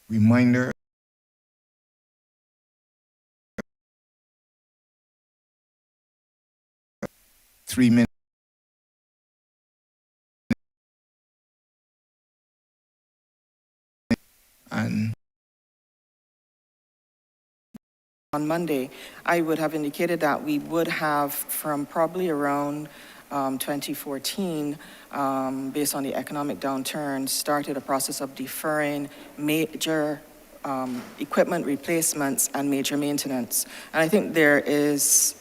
Reminder, 3 minutes. And on Monday, I would have indicated that we would have, from probably around 2014, based on the economic downturn, started a process of deferring major equipment replacements and major maintenance. And I think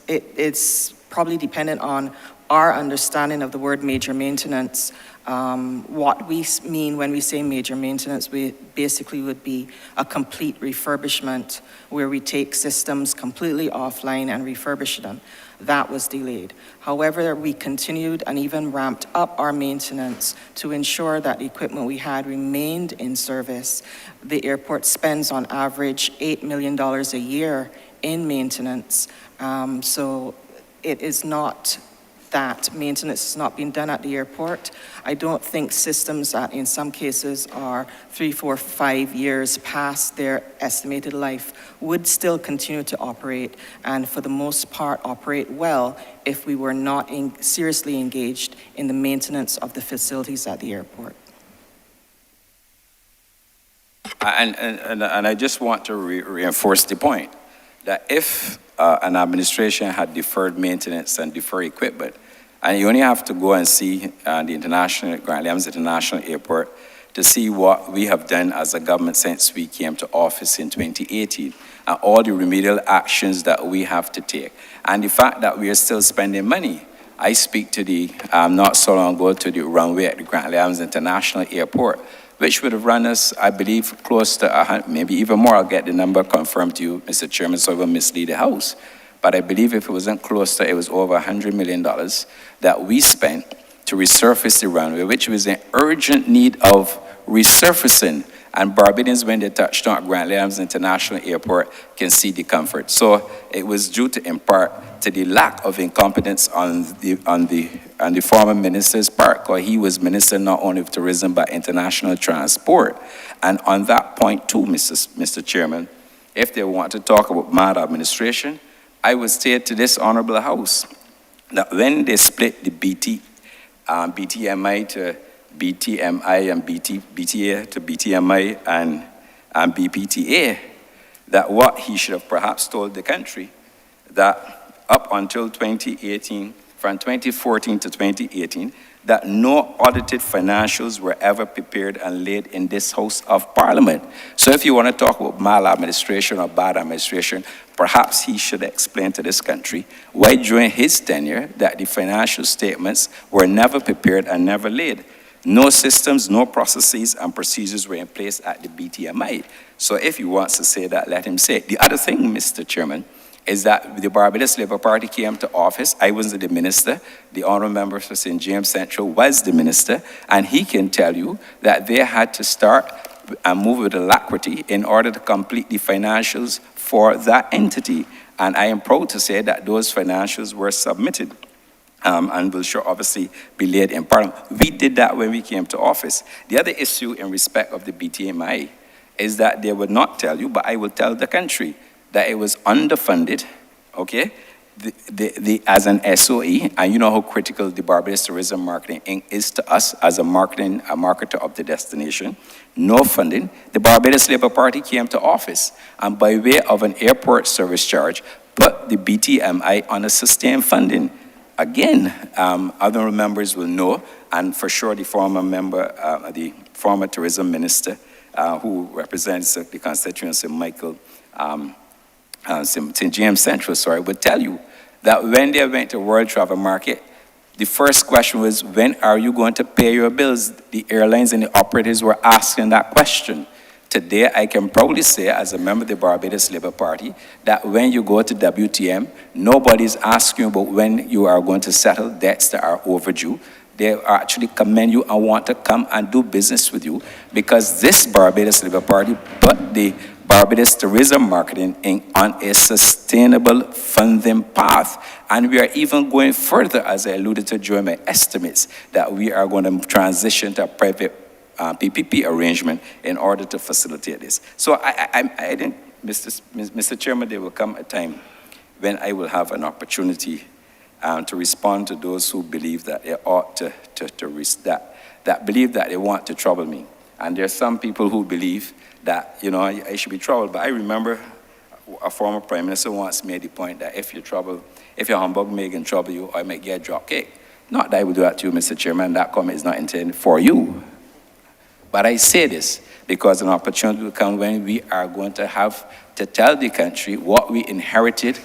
it's probably dependent on our understanding of the word major maintenance. What we mean when we say major maintenance, we basically would be a complete refurbishment where we take systems completely offline and refurbish them. That was delayed. However, we continued and even ramped up our maintenance to ensure that the equipment we had remained in service. The airport spends on average $8 million a year in maintenance. So it is not that maintenance is not being done at the airport. I don't think systems that in some cases are 3, 4, 5 years past their estimated life would still continue to operate, and for the most part operate well if we were not seriously engaged in the maintenance of the facilities at the airport. And I just want to reinforce the point that if an administration had deferred maintenance and deferred equipment, and you only have to go and see the Grand Williams International Airport to see what we have done as a government since we came to office in 2018, and all the remedial actions that we have to take. And the fact that we are still spending money. I speak to not so long ago, to the runway at the Grand Williams International Airport, which would have run us, I believe, close to maybe even more. I'll get the number confirmed to you, Mr. Chairman, so I will mislead the House. But I believe if it wasn't close to, it was over $100 million that we spent to resurface the runway, which was in urgent need of resurfacing. And Barbadians, when they touched on Grand Williams International Airport, can see the comfort. So it was due to, in part, to the lack of incompetence on the former minister's part, because he was minister not only of tourism but international transport. And on that point too, Mr. Chairman, if they want to talk about maladministration, I would say to this honorable House that when they split the BTMI to BTMI and BTA to BTMI and BPTA, that what he should have perhaps told the country, that up until 2018, from 2014 to 2018, that no audited financials were ever prepared and laid in this House of Parliament. So if you want to talk about maladministration or bad administration, perhaps he should explain to this country why during his tenure that the financial statements were never prepared and never laid. No systems, no processes and procedures were in place at the BTMI. So if he wants to say that, let him say it. The other thing, Mr. Chairman, is that the Barbados Labour Party came to office. I wasn't the minister. The honourable member for St. James Central was the minister, and he can tell you that they had to start and move with alacrity in order to complete the financials for that entity. And I am proud to say that those financials were submitted and will sure obviously be laid in Parliament. We did that when we came to office. The other issue in respect of the BTMI is that they would not tell you, but I will tell the country, that it was underfunded, okay, as an SOE, and you know how critical the Barbados Tourism Marketing Inc. is to us as a marketer of the destination. No funding. The Barbados Labour Party came to office, and by way of an airport service charge, put the BTMI on a sustained funding. Again, other members will know, and for sure the former member, the former tourism minister, who represents the constituency, Michael, St. James Central, would tell you that when they went to World Travel Market, the first question was, when are you going to pay your bills? The airlines and the operators were asking that question. Today, I can proudly say, as a member of the Barbados Labour Party, that when you go to WTM, nobody's asking about when you are going to settle debts that are overdue. They actually commend you and want to come and do business with you, because this Barbados Labour Party put the Barbados Tourism Marketing Inc. on a sustainable funding path. And we are even going further, as I alluded to during my estimates, that we are going to transition to a private PPP arrangement in order to facilitate this. So I didn't, Mr. Chairman, there will come a time when I will have an opportunity to respond to those who believe that they ought to risk that believe that they want to trouble me. And there are some people who believe that, you know, I should be troubled. But I remember a former prime minister once made the point that if your humbug may can trouble you, I might get a drop cake. Not that I would do that to you, Mr. Chairman. That comment is not intended for you. But I say this because an opportunity will come when we are going to have to tell the country what we inherited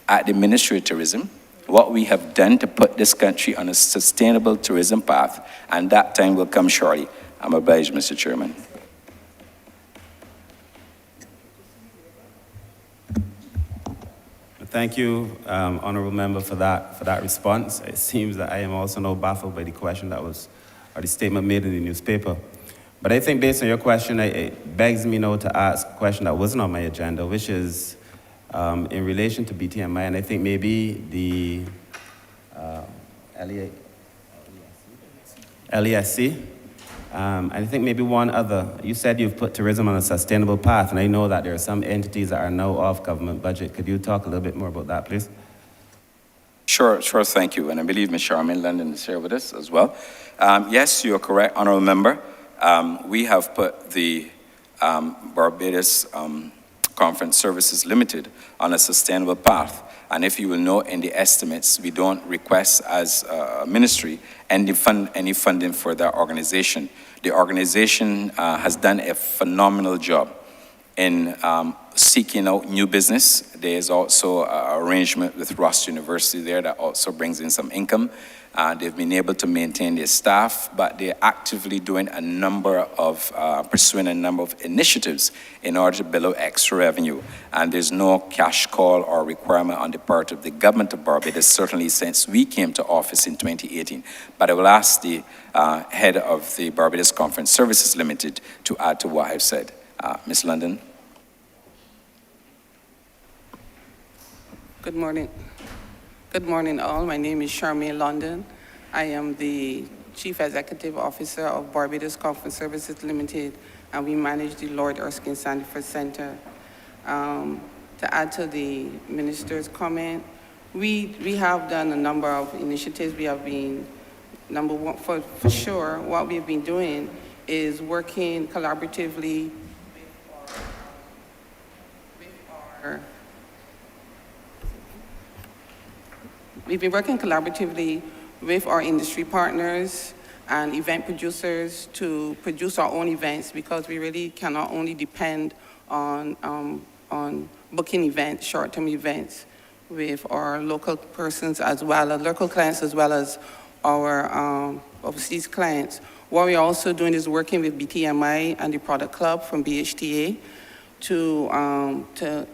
at the Ministry of Tourism, what we have done to put this country on a sustainable tourism path, and that time will come shortly. I'm obliged, Mr. Chairman. Thank you, Honourable Member, for that response. It seems that I am also now baffled by the question that was, or the statement made in the newspaper. But I think based on your question, it begs me now to ask a question that wasn't on my agenda, which is in relation to BTMI, and I think maybe the LESC, and I think maybe one other. You said you've put tourism on a sustainable path, and I know that there are some entities that are now off government budget. Could you talk a little bit more about that, please? Sure, thank you. And I believe Ms. Charmaine London is here with us as well. Yes, you're correct, Honourable Member. We have put the Barbados Conference Services Limited on a sustainable path. And if you will note in the estimates, we don't request as a ministry any funding for that organization. The organization has done a phenomenal job in seeking out new business. There is also an arrangement with Ross University there that also brings in some income. They've been able to maintain their staff, but they're actively doing a number of, pursuing a number of initiatives in order to build out extra revenue. And there's no cash call or requirement on the part of the government of Barbados, certainly since we came to office in 2018. But I will ask the head of the Barbados Conference Services Limited to add to what I've said. Ms. London. Good morning. Good morning, all. My name is Charmaine London. I am the Chief Executive Officer of Barbados Conference Services Limited, and we manage the Lord Erskine Sandiford Center. To add to the Minister's comment, we have done a number of initiatives. We have been, number one, for sure, what we've been doing is working collaboratively We've been working collaboratively with our industry partners and event producers to produce our own events, because we really cannot only depend on booking events, short-term events, with our local persons as well as local clients as well as our overseas clients. What we're also doing is working with BTMI and the Product Club from BHTA to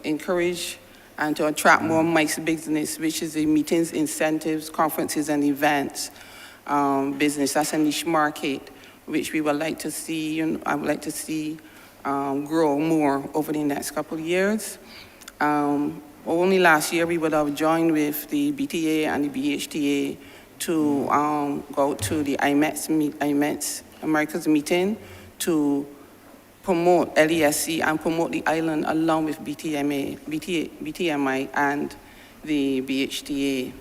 encourage and to attract more MICE business, which is the meetings, incentives, conferences, and events business. That's a niche market, which we would like to see, I would like to see grow more over the next couple of years. Only last year, we would have joined with the BTA and the BHTA to go to the IMETS Americas meeting to promote LESC and promote the island along with BTMI and the BHTA.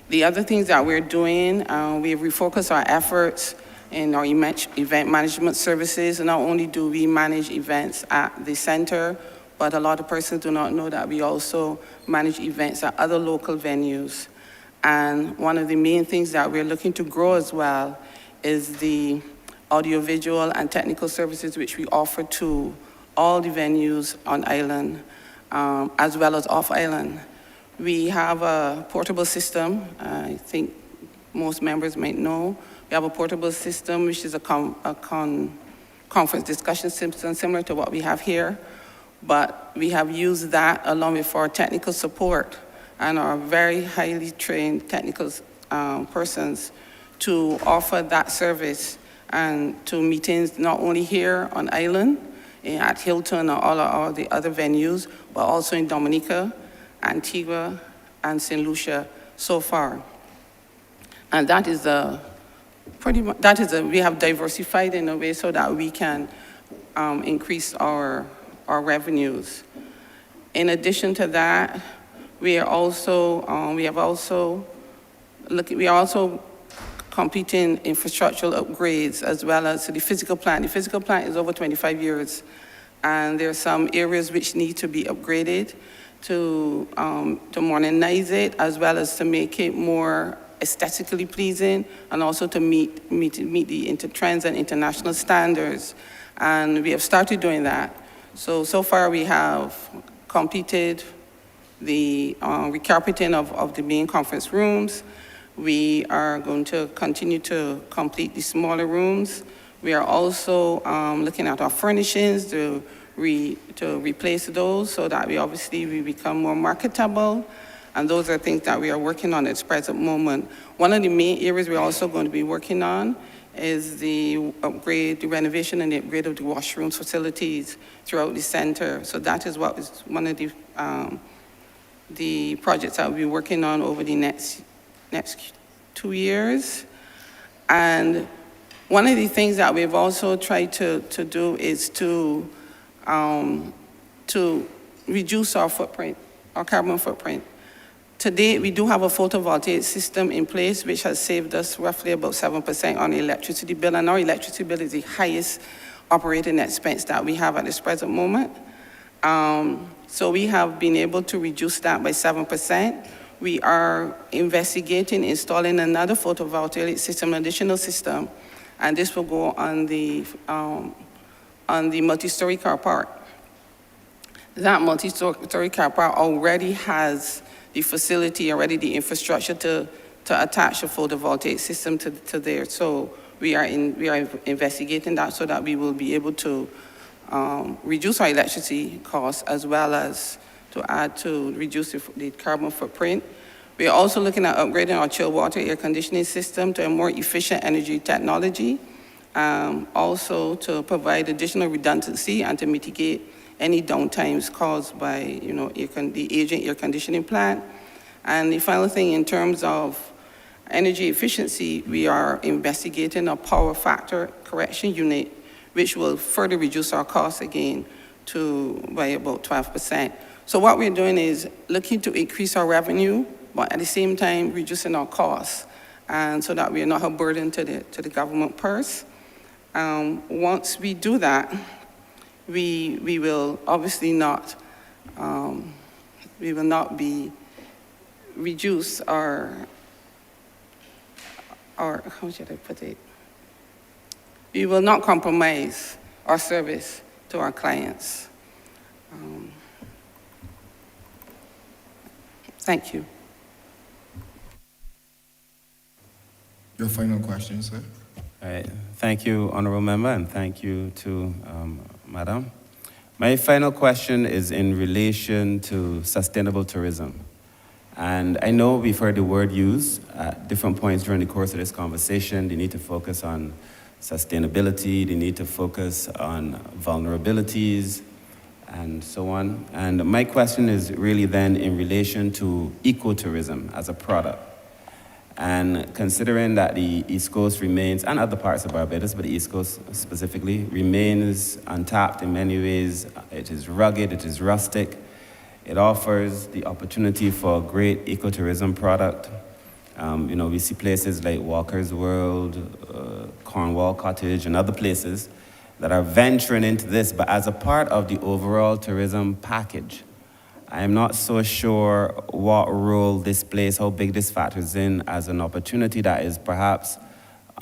The other things that we're doing, we've refocused our efforts in our event management services. Not only do we manage events at the center, but a lot of persons do not know that we also manage events at other local venues. And one of the main things that we're looking to grow as well is the audiovisual and technical services which we offer to all the venues on island, as well as off island. We have a portable system. I think most members might know. We have a portable system which is a conference discussion system similar to what we have here, but we have used that along with our technical support and our very highly trained technical persons to offer that service and to meetings not only here on island, at Hilton or all the other venues, but also in Dominica, Antigua, and St. Lucia so far. And that is the Pretty much, that is we have diversified in a way so that we can increase our revenues. In addition to that, we are also completing infrastructural upgrades as well as the physical plant. The physical plant is over 25 years, and there are some areas which need to be upgraded to modernize it, as well as to make it more aesthetically pleasing, and also to meet the trends and international standards. And we have started doing that. So far we have completed the recarpeting of the main conference rooms. We are going to continue to complete the smaller rooms. We are also looking at our furnishings to replace those so that we become more marketable. And those are things that we are working on at the present moment. One of the main areas we're also going to be working on is the renovation and the upgrade of the washrooms facilities throughout the center. So that is what is one of the projects that we'll be working on over the next 2 years. And one of the things that we've also tried to do is to reduce our footprint, our carbon footprint. Today, we do have a photovoltaic system in place, which has saved us roughly about 7% on the electricity bill, and our electricity bill is the highest operating expense that we have at this present moment. So we have been able to reduce that by 7%. We are investigating installing another photovoltaic system, an additional system, and this will go on the multi-story car park. That multi-story car park already has the facility, the infrastructure to attach a photovoltaic system to there. So we are investigating that so that we will be able to reduce our electricity costs as well as to reduce the carbon footprint. We are also looking at upgrading our chilled water air conditioning system to a more efficient energy technology, also to provide additional redundancy and to mitigate any downtimes caused by the aging air conditioning plant. And the final thing, in terms of energy efficiency, we are investigating a power factor correction unit, which will further reduce our costs again by about 12%. So what we're doing is looking to increase our revenue, but at the same time reducing our costs, and so that we are not a burden to the government purse. Once we do that, we will obviously not reduce our how should I put it? We will not compromise our service to our clients. Thank you. Your final question, sir? All right. Thank you, Honourable Member, and thank you to Madam. My final question is in relation to sustainable tourism. And I know we've heard the word used at different points during the course of this conversation. They need to focus on sustainability, they need to focus on vulnerabilities, and so on. And my question is really then in relation to ecotourism as a product. And considering that the East Coast remains, and other parts of Barbados, but the East Coast specifically, remains untapped in many ways. It is rugged, it is rustic. It offers the opportunity for a great ecotourism product. We see places like Walker's World, Cornwall Cottage, and other places that are venturing into this, but as a part of the overall tourism package. I'm not so sure what role this plays, how big this factors in as an opportunity that is perhaps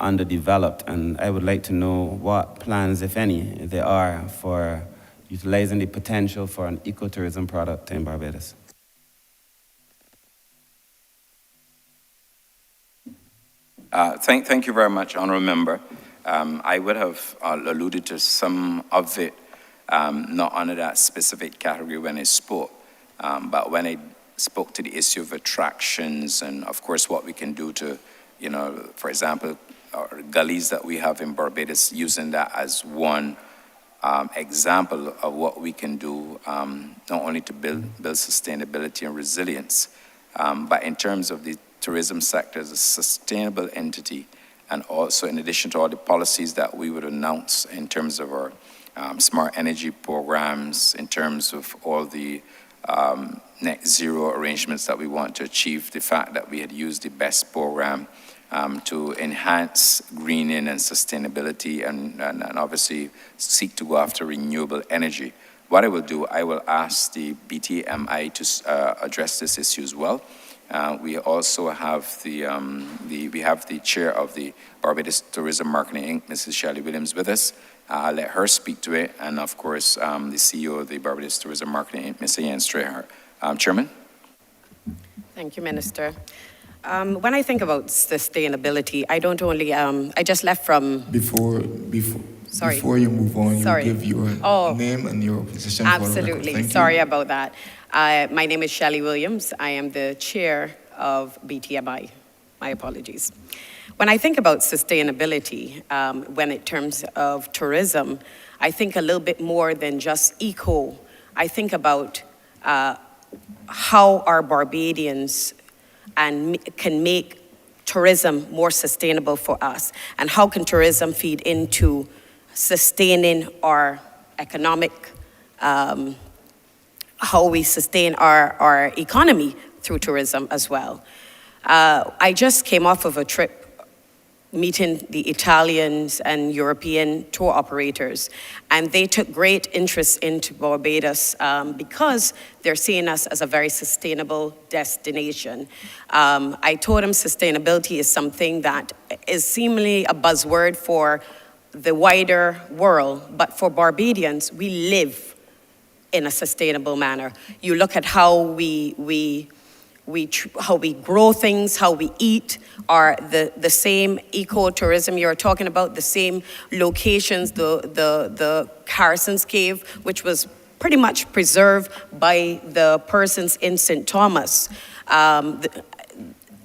underdeveloped. And I would like to know what plans, if any, there are for utilizing the potential for an ecotourism product in Barbados. Thank you very much, Honourable Member. I would have alluded to some of it, not under that specific category when I spoke. But when I spoke to the issue of attractions and, of course, what we can do to, for example, our gullies that we have in Barbados, using that as one example of what we can do, not only to build sustainability and resilience, but in terms of the tourism sector as a sustainable entity and also in addition to all the policies that we would announce in terms of our smart energy programs, in terms of all the net zero arrangements that we want to achieve, the fact that we had used the BEST program to enhance greening and sustainability and obviously seek to go after renewable energy. What I will do, I will ask the BTMI to address this issue as well. We also have the chair of the Barbados Tourism Marketing Inc., Mrs. Shelley Williams, with us. I'll let her speak to it, and of course, the CEO of the Barbados Tourism Marketing Inc., Mr. Ian Strayhart. Chairman? Thank you, Minister. When I think about sustainability, I don't only, I just left from... Before you move on, you give your name and your position for the record. Absolutely. Sorry about that. My name is Shelley Williams. I am the chair of BTMI. My apologies. When I think about sustainability, when in terms of tourism, I think a little bit more than just eco. I think about how our Barbadians can make tourism more sustainable for us, and how can tourism feed into sustaining our economic, how we sustain our economy through tourism as well. I just came off of a trip meeting the Italians and European tour operators, and they took great interest into Barbados because they're seeing us as a very sustainable destination. I told them sustainability is something that is seemingly a buzzword for the wider world, but for Barbadians, we live in a sustainable manner. You look at how we grow things, how we eat, are the same ecotourism you're talking about, the same locations, the Harrison's Cave, which was pretty much preserved by the persons in St. Thomas.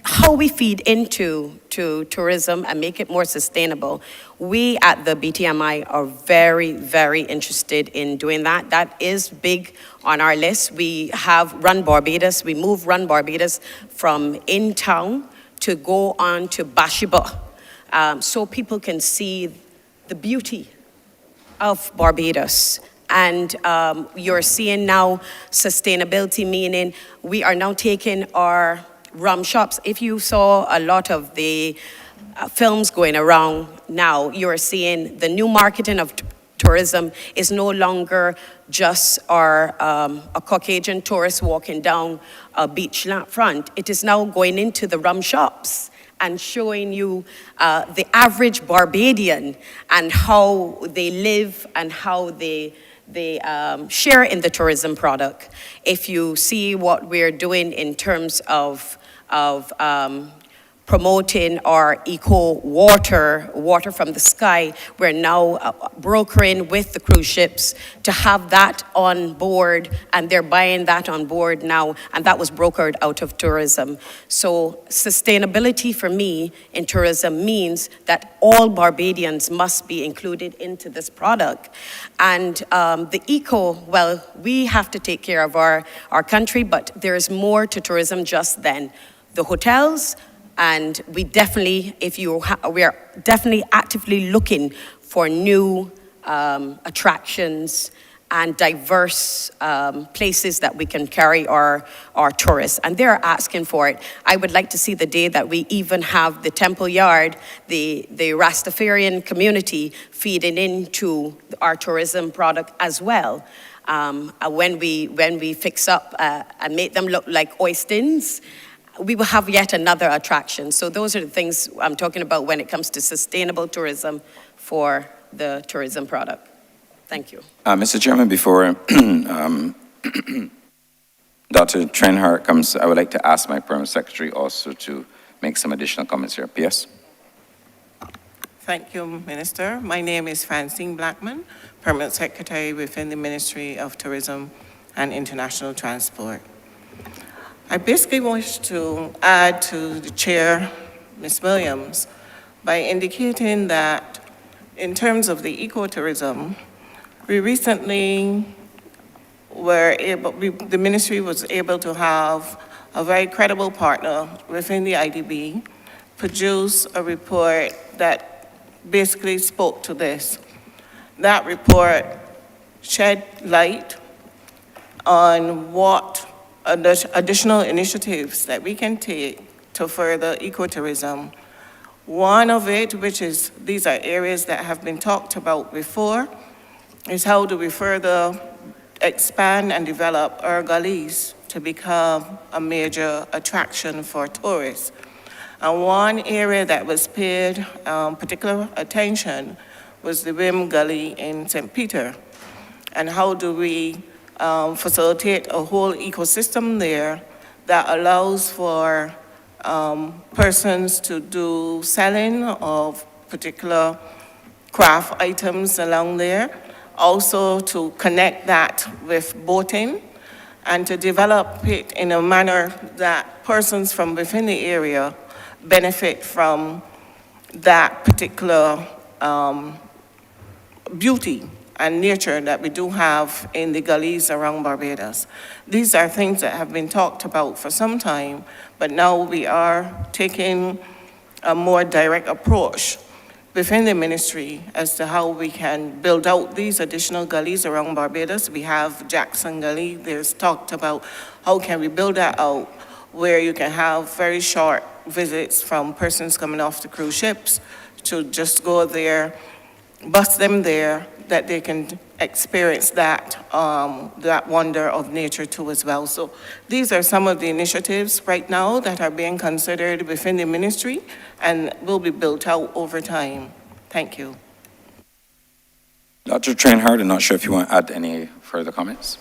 How we feed into tourism and make it more sustainable. We at the BTMI are very, very interested in doing that. That is big on our list. We have Run Barbados. We moved Run Barbados from in town to go on to Bashiba, so people can see the beauty of Barbados. And you're seeing now sustainability, meaning we are now taking our rum shops. If you saw a lot of the films going around now, you're seeing the new marketing of tourism is no longer just a Caucasian tourist walking down a beach front. It is now going into the rum shops and showing you the average Barbadian and how they live and how they share in the tourism product. If you see what we're doing in terms of promoting our eco water from the sky, we're now brokering with the cruise ships to have that on board, and they're buying that on board now, and that was brokered out of tourism. So sustainability for me in tourism means that all Barbadians must be included into this product. And the eco, well, we have to take care of our country, but there's more to tourism just than the hotels. And we definitely, we are definitely actively looking for new attractions and diverse places that we can carry our tourists. And they're asking for it. I would like to see the day that we even have the Temple Yard, the Rastafarian community feeding into our tourism product as well. When we fix up and make them look like oysters, we will have yet another attraction. So those are the things I'm talking about when it comes to sustainable tourism for the tourism product. Thank you. Mr. Chairman, before Dr. Trenhart comes, I would like to ask my Permanent Secretary also to make some additional comments here. PS. Thank you, Minister. My name is Francine Blackman, Permanent Secretary within the Ministry of Tourism and International Transport. I basically wish to add to the Chair, Ms. Williams, by indicating that in terms of the ecotourism, we recently the ministry was able to have a very credible partner within the IDB produce a report that basically spoke to this. That report shed light on what additional initiatives that we can take to further ecotourism. One of it, which is, these are areas that have been talked about before, is how do we further expand and develop our gullies to become a major attraction for tourists. And one area that was paid particular attention was the Wim Gully in St. Peter. And how do we facilitate a whole ecosystem there that allows for persons to do selling of particular craft items along there, also to connect that with boating, and to develop it in a manner that persons from within the area benefit from that particular beauty and nature that we do have in the gullies around Barbados. These are things that have been talked about for some time, but now we are taking a more direct approach within the ministry as to how we can build out these additional gullies around Barbados. We have Jackson Gully. There's talked about how can we build that out where you can have very short visits from persons coming off the cruise ships to just go there, bus them there, that they can experience that, that wonder of nature too as well. So these are some of the initiatives right now that are being considered within the ministry and will be built out over time. Thank you. Dr. Trainhard, I'm not sure if you want to add any further comments.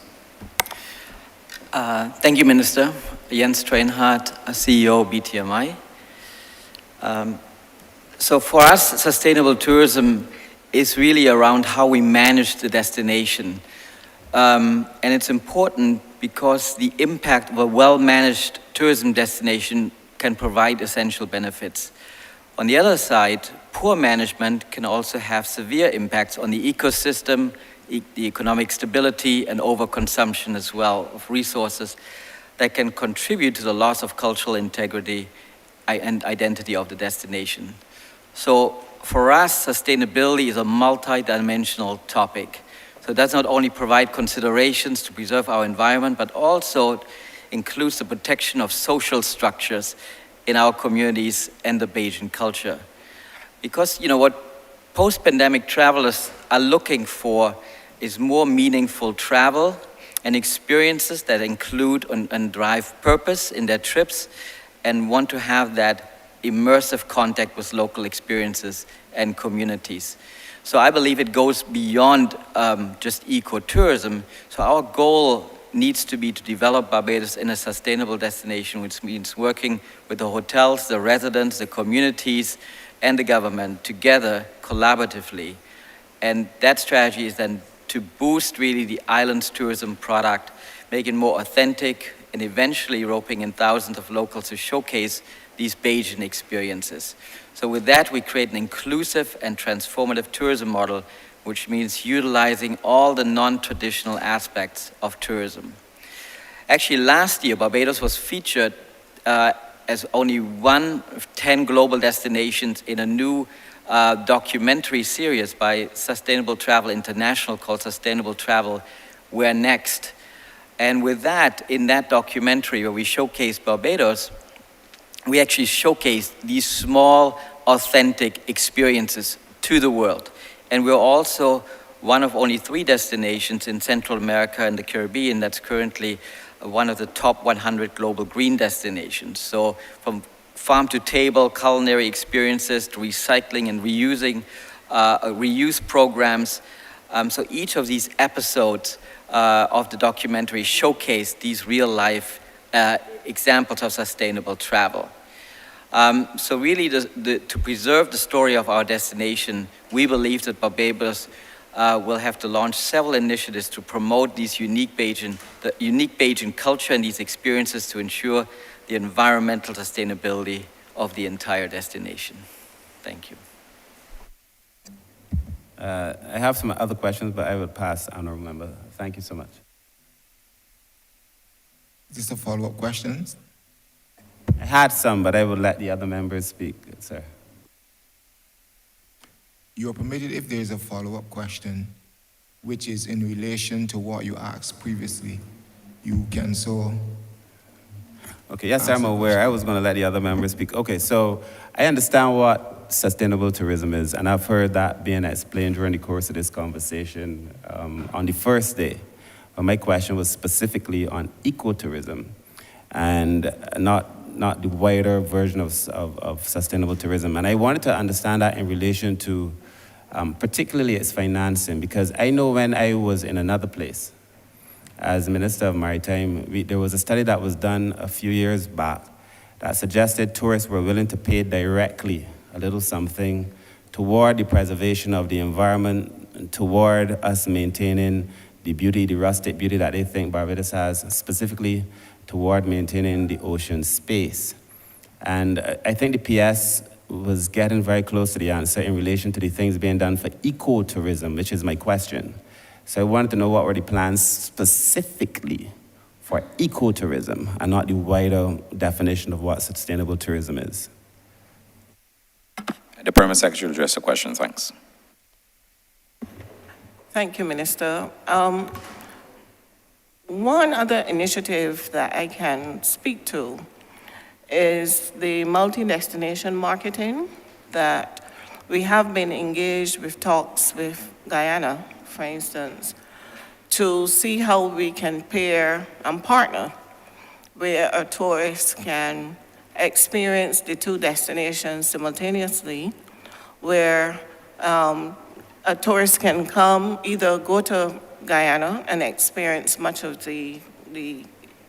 Thank you, Minister. Jens Trainhard, CEO, BTMI. So for us, sustainable tourism is really around how we manage the destination. And it's important because the impact of a well-managed tourism destination can provide essential benefits. On the other side, poor management can also have severe impacts on the ecosystem, the economic stability, and overconsumption as well of resources that can contribute to the loss of cultural integrity and identity of the destination. So for us, sustainability is a multi-dimensional topic. So it does not only provide considerations to preserve our environment, but also includes the protection of social structures in our communities and the Bajan culture. Because, you know, what post-pandemic travelers are looking for is more meaningful travel and experiences that include and drive purpose in their trips and want to have that immersive contact with local experiences and communities. So I believe it goes beyond just ecotourism. So our goal needs to be to develop Barbados in a sustainable destination, which means working with the hotels, the residents, the communities, and the government together collaboratively. And that strategy is then to boost really the island's tourism product, make it more authentic, and eventually roping in thousands of locals to showcase these Bajan experiences. So with that, we create an inclusive and transformative tourism model, which means utilizing all the non-traditional aspects of tourism. Actually, last year, Barbados was featured as only one of 10 global destinations in a new documentary series by Sustainable Travel International called Sustainable Travel, Where Next? And with that, in that documentary where we showcase Barbados, we actually showcase these small, authentic experiences to the world. And we're also one of only 3 destinations in Central America and the Caribbean that's currently one of the top 100 global green destinations. So from farm to table, culinary experiences to recycling and reusing, reuse programs. So each of these episodes of the documentary showcase these real life examples of sustainable travel. So really, to preserve the story of our destination, we believe that Barbados will have to launch several initiatives to promote these the unique Bajan culture and these experiences to ensure the environmental sustainability of the entire destination. Thank you. I have some other questions, but I will pass, Honourable Member. Thank you so much. Just a follow-up question. I had some, but I will let the other members speak, sir. you're permitted if there's a follow-up question, which is in relation to what you asked previously. You can so. Okay, yes, I'm aware. I was going to let the other members speak. Okay, so I understand what sustainable tourism is, and I've heard that being explained during the course of this conversation on the first day. But my question was specifically on ecotourism, and not the wider version of sustainable tourism. And I wanted to understand that in relation to particularly its financing, because I know when I was in another place, as Minister of Maritime, there was a study that was done a few years back that suggested tourists were willing to pay directly a little something toward the preservation of the environment, and toward us maintaining the beauty, the rustic beauty that they think Barbados has, specifically toward maintaining the ocean space. And I think the PS was getting very close to the answer in relation to the things being done for ecotourism, which is my question. So I wanted to know what were the plans specifically for ecotourism and not the wider definition of what sustainable tourism is. The Permanent Secretary will address the question. Thanks. Thank you, Minister. One other initiative that I can speak to is the multi-destination marketing that we have been engaged with talks with Guyana, for instance, to see how we can pair and partner where a tourist can experience the two destinations simultaneously, where a tourist can come, either go to Guyana and experience much of the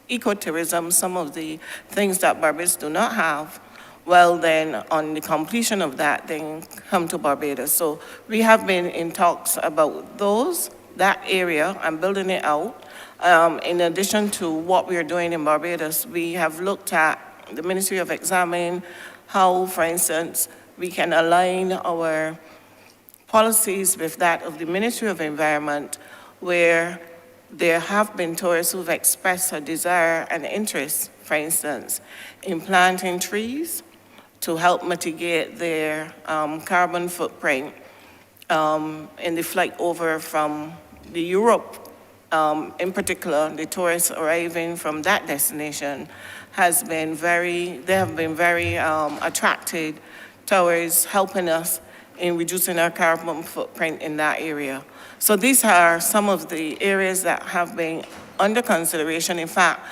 ecotourism, some of the things that Barbados do not have. Well, then on the completion of that, then come to Barbados. So we have been in talks about that area and building it out. In addition to what we are doing in Barbados, we have looked at, the Ministry of examining how, for instance, we can align our policies with that of the Ministry of Environment, where there have been tourists who've expressed a desire and interest, for instance, in planting trees to help mitigate their carbon footprint in the flight over from the Europe. In particular, the tourists arriving from that destination they have been very attracted towards helping us in reducing our carbon footprint in that area. So these are some of the areas that have been under consideration. In fact,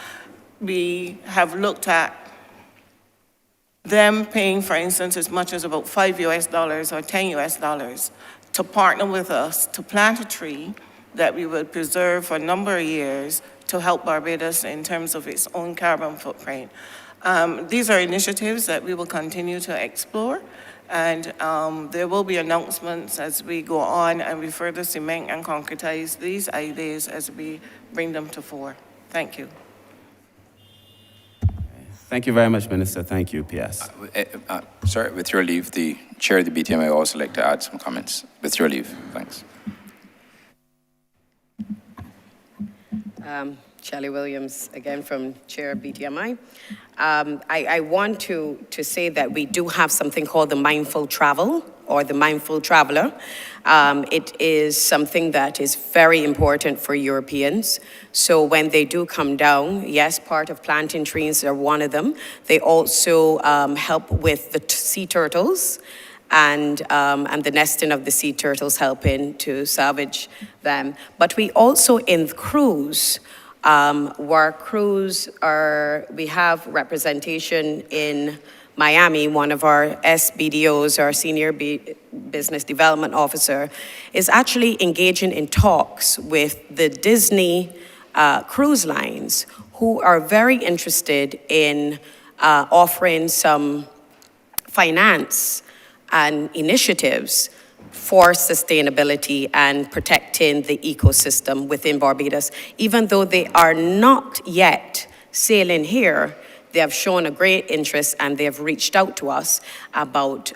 we have looked at them paying, for instance, as much as about $5 or $10 to partner with us to plant a tree that we would preserve for a number of years to help Barbados in terms of its own carbon footprint. These are initiatives that we will continue to explore, and there will be announcements as we go on and we further cement and concretize these ideas as we bring them to fore. Thank you. Thank you very much, Minister. Thank you, PS. Sir, with your leave, the chair of the BTMI would also like to add some comments. With your leave, thanks. Shelley Williams, again from Chair of BTMI. I want to say that we do have something called the Mindful Travel, or the Mindful Traveler. It is something that is very important for Europeans. So when they do come down, yes, part of planting trees are one of them. They also help with the sea turtles and the nesting of the sea turtles, helping to salvage them. But we also, in cruise, where cruise we have representation in Miami. One of our SBDOs, our Senior Business Development Officer, is actually engaging in talks with the Disney cruise lines, who are very interested in offering some finance and initiatives for sustainability and protecting the ecosystem within Barbados. Even though they are not yet sailing here, they have shown a great interest and they have reached out to us about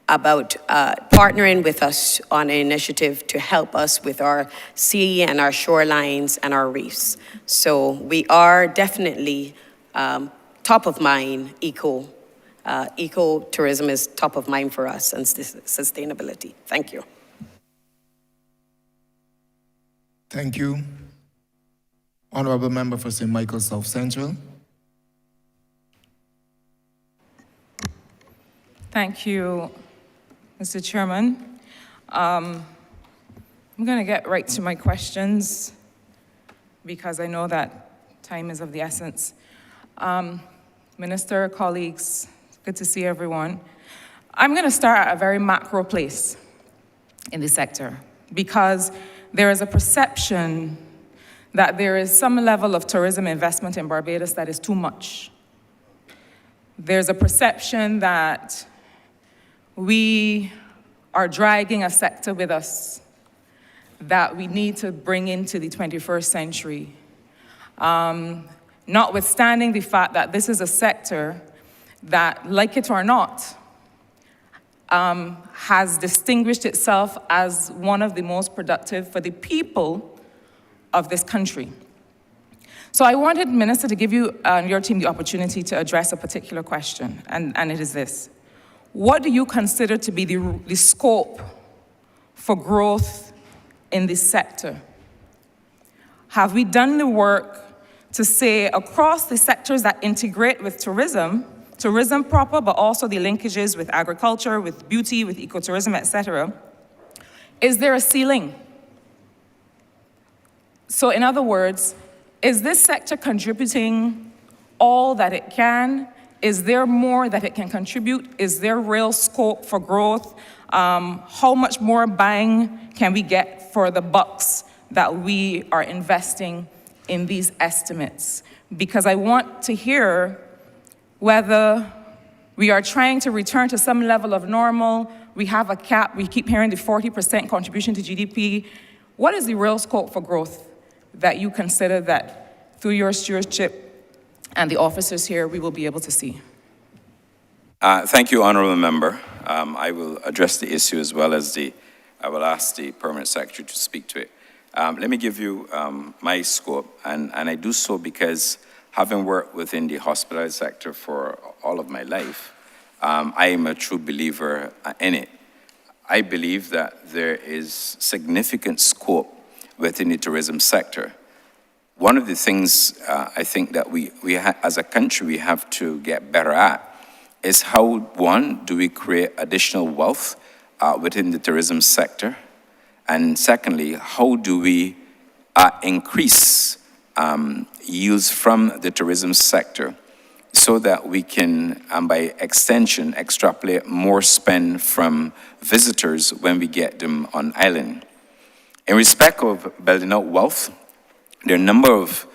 partnering with us on an initiative to help us with our sea and our shorelines and our reefs. So we are definitely top of mind eco Eco-tourism is top of mind for us and sustainability. Thank you. Thank you. Honourable Member for St. Michael South Central. Thank you, Mr. Chairman. I'm going to get right to my questions because I know that time is of the essence. Minister, colleagues, good to see everyone. I'm going to start at a very macro place in the sector because there is a perception that there is some level of tourism investment in Barbados that is too much. There's a perception that we are dragging a sector with us that we need to bring into the 21st century. Notwithstanding the fact that this is a sector that, like it or not, has distinguished itself as one of the most productive for the people of this country. So I wanted, Minister, to give you and your team the opportunity to address a particular question, and it is this. What do you consider to be the scope for growth in this sector? Have we done the work to say across the sectors that integrate with tourism proper, but also the linkages with agriculture, with beauty, with ecotourism, etc., is there a ceiling? So in other words, is this sector contributing all that it can? Is there more that it can contribute? Is there real scope for growth? How much more bang can we get for the bucks that we are investing in these estimates? Because I want to hear whether we are trying to return to some level of normal. We have a cap. We keep hearing the 40% contribution to GDP. What is the real scope for growth that you consider that through your stewardship and the officers here, we will be able to see? Thank you, Honourable Member. I will address the issue as well as I will ask the Permanent Secretary to speak to it. Let me give you my scope, and I do so because having worked within the hospitality sector for all of my life, I am a true believer in it. I believe that there is significant scope within the tourism sector. One of the things I think that we as a country we have to get better at is how, one, do we create additional wealth within the tourism sector? And secondly, how do we increase yields from the tourism sector so that we can, by extension, extrapolate more spend from visitors when we get them on island? In respect of building out wealth, there are a number of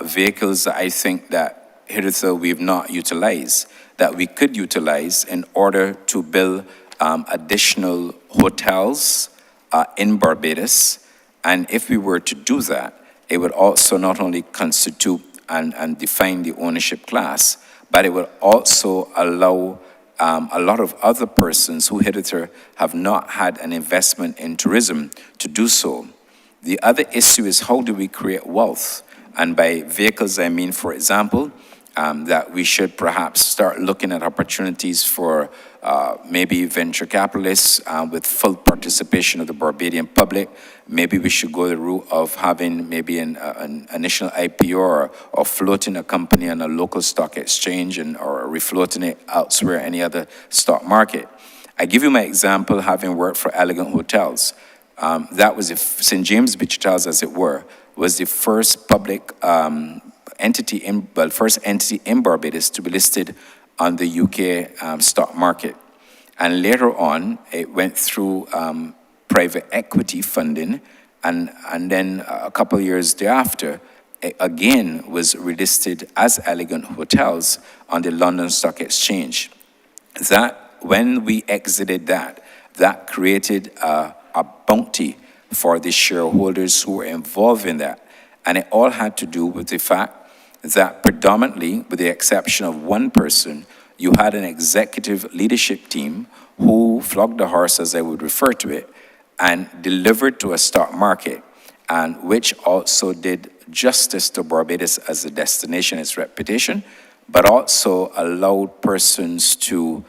vehicles that I think that hitherto we have not utilized, that we could utilize in order to build additional hotels in Barbados. And if we were to do that, it would also not only constitute and define the ownership class, but it would also allow a lot of other persons who hitherto have not had an investment in tourism to do so. The other issue is how do we create wealth? And by vehicles, I mean, for example, that we should perhaps start looking at opportunities for maybe venture capitalists with full participation of the Barbadian public. Maybe we should go the route of having maybe an initial IPO or floating a company on a local stock exchange or refloating it elsewhere, any other stock market. I give you my example, having worked for Elegant Hotels. That was St. James Beach Hotels, as it were, was the first public entity in Barbados to be listed on the UK stock market. And later on, it went through private equity funding, and then a couple of years thereafter, it again was relisted as Elegant Hotels on the London Stock Exchange. That, when we exited that created a bounty for the shareholders who were involved in that. And it all had to do with the fact that predominantly, with the exception of one person, you had an executive leadership team who flogged the horse, as I would refer to it, and delivered to a stock market, and which also did justice to Barbados as a destination, its reputation, but also allowed persons to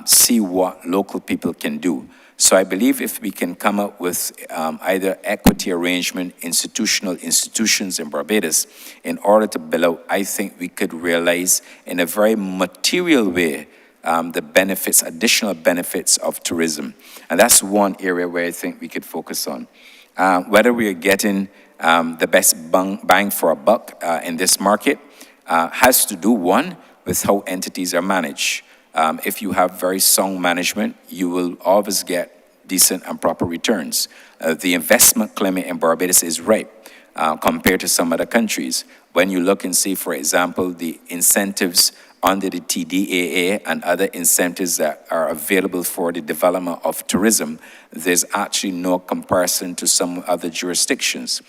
see what local people can do. So I believe if we can come up with either equity arrangement, institutions in Barbados in order to build out, I think we could realize in a very material way the benefits, additional benefits of tourism. And that's one area where I think we could focus on. Whether we are getting the best bang for a buck in this market has to do, one, with how entities are managed. If you have very sound management, you will always get decent and proper returns. The investment climate in Barbados is ripe compared to some other countries. When you look and see, for example, the incentives under the TDAA and other incentives that are available for the development of tourism, there's actually no comparison to some other jurisdictions.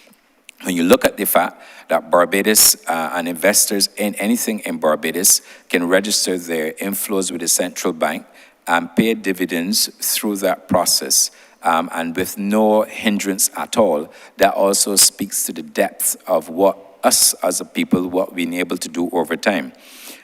When you look at the fact that Barbados and investors in anything in Barbados can register their inflows with the central bank and pay dividends through that process, and with no hindrance at all, that also speaks to the depth of what us as a people, what we've been able to do over time.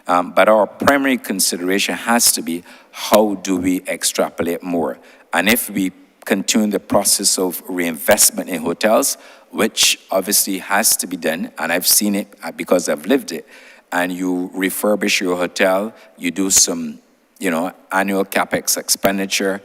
But our primary consideration has to be, how do we extrapolate more? And if we continue the process of reinvestment in hotels, which obviously has to be done, and I've seen it because I've lived it, and you refurbish your hotel, you do some, annual capex expenditure,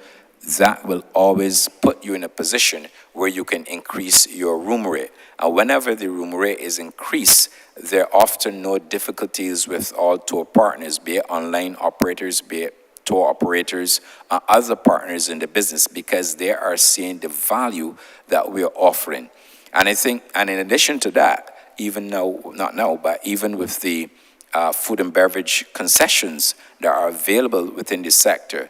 that will always put you in a position where you can increase your room rate. And whenever the room rate is increased, there are often no difficulties with all tour partners, be it online operators, be it tour operators, other partners in the business, because they are seeing the value that we are offering. And I think, and in addition to that, even now, not now, but even with the food and beverage concessions that are available within the sector,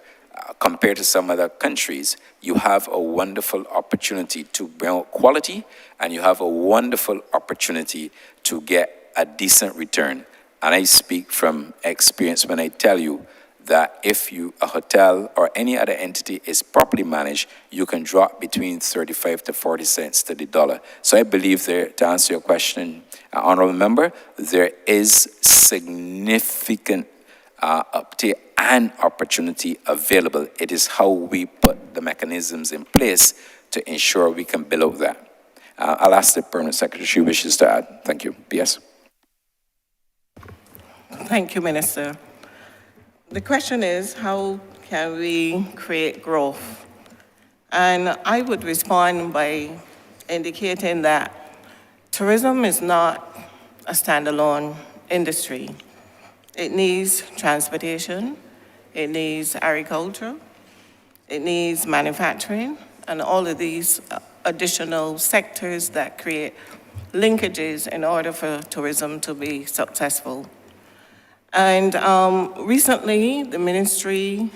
compared to some other countries, you have a wonderful opportunity to bring out quality, and you have a wonderful opportunity to get a decent return. And I speak from experience when I tell you that if a hotel or any other entity is properly managed, you can drop between 35 to 40 cents to the dollar. So I believe there, to answer your question, Honourable Member, there is significant uptake and opportunity available. It is how we put the mechanisms in place to ensure we can build out that. I'll ask the Permanent Secretary if she wishes to add. Thank you. PS. Thank you, Minister. The question is, how can we create growth? And I would respond by indicating that tourism is not a standalone industry. It needs transportation, it needs agriculture, it needs manufacturing, and all of these additional sectors that create linkages in order for tourism to be successful. And recently, the ministry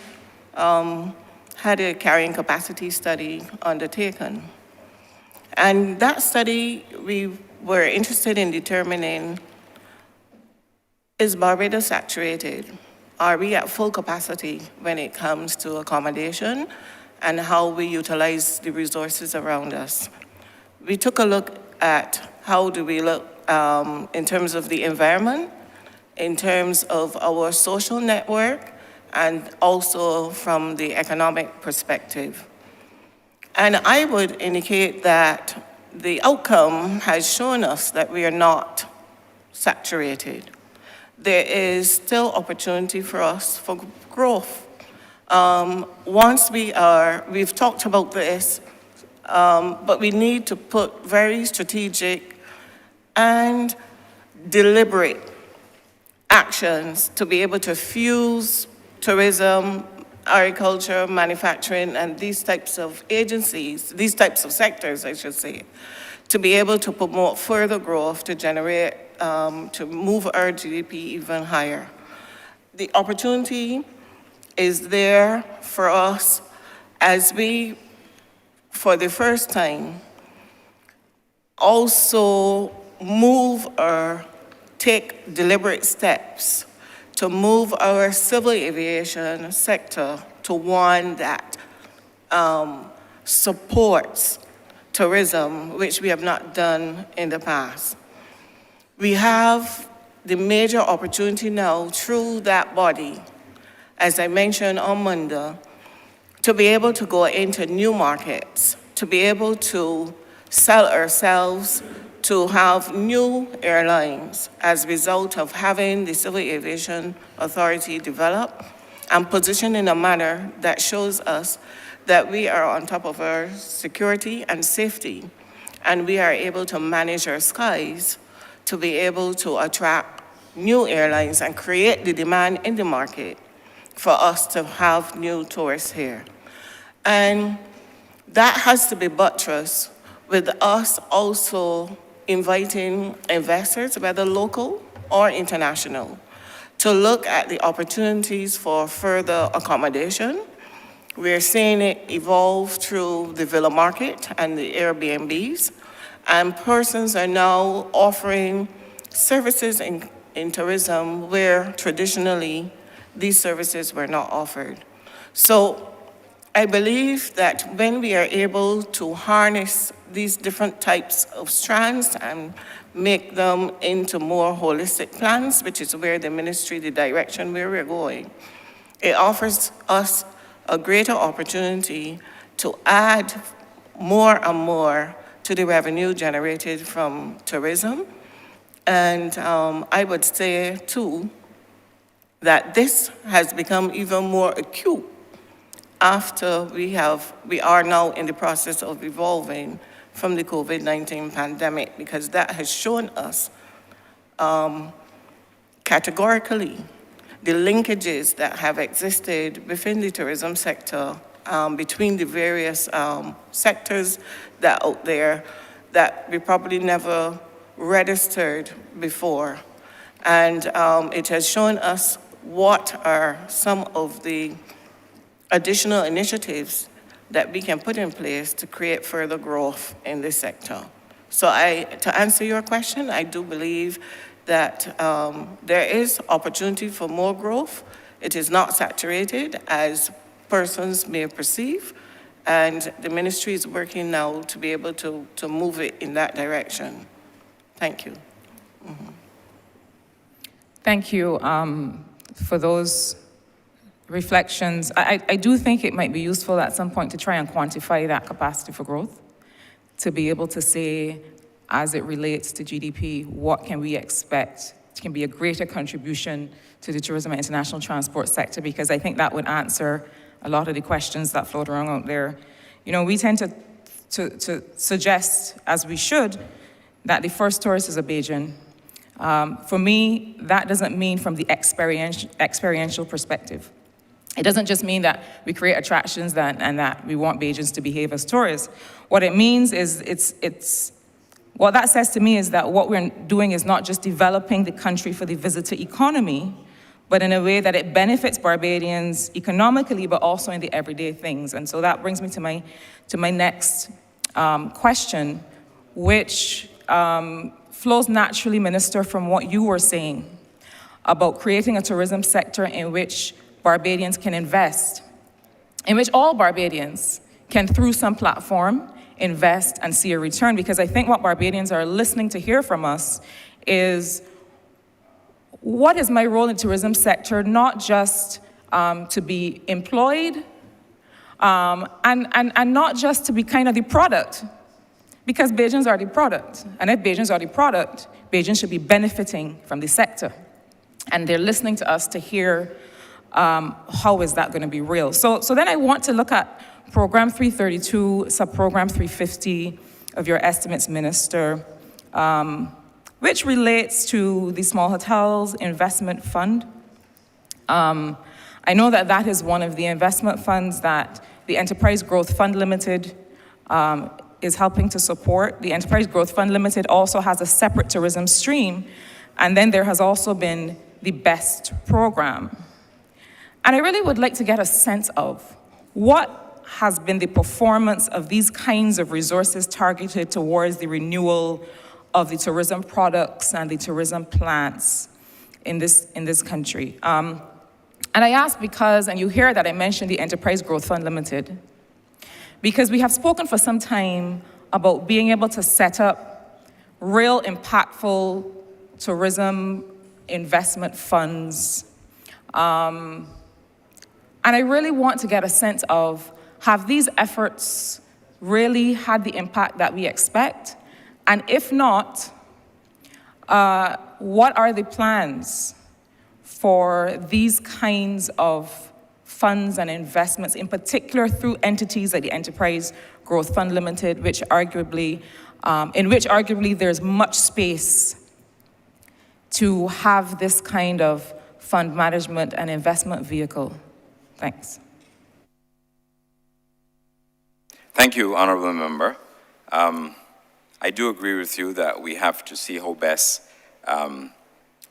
had a carrying capacity study undertaken. And that study, we were interested in determining, is Barbados saturated? Are we at full capacity when it comes to accommodation and how we utilize the resources around us? We took a look at how do we look in terms of the environment, in terms of our social network, and also from the economic perspective. And I would indicate that the outcome has shown us that we are not saturated. There is still opportunity for us for growth. Once we've talked about this, but we need to put very strategic and deliberate actions to be able to fuse tourism, agriculture, manufacturing, and these types of agencies, these types of sectors, I should say, to be able to promote further growth, to generate, to move our GDP even higher. The opportunity is there for us as we, for the first time, also take deliberate steps to move our civil aviation sector to one that supports tourism, which we have not done in the past. We have the major opportunity now through that body, as I mentioned on Monday, to be able to go into new markets, to be able to sell ourselves, to have new airlines as a result of having the Civil Aviation Authority develop and position in a manner that shows us that we are on top of our security and safety, and we are able to manage our skies to be able to attract new airlines and create the demand in the market for us to have new tourists here. And that has to be buttressed with us also inviting investors, whether local or international, to look at the opportunities for further accommodation. We're seeing it evolve through the villa market and the Airbnbs, and persons are now offering services in tourism where traditionally these services were not offered. So I believe that when we are able to harness these different types of strands and make them into more holistic plans, which is where the ministry, the direction where we're going, it offers us a greater opportunity to add more and more to the revenue generated from tourism. And I would say, too, that this has become even more acute after we are now in the process of evolving from the COVID-19 pandemic, because that has shown us categorically the linkages that have existed within the tourism sector between the various sectors that out there that we probably never registered before. And it has shown us what are some of the additional initiatives that we can put in place to create further growth in this sector. So to answer your question, I do believe that there is opportunity for more growth. It is not saturated as persons may perceive, and the ministry is working now to be able to move it in that direction. Thank you. Mm-hmm. Thank you for those reflections. I do think it might be useful at some point to try and quantify that capacity for growth, to be able to say, as it relates to GDP, what can we expect? It can be a greater contribution to the tourism and international transport sector, because I think that would answer a lot of the questions that float around out there. You know, we tend to suggest, as we should, that the first tourist is a Bajan. For me, that doesn't mean from the experiential perspective. It doesn't just mean that we create attractions and that we want Bajans to behave as tourists. What it means is what that says to me is that what we're doing is not just developing the country for the visitor economy, but in a way that it benefits Barbadians economically, but also in the everyday things. And so that brings me to my next question, which flows naturally, Minister, from what you were saying about creating a tourism sector in which Barbadians can invest, in which all Barbadians can, through some platform, invest and see a return. Because I think what Barbadians are listening to hear from us is, what is my role in the tourism sector? Not just to be employed, and not just to be kind of the product, because Bajans are the product. And if Bajans are the product, Bajans should be benefiting from the sector. And they're listening to us to hear how is that going to be real. So then I want to look at Program 332, Subprogram 350 of your estimates, Minister, which relates to the Small Hotels Investment Fund. I know that that is one of the investment funds that the Enterprise Growth Fund Limited is helping to support. The Enterprise Growth Fund Limited also has a separate tourism stream, and then there has also been the BEST program. And I really would like to get a sense of what has been the performance of these kinds of resources targeted towards the renewal of the tourism products and the tourism plans in this country. And I ask because, and you hear that I mentioned the Enterprise Growth Fund Limited, because we have spoken for some time about being able to set up real impactful tourism investment funds. And I really want to get a sense of, have these efforts really had the impact that we expect? And if not, what are the plans for these kinds of funds and investments, in particular through entities like the Enterprise Growth Fund Limited, which arguably, in which arguably there's much space to have this kind of fund management and investment vehicle? Thanks. Thank you, Honourable Member. I do agree with you that we have to see how best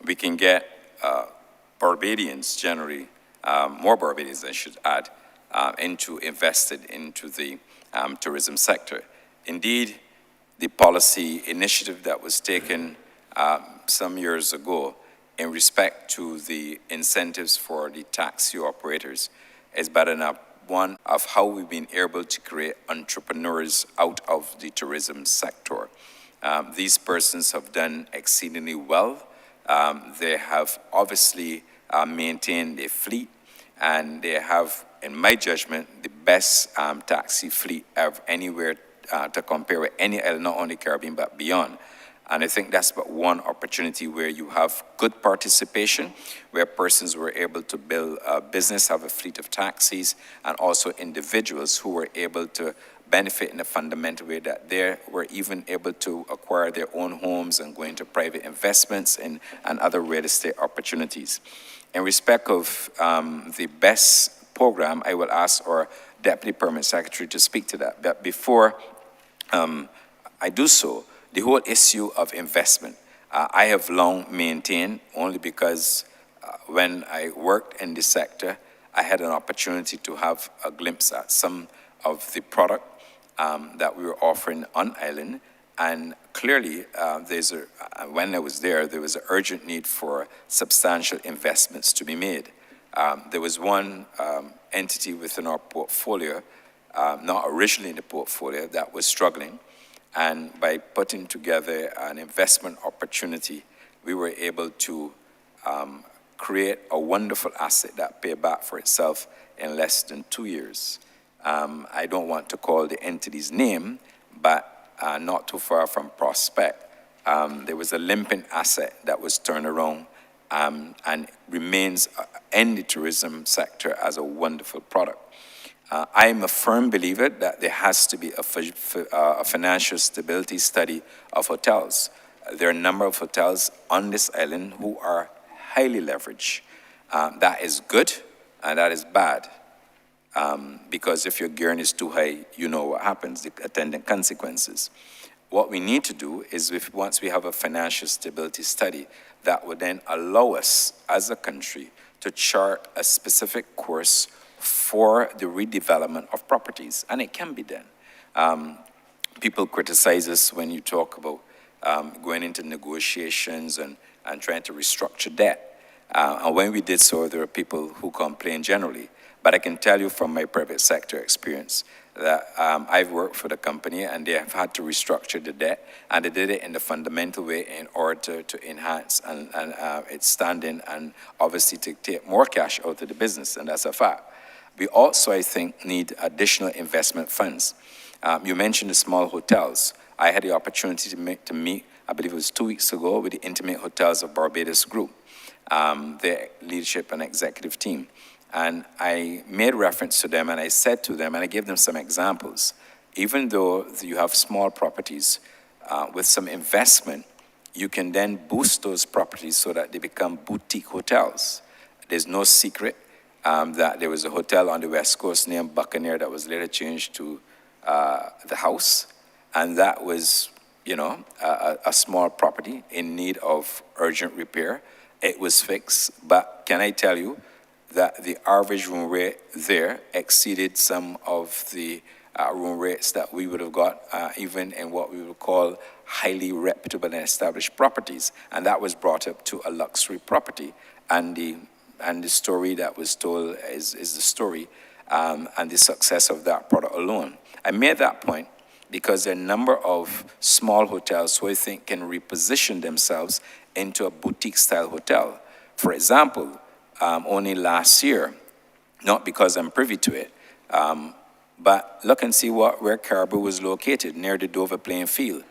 we can get Barbadians generally, more Barbadians I should add, invested into the tourism sector. Indeed, the policy initiative that was taken some years ago in respect to the incentives for the taxi operators is but enough one of how we've been able to create entrepreneurs out of the tourism sector. These persons have done exceedingly well. They have obviously maintained a fleet, and they have, in my judgment, the best taxi fleet anywhere to compare with any island, not only Caribbean, but beyond. And I think that's but one opportunity where you have good participation, where persons were able to build a business, have a fleet of taxis, and also individuals who were able to benefit in a fundamental way, that they were even able to acquire their own homes and go into private investments and other real estate opportunities. In respect of the BEST program, I will ask our Deputy Permanent Secretary to speak to that. But before I do so, the whole issue of investment, I have long maintained, only because when I worked in the sector, I had an opportunity to have a glimpse at some of the product that we were offering on island. And clearly, when I was there was an urgent need for substantial investments to be made. There was one entity within our portfolio, not originally in the portfolio, that was struggling. And by putting together an investment opportunity, we were able to create a wonderful asset that paid back for itself in less than 2 years. I don't want to call the entity's name, but not too far from Prospect, there was a limping asset that was turned around and remains in the tourism sector as a wonderful product. I am a firm believer that there has to be a financial stability study of hotels. There are a number of hotels on this island who are highly leveraged. That is good and that is bad. Because if your gearing is too high, you know what happens, the attendant consequences. What we need to do is, once we have a financial stability study, that would then allow us as a country to chart a specific course for the redevelopment of properties, and it can be done. People criticize us when you talk about going into negotiations and trying to restructure debt. And when we did so, there were people who complained generally. But I can tell you from my private sector experience that I've worked for the company and they have had to restructure the debt, and they did it in a fundamental way in order to enhance its standing and obviously to take more cash out of the business, and that's a fact. We also, I think, need additional investment funds. You mentioned the small hotels. I had the opportunity to meet, I believe it was 2 weeks ago, with the Intimate Hotels of Barbados Group, their leadership and executive team. And I made reference to them and I said to them, and I gave them some examples, even though you have small properties, with some investment, you can then boost those properties so that they become boutique hotels. There's no secret that there was a hotel on the West Coast named Buccaneer that was later changed to the House, and that was, a small property in need of urgent repair. It was fixed, but can I tell you that the average room rate there exceeded some of the room rates that we would have got even in what we would call highly reputable and established properties, and that was brought up to a luxury property, and the story that was told is the story and the success of that product alone. I made that point because there are a number of small hotels who I think can reposition themselves into a boutique-style hotel. For example, only last year, not because I'm privy to it, but look and see where Caribou was located, near the Dover playing field.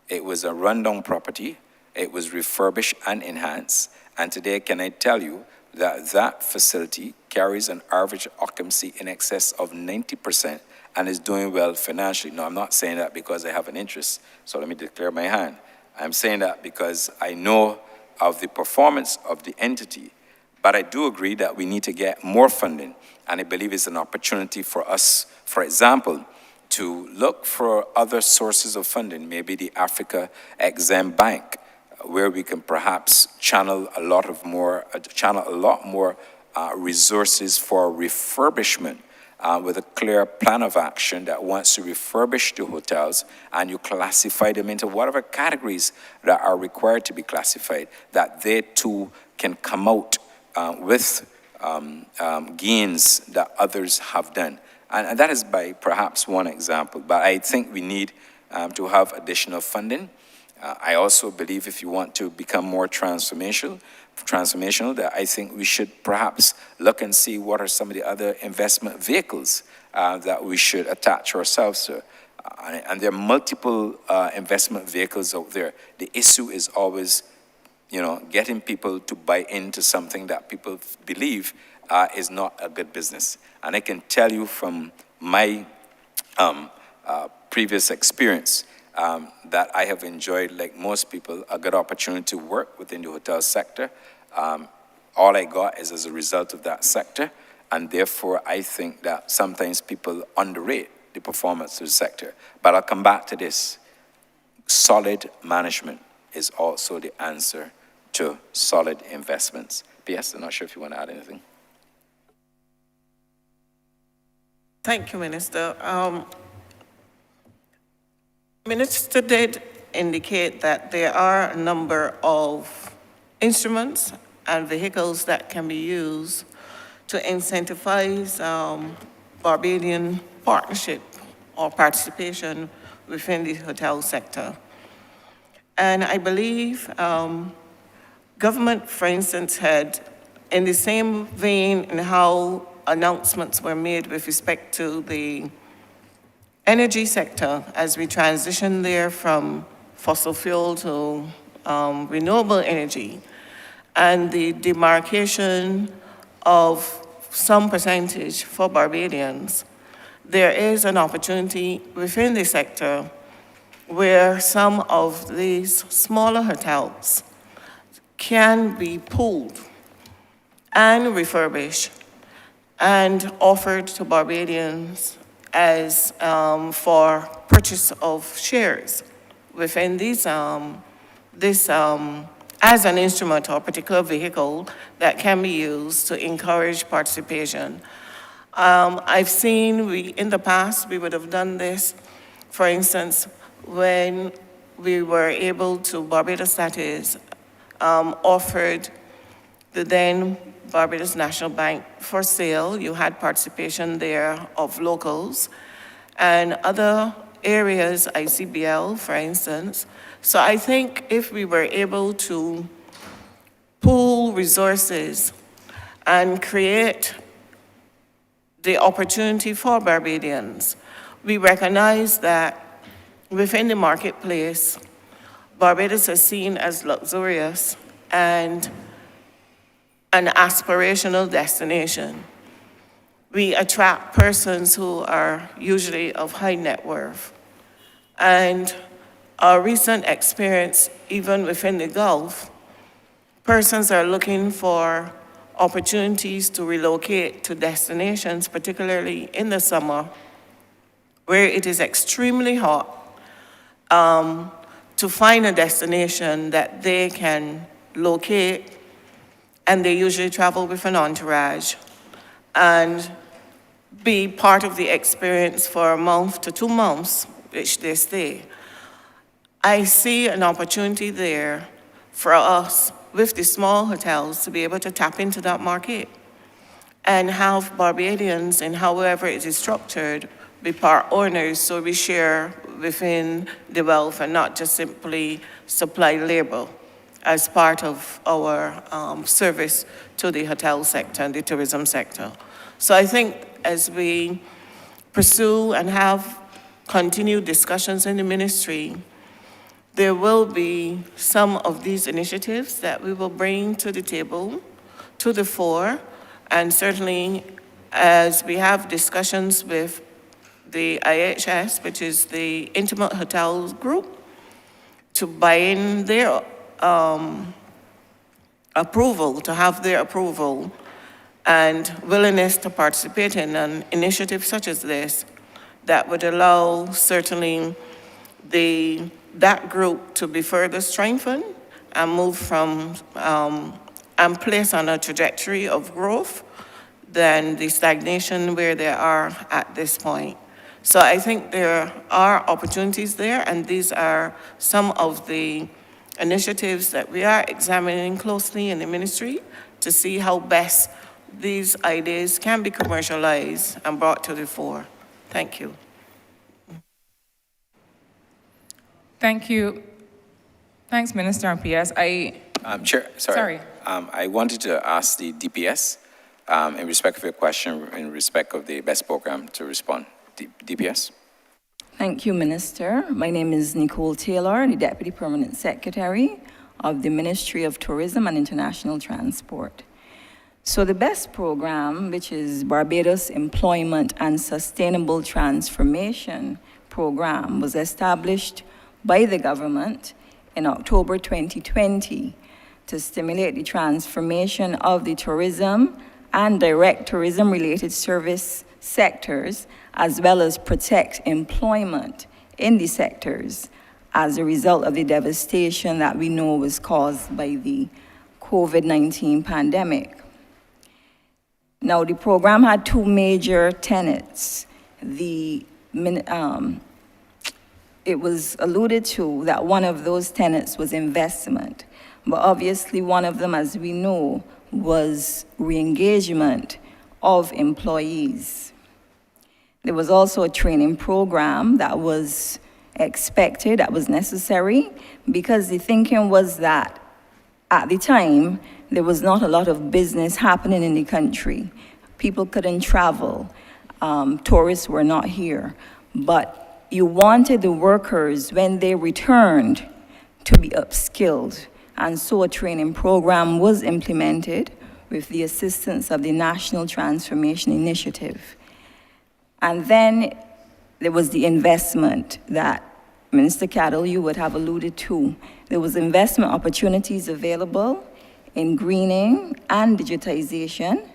It was a rundown property. It was refurbished and enhanced. And today, can I tell you that that facility carries an average occupancy in excess of 90% and is doing well financially. No, I'm not saying that because I have an interest, so let me declare my hand. I'm saying that because I know of the performance of the entity, but I do agree that we need to get more funding, and I believe it's an opportunity for us, for example, to look for other sources of funding, maybe the Africa Exim Bank, where we can perhaps channel a lot more resources for refurbishment, with a clear plan of action that wants to refurbish the hotels, and you classify them into whatever categories that are required to be classified, that they too can come out with gains that others have done. And that is by perhaps one example, but I think we need to have additional funding. I also believe if you want to become more transformational, that I think we should perhaps look and see what are some of the other investment vehicles that we should attach ourselves to. And there are multiple investment vehicles out there. The issue is always, getting people to buy into something that people believe is not a good business. And I can tell you from my previous experience that I have enjoyed, like most people, a good opportunity to work within the hotel sector. All I got is as a result of that sector, and therefore I think that sometimes people underrate the performance of the sector. But I'll come back to this. Solid management is also the answer to solid investments. P.S., I'm not sure if you want to add anything. Thank you, Minister. Minister did indicate that there are a number of instruments and vehicles that can be used to incentivize Barbadian partnership or participation within the hotel sector. And I believe government, for instance, had, in the same vein in how announcements were made with respect to the energy sector as we transition there from fossil fuel to renewable energy, and the demarcation of some percentage for Barbadians, there is an opportunity within the sector where some of these smaller hotels can be pooled and refurbished and offered to Barbadians as for purchase of shares within these, as an instrument or particular vehicle that can be used to encourage participation. I've seen, in the past, we would have done this, for instance, when we were able to, Barbados that is, offered the then Barbados National Bank for sale. You had participation there of locals and other areas, ICBL, for instance. So I think if we were able to pool resources and create the opportunity for Barbadians, we recognize that within the marketplace, Barbados is seen as luxurious and an aspirational destination. We attract persons who are usually of high net worth. And our recent experience, even within the Gulf, persons are looking for opportunities to relocate to destinations, particularly in the summer, where it is extremely hot, to find a destination that they can locate, and they usually travel with an entourage, and be part of the experience for a month to 2 months, which they stay. I see an opportunity there for us with the small hotels to be able to tap into that market and have Barbadians, and however it is structured, be part owners, so we share within the wealth and not just simply supply labor as part of our service to the hotel sector and the tourism sector. So I think as we pursue and have continued discussions in the ministry, there will be some of these initiatives that we will bring to the table, to the fore, and certainly as we have discussions with the IHS, which is the Intimate Hotels Group, to buy in their approval, to have their approval and willingness to participate in an initiative such as this that would allow certainly that group to be further strengthened and move from and place on a trajectory of growth than the stagnation where they are at this point. So I think there are opportunities there, and these are some of the initiatives that we are examining closely in the ministry to see how best these ideas can be commercialized and brought to the fore. Thank you. Thank you. Thanks, Minister and PS. Chair, sorry. Sorry. I wanted to ask the DPS, in respect of your question, in respect of the BEST program, to respond. DPS? Thank you, Minister. My name is Nicole Taylor, the Deputy Permanent Secretary of the Ministry of Tourism and International Transport. So the BEST program, which is Barbados Employment and Sustainable Transformation Program, was established by the government in October 2020 to stimulate the transformation of the tourism and direct tourism-related service sectors, as well as protect employment in the sectors as a result of the devastation that we know was caused by the COVID-19 pandemic. Now, the program had two major tenets. It was alluded to that one of those tenets was investment, but obviously one of them, as we know, was re-engagement of employees. There was also a training program that was expected, that was necessary, because the thinking was that at the time, there was not a lot of business happening in the country. People couldn't travel. Tourists were not here. But you wanted the workers, when they returned, to be upskilled. And so a training program was implemented with the assistance of the National Transformation Initiative. And then there was the investment that Minister Cattle, you would have alluded to. There was investment opportunities available in greening and digitization,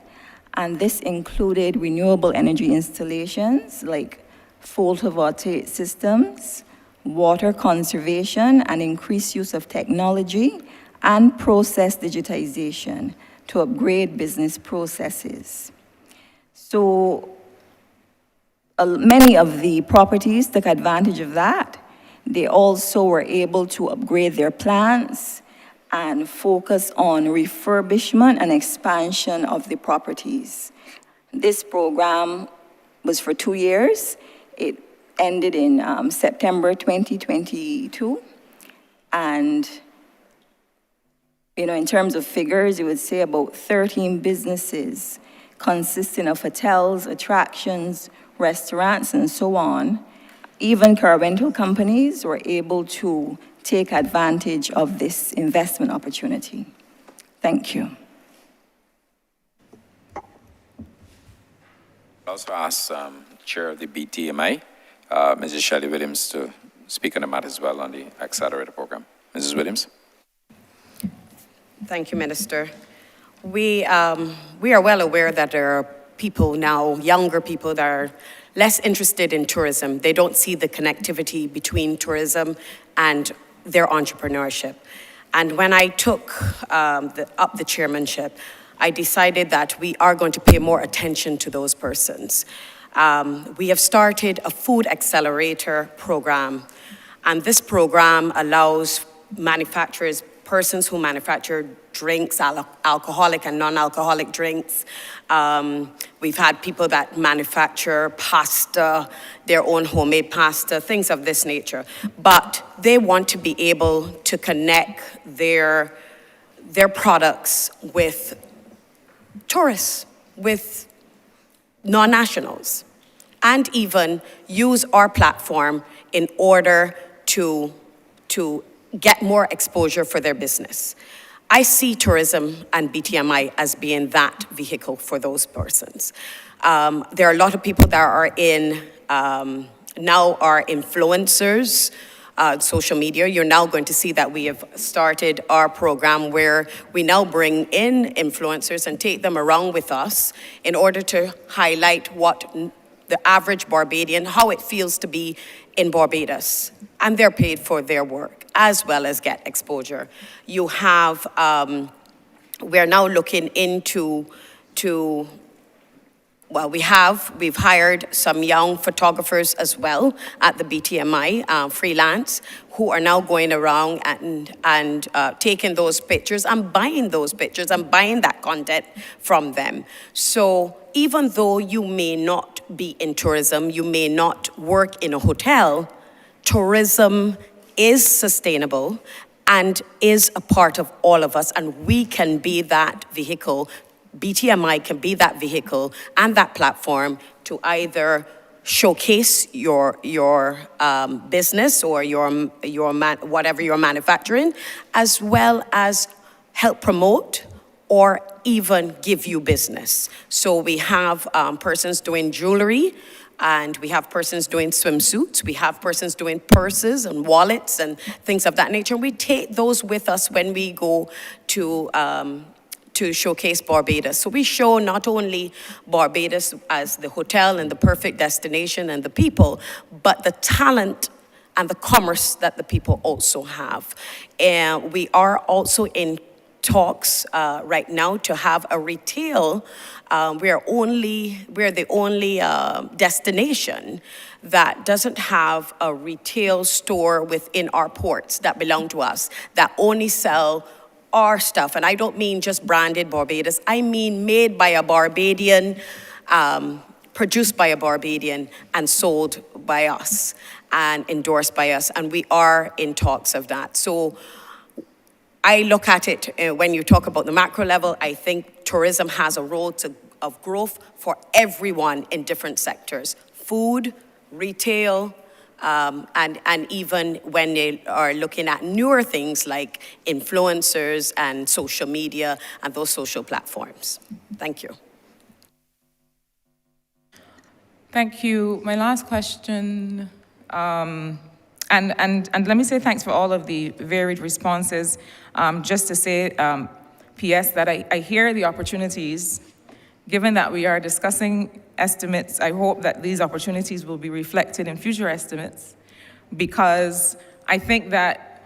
and this included renewable energy installations like photovoltaic systems, water conservation, and increased use of technology and process digitization to upgrade business processes. So many of the properties took advantage of that. They also were able to upgrade their plants and focus on refurbishment and expansion of the properties. This program was for 2 years. It ended in September 2022. And, in terms of figures, you would say about 13 businesses consisting of hotels, attractions, restaurants, and so on. Even car rental companies were able to take advantage of this investment opportunity. Thank you. I also ask Chair of the BTMI, Mrs. Shelley Williams, to speak on the matter as well on the accelerator program. Mrs. Williams. Thank you, Minister. We are well aware that there are people now, younger people, that are less interested in tourism. They don't see the connectivity between tourism and their entrepreneurship. And when I took up the chairmanship, I decided that we are going to pay more attention to those persons. We have started a food accelerator program, and this program allows manufacturers, persons who manufacture drinks, alcoholic and non-alcoholic drinks, We've had people that manufacture pasta, their own homemade pasta, things of this nature. But they want to be able to connect their products with tourists, with non-nationals, and even use our platform in order to get more exposure for their business. I see tourism and BTMI as being that vehicle for those persons. There are a lot of people that are now are influencers, social media. You're now going to see that we have started our program where we now bring in influencers and take them around with us in order to highlight what the average Barbadian, how it feels to be in Barbados. And they're paid for their work as well as get exposure. You have, we're now looking into, well, we've hired some young photographers as well at the BTMI, freelance, who are now going around and taking those pictures and buying those pictures and buying that content from them. So even though you may not be in tourism, you may not work in a hotel, tourism is sustainable and is a part of all of us, and we can be that vehicle. BTMI can be that vehicle and that platform to either showcase your business or whatever you're manufacturing, as well as help promote or even give you business. So we have persons doing jewelry, and we have persons doing swimsuits. We have persons doing purses and wallets and things of that nature. We take those with us when we go to showcase Barbados. So we show not only Barbados as the hotel and the perfect destination and the people, but the talent and the commerce that the people also have. And we are also in talks right now to have a retail. We're the only destination that doesn't have a retail store within our ports that belong to us, that only sell our stuff. And I don't mean just branded Barbados, I mean made by a Barbadian, produced by a Barbadian, and sold by us and endorsed by us. And we are in talks of that. So I look at it, when you talk about the macro level, I think tourism has a role of growth for everyone in different sectors: food, retail, and even when they are looking at newer things like influencers and social media and those social platforms. Thank you. Thank you. My last question, and let me say thanks for all of the varied responses. Just to say, P.S., that I hear the opportunities. Given that we are discussing estimates, I hope that these opportunities will be reflected in future estimates, because I think that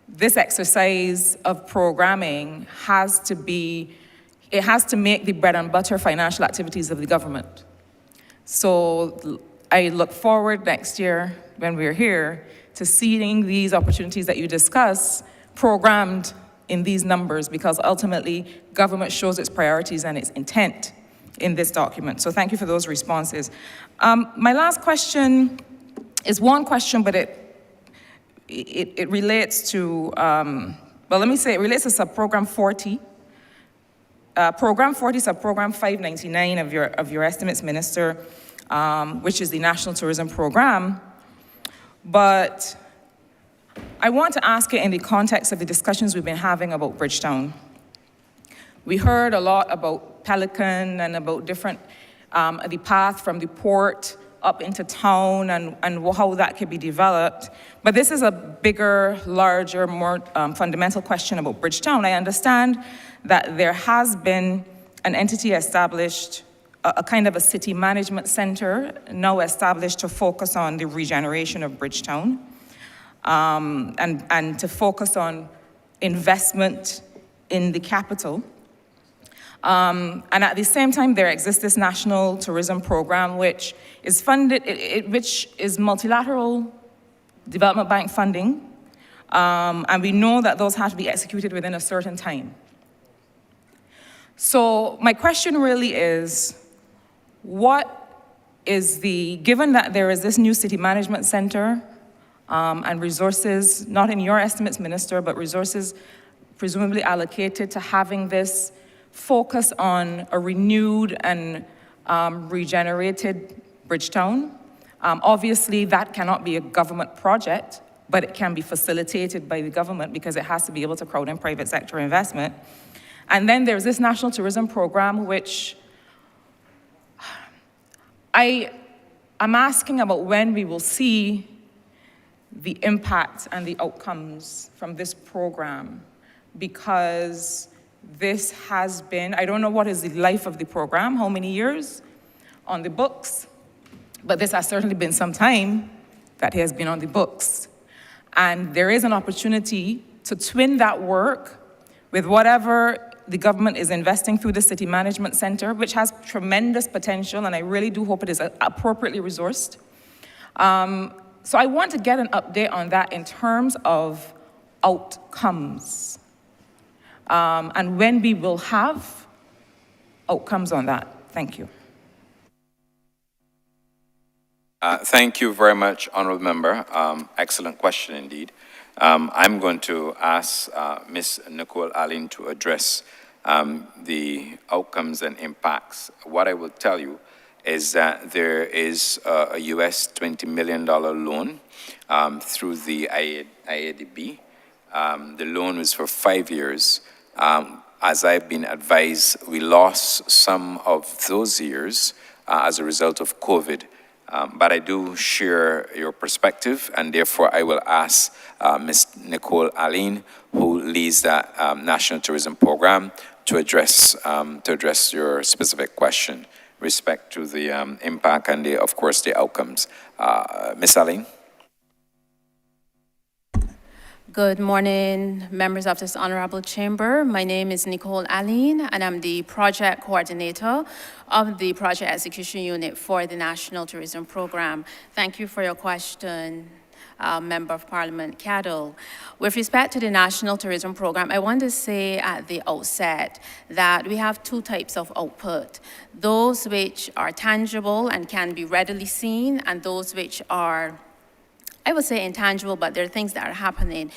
this exercise of programming has to make the bread and butter financial activities of the government. So I look forward next year when we're here to seeing these opportunities that you discuss programmed in these numbers, because ultimately government shows its priorities and its intent in this document. So thank you for those responses. My last question is one question, but it relates to, well, let me say it relates to subprogram 40. Program 40, subprogram 599 of your estimates, Minister, which is the National Tourism Program. But I want to ask it in the context of the discussions we've been having about Bridgetown. We heard a lot about Pelican and about different, the path from the port up into town and how that could be developed. But this is a bigger, larger, more fundamental question about Bridgetown. I understand that there has been an entity established, a kind of a city management center now established to focus on the regeneration of Bridgetown. And to focus on investment in the capital. And at the same time, there exists this National Tourism Program, which is funded, which is multilateral development bank funding. And we know that those have to be executed within a certain time. So my question really is, given that there is this new city management center and resources, not in your estimates, Minister, but resources presumably allocated to having this focus on a renewed and regenerated Bridgetown. Obviously, that cannot be a government project, but it can be facilitated by the government because it has to be able to crowd in private sector investment. And then there's this National Tourism Program, which I'm asking about when we will see the impact and the outcomes from this program, because this has been, I don't know what is the life of the program, how many years on the books, but this has certainly been some time that it has been on the books. And there is an opportunity to twin that work with whatever the government is investing through the City Management Center, which has tremendous potential, and I really do hope it is appropriately resourced. So I want to get an update on that in terms of outcomes, and when we will have outcomes on that. Thank you. Thank you very much, Honourable Member. Excellent question indeed. I'm going to ask Ms. Nicole Allen to address the outcomes and impacts. What I will tell you is that there is a US $20 million loan through the IADB. The loan was for 5 years. As I've been advised, we lost some of those years as a result of COVID. But I do share your perspective, and therefore I will ask Ms. Nicole Allen, who leads that National Tourism Program, to address your specific question, respect to the impact and, of course, the outcomes. Ms. Allen? Good morning, members of this honorable chamber. My name is Nicole Allen, and I'm the project coordinator of the Project Execution Unit for the National Tourism Program. Thank you for your question, Member of Parliament Cadell. With respect to the National Tourism Program, I want to say at the outset that we have two types of output: those which are tangible and can be readily seen, and those which are, I would say, intangible, but there are things that are happening.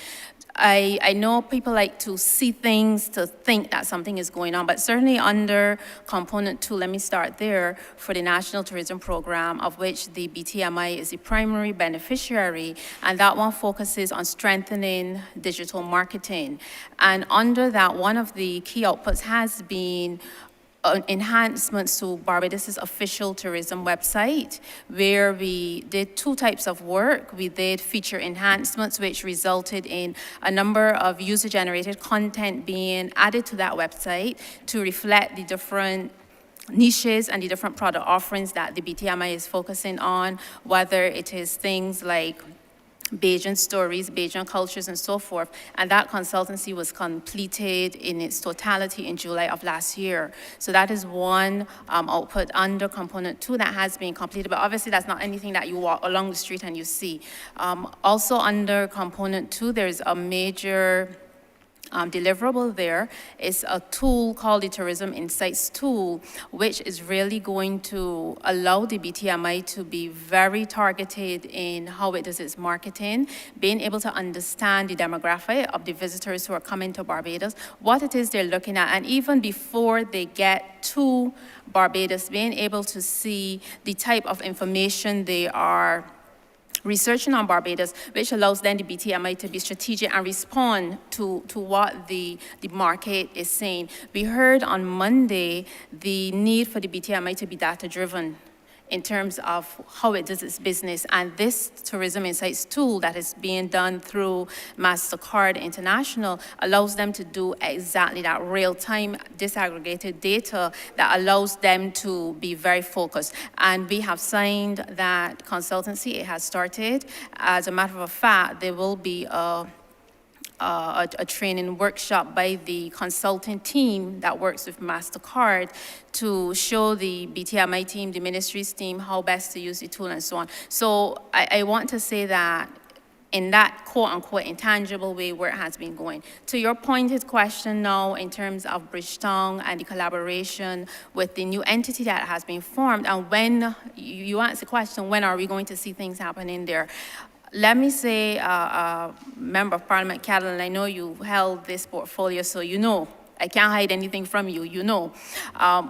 I know people like to see things to think that something is going on, but certainly under component 2, let me start there, for the National Tourism Program, of which the BTMI is the primary beneficiary, and that one focuses on strengthening digital marketing. And under that, one of the key outputs has been enhancements to Barbados' official tourism website, where we did two types of work. We did feature enhancements, which resulted in a number of user-generated content being added to that website to reflect the different niches and the different product offerings that the BTMI is focusing on, whether it is things like Bajan stories, Bajan cultures, and so forth. And that consultancy was completed in its totality in July of last year. So that is one output under component 2 that has been completed. But obviously, that's not anything that you walk along the street and you see. Also under component 2, there's a major deliverable there is a tool called the Tourism Insights tool, which is really going to allow the BTMI to be very targeted in how it does its marketing, being able to understand the demographic of the visitors who are coming to Barbados, what it is they're looking at, and even before they get to Barbados, being able to see the type of information they are researching on Barbados, which allows then the BTMI to be strategic and respond to what the market is saying. We heard on Monday the need for the BTMI to be data-driven in terms of how it does its business. And this Tourism Insights tool that is being done through MasterCard International allows them to do exactly that, real-time disaggregated data that allows them to be very focused. And we have signed that consultancy. It has started. As a matter of fact, there will be a training workshop by the consulting team that works with MasterCard to show the BTMI team, the ministry's team, how best to use the tool and so on. So I want to say that in that quote-unquote intangible way where it has been going. To your pointed question now in terms of Bridgetown and the collaboration with the new entity that has been formed, and when, you asked the question, when are we going to see things happening there? Let me say, Member of Parliament Catalan, I know you held this portfolio, so you know. I can't hide anything from you, you know.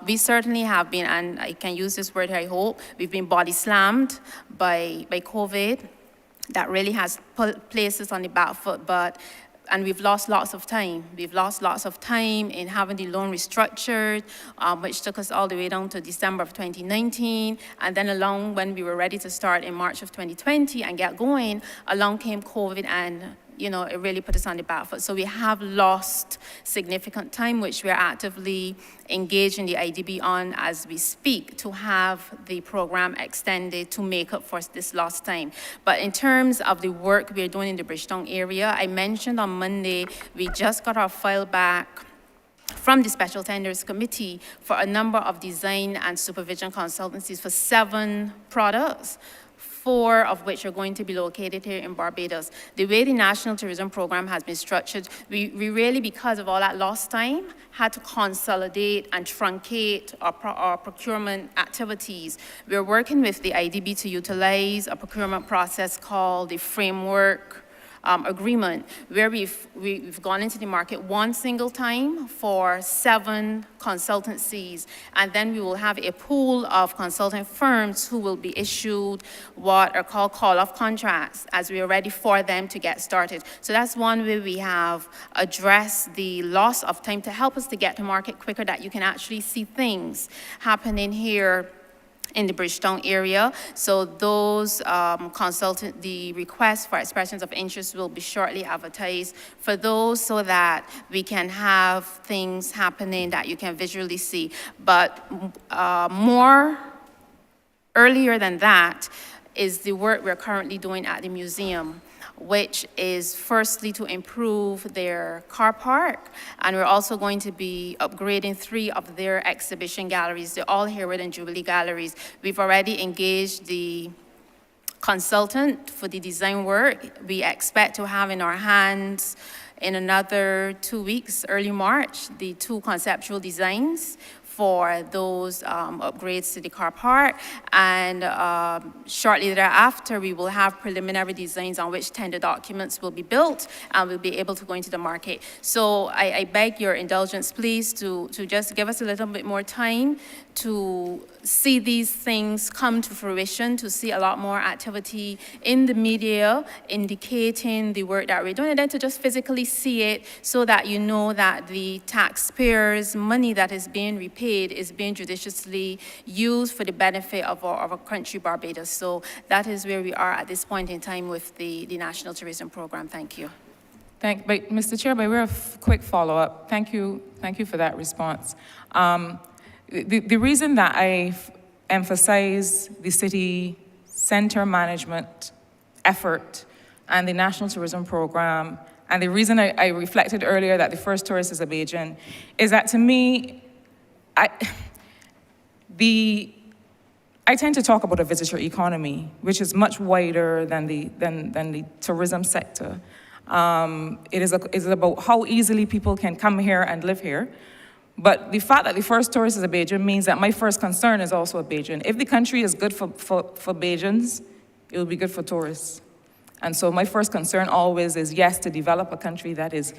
We certainly have been, and I can use this word, I hope, we've been body slammed by COVID. That really has put places on the back foot, and we've lost lots of time. We've lost lots of time in having the loan restructured, which took us all the way down to December of 2019. And then along when we were ready to start in March of 2020 and get going, along came COVID and it really put us on the back foot. So we have lost significant time, which we're actively engaging the IDB on as we speak to have the program extended to make up for this lost time. But in terms of the work we're doing in the Bridgetown area, I mentioned on Monday, we just got our file back from the Special Tenders Committee for a number of design and supervision consultancies for 7 products. 4 of which are going to be located here in Barbados. The way the National Tourism Program has been structured, we really, because of all that lost time, had to consolidate and truncate our procurement activities. We're working with the IDB to utilize a procurement process called the Framework Agreement, where we've gone into the market one single time for 7 consultancies, and then we will have a pool of consultant firms who will be issued what are called call-off contracts as we are ready for them to get started. So that's one way we have addressed the loss of time to help us to get to market quicker, that you can actually see things happening here in the Bridgetown area. So those the requests for expressions of interest will be shortly advertised for those, so that we can have things happening that you can visually see. But more earlier than that is the work we're currently doing at the museum, which is firstly to improve their car park, and we're also going to be upgrading 3 of their exhibition galleries. They're all Harewood and Jubilee galleries. We've already engaged the consultant for the design work. We expect to have in our hands in another 2 weeks, early March, the 2 conceptual designs for those upgrades to the car park, and shortly thereafter we will have preliminary designs on which tender documents will be built and we'll be able to go into the market. So I beg your indulgence, please, to just give us a little bit more time to see these things come to fruition, to see a lot more activity in the media indicating the work that we're doing, and then to just physically see it so that you know that the taxpayers' money that is being repaid is being judiciously used for the benefit of our country, Barbados. So that is where we are at this point in time with the National Tourism Program. Thank you. But Mr. Chair, by way of quick follow-up, thank you for that response. The reason that I emphasize the city center management effort and the National Tourism Program, and the reason I reflected earlier that the first tourist is a Bajan, is that to me, I tend to talk about a visitor economy, which is much wider than the tourism sector. It is about how easily people can come here and live here. But the fact that the first tourist is a Bajan means that my first concern is also a Bajan. If the country is good for Bajans, it will be good for tourists. And so my first concern always is, yes, to develop a country that is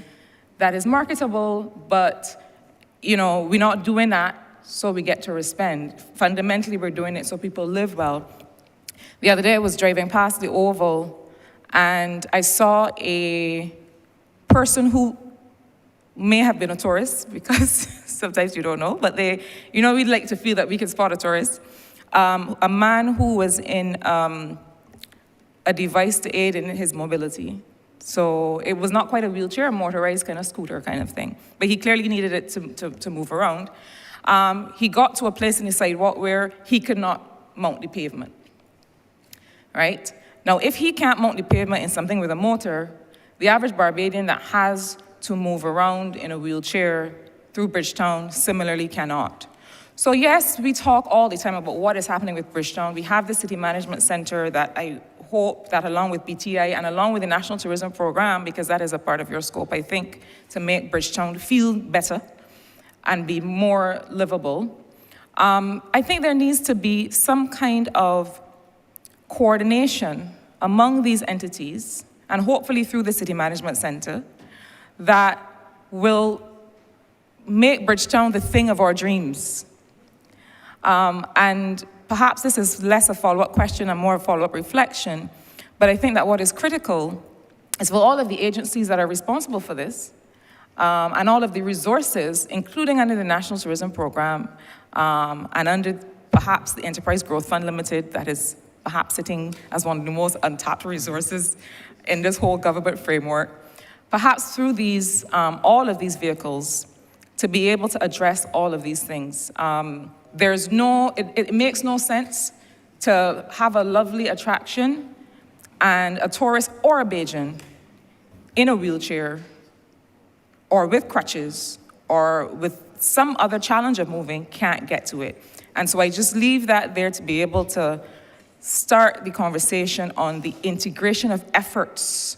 marketable, but we're not doing that so we get tourist spend. Fundamentally, we're doing it so people live well. The other day I was driving past the Oval and I saw a person who may have been a tourist, because sometimes you don't know, but we'd like to feel that we can spot a tourist. A man who was in a device to aid in his mobility. So it was not quite a wheelchair, a motorized kind of scooter kind of thing, but he clearly needed it to move around. He got to a place in the sidewalk where he could not mount the pavement, right? Now, if he can't mount the pavement in something with a motor, the average Barbadian that has to move around in a wheelchair through Bridgetown similarly cannot. So yes, we talk all the time about what is happening with Bridgetown. We have the city management center that I hope that along with BTI and along with the National Tourism Program, because that is a part of your scope, I think, to make Bridgetown feel better and be more livable, I think there needs to be some kind of coordination among these entities, and hopefully through the City Management Center, that will make Bridgetown the thing of our dreams. And perhaps this is less a follow-up question and more a follow-up reflection, but I think that what is critical is for all of the agencies that are responsible for this, and all of the resources, including under the National Tourism Program, and under perhaps the Enterprise Growth Fund Limited, that is perhaps sitting as one of the most untapped resources in this whole government framework, perhaps through these, all of these vehicles, to be able to address all of these things. It makes no sense to have a lovely attraction and a tourist or a Bajan in a wheelchair or with crutches or with some other challenge of moving can't get to it. And so I just leave that there to be able to start the conversation on the integration of efforts.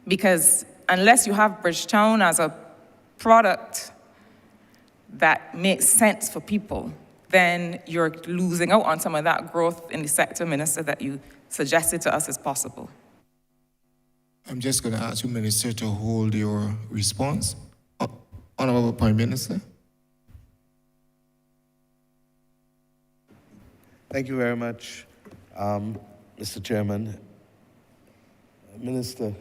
Because unless you have Bridgetown as a product that makes sense for people, then you're losing out on some of that growth in the sector, Minister, that you suggested to us is possible. I'm just going to ask you, Minister, to hold your response. Honourable Prime Minister. Thank you very much, Mr. Chairman. Minister,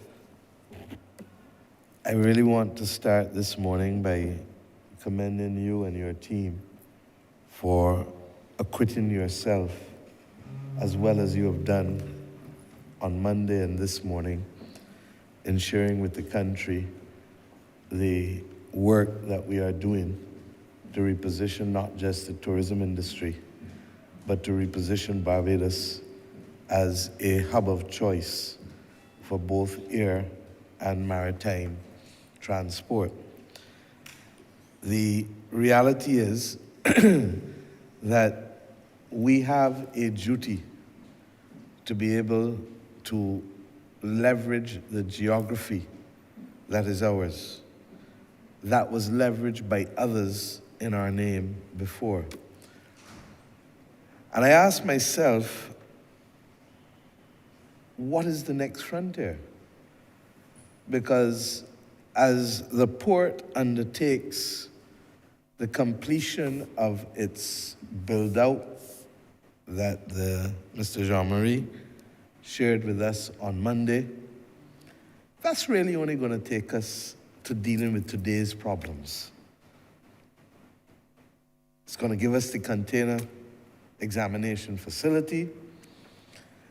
I really want to start this morning by commending you and your team for acquitting yourself as well as you have done on Monday and this morning in sharing with the country the work that we are doing to reposition not just the tourism industry, but to reposition Barbados as a hub of choice for both air and maritime transport. The reality is that we have a duty to be able to leverage the geography that is ours, that was leveraged by others in our name before. And I asked myself, what is the next frontier? Because as the port undertakes the completion of its build-out that Mr. Jean-Marie shared with us on Monday, that's really only going to take us to dealing with today's problems. It's going to give us the container examination facility,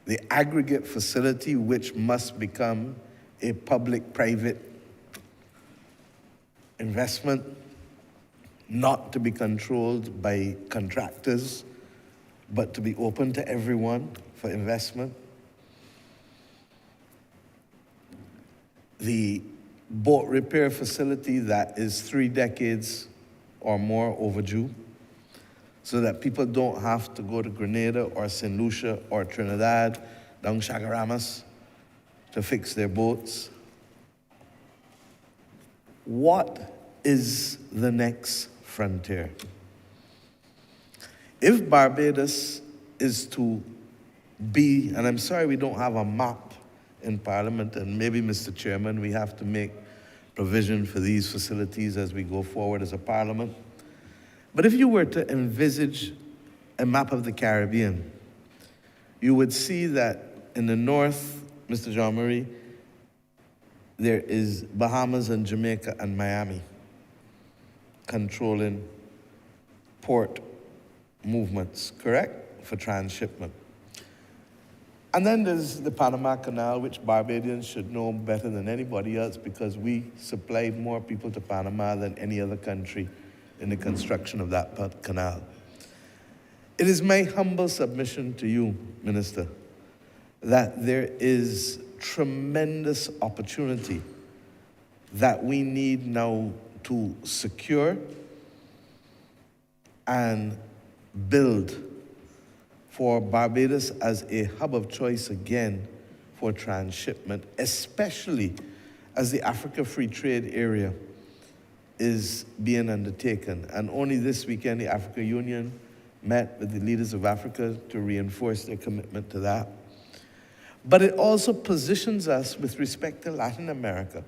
the aggregate facility, which must become a public-private investment, not to be controlled by contractors, but to be open to everyone for investment. The boat repair facility that is 3 decades or more overdue, so that people don't have to go to Grenada or St. Lucia or Trinidad, down Chagaramas, to fix their boats. What is the next frontier? If Barbados is to be, and I'm sorry we don't have a map in Parliament, and maybe, Mr. Chairman, we have to make provision for these facilities as we go forward as a Parliament. But if you were to envisage a map of the Caribbean, you would see that in the north, Mr. Jean-Marie, there is Bahamas and Jamaica and Miami controlling port movements, correct? For transshipment. And then there's the Panama Canal, which Barbadians should know better than anybody else because we supplied more people to Panama than any other country in the construction of that canal. It is my humble submission to you, Minister, that there is tremendous opportunity that we need now to secure and build for Barbados as a hub of choice again for transshipment, especially as the Africa Free Trade Area is being undertaken. And only this weekend, the Africa Union met with the leaders of Africa to reinforce their commitment to that. But it also positions us with respect to Latin America.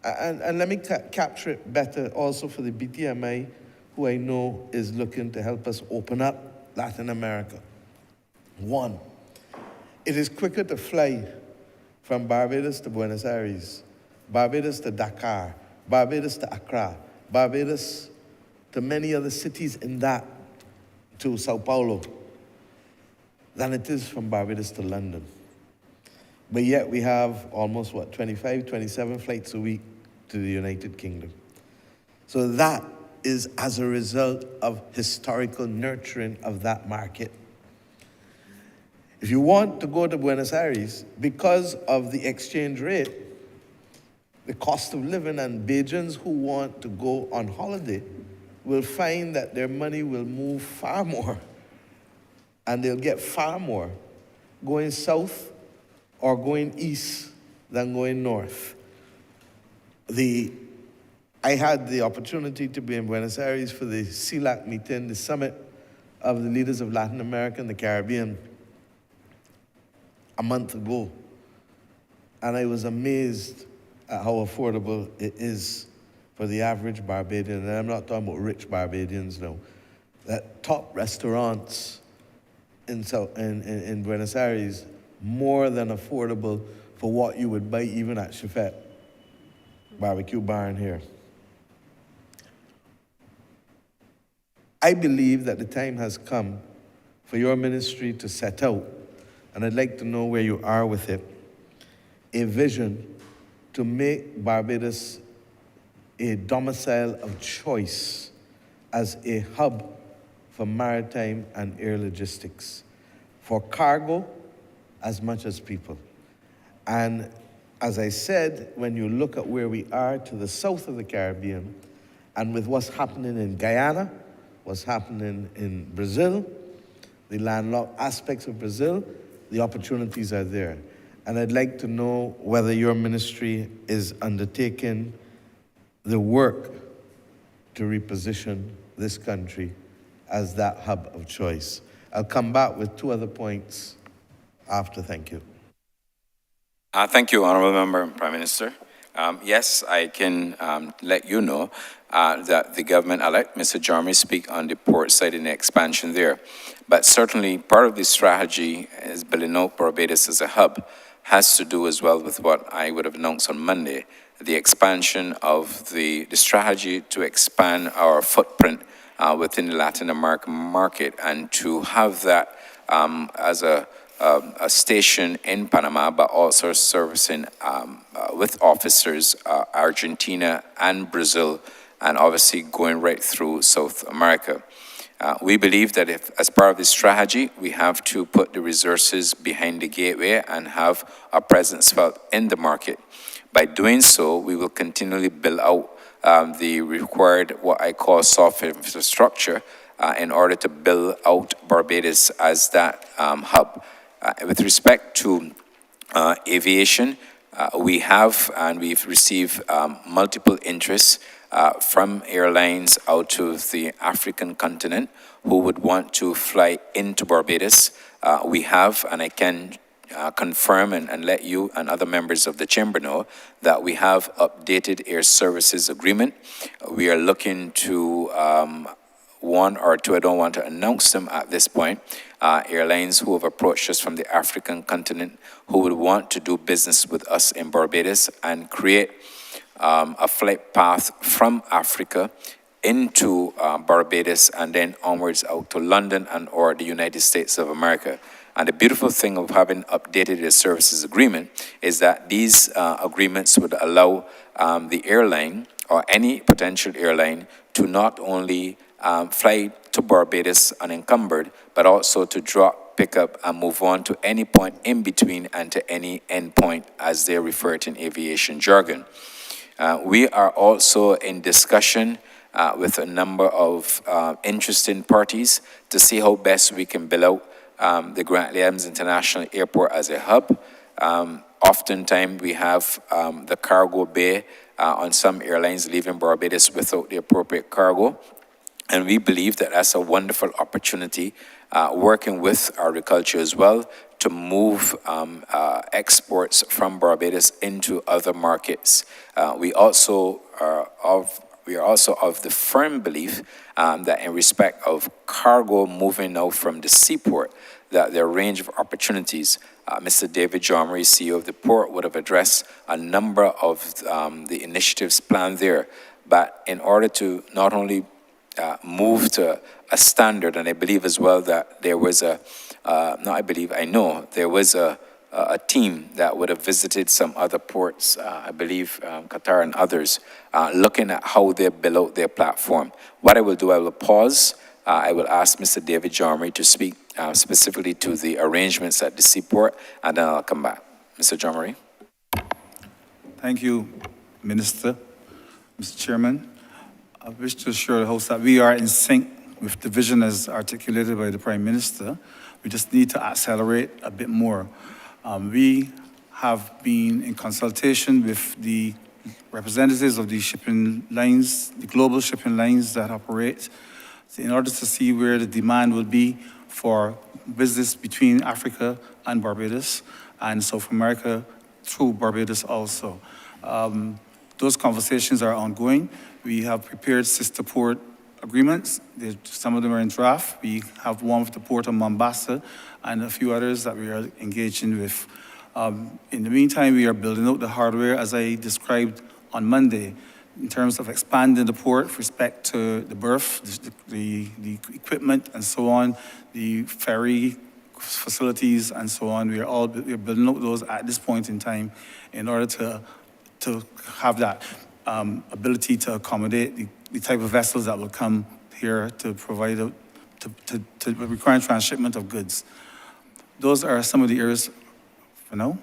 And let me capture it better also for the BTMI, who I know is looking to help us open up Latin America. One, it is quicker to fly from Barbados to Buenos Aires, Barbados to Dakar, Barbados to Accra, Barbados to many other cities in that, to Sao Paulo, than it is from Barbados to London. But yet we have almost, 25, 27 flights a week to the United Kingdom. So that is as a result of historical nurturing of that market. If you want to go to Buenos Aires, because of the exchange rate, the cost of living, and Bajans who want to go on holiday will find that their money will move far more, and they'll get far more going south or going east than going north. I had the opportunity to be in Buenos Aires for the CELAC meeting, the summit of the leaders of Latin America and the Caribbean, a month ago. And I was amazed at how affordable it is for the average Barbadian. And I'm not talking about rich Barbadians now. That top restaurants in Buenos Aires, more than affordable for what you would buy even at Chefette barbecue barn here. I believe that the time has come for your ministry to set out, and I'd like to know where you are with it, a vision to make Barbados a domicile of choice as a hub for maritime and air logistics, for cargo as much as people. And as I said, when you look at where we are to the south of the Caribbean, and with what's happening in Guyana, what's happening in Brazil, the landlocked aspects of Brazil, the opportunities are there. And I'd like to know whether your ministry is undertaking the work to reposition this country as that hub of choice. I'll come back with 2 other points after. Thank you. Thank you, Honourable Member and Prime Minister. Yes, I can let you know that the government-elect, Mr. Jarmy, speak on the port side and the expansion there. But certainly part of the strategy is building out Barbados as a hub has to do as well with what I would have announced on Monday, the expansion of the strategy to expand our footprint within the Latin American market, and to have that as a station in Panama, but also servicing with officers Argentina and Brazil, and obviously going right through South America. We believe that if, as part of this strategy, we have to put the resources behind the gateway and have our presence felt in the market. By doing so, we will continually build out the required, what I call soft infrastructure, in order to build out Barbados as that hub. With respect to aviation, we have and we've received multiple interests from airlines out to the African continent who would want to fly into Barbados. We have, and I can confirm and let you and other members of the chamber know, that we have updated air services agreement. We are looking to 1 or 2, I don't want to announce them at this point, airlines who have approached us from the African continent who would want to do business with us in Barbados and create a flight path from Africa into Barbados and then onwards out to London and or the United States of America. And the beautiful thing of having updated the services agreement is that these agreements would allow the airline or any potential airline to not only fly to Barbados unencumbered, but also to drop, pick up, and move on to any point in between and to any end point, as they refer to in aviation jargon. We are also in discussion with a number of interested parties to see how best we can build out the Grantley Adams International Airport as a hub. Oftentimes we have the cargo bay on some airlines leaving Barbados without the appropriate cargo. And we believe that that's a wonderful opportunity, working with agriculture as well, to move exports from Barbados into other markets. We are also of the firm belief that in respect of cargo moving now from the seaport, that there are a range of opportunities. Mr. David Jean-Marie, CEO of the port, would have addressed a number of the initiatives planned there. But in order to not only move to a standard, and I believe as well that there was I know there was a team that would have visited some other ports, I believe Qatar and others, looking at how they build out their platform. What I will do, I will pause. I will ask Mr. David Jean-Marie to speak specifically to the arrangements at the seaport, and then I'll come back. Mr. Jean-Marie. Thank you, Minister. Mr. Chairman, I wish to assure the House that we are in sync with the vision as articulated by the Prime Minister. We just need to accelerate a bit more. We have been in consultation with the representatives of the shipping lines, the global shipping lines that operate, in order to see where the demand will be for business between Africa and Barbados, and South America through Barbados also. Those conversations are ongoing. We have prepared sister port agreements. Some of them are in draft. We have one with the Port of Mombasa and a few others that we are engaging with. In the meantime, we are building out the hardware as I described on Monday, in terms of expanding the port with respect to the berth, the equipment and so on, the ferry facilities and so on. We are building out those at this point in time in order to have that ability to accommodate the type of vessels that will come here to provide to require transshipment of goods. Those are some of the areas for now.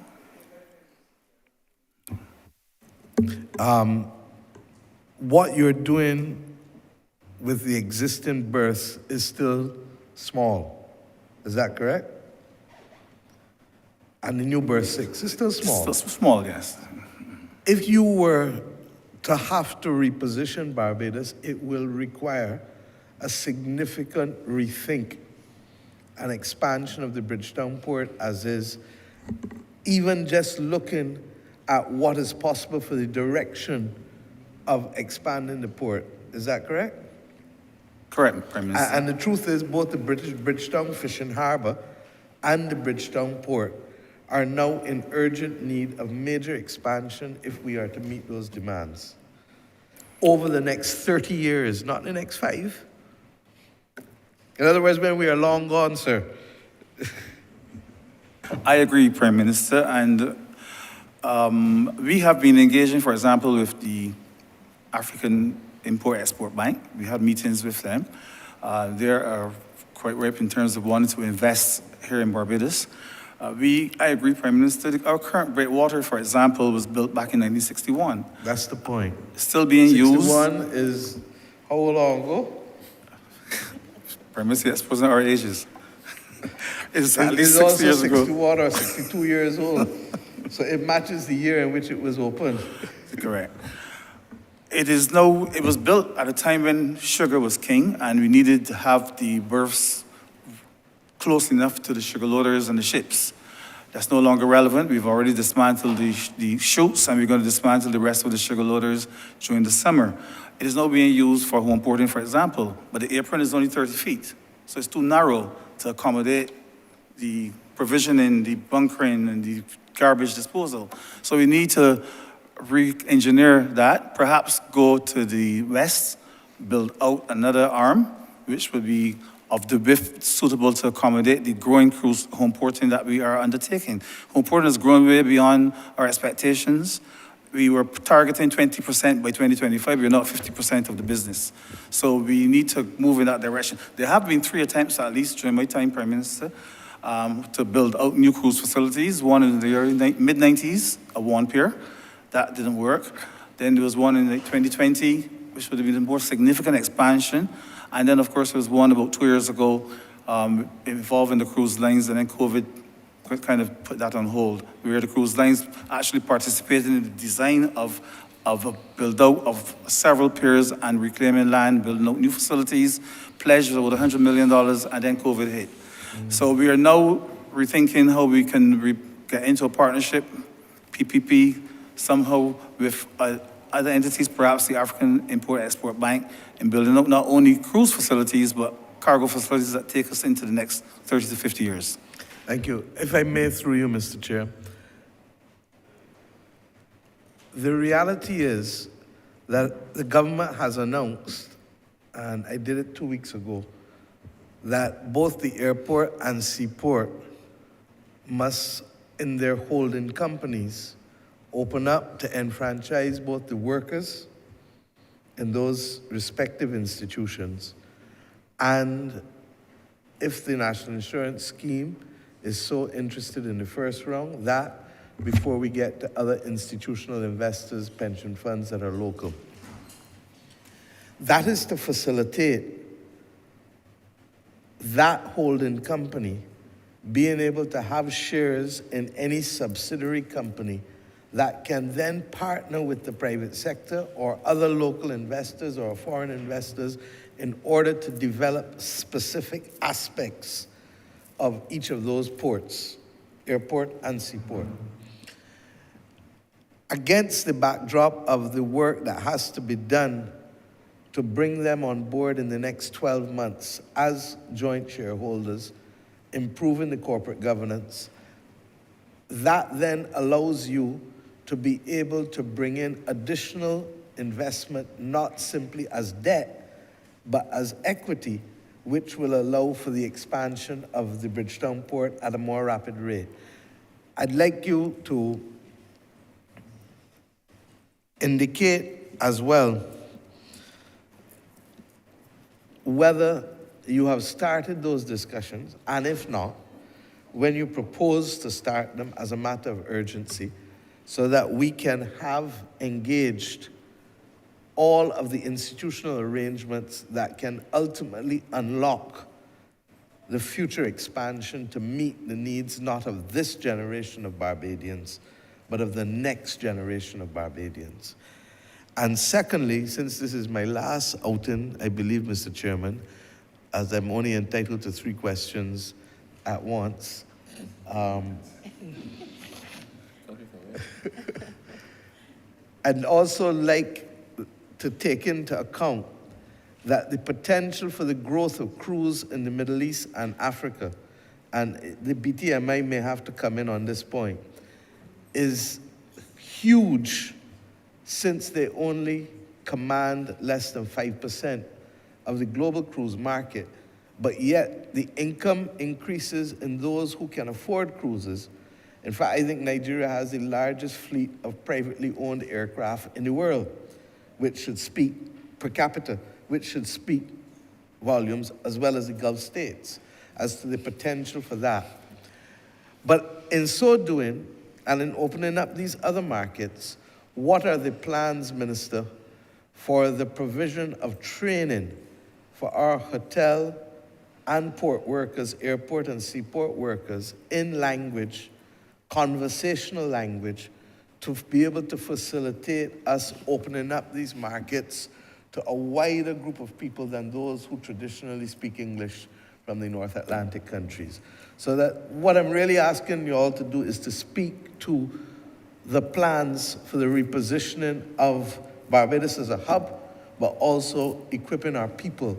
What you're doing with the existing berths is still small. Is that correct? And the new berth 6 is still small. Still small, yes. If you were to have to reposition Barbados, it will require a significant rethink and expansion of the Bridgetown port as is, even just looking at what is possible for the direction of expanding the port. Is that correct? Correct, Prime Minister. And the truth is, both the Bridgetown Fishing Harbour and the Bridgetown port are now in urgent need of major expansion if we are to meet those demands. Over the next 30 years, not the next 5. In other words, when we are long gone, sir. I agree, Prime Minister, and we have been engaging, for example, with the African Import-Export Bank. We had meetings with them. They are quite ripe in terms of wanting to invest here in Barbados. I agree, Prime Minister. Our current breakwater, for example, was built back in 1961. That's the point. Still being used. 61 is how long ago? Prime Minister, that's supposed our ages. It's at least also 60 years ago. 61 or 62 years old. So it matches the year in which it was opened. Correct. It was built at a time when sugar was king, and we needed to have the berths close enough to the sugar loaders and the ships. That's no longer relevant. We've already dismantled the chutes, and we're going to dismantle the rest of the sugar loaders during the summer. It is now being used for home porting, for example, but the apron is only 30 feet. So it's too narrow to accommodate the provisioning, the bunkering, and the garbage disposal. So we need to re-engineer that, perhaps go to the west, build out another arm, which would be of the width suitable to accommodate the growing cruise home porting that we are undertaking. Home porting has grown way beyond our expectations. We were targeting 20% by 2025. We're now 50% of the business. So we need to move in that direction. There have been 3 attempts, at least during my time, Prime Minister, to build out new cruise facilities. One in the early mid-90s, a 1 pier. That didn't work. Then there was one in 2020, which would have been a more significant expansion. And then, of course, there was one about 2 years ago involving the cruise lines, and then COVID kind of put that on hold, where the cruise lines actually participated in the design of a build-out of several piers and reclaiming land, building out new facilities, pledged about $100 million, and then COVID hit. So we are now rethinking how we can get into a partnership, PPP, somehow with other entities, perhaps the African Import-Export Bank, in building out not only cruise facilities, but cargo facilities that take us into the next 30 to 50 years. Thank you. If I may, through you, Mr. Chair. The reality is that the government has announced, and I did it 2 weeks ago, that both the airport and seaport must, in their holding companies, open up to enfranchise both the workers in those respective institutions, and if the National Insurance Scheme is so interested in the first round, that before we get to other institutional investors, pension funds that are local. That is to facilitate that holding company being able to have shares in any subsidiary company that can then partner with the private sector or other local investors or foreign investors in order to develop specific aspects of each of those ports, airport and seaport. Against the backdrop of the work that has to be done to bring them on board in the next 12 months as joint shareholders, improving the corporate governance, that then allows you to be able to bring in additional investment, not simply as debt, but as equity, which will allow for the expansion of the Bridgetown port at a more rapid rate. I'd like you to indicate as well whether you have started those discussions, and if not, when you propose to start them as a matter of urgency, so that we can have engaged all of the institutional arrangements that can ultimately unlock the future expansion to meet the needs not of this generation of Barbadians, but of the next generation of Barbadians. And secondly, since this is my last outing, I believe, Mr. Chairman, as I'm only entitled to 3 questions at once, I'd also like to take into account that the potential for the growth of cruise in the Middle East and Africa, and the BTMI may have to come in on this point, is huge, since they only command less than 5% of the global cruise market, but yet the income increases in those who can afford cruises. In fact, I think Nigeria has the largest fleet of privately owned aircraft in the world, which should speak per capita, which should speak volumes, as well as the Gulf states, as to the potential for that. But in so doing, and in opening up these other markets, what are the plans, Minister, for the provision of training for our hotel and port workers, airport and seaport workers, in language, conversational language, to be able to facilitate us opening up these markets to a wider group of people than those who traditionally speak English from the North Atlantic countries? So that what I'm really asking you all to do is to speak to the plans for the repositioning of Barbados as a hub, but also equipping our people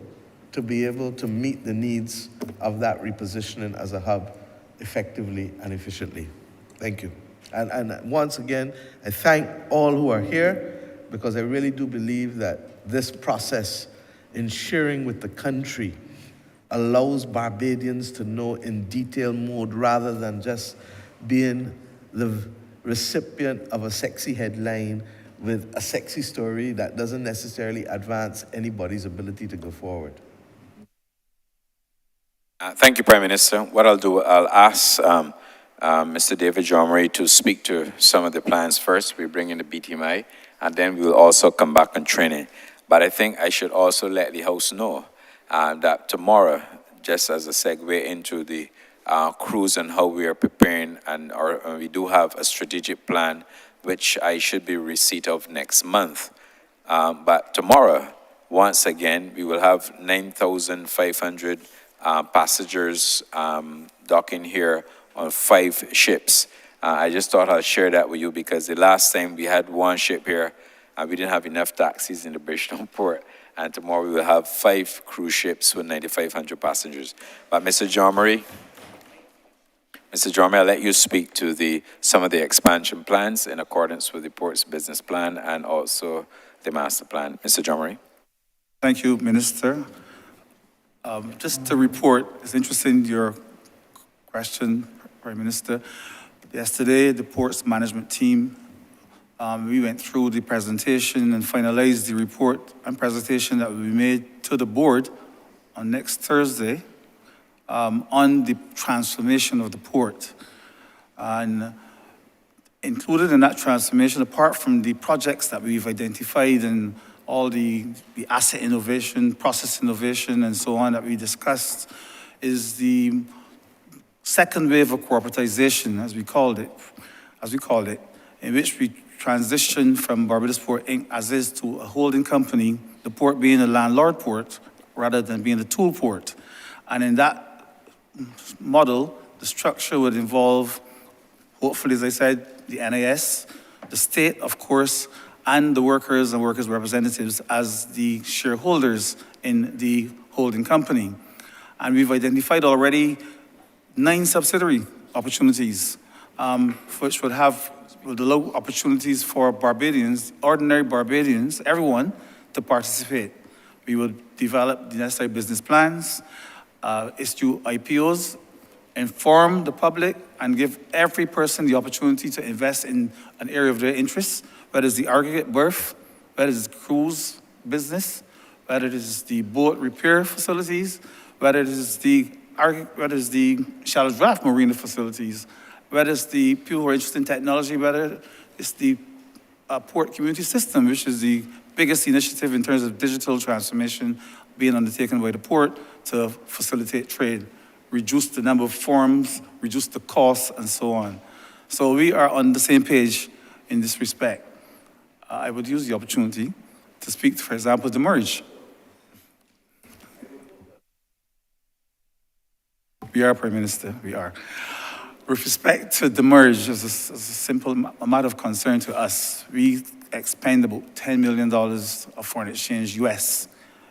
to be able to meet the needs of that repositioning as a hub effectively and efficiently. Thank you. And once again, I thank all who are here, because I really do believe that this process in sharing with the country allows Barbadians to know in detail mode, rather than just being the recipient of a sexy headline with a sexy story that doesn't necessarily advance anybody's ability to go forward. Thank you, Prime Minister. What I'll do, I'll ask Mr. David Jomari to speak to some of the plans first. We bring in the BTMI, and then we'll also come back on training. But I think I should also let the House know that tomorrow, just as a segue into the cruise and how we are preparing, and we do have a strategic plan, which I should be receipt of next month. But tomorrow, once again, we will have 9,500 passengers docking here on 5 ships. I just thought I'd share that with you because the last time we had 1 ship here, we didn't have enough taxis in the Bridgetown port. And tomorrow we will have 5 cruise ships with 9,500 passengers. But Mr. John Marie, I'll let you speak to some of the expansion plans in accordance with the port's business plan and also the master plan. Mr. John Marie. Thank you, Minister. Just to report, it's interesting your question, Prime Minister. Yesterday, the port's management team, we went through the presentation and finalized the report and presentation that will be made to the board on next Thursday on the transformation of the port. And included in that transformation, apart from the projects that we've identified and all the asset innovation, process innovation, and so on that we discussed, is the second wave of corporatization, as we called it, in which we transitioned from Barbados Port Inc. as is to a holding company, the port being a landlord port rather than being a tool port. And in that model, the structure would involve, hopefully, as I said, the NIS, the state, of course, and the workers and workers' representatives as the shareholders in the holding company. And we've identified already 9 subsidiary opportunities, which would allow opportunities for Barbadians, ordinary Barbadians, everyone, to participate. We would develop the necessary business plans, issue IPOs, inform the public, and give every person the opportunity to invest in an area of their interest, whether it's the aggregate berth, whether it's the cruise business, whether it is the boat repair facilities, whether it is the shallow draft marina facilities, whether it's the people who are interested in technology, whether it's the port community system, which is the biggest initiative in terms of digital transformation being undertaken by the port to facilitate trade, reduce the number of forms, reduce the costs, and so on. So we are on the same page in this respect. I would use the opportunity to speak, for example, the merge. We are, Prime Minister, we are. With respect to the merge, as a simple matter of concern to us, we expend about $10 million of foreign exchange US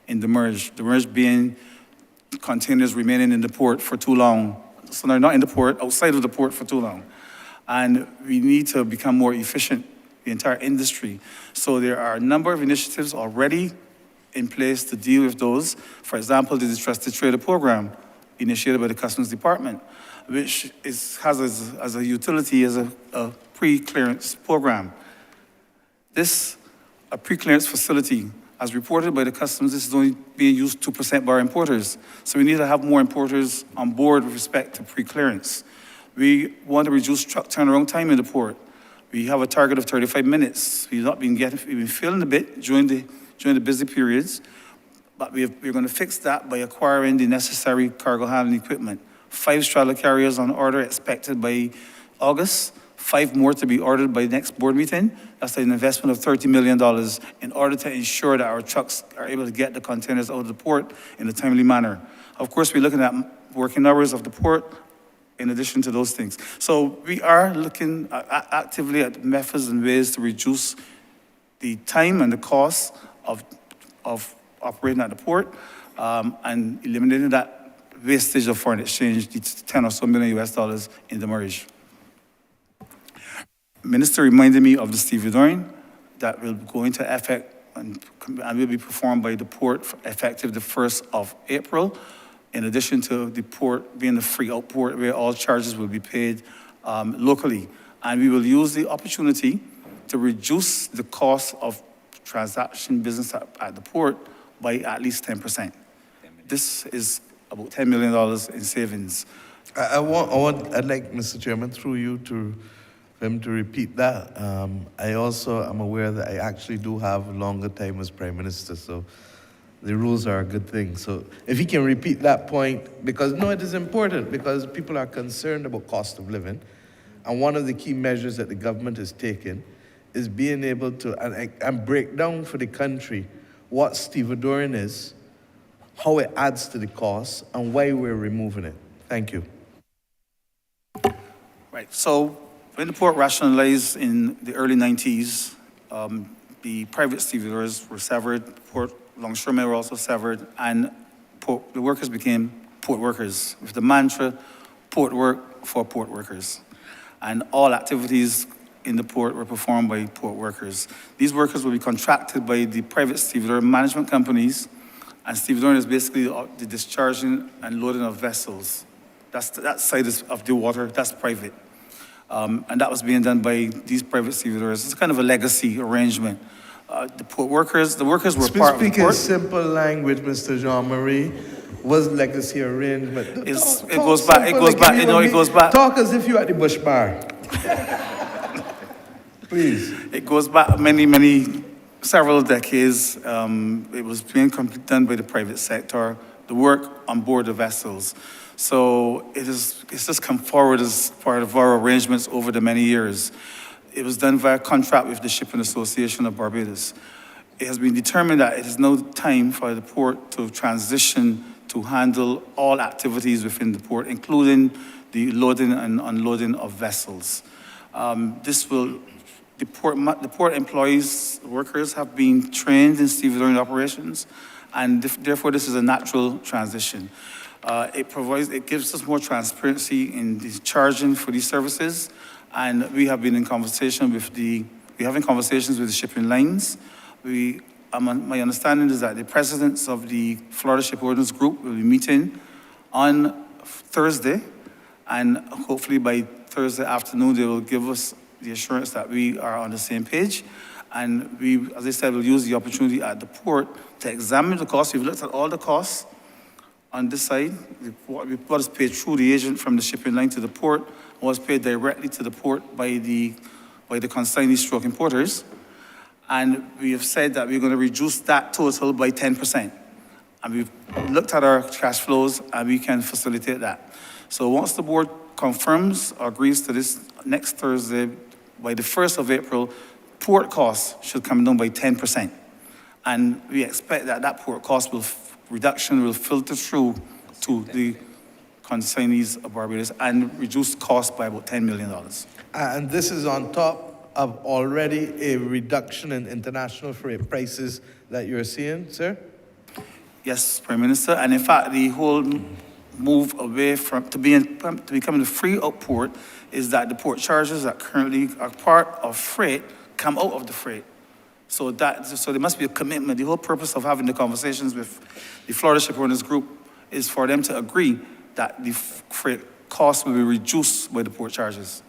in the merge being containers remaining in the port for too long. So they're not in the port, outside of the port for too long. And we need to become more efficient, the entire industry. So there are a number of initiatives already in place to deal with those. For example, the Trusted Trader Program, initiated by the Customs Department, which has as a utility as a pre-clearance program. This, a pre-clearance facility, as reported by the Customs, this is only being used 2% by our importers. So we need to have more importers on board with respect to pre-clearance. We want to reduce truck turnaround time in the port. We have a target of 35 minutes. We've been feeling a bit during the busy periods, but we're going to fix that by acquiring the necessary cargo handling equipment. 5 straddle carriers on order expected by August, 5 more to be ordered by next board meeting. That's an investment of $30 million in order to ensure that our trucks are able to get the containers out of the port in a timely manner. Of course, we're looking at working hours of the port in addition to those things. So we are looking actively at methods and ways to reduce the time and the cost of operating at the port and eliminating that wastage of foreign exchange, the 10 or so million US dollars in the merge. Minister reminded me of the stevedoring that will go into effect and will be performed by the port effective the 1st of April, in addition to the port being a free out port where all charges will be paid locally. And we will use the opportunity to reduce the cost of transaction business at the port by at least 10%. This is about $10 million in savings. I'd like, Mr. Chairman, through you for him to repeat that. I also am aware that I actually do have longer time as Prime Minister, so the rules are a good thing. So if he can repeat that point, because no, it is important, because people are concerned about cost of living. And one of the key measures that the government has taken is being able to, and break down for the country what stevedoring is, how it adds to the cost, and why we're removing it. Thank you. Right, so when the port rationalized in the early 90s, the private stevedores were severed, port longshoremen were also severed, and the workers became port workers with the mantra, port work for port workers. And all activities in the port were performed by port workers. These workers will be contracted by the private stevedore management companies, and stevedoring is basically the discharging and loading of vessels. That side of the water, that's private. And that was being done by these private stevedores. It's kind of a legacy arrangement. The workers were part of the port. Speaking simple language, Mr. Jean-Marie, was legacy arrangement. It goes back. Talk as if you're at the Bush Bar. Please. It goes back several decades. It was being done by the private sector, the work on board the vessels. So it's just come forward as part of our arrangements over the many years. It was done via contract with the Shipping Association of Barbados. It has been determined that it is now time for the port to transition to handle all activities within the port, including the loading and unloading of vessels. The port employees, workers have been trained in stevedoring operations, and therefore this is a natural transition. It gives us more transparency in the charging for these services, and we have been in conversation with we're having conversations with the shipping lines. My understanding is that the presidents of the Florida Shipowners Group will be meeting on Thursday, and hopefully by Thursday afternoon they will give us the assurance that we are on the same page. And we, as I said, will use the opportunity at the port to examine the costs. We've looked at all the costs on this side, what is paid through the agent from the shipping line to the port, what is paid directly to the port by the consignees / importers. And we have said that we're going to reduce that total by 10%. And we've looked at our cash flows and we can facilitate that. So once the board confirms or agrees to this next Thursday, by the 1st of April, port costs should come down by 10%. And we expect that port cost reduction will filter through to the consignees of Barbados and reduce costs by about $10 million. And this is on top of already a reduction in international freight prices that you're seeing, sir? Yes, Prime Minister. And in fact, the whole move away from to becoming a free out port is that the port charges that currently are part of freight come out of the freight. So there must be a commitment. The whole purpose of having the conversations with the Florida Shipowners Group is for them to agree that the freight costs will be reduced by the port charges.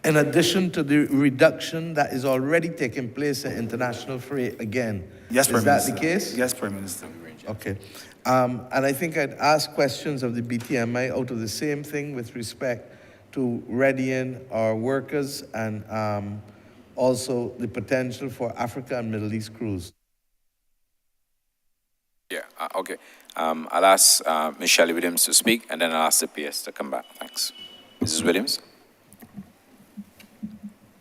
In addition to the reduction that is already taking place in international freight again. Yes, Prime Minister. Is that the case? Yes, Prime Minister. Okay. And I think I'd ask questions of the BTMI out of the same thing with respect to readying our workers and also the potential for Africa and Middle East cruise. Yeah, okay. I'll ask Michelle Williams to speak, and then I'll ask the PS to come back. Thanks. Mrs. Williams?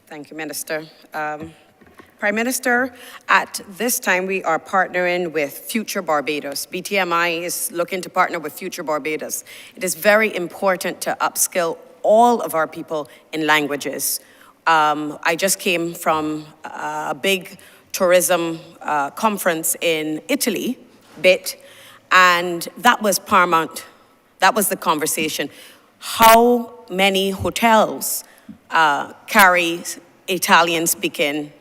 Thank you, Minister. Prime Minister, at this time we are partnering with Future Barbados. BTMI is looking to partner with Future Barbados. It is very important to upskill all of our people in languages. I just came from a big tourism conference in Italy, BIT, and that was paramount. That was the conversation. How many hotels carry Italian-speaking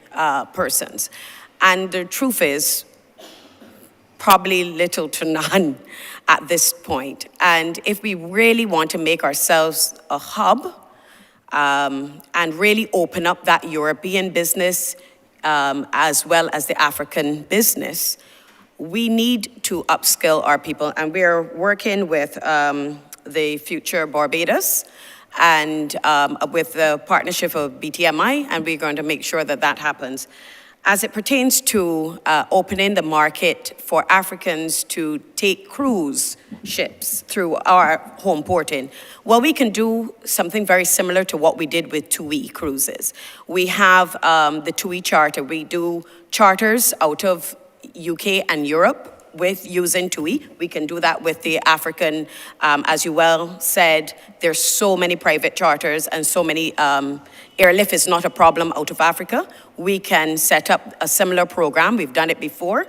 persons? And the truth is, probably little to none at this point. And if we really want to make ourselves a hub and really open up that European business as well as the African business, we need to upskill our people. And we're working with the Future Barbados and with the partnership of BTMI, and we're going to make sure that that happens. As it pertains to opening the market for Africans to take cruise ships through our home porting, well, we can do something very similar to what we did with TUI cruises. We have the TUI charter. We do charters out of UK and Europe with using TUI. We can do that with the African, as you well said, there's so many private charters and so many, airlift is not a problem out of Africa. We can set up a similar program, we've done it before,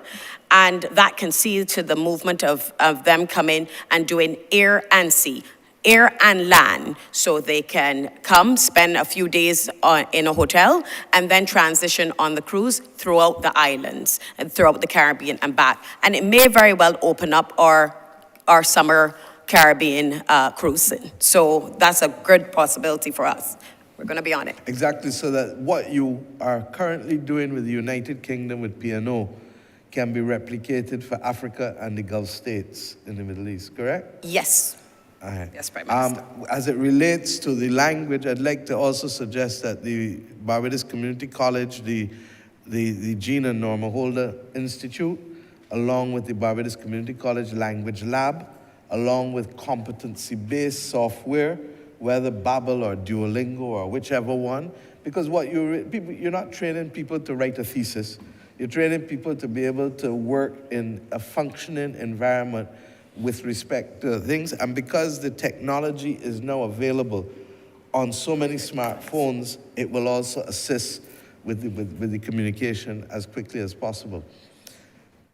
and that can see to the movement of them coming and doing air and sea, air and land, so they can come, spend a few days in a hotel, and then transition on the cruise throughout the islands and throughout the Caribbean and back. And it may very well open up our summer Caribbean cruising. So that's a good possibility for us. We're going to be on it. Exactly, so that what you are currently doing with the United Kingdom with P&O can be replicated for Africa and the Gulf states in the Middle East, correct? Yes. All right. Yes, Prime Minister. As it relates to the language, I'd like to also suggest that the Barbados Community College, the Gina Norma Holder Institute, along with the Barbados Community College Language Lab, along with competency-based software, whether Babbel or Duolingo or whichever one, because what you're not training people to write a thesis. You're training people to be able to work in a functioning environment with respect to things. And because the technology is now available on so many smartphones, it will also assist with the communication as quickly as possible.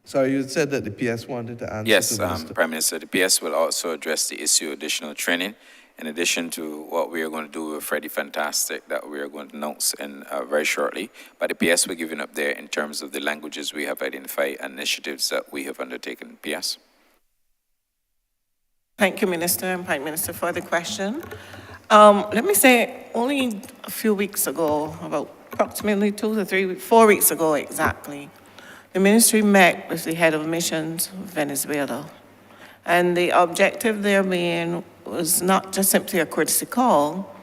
Sorry, you said that the PS wanted to answer. Yes, to Mr. Prime Minister, the PS will also address the issue of additional training, in addition to what we are going to do with Freddie Fantastic that we are going to announce in very shortly. But the PS will give an up there in terms of the languages we have identified and initiatives that we have undertaken. PS. Thank you, Minister and Prime Minister, for the question. Let me say, only a few weeks ago, about approximately 2 to 3 weeks, 4 weeks ago exactly, the ministry met with the head of missions of Venezuela. And the objective there being was not just simply a courtesy call,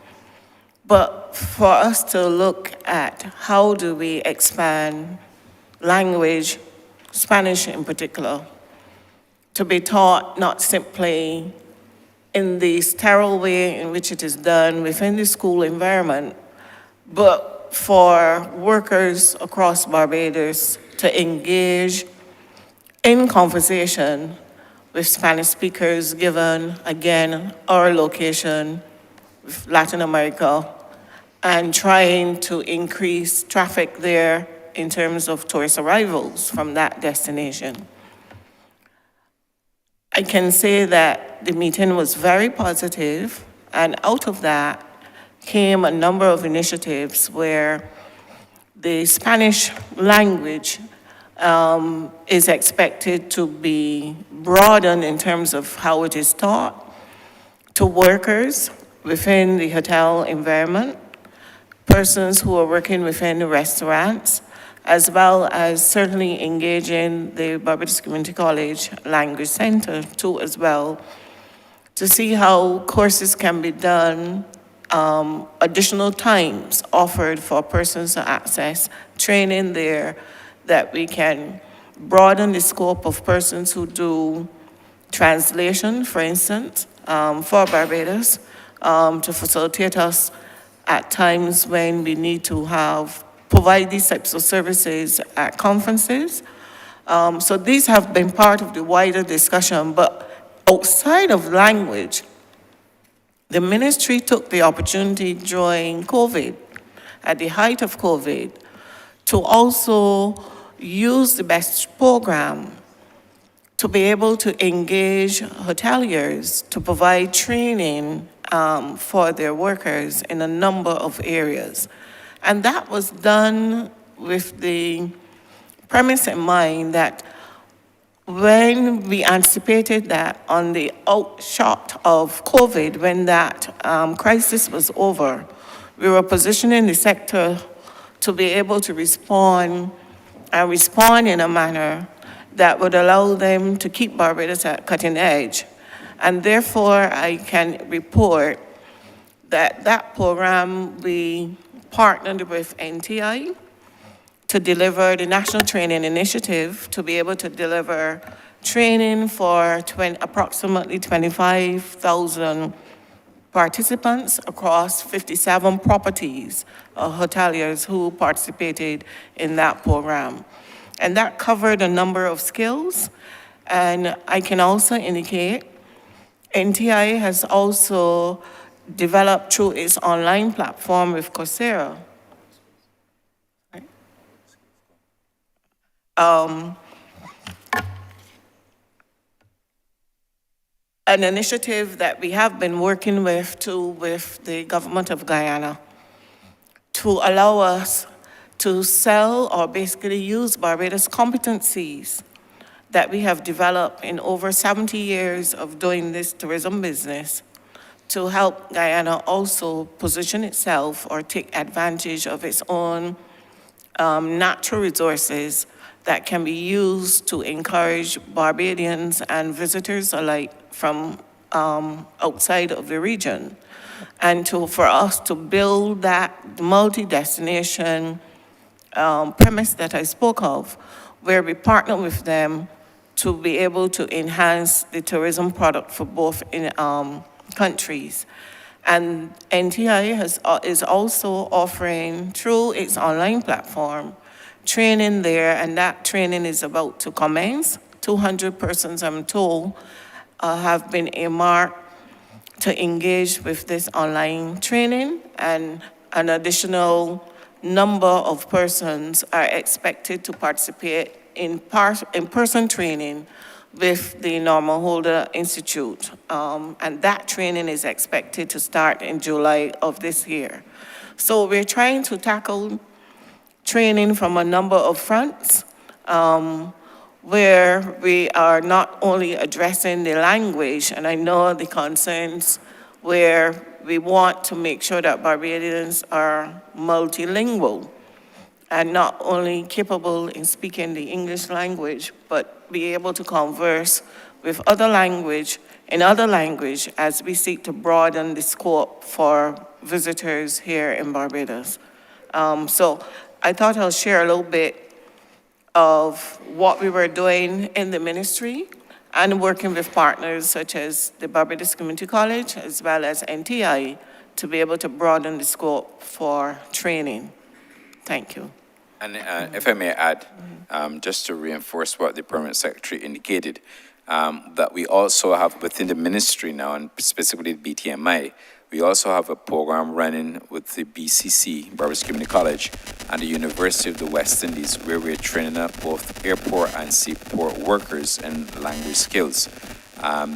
but for us to look at how do we expand language, Spanish in particular, to be taught not simply in the sterile way in which it is done within the school environment, but for workers across Barbados to engage in conversation with Spanish speakers, given, again, our location with Latin America, and trying to increase traffic there in terms of tourist arrivals from that destination. I can say that the meeting was very positive, and out of that came a number of initiatives where the Spanish language is expected to be broadened in terms of how it is taught to workers within the hotel environment, persons who are working within the restaurants, as well as certainly engaging the Barbados Community College Language Center too as well, to see how courses can be done, additional times offered for persons to access training there, that we can broaden the scope of persons who do translation, for instance, for Barbados, to facilitate us at times when we need to provide these types of services at conferences. So these have been part of the wider discussion, but outside of language, the ministry took the opportunity during COVID, at the height of COVID, to also use the BEST program to be able to engage hoteliers to provide training for their workers in a number of areas. And that was done with the premise in mind that when we anticipated that on the outshot of COVID, when that crisis was over, we were positioning the sector to be able to respond in a manner that would allow them to keep Barbados at cutting edge. And therefore, I can report that that program, we partnered with NTI to deliver the National Training Initiative, to be able to deliver training for approximately 25,000 participants across 57 properties, hoteliers who participated in that program. And that covered a number of skills. And I can also indicate NTI has also developed through its online platform with Coursera. An initiative that we have been working with the government of Guyana to allow us to sell or basically use Barbados competencies that we have developed in over 70 years of doing this tourism business to help Guyana also position itself or take advantage of its own natural resources that can be used to encourage Barbadians and visitors alike from outside of the region. And for us to build that multi-destination premise that I spoke of, where we partner with them to be able to enhance the tourism product for both countries. And NTI is also offering, through its online platform, training there, and that training is about to commence. 200 persons, I'm told, have been earmarked to engage with this online training, and an additional number of persons are expected to participate in person training with the Norman Holder Institute. And that training is expected to start in July of this year. So we're trying to tackle training from a number of fronts, where we are not only addressing the language, and I know the concerns where we want to make sure that Barbadians are multilingual and not only capable in speaking the English language, but be able to converse with other language as we seek to broaden the scope for visitors here in Barbados. So I thought I'll share a little bit of what we were doing in the ministry and working with partners such as the Barbados Community College as well as NTI to be able to broaden the scope for training. Thank you. And if I may add, just to reinforce what the Permanent Secretary indicated, that we also have within the ministry now, and specifically the BTMI, we also have a program running with the BCC, Barbados Community College, and the University of the West Indies, where we're training up both airport and seaport workers in language skills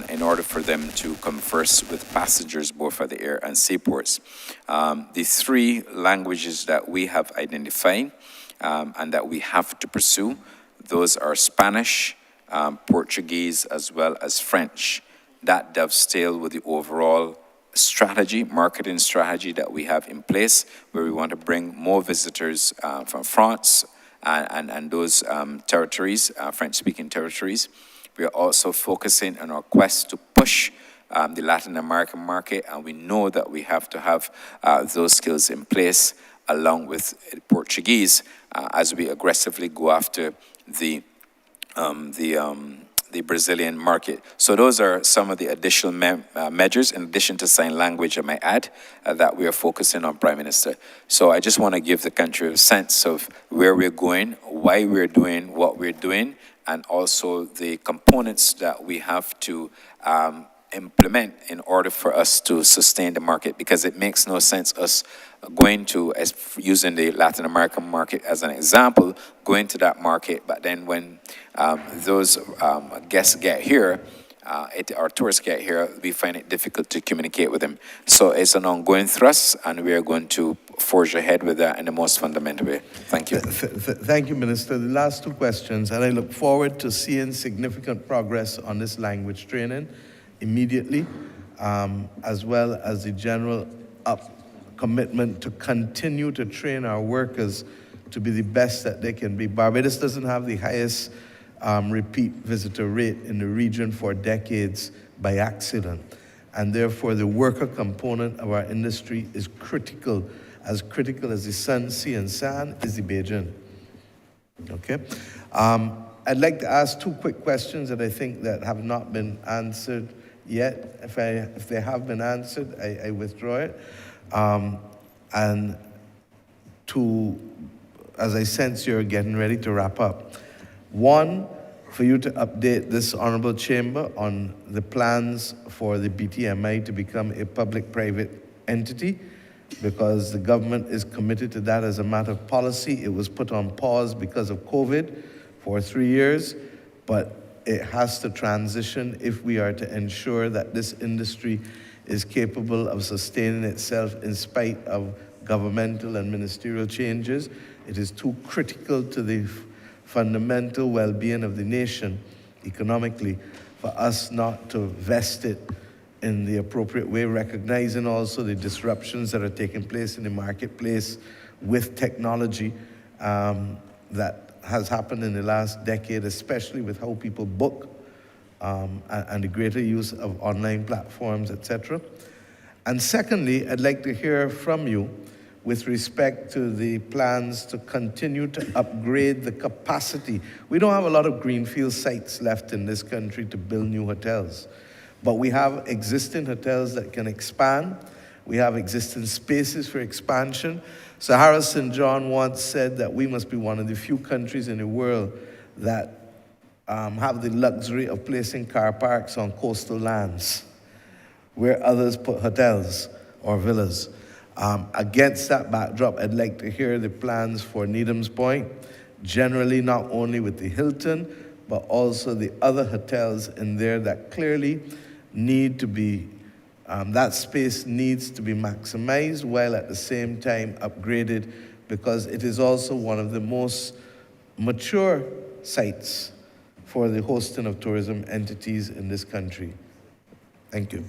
in order for them to converse with passengers both at the air and seaports. The three languages that we have identified and that we have to pursue, those are Spanish, Portuguese, as well as French. That dovetails with the overall strategy, marketing strategy that we have in place, where we want to bring more visitors from France and those territories, French-speaking territories. We are also focusing on our quest to push the Latin American market, and we know that we have to have those skills in place along with Portuguese as we aggressively go after the Brazilian market. So those are some of the additional measures, in addition to sign language, I might add, that we are focusing on, Prime Minister. So I just want to give the country a sense of where we're going, why we're doing what we're doing, and also the components that we have to implement in order for us to sustain the market, because it makes no sense us going to, using the Latin American market as an example, going to that market, but then when those guests get here, our tourists get here, we find it difficult to communicate with them. So it's an ongoing thrust, and we are going to forge ahead with that in the most fundamental way. Thank you. Thank you, Minister. The last two questions, and I look forward to seeing significant progress on this language training immediately, as well as the general commitment to continue to train our workers to be the best that they can be. Barbados doesn't have the highest repeat visitor rate in the region for decades by accident, and therefore the worker component of our industry is critical as the sun, sea, and sand is the Beijing. Okay. I'd like to ask two quick questions that I think that have not been answered yet. If they have been answered, I withdraw it. And to, as I sense you're getting ready to wrap up, one, for you to update this honorable chamber on the plans for the BTMI to become a public-private entity, because the government is committed to that as a matter of policy. It was put on pause because of COVID for 3 years, but it has to transition if we are to ensure that this industry is capable of sustaining itself in spite of governmental and ministerial changes. It is too critical to the fundamental well-being of the nation economically for us not to vest it in the appropriate way, recognizing also the disruptions that are taking place in the marketplace with technology that has happened in the last decade, especially with how people book and the greater use of online platforms, etc. And secondly, I'd like to hear from you with respect to the plans to continue to upgrade the capacity. We don't have a lot of greenfield sites left in this country to build new hotels, but we have existing hotels that can expand. We have existing spaces for expansion. So Harrison John once said that we must be one of the few countries in the world that have the luxury of placing car parks on coastal lands where others put hotels or villas. Against that backdrop, I'd like to hear the plans for Needham's Point, generally not only with the Hilton, but also the other hotels in there that clearly need to be, that space needs to be maximized while at the same time upgraded, because it is also one of the most mature sites for the hosting of tourism entities in this country. Thank you.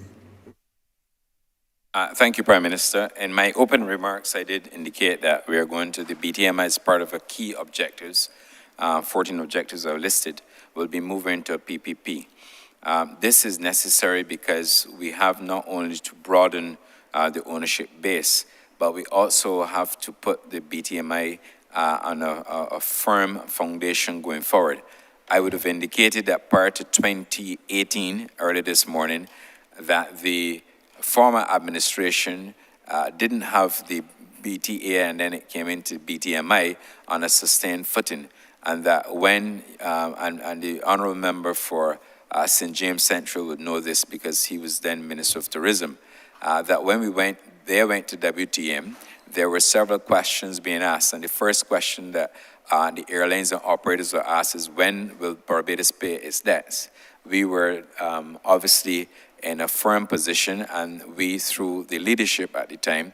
Thank you, Prime Minister. In my open remarks, I did indicate that we are going to the BTMI as part of a key objectives. 14 objectives are listed. We'll be moving to a PPP. This is necessary because we have not only to broaden the ownership base, but we also have to put the BTMI on a firm foundation going forward. I would have indicated that prior to 2018, early this morning, that the former administration didn't have the BTA, and then it came into BTMI on a sustained footing, and that when, and the honourable member for St. James Central would know this because he was then Minister of Tourism, that when we went to WTM, there were several questions being asked, and the first question that the airlines and operators were asked is, when will Barbados pay its debts? We were obviously in a firm position, and we, through the leadership at the time,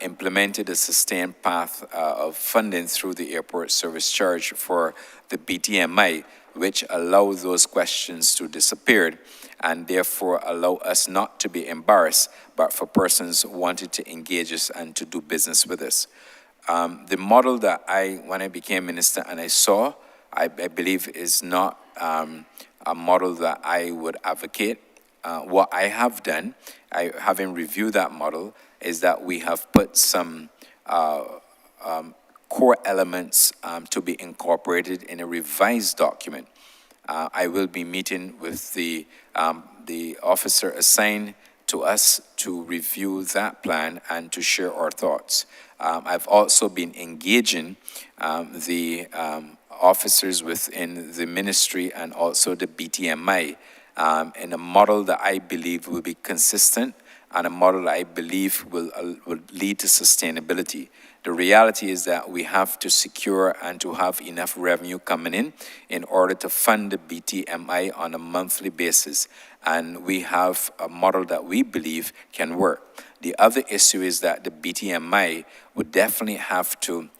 implemented a sustained path of funding through the airport service charge for the BTMI, which allowed those questions to disappear and therefore allow us not to be embarrassed, but for persons wanting to engage us and to do business with us. The model that when I became minister and I saw, I believe is not a model that I would advocate. What I have done, having reviewed that model, is that we have put some core elements to be incorporated in a revised document. I will be meeting with the officer assigned to us to review that plan and to share our thoughts. I've also been engaging the officers within the ministry and also the BTMI in a model that I believe will be consistent and a model that I believe will lead to sustainability. The reality is that we have to secure and to have enough revenue coming in order to fund the BTMI on a monthly basis. And we have a model that we believe can work. The other issue is that the BTMI would definitely have to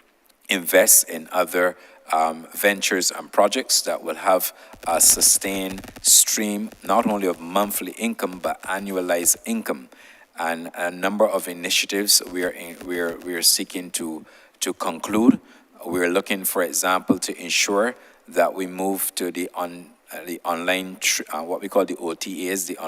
invest in other ventures and projects that will have a sustained stream, not only of monthly income, but annualized income. And a number of initiatives we are seeking to conclude. We're looking, for example, to ensure that we move to the online, what we call the OTAs, the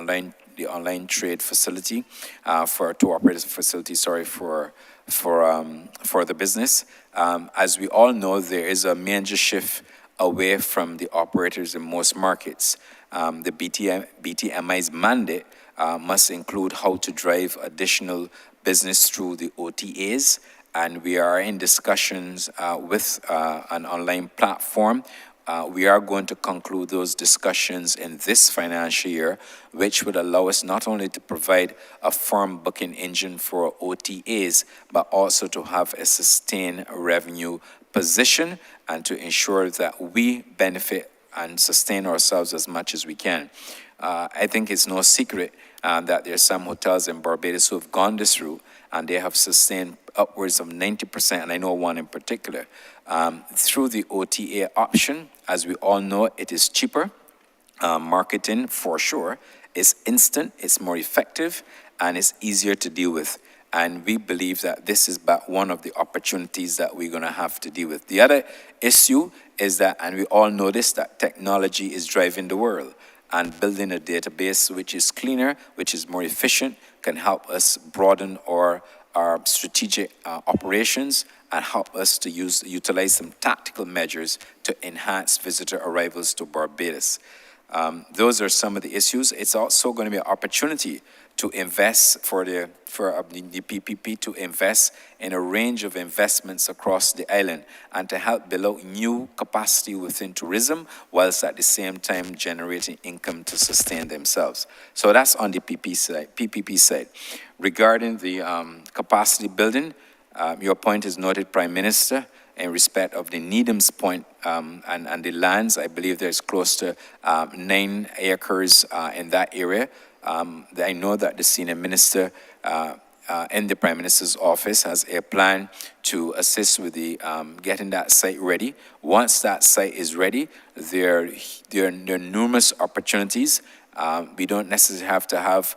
online trade facility, tour operators facility, sorry, for for the business. As we all know, there is a major shift away from the operators in most markets. The BTMI's mandate must include how to drive additional business through the OTAs, and we are in discussions with an online platform. We are going to conclude those discussions in this financial year, which would allow us not only to provide a firm booking engine for OTAs, but also to have a sustained revenue position and to ensure that we benefit and sustain ourselves as much as we can. I think it's no secret that there are some hotels in Barbados who have gone this route and they have sustained upwards of 90%, and I know one in particular, through the OTA option. As we all know, it is cheaper. Marketing, for sure, is instant, it's more effective, and it's easier to deal with. And we believe that this is but one of the opportunities that we're going to have to deal with. The other issue is that, and we all know this, that technology is driving the world. And building a database which is cleaner, which is more efficient, can help us broaden our strategic operations and help us to utilize some tactical measures to enhance visitor arrivals to Barbados. Those are some of the issues. It's also going to be an opportunity to invest for the PPP to invest in a range of investments across the island and to help build out new capacity within tourism, whilst at the same time generating income to sustain themselves. So that's on the PPP side. Regarding the capacity building, your point is noted, Prime Minister, in respect of the Needham's Point and the lands. I believe there's close to 9 acres in that area. I know that the senior minister in the Prime Minister's office has a plan to assist with the getting that site ready. Once that site is ready, there are numerous opportunities. We don't necessarily have to have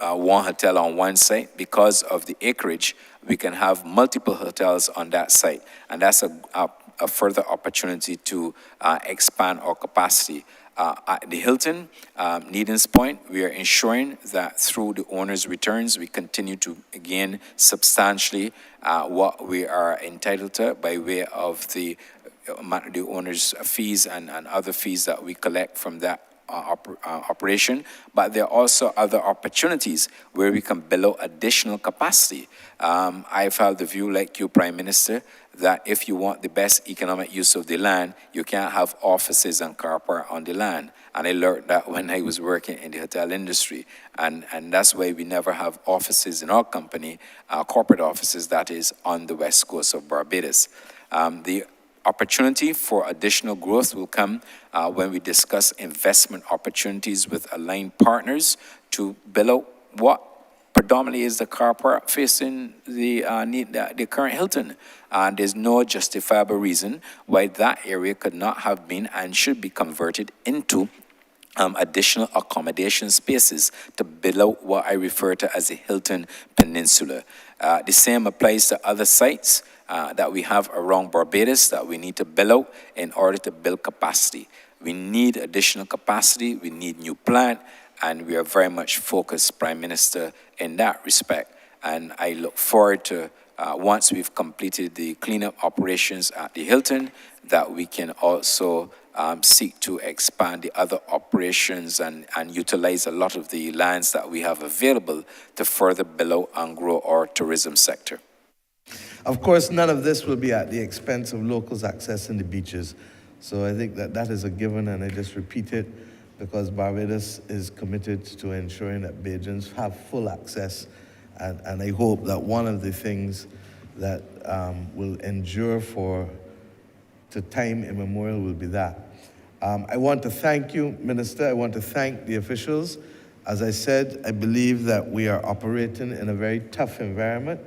one hotel on one site. Because of the acreage, we can have multiple hotels on that site, and that's a further opportunity to expand our capacity. At the Hilton, Needham's Point, we are ensuring that through the owner's returns, we continue to gain substantially what we are entitled to by way of the owner's fees and other fees that we collect from that operation. But there are also other opportunities where we can build out additional capacity. I've held the view, like you, Prime Minister, that if you want the best economic use of the land, you can't have offices and car park on the land. And I learned that when I was working in the hotel industry. And that's why we never have offices in our company, corporate offices, that is, on the west coast of Barbados. The opportunity for additional growth will come when we discuss investment opportunities with aligned partners to build out what predominantly is the car park facing the current Hilton. There's no justifiable reason why that area could not have been and should be converted into additional accommodation spaces to build out what I refer to as the Hilton Peninsula. The same applies to other sites that we have around Barbados that we need to build out in order to build capacity. We need additional capacity, we need new plant, and we are very much focused, Prime Minister, in that respect. And I look forward to, once we've completed the cleanup operations at the Hilton, that we can also seek to expand the other operations and utilize a lot of the lands that we have available to further build out and grow our tourism sector. Of course, none of this will be at the expense of locals accessing the beaches. So I think that is a given, and I just repeat it because Barbados is committed to ensuring that Bajans have full access. And I hope that one of the things that will endure to time immemorial will be that. I want to thank you, Minister. I want to thank the officials. As I said, I believe that we are operating in a very tough environment,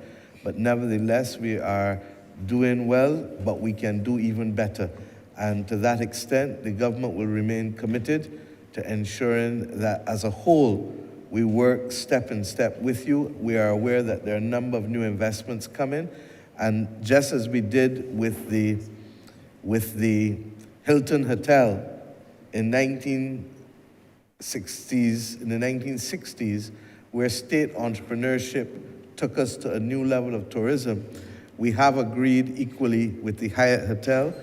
but nevertheless, we are doing well, but we can do even better. And to that extent, the government will remain committed to ensuring that as a whole, we work step in step with you. We are aware that there are a number of new investments coming, and just as we did with the Hilton Hotel in the 1960s, where state entrepreneurship took us to a new level of tourism. We have agreed equally with the Hyatt Hotel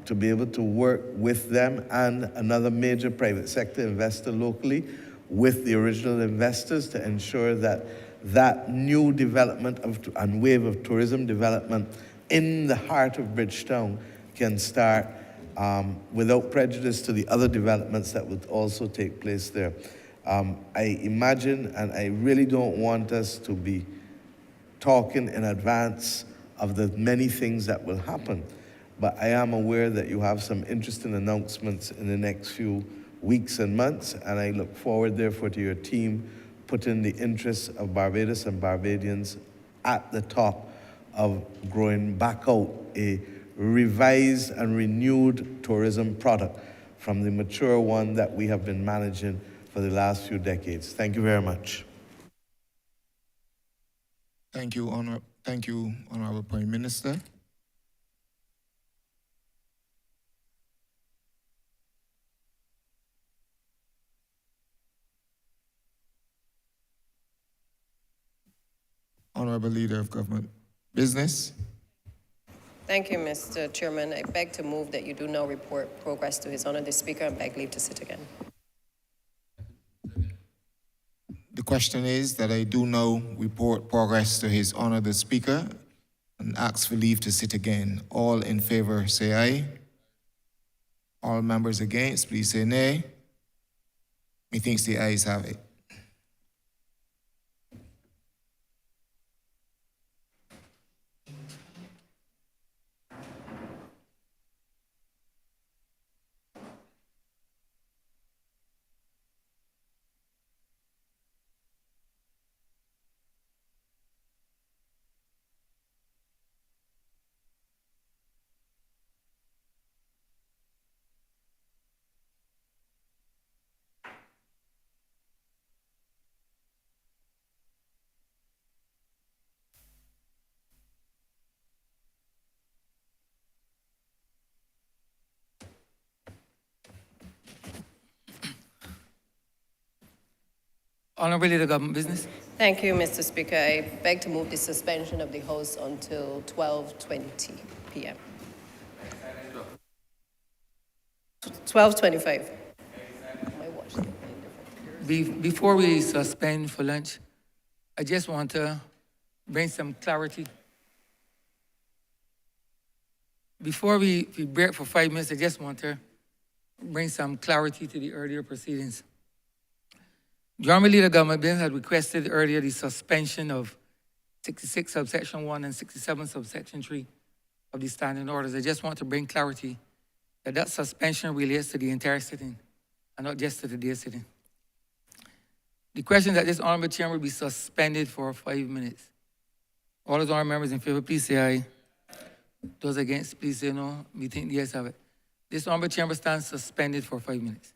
to be able to work with them and another major private sector investor locally with the original investors to ensure that that new development and wave of tourism development in the heart of Bridgetown can start without prejudice to the other developments that would also take place there. I imagine, and I really don't want us to be talking in advance of the many things that will happen, but I am aware that you have some interesting announcements in the next few weeks and months, and I look forward, therefore, to your team putting the interests of Barbados and Barbadians at the top of growing back out a revised and renewed tourism product from the mature one that we have been managing for the last few decades. Thank you very much. Thank you, Honourable Prime Minister. Honourable Leader of Government Business. Thank you, Mr. Chairman. I beg to move that you do now report progress to His Honour the Speaker and beg leave to sit again. The question is that I do now report progress to His Honour the Speaker and ask for leave to sit again. All in favour say aye. All members against, please say nay. Methinks the ayes have it. Honourable Leader of Government Business. Thank you, Mr. Speaker. I beg to move the suspension of the House until 12:20 p.m. 12:25. My watch. Before we suspend for lunch, I just want to bring some clarity. Before we break for 5 minutes, I just want to bring some clarity to the earlier proceedings. The Honourable Leader of Government Business had requested earlier the suspension of 66 subsection 1 and 67 subsection 3 of the standing orders. I just want to bring clarity that that suspension relates to the entire sitting and not just to the day sitting. The question that this Honourable Chamber be suspended for 5 minutes. All those honourable members in favour, please say aye. Those against, please say no. We think the ayes have it. This Honourable Chamber stands suspended for 5 minutes.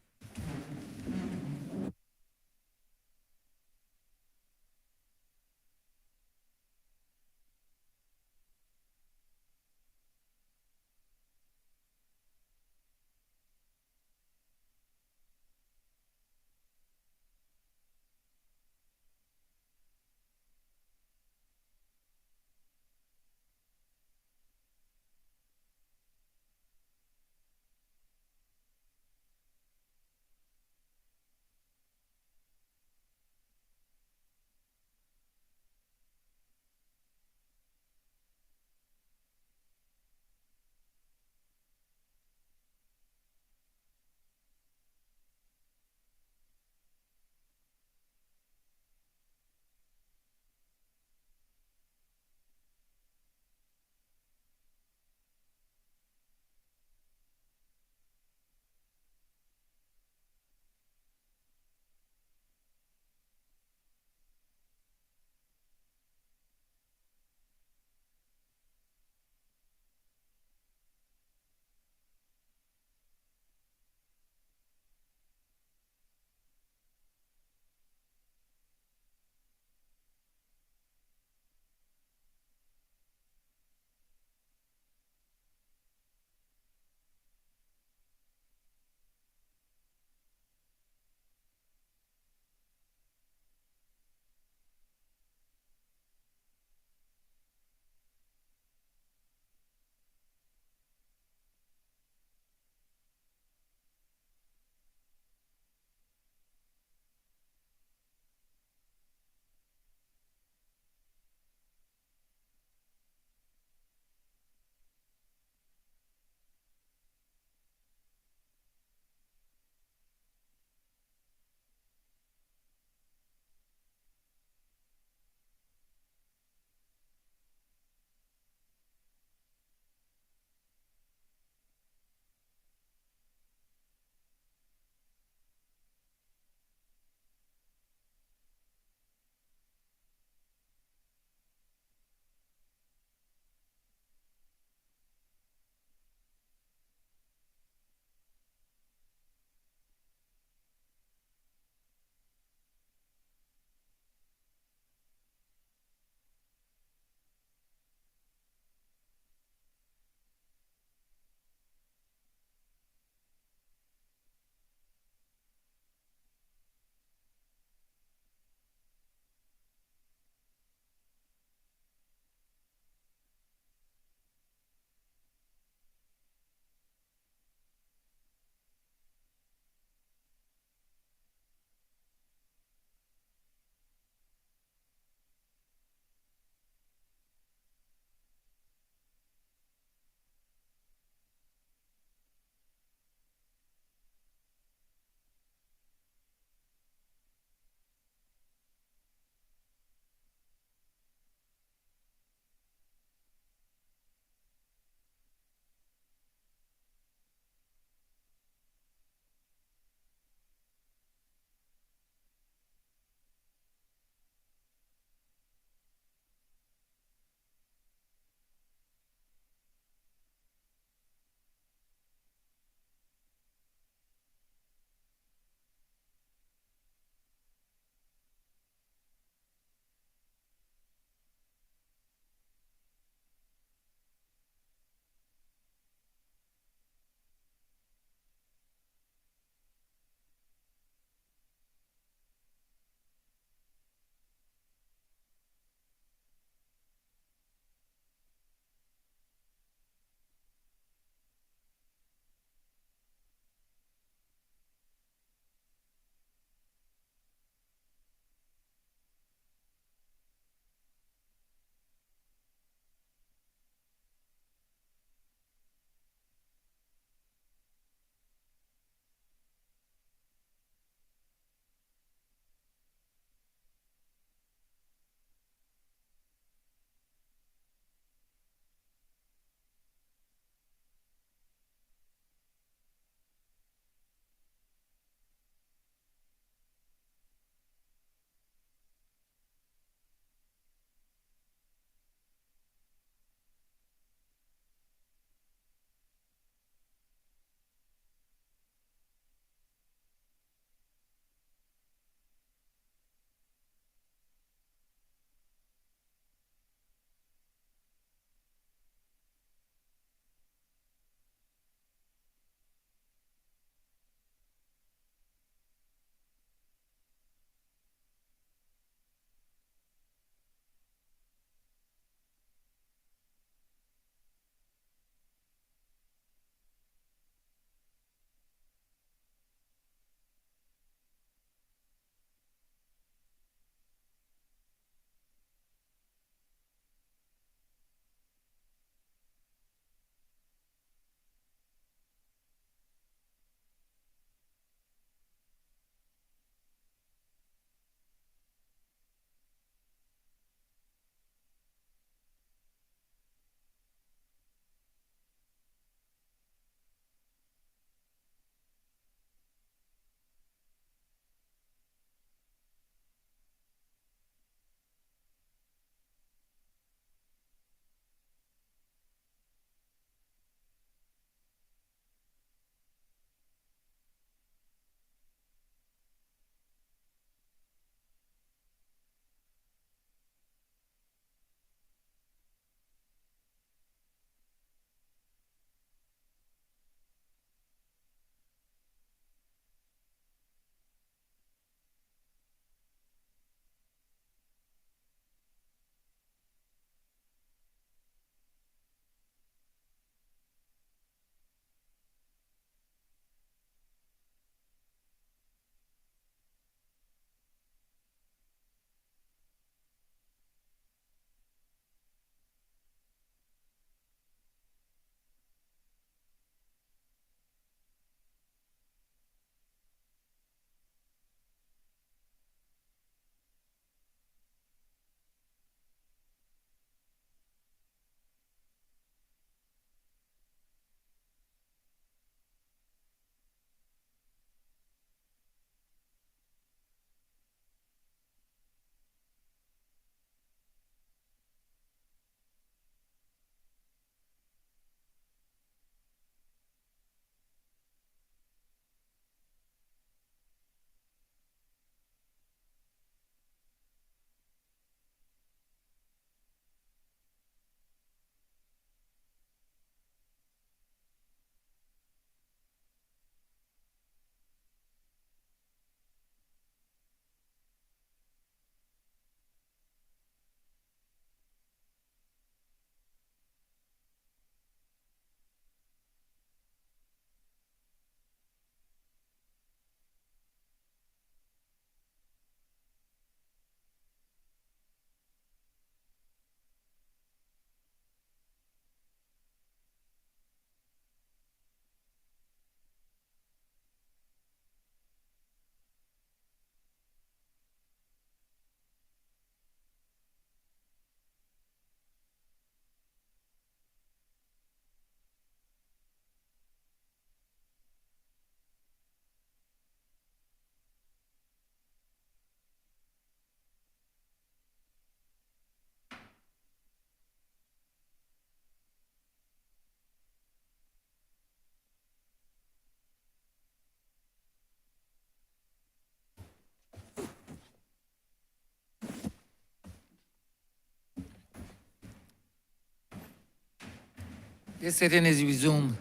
This sitting is resumed.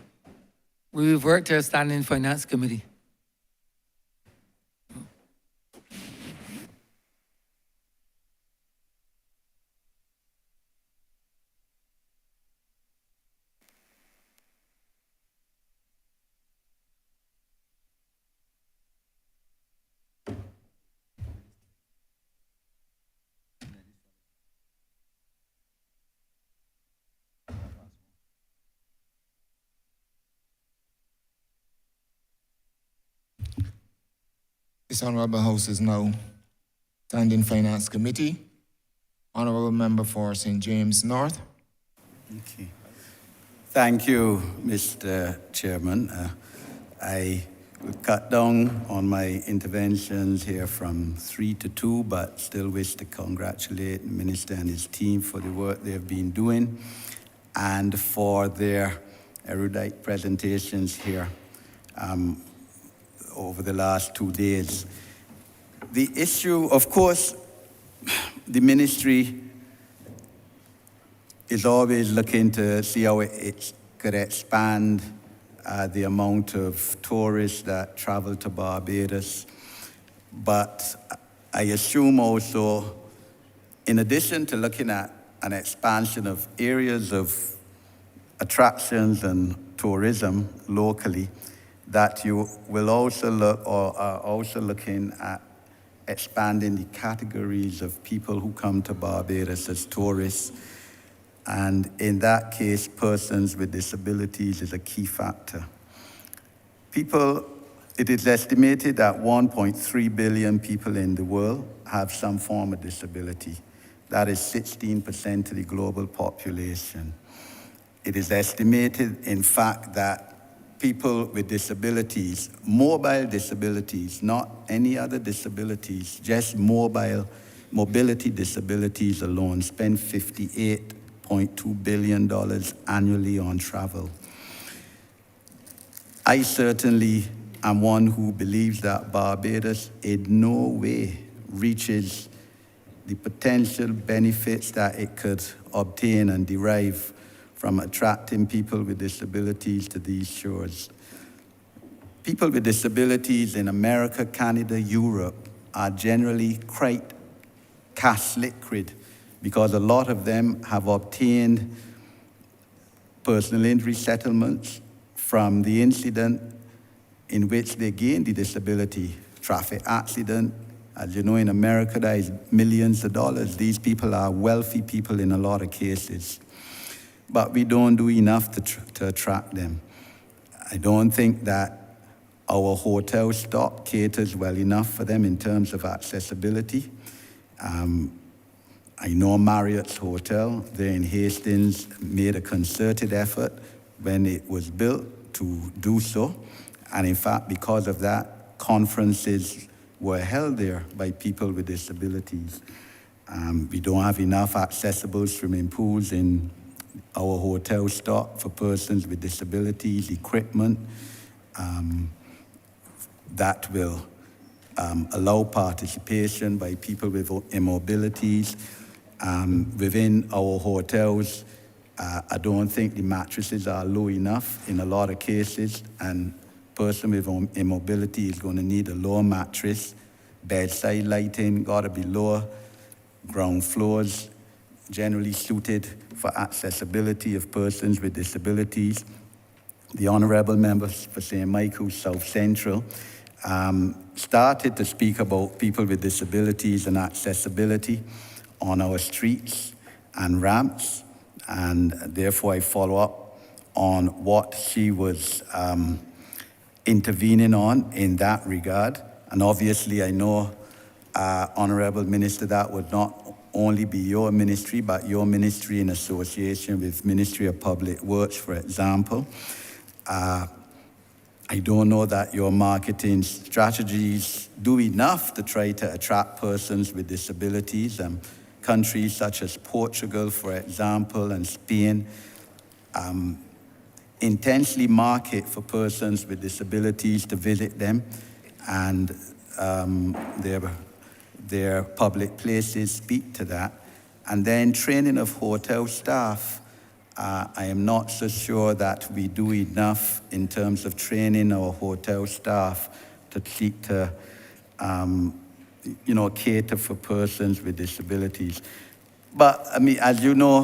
We revert to a standing finance committee. This Honourable House is now standing Finance Committee. Honourable Member for St. James North. Okay. Thank you, Mr. Chairman. I will cut down on my interventions here from 3 to 2, but still wish to congratulate the Minister and his team for the work they've been doing and for their erudite presentations here over the last 2 days. The issue, of course, the ministry is always looking to see how it could expand the amount of tourists that travel to Barbados. But I assume also, in addition to looking at an expansion of areas of attractions and tourism locally, that you will also look or are also looking at expanding the categories of people who come to Barbados as tourists. And in that case, persons with disabilities is a key factor. It is estimated that 1.3 billion people in the world have some form of disability. That is 16% of the global population. It is estimated, in fact, that people with disabilities, mobile disabilities, not any other disabilities, just mobility disabilities alone, spend $58.2 billion annually on travel. I certainly am one who believes that Barbados in no way reaches the potential benefits that it could obtain and derive from attracting people with disabilities to these shores. People with disabilities in America, Canada, Europe are generally quite cash liquid because a lot of them have obtained personal injury settlements from the incident in which they gained the disability. Traffic accident, as you know, in America, that is millions of dollars. These people are wealthy people in a lot of cases. But we don't do enough to attract them. I don't think that our hotel stock caters well enough for them in terms of accessibility. I know Marriott's Hotel there in Hastings made a concerted effort when it was built to do so. And in fact, because of that, conferences were held there by people with disabilities. We don't have enough accessible swimming pools in our hotel stock for persons with disabilities, equipment that will allow participation by people with immobilities. Within our hotels, I don't think the mattresses are low enough in a lot of cases, and person with immobility is going to need a lower mattress. Bedside lighting got to be lower. Ground floors generally suited for accessibility of persons with disabilities. The Honourable Member for St. Michael South Central started to speak about people with disabilities and accessibility on our streets and ramps, and therefore I follow up on what she was intervening on in that regard. And obviously I know, Honourable Minister, that would not only be your ministry, but your ministry in association with Ministry of Public Works, for example. I don't know that your marketing strategies do enough to try to attract persons with disabilities. Countries such as Portugal, for example, and Spain intensely market for persons with disabilities to visit them, and their public places speak to that. And then training of hotel staff I am not so sure that we do enough in terms of training our hotel staff to seek to, cater for persons with disabilities. But, I mean, as you know...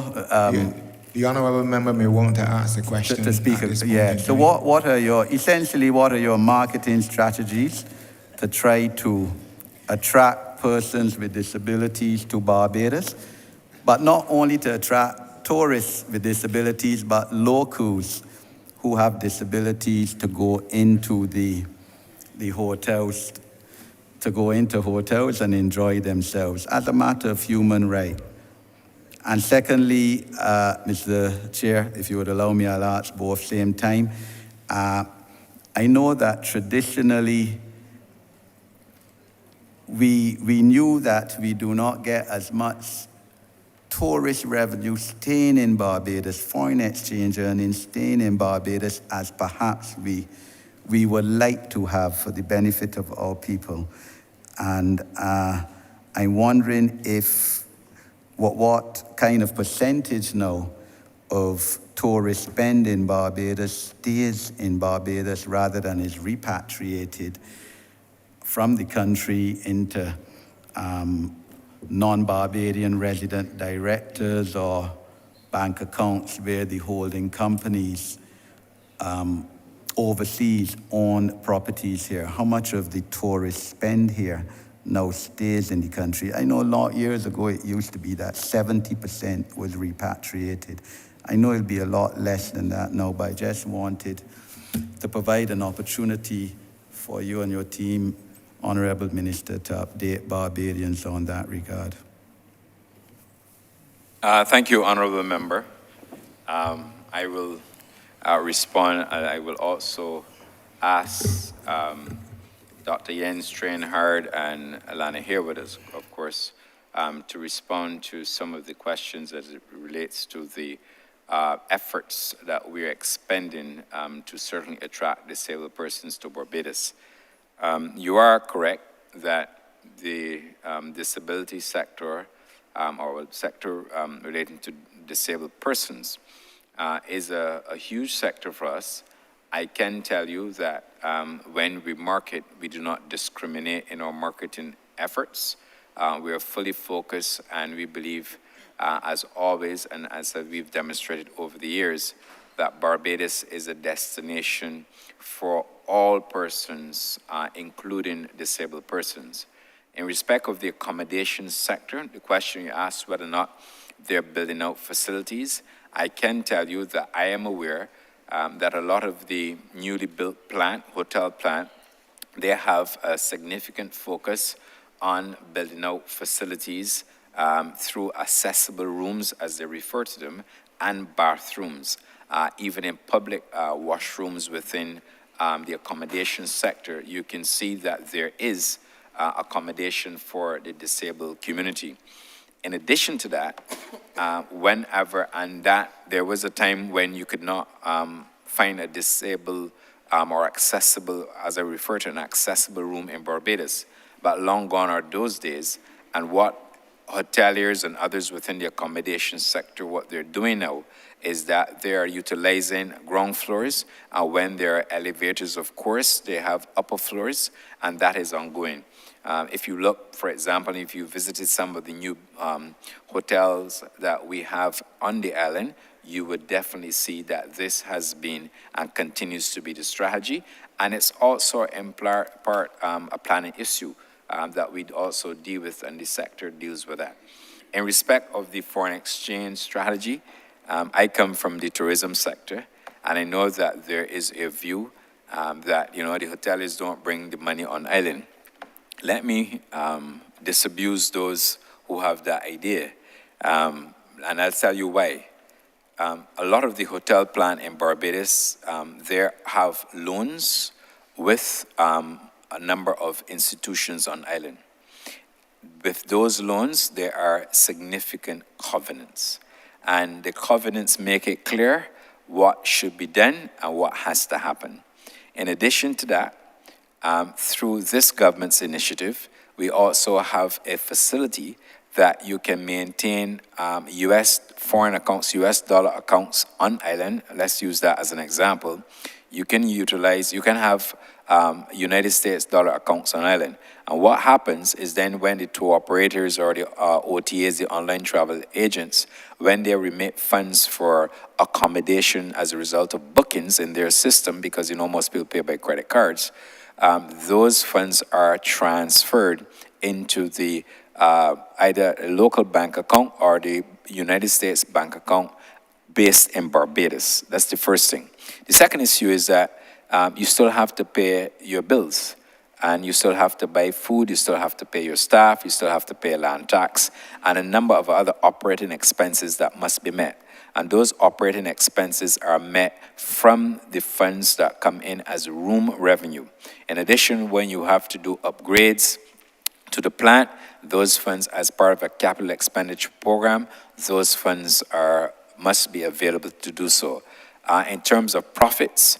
the honourable member may want to ask the question. To speak, at this point yeah. in So time. what are your marketing strategies to try to attract persons with disabilities to Barbados, but not only to attract tourists with disabilities, but locals who have disabilities to go into the hotels, to go into hotels and enjoy themselves as a matter of human right? And secondly, Mr. Chair, if you would allow me, I'll ask both same time. I know that traditionally we knew that we do not get as much tourist revenue staying in Barbados, foreign exchange earnings staying in Barbados as perhaps we would like to have for the benefit of our people. And I'm wondering if what kind of percentage now of tourist spend in Barbados stays in Barbados rather than is repatriated from the country into non-Barbadian resident directors or bank accounts where the holding companies overseas own properties here. How much of the tourist spend here now stays in the country? I know years ago it used to be that 70% was repatriated. I know it'll be a lot less than that now, but I just wanted to provide an opportunity for you and your team, Honourable Minister, to update Barbadians on that regard. Thank you, Honourable Member. I will respond, and I will also ask Dr. Jens Trainhard and Alana Harewood, of course, to respond to some of the questions as it relates to the efforts that we're expending to certainly attract disabled persons to Barbados. You are correct that the disability sector or sector relating to disabled persons is a huge sector for us. I can tell you that when we market, we do not discriminate in our marketing efforts. We are fully focused, and we believe, as always, and as we've demonstrated over the years, that Barbados is a destination for all persons, including disabled persons. In respect of the accommodation sector, the question you asked whether or not they're building out facilities, I can tell you that I am aware that a lot of the newly built hotel plant, they have a significant focus on building out facilities through accessible rooms, as they refer to them, and bathrooms. Even in public washrooms within the accommodation sector, you can see that there is accommodation for the disabled community. In addition to that, there was a time when you could not find a disabled or accessible, as I refer to, an accessible room in Barbados. But long gone are those days, and what hoteliers and others within the accommodation sector, what they're doing now is that they are utilizing ground floors. When there are elevators, of course, they have upper floors, and that is ongoing. If you look, for example, if you visited some of the new hotels that we have on the island, you would definitely see that this has been and continues to be the strategy. And it's also in part a planning issue that we also deal with, and the sector deals with that. In respect of the foreign exchange strategy, I come from the tourism sector, and I know that there is a view that, the hoteliers don't bring the money on island. Let me disabuse those who have that idea, and I'll tell you why. A lot of the hotel plan in Barbados, they have loans with a number of institutions on island. With those loans, there are significant covenants, and the covenants make it clear what should be done and what has to happen. In addition to that, through this government's initiative, we also have a facility that you can maintain US foreign accounts, US dollar accounts on island, let's use that as an example, you can have United States dollar accounts on island. And what happens is then when the tour operators or the OTAs, the online travel agents, when they remit funds for accommodation as a result of bookings in their system, because most people pay by credit cards, those funds are transferred into the either a local bank account or the United States bank account based in Barbados. That's the first thing. The second issue is that you still have to pay your bills, and you still have to buy food, you still have to pay your staff, you still have to pay land tax, and a number of other operating expenses that must be met. And those operating expenses are met from the funds that come in as room revenue. In addition, when you have to do upgrades to the plant, those funds, as part of a capital expenditure program, those funds must be available to do so. In terms of profits,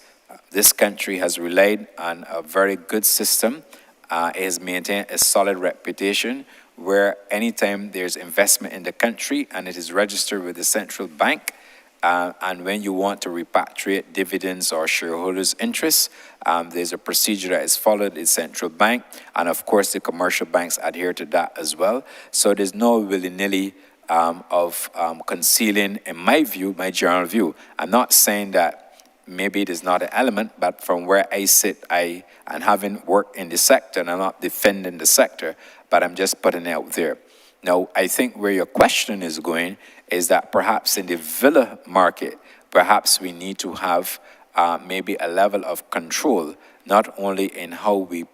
this country has relied on a very good system. It has maintained a solid reputation where anytime there's investment in the country and it is registered with the central bank, and when you want to repatriate dividends or shareholders' interests, there's a procedure that is followed in the central bank, and of course the commercial banks adhere to that as well. So there's no willy-nilly of concealing, in my view, my general view. I'm not saying that maybe it is not an element, but from where I sit, and having worked in the sector, and I'm not defending the sector, but I'm just putting it out there. Now, I think where your question is going is that perhaps in the villa market, perhaps we need to have maybe a level of control, not only in how we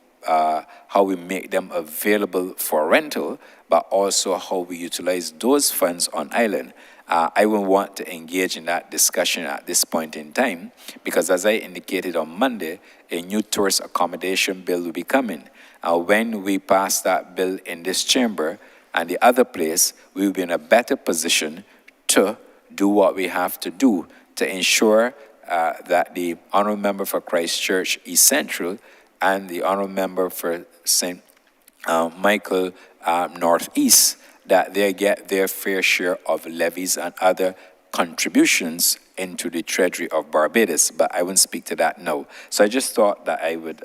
make them available for rental, but also how we utilize those funds on island. I will want to engage in that discussion at this point in time, because as I indicated on Monday, a new tourist accommodation bill will be coming. When we pass that bill in this chamber and the other place, we will be in a better position to do what we have to do to ensure that the Honourable Member for Christchurch East Central and the Honourable Member for St. Michael Northeast, that they get their fair share of levies and other contributions into the Treasury of Barbados. But I won't speak to that now. So I just thought that I would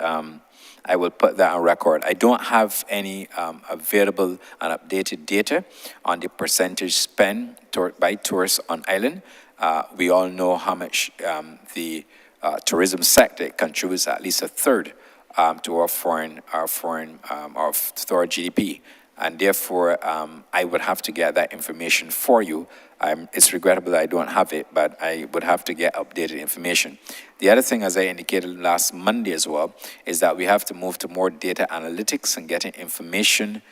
put that on record. I don't have any available and updated data on the percentage spent by tourists on island. We all know how much the tourism sector contributes at least a third to our GDP. And therefore, I would have to get that information for you. It's regrettable that I don't have it, but I would have to get updated information. The other thing, as I indicated last Monday as well, is that we have to move to more data analytics and getting information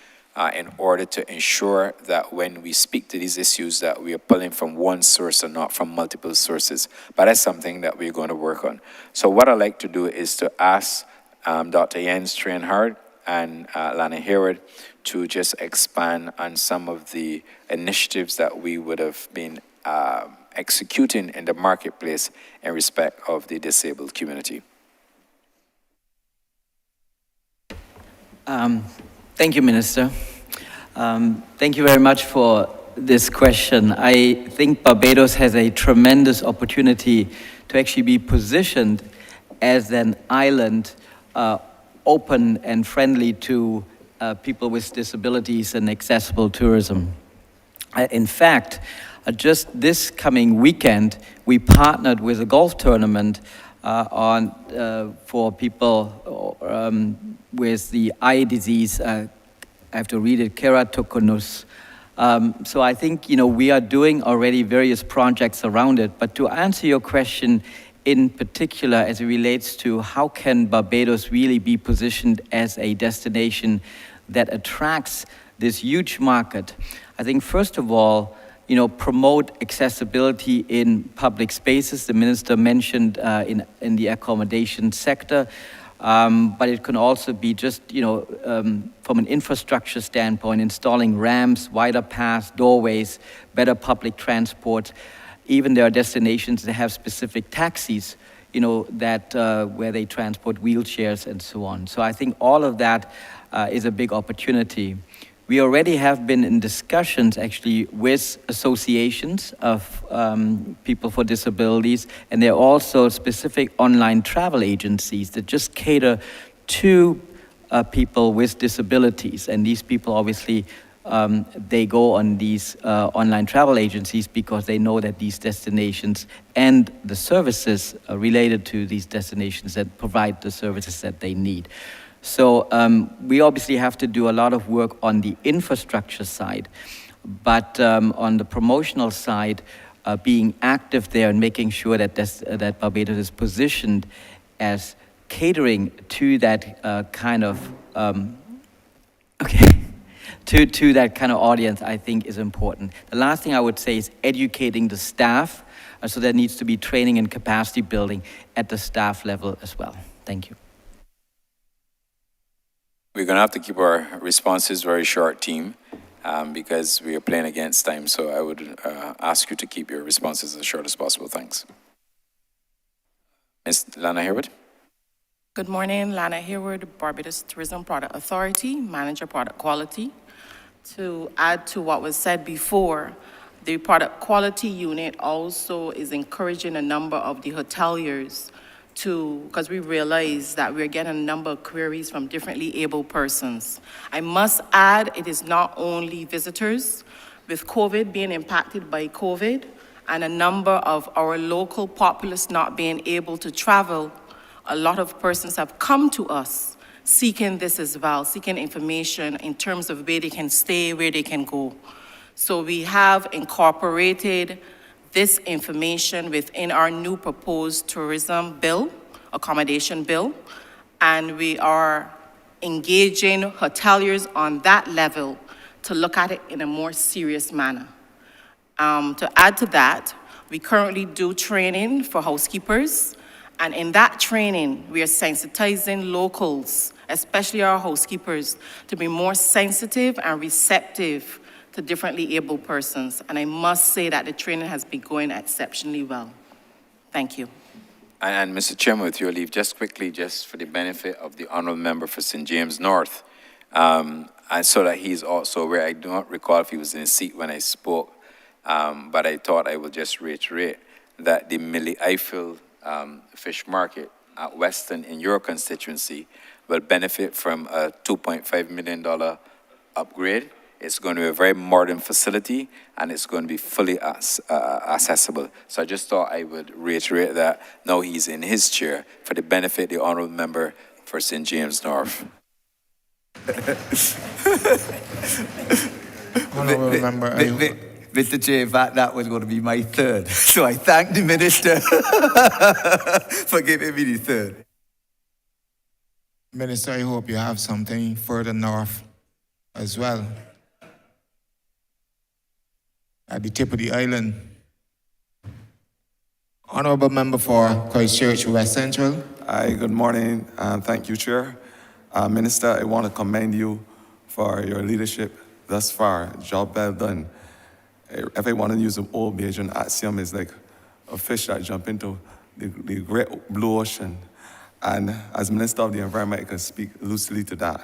in order to ensure that when we speak to these issues that we are pulling from one source and not from multiple sources. But that's something that we're going to work on. So what I'd like to do is to ask Dr. Jens Trainhard and Lana Hayward to just expand on some of the initiatives that we would have been executing in the marketplace in respect of the disabled community. Thank you, Minister. Thank you very much for this question. I think Barbados has a tremendous opportunity to actually be positioned as an island open and friendly to people with disabilities and accessible tourism. In fact, just this coming weekend, we partnered with a golf tournament for people with the eye disease. I have to read it, keratoconus. So I think, we are doing already various projects around it. But to answer your question in particular as it relates to how can Barbados really be positioned as a destination that attracts this huge market, I think first of all, promote accessibility in public spaces. The minister mentioned in the accommodation sector, but it can also be just, from an infrastructure standpoint, installing ramps, wider paths, doorways, better public transport. Even there are destinations that have specific taxis, that where they transport wheelchairs and so on. So I think all of that is a big opportunity. We already have been in discussions actually with associations of people for disabilities, and there are also specific online travel agencies that just cater to people with disabilities. And these people obviously, they go on these online travel agencies because they know that these destinations and the services related to these destinations that provide the services that they need. So we obviously have to do a lot of work on the infrastructure side, but on the promotional side, being active there and making sure that that Barbados is positioned as catering to that kind of to that kind of audience, I think is important. The last thing I would say is educating the staff, so there needs to be training and capacity building at the staff level as well. Thank you. We're going to have to keep our responses very short, team, because we are playing against time. So I would ask you to keep your responses as short as possible. Thanks. Ms. Lana Harewood. Good morning, Lana Harewood, Barbados Tourism Product Authority, Manager Product Quality. To add to what was said before, the Product Quality Unit also is encouraging a number of the hoteliers because we realize that we're getting a number of queries from differently able persons. I must add, it is not only visitors. With COVID being impacted by COVID and a number of our local populace not being able to travel, a lot of persons have come to us seeking this as well, seeking information in terms of where they can stay, where they can go. So we have incorporated this information within our new proposed tourism bill, accommodation bill, and we are engaging hoteliers on that level to look at it in a more serious manner. To add to that, we currently do training for housekeepers, and in that training, we are sensitizing locals, especially our housekeepers, to be more sensitive and receptive to differently able persons. And I must say that the training has been going exceptionally well. Thank you. And Mr. Chairman, with your leave, just quickly, just for the benefit of the honourable member for St. James North, and so that he's also aware, I do not recall if he was in his seat when I spoke, but I thought I would just reiterate that the Millie Eiffel fish market at Weston in your constituency will benefit from a $2.5 million upgrade. It's going to be a very modern facility, and it's going to be fully accessible. So I just thought I would reiterate that now he's in his chair for the benefit of the honourable member for St. James North. Honourable member, Mr. Chair, in fact, that was going to be my third. So I thank the Minister for giving me the third. Minister, I hope you have something further north as well. At the tip of the island. Honourable member for Christchurch West Central. Hi, good morning, and thank you, Chair. Minister, I want to commend you for your leadership thus far. Job well done. If I want to use an old Bayesian axiom, it's like a fish that jump into the great blue ocean. And as Minister of the Environment, I can speak loosely to that.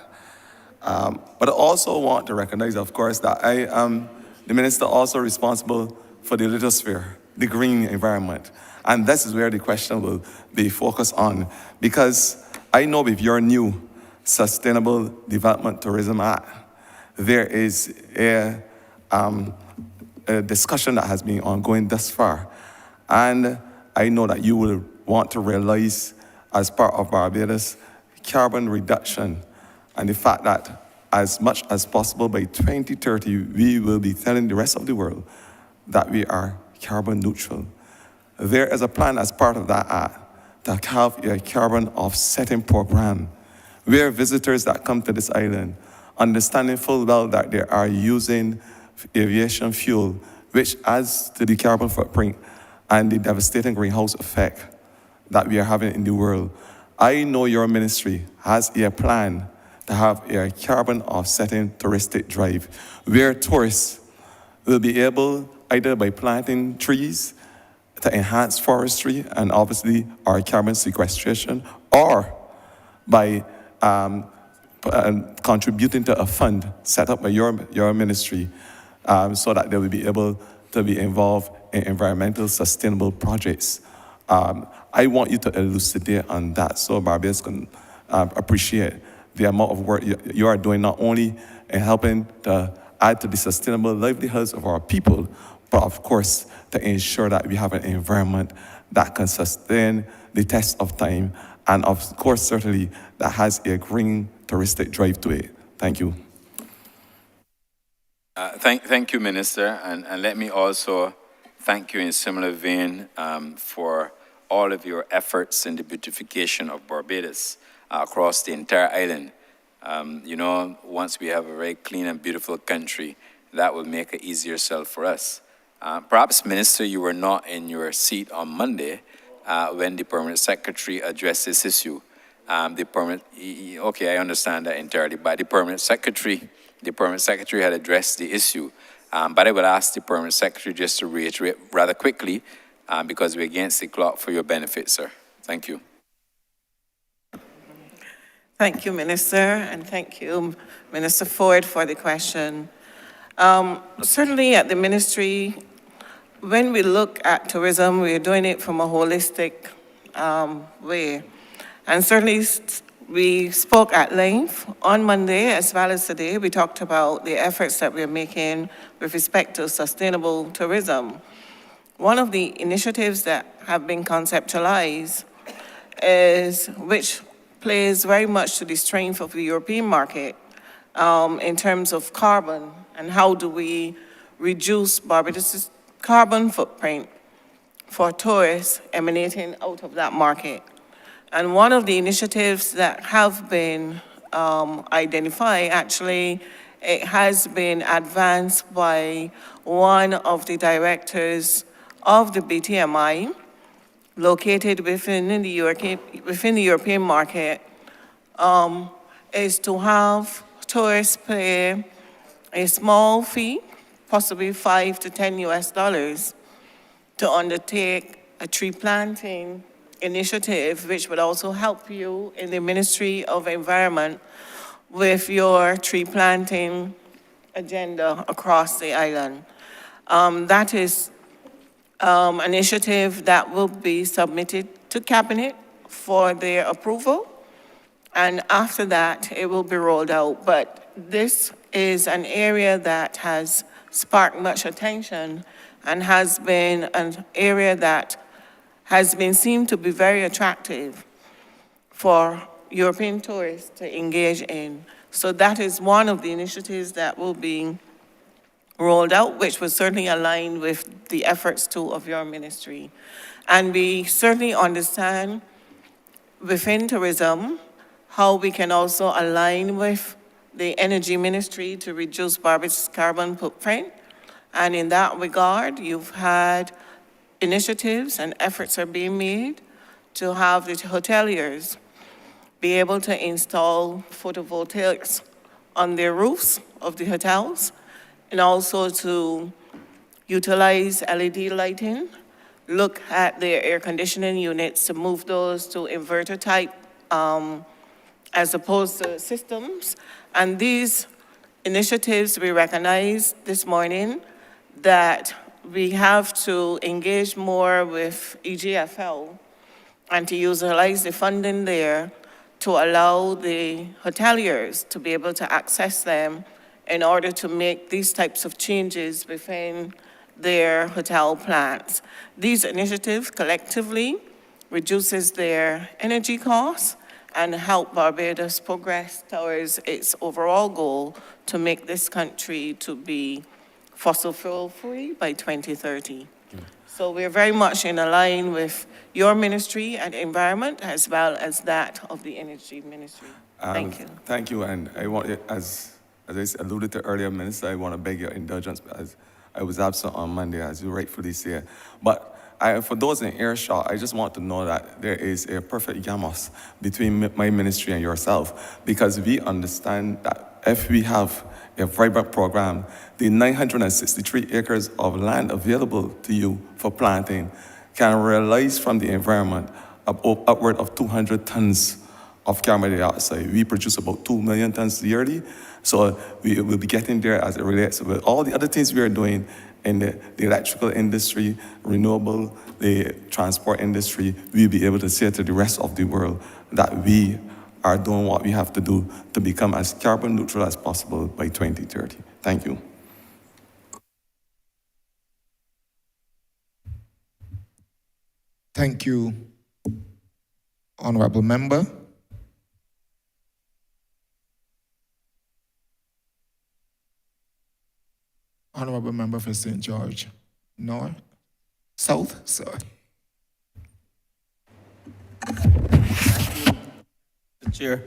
But I also want to recognize, of course, that I am the Minister also responsible for the lithosphere, the green environment. And this is where the question will be focused on. Because I know with your new Sustainable Development Tourism Act, there is a discussion that has been ongoing thus far. And I know that you will want to realize, as part of Barbados, carbon reduction and the fact that as much as possible by 2030, we will be telling the rest of the world that we are carbon neutral. There is a plan as part of that act to have a carbon offsetting program where visitors that come to this island, understanding full well that they are using aviation fuel, which adds to the carbon footprint and the devastating greenhouse effect that we are having in the world. I know your ministry has a plan to have a carbon offsetting touristic drive where tourists will be able, either by planting trees to enhance forestry and obviously our carbon sequestration, or by contributing to a fund set up by your ministry so that they will be able to be involved in environmental sustainable projects. I want you to elucidate on that so Barbados can appreciate the amount of work you are doing, not only in helping to add to the sustainable livelihoods of our people, but of course to ensure that we have an environment that can sustain the test of time, and of course certainly that has a green touristic drive to it. Thank you. Thank you, Minister, and let me also thank you in similar vein for all of your efforts in the beautification of Barbados across the entire island. You know, once we have a very clean and beautiful country, that will make it easier sell for us. Perhaps, Minister, you were not in your seat on Monday when the Permanent Secretary addressed this issue. Okay, I understand that entirely, but the Permanent Secretary had addressed the issue. But I would ask the Permanent Secretary just to reiterate rather quickly, because we're against the clock, for your benefit, sir. Thank you. Thank you, Minister, and thank you, Minister Ford, for the question. Certainly at the ministry, when we look at tourism, we're doing it from a holistic way. And certainly we spoke at length on Monday as well as today. We talked about the efforts that we're making with respect to sustainable tourism. One of the initiatives that have been conceptualized which plays very much to the strength of the European market in terms of carbon and how do we reduce Barbados' carbon footprint for tourists emanating out of that market. And one of the initiatives that have been identified, actually, it has been advanced by one of the directors of the BTMI, located within the European market, is to have tourists pay a small fee, possibly $5 to $10 to undertake a tree planting initiative, which would also help you in the Ministry of Environment with your tree planting agenda across the island. That is an initiative that will be submitted to Cabinet for their approval, and after that, it will be rolled out. But this is an area that has sparked much attention and has been an area that has been seen to be very attractive for European tourists to engage in. So that is one of the initiatives that will be rolled out, which was certainly aligned with the efforts too of your ministry. And we certainly understand within tourism how we can also align with the energy ministry to reduce Barbados' carbon footprint. And in that regard, you've had initiatives and efforts are being made to have the hoteliers be able to install photovoltaics on their roofs of the hotels, and also to utilize LED lighting, look at their air conditioning units to move those to inverter type as opposed to systems. And these initiatives, we recognize this morning that we have to engage more with EGFL and to utilize the funding there to allow the hoteliers to be able to access them in order to make these types of changes within their hotel plans. These initiatives collectively reduces their energy costs and help Barbados progress towards its overall goal to make this country to be fossil fuel free by 2030. So we're very much in line with your ministry and environment as well as that of the energy ministry. Thank you. Thank you, and I want, as I alluded to earlier, Minister, I want to beg your indulgence as I was absent on Monday, as you rightfully say. But for those in earshot, I just want to know that there is a perfect gamos between my ministry and yourself, because we understand that if we have a vibrant program, the 963 acres of land available to you for planting can realize from the environment upward of 200 tons of carbon dioxide. We produce about 2 million tons yearly. So we will be getting there as it relates with all the other things we are doing in the electrical industry, renewable, the transport industry. We'll be able to say to the rest of the world that we are doing what we have to do to become as carbon neutral as possible by 2030. Thank you. Thank you, Honourable Member. Honourable Member for St. George North, South, sorry. Chair,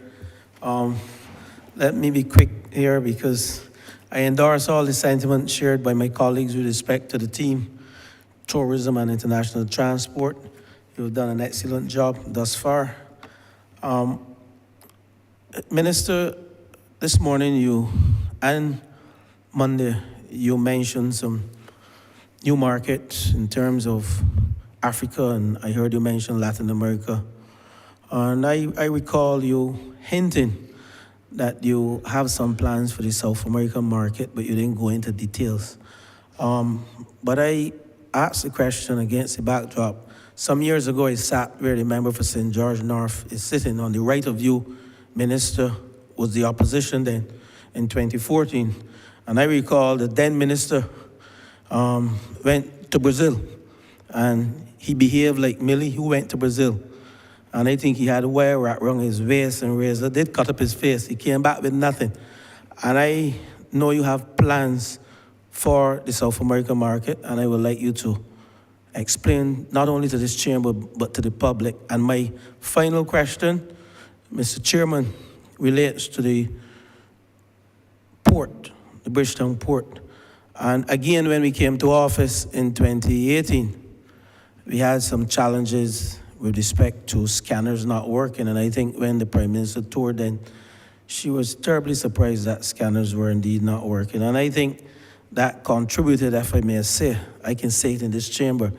let me be quick here because I endorse all the sentiment shared by my colleagues with respect to the team, tourism and international transport. You've done an excellent job thus far. Minister, this morning and Monday, you mentioned some new markets in terms of Africa, and I heard you mention Latin America. And I recall you hinting that you have some plans for the South American market, but you didn't go into details. But I asked the question against the backdrop. Some years ago, I sat where the member for St. George North is sitting. On the right of you, Minister, was the opposition then in 2014. And I recall the then minister went to Brazil, and he behaved like Millie, who went to Brazil. And I think he had a wire wrapped around his waist and razor did cut up his face. He came back with nothing. And I know you have plans for the South American market, and I would like you to explain not only to this chamber, but to the public. And my final question, Mr. Chairman, relates to the port, the Bridgetown port. And again, when we came to office in 2018, we had some challenges with respect to scanners not working. And I think when the Prime Minister toured then, she was terribly surprised that scanners were indeed not working. And I think that contributed, if I may say, I can say it in this chamber,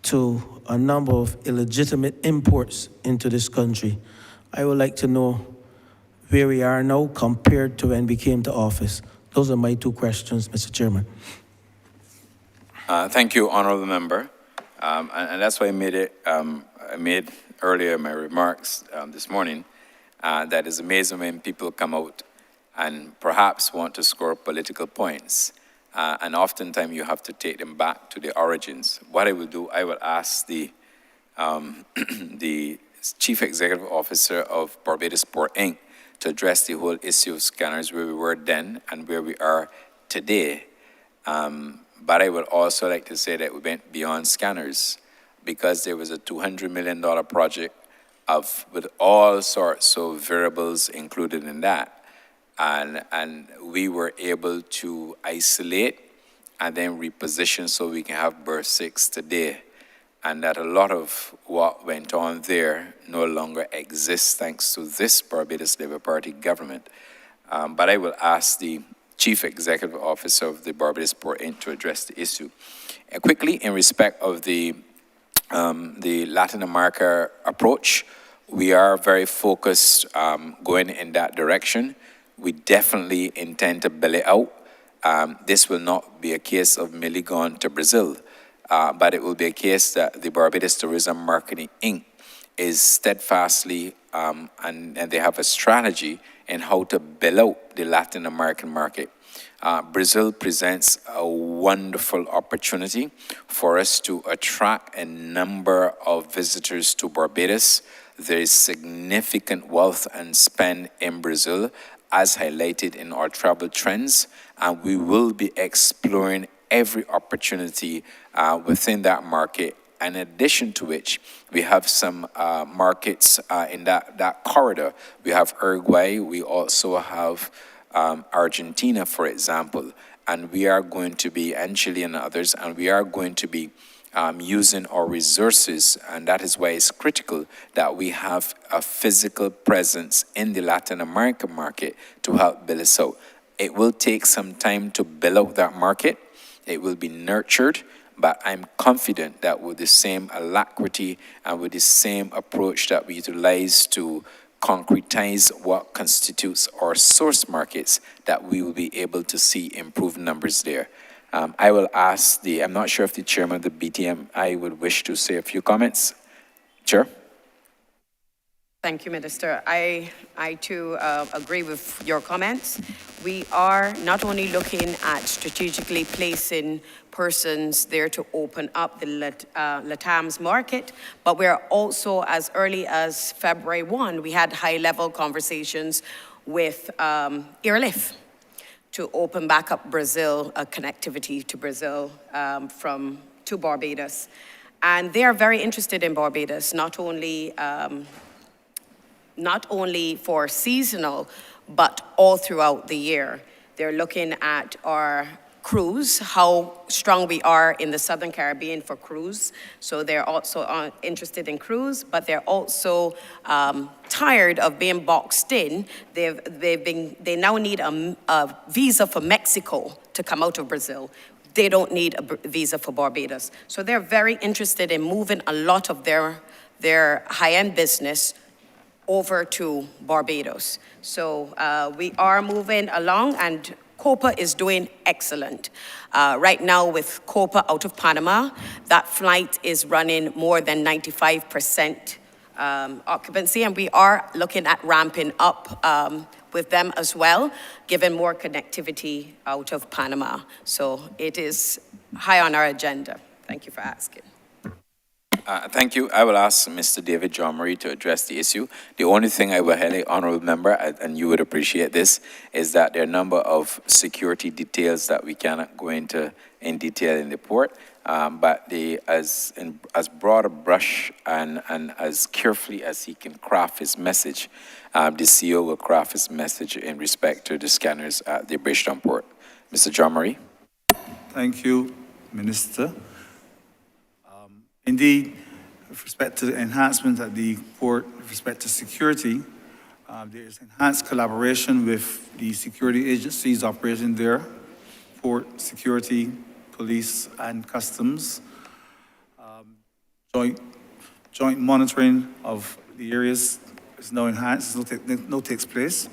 to a number of illegitimate imports into this country. I would like to know where we are now compared to when we came to office. Those are my two questions, Mr. Chairman. Thank you, Honourable Member. And that's why I made earlier my remarks this morning, that it's amazing when people come out and perhaps want to score political points. And oftentimes you have to take them back to the origins. What I will do, I will ask the Chief Executive Officer of Barbados Port Inc. to address the whole issue of scanners, where we were then and where we are today. But I would also like to say that we went beyond scanners, because there was a $200 million project with all sorts of variables included in that. And we were able to isolate and then reposition so we can have berth 6 today. And that a lot of what went on there no longer exists thanks to this Barbados Labour Party government. But I will ask the Chief Executive Officer of the Barbados Port Inc. to address the issue. Quickly, in respect of the Latin America approach, we are very focused going in that direction. We definitely intend to bill it out. This will not be a case of merely gone to Brazil, but it will be a case that the Barbados Tourism Marketing Inc. is steadfastly, and they have a strategy in how to bill out the Latin American market. Brazil presents a wonderful opportunity for us to attract a number of visitors to Barbados. There is significant wealth and spend in Brazil, as highlighted in our travel trends, and we will be exploring every opportunity within that market. In addition to which, we have some markets in that corridor. We have Uruguay, we also have Argentina, for example, and we are going to be, and Chile and others, and we are going to be using our resources, and that is why it's critical that we have a physical presence in the Latin American market to help build us out. It will take some time to build out that market. It will be nurtured, but I'm confident that with the same alacrity and with the same approach that we utilize to concretize what constitutes our source markets, that we will be able to see improved numbers there. I will ask I'm not sure if the chairman of the BTMI would wish to say a few comments. Chair? Thank you, Minister. I too agree with your comments. We are not only looking at strategically placing persons there to open up the LATAM's market, but we're also, as early as February 1, we had high-level conversations with Airlift to open back up Brazil, connectivity to Brazil to Barbados. And they are very interested in Barbados, not only for seasonal, but all throughout the year. They're looking at our cruise, how strong we are in the Southern Caribbean for cruise. So they're also interested in cruise, but they're also tired of being boxed in. They now need a visa for Mexico to come out of Brazil. They don't need a visa for Barbados. So they're very interested in moving a lot of their high-end business over to Barbados. So we are moving along, and COPA is doing excellent. Right now with COPA out of Panama, that flight is running more than 95% occupancy, and we are looking at ramping up with them as well, given more connectivity out of Panama. So it is high on our agenda. Thank you for asking. Thank you. I will ask Mr. David John Marie to address the issue. The only thing I will highlight, Honourable Member, and you would appreciate this, is that there are a number of security details that we cannot go into in detail in the port, but as broad a brush and as carefully as he can craft his message, the CEO will craft his message in respect to the scanners at the Bridgetown port. Mr. John Marie. Thank you, Minister. Indeed, with respect to the enhancement at the port, with respect to security, there is enhanced collaboration with the security agencies operating there, port security, police, and customs. Joint monitoring of the areas is now enhanced, takes place.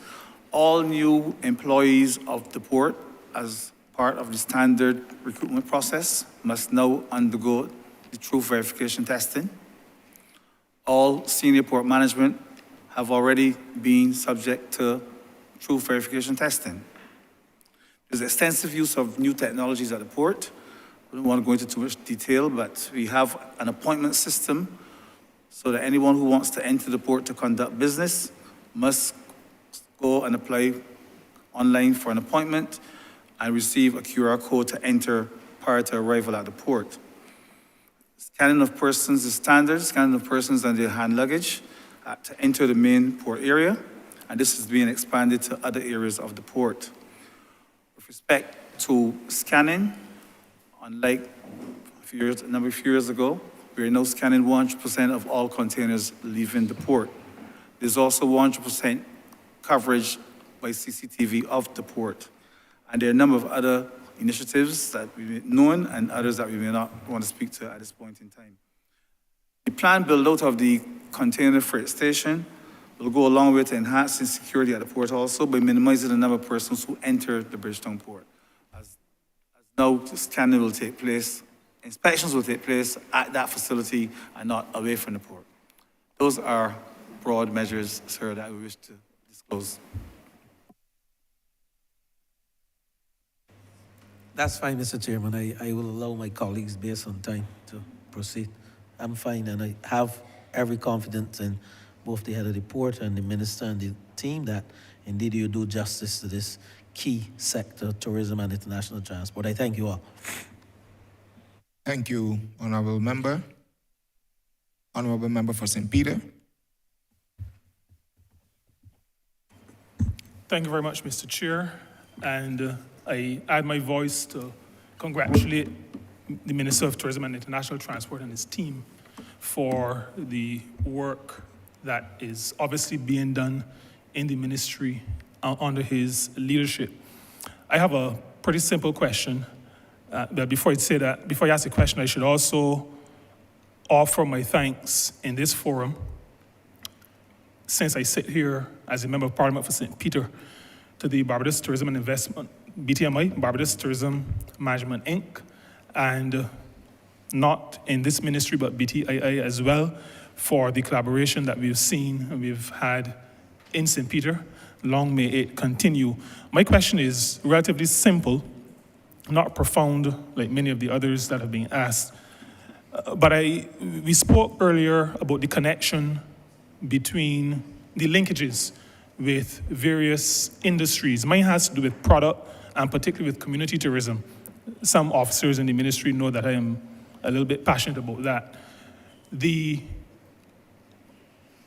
All new employees of the port, as part of the standard recruitment process, must now undergo the truth verification testing. All senior port management have already been subject to truth verification testing. There's extensive use of new technologies at the port. I don't want to go into too much detail, but we have an appointment system so that anyone who wants to enter the port to conduct business must go and apply online for an appointment and receive a QR code to enter prior to arrival at the port. Scanning of persons is standard, scanning of persons and their hand luggage to enter the main port area, and this is being expanded to other areas of the port. With respect to scanning, unlike a number of years ago, we are now scanning 100% of all containers leaving the port. There's also 100% coverage by CCTV of the port. And there are a number of other initiatives that we may know and others that we may not want to speak to at this point in time. The planned build-out of the container freight station will go a long way to enhancing security at the port also by minimizing the number of persons who enter the Bridgetown port. As now, scanning will take place, inspections will take place at that facility and not away from the port. Those are broad measures, sir, that we wish to disclose. That's fine, Mr. Chairman. I will allow my colleagues based on time to proceed. I'm fine, and I have every confidence in both the head of the port and the minister and the team that indeed you do justice to this key sector, tourism and international transport. I thank you all. Thank you, Honourable Member. Honourable Member for St. Peter. Thank you very much, Mr. Chair. And I add my voice to congratulate the Minister of Tourism and International Transport and his team for the work that is obviously being done in the ministry under his leadership. I have a pretty simple question, but before I ask the question, I should also offer my thanks in this forum since I sit here as a member of Parliament for St. Peter, to the Barbados Tourism and Investment, BTMI, Barbados Tourism Management, Inc., and not in this ministry, but BTII as well, for the collaboration that we've seen and we've had in St. Peter. Long may it continue. My question is relatively simple, not profound like many of the others that have been asked. But we spoke earlier about the connection between the linkages with various industries. Mine has to do with product and particularly with community tourism. Some officers in the ministry know that I am a little bit passionate about that.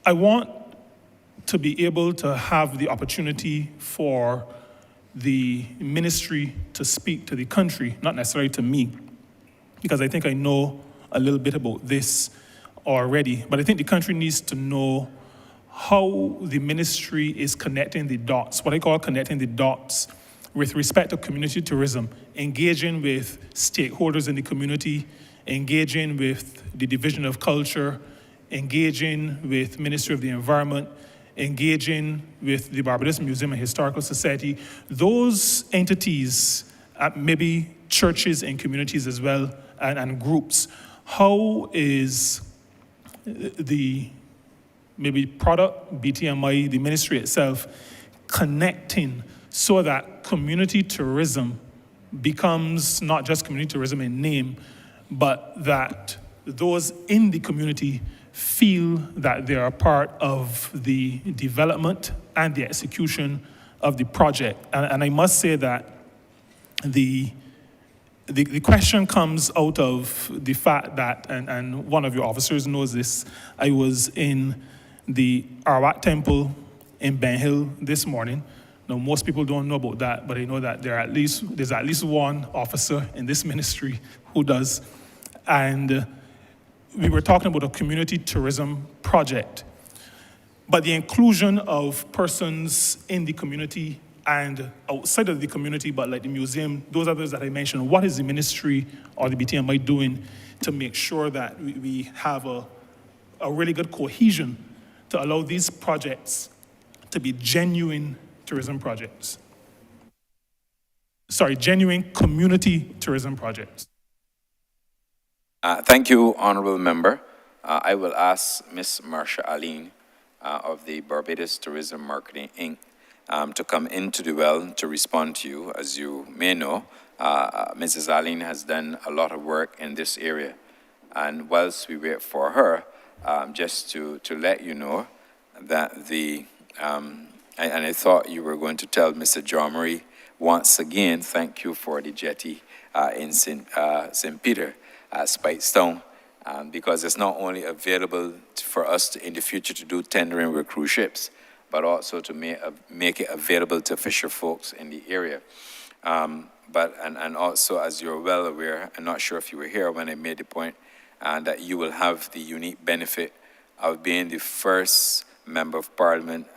I want to be able to have the opportunity for the ministry to speak to the country, not necessarily to me, because I think I know a little bit about this already, but I think the country needs to know how the ministry is connecting the dots, what I call connecting the dots with respect to community tourism, engaging with stakeholders in the community, engaging with the Division of Culture, engaging with Ministry of the Environment, engaging with the Barbados Museum and Historical Society, those entities, maybe churches and communities as well, and groups. How is the maybe product, BTMI, the ministry itself, connecting so that community tourism becomes not just community tourism in name, but that those in the community feel that they are part of the development and the execution of the project. And I must say that the question comes out of the fact that, and one of your officers knows this, I was in the Arawat Temple in Ben Hill this morning. Now, most people don't know about that, but I know that there's at least one officer in this ministry who does. And we were talking about a community tourism project. But the inclusion of persons in the community and outside of the community, but like the museum, those others that I mentioned, what is the ministry or the BTMI doing to make sure that we have a really good cohesion to allow these projects to be genuine tourism projects? Sorry, genuine community tourism projects. Thank you, Honourable Member. I will ask Ms. Marsha Aline of the Barbados Tourism Marketing, Inc. To come into the well to respond to you. As you may know, Mrs. Aline has done a lot of work in this area. And whilst we wait for her, just to let you know that and I thought you were going to tell Mr. John Marie once again, thank you for the jetty in St. Peter, Speightstown, because it's not only available for us in the future to do tendering with cruise ships, but also to make it available to fisher folks in the area. And also, as you're well aware, I'm not sure if you were here when I made the point, that you will have the unique benefit of being the first member of Parliament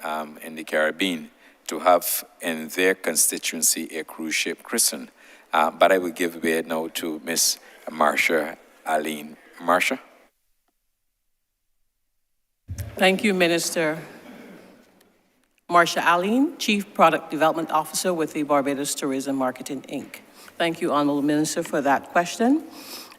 in the Caribbean to have in their constituency a cruise ship christened. But I will give way now to Ms. Marsha Aline. Marsha? Thank you, Minister. Marsha Aline, Chief Product Development Officer with the Barbados Tourism Marketing, Inc. Thank you, Honourable Minister, for that question.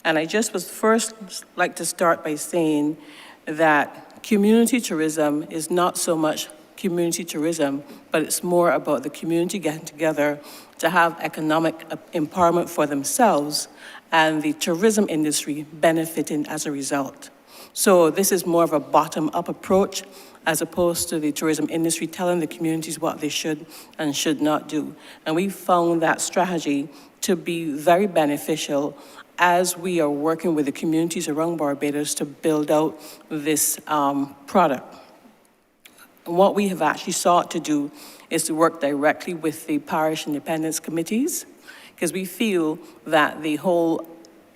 And I just would first like to start by saying that community tourism is not so much community tourism, but it's more about the community getting together to have economic empowerment for themselves and the tourism industry benefiting as a result. So this is more of a bottom-up approach as opposed to the tourism industry telling the communities what they should and should not do. And we found that strategy to be very beneficial as we are working with the communities around Barbados to build out this product. And what we have actually sought to do is to work directly with the parish independence committees, because we feel that the whole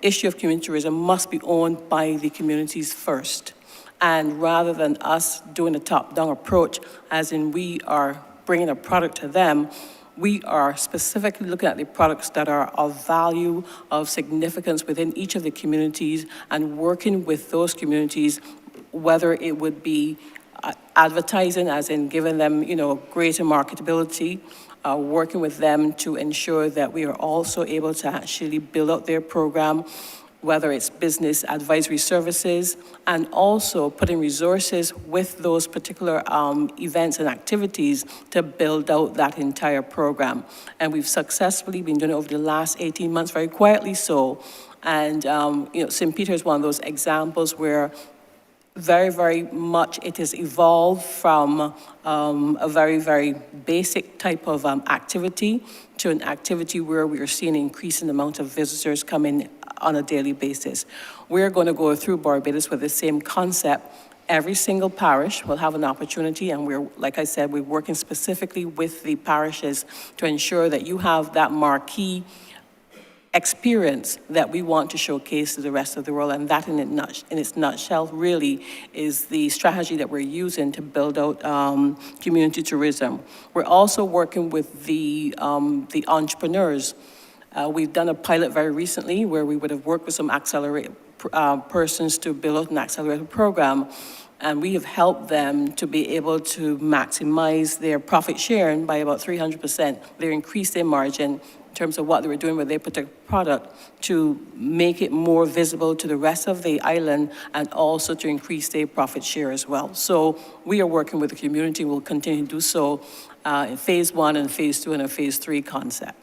issue of community tourism must be owned by the communities first. And rather than us doing a top-down approach, as in we are bringing a product to them, we are specifically looking at the products that are of value, of significance within each of the communities, and working with those communities, whether it would be advertising, as in giving them, greater marketability, working with them to ensure that we are also able to actually build out their program, whether it's business advisory services, and also putting resources with those particular events and activities to build out that entire program. And we've successfully been doing it over the last 18 months, very quietly so. And, St. Peter is one of those examples where very, very much it has evolved from a very, very basic type of activity to an activity where we are seeing an increasing amount of visitors come in on a daily basis. We're going to go through Barbados with the same concept. Every single parish will have an opportunity, and we're, like I said, we're working specifically with the parishes to ensure that you have that marquee experience that we want to showcase to the rest of the world, and that in its nutshell really is the strategy that we're using to build out community tourism. We're also working with the entrepreneurs. We've done a pilot very recently where we would have worked with some accelerated persons to build out an accelerated program, and we have helped them to be able to maximize their profit sharing by about 300%. They increased their margin in terms of what they were doing with their particular product to make it more visible to the rest of the island and also to increase their profit share as well. So we are working with the community. We'll continue to do so in phase 1 and phase 2 and a phase 3 concept.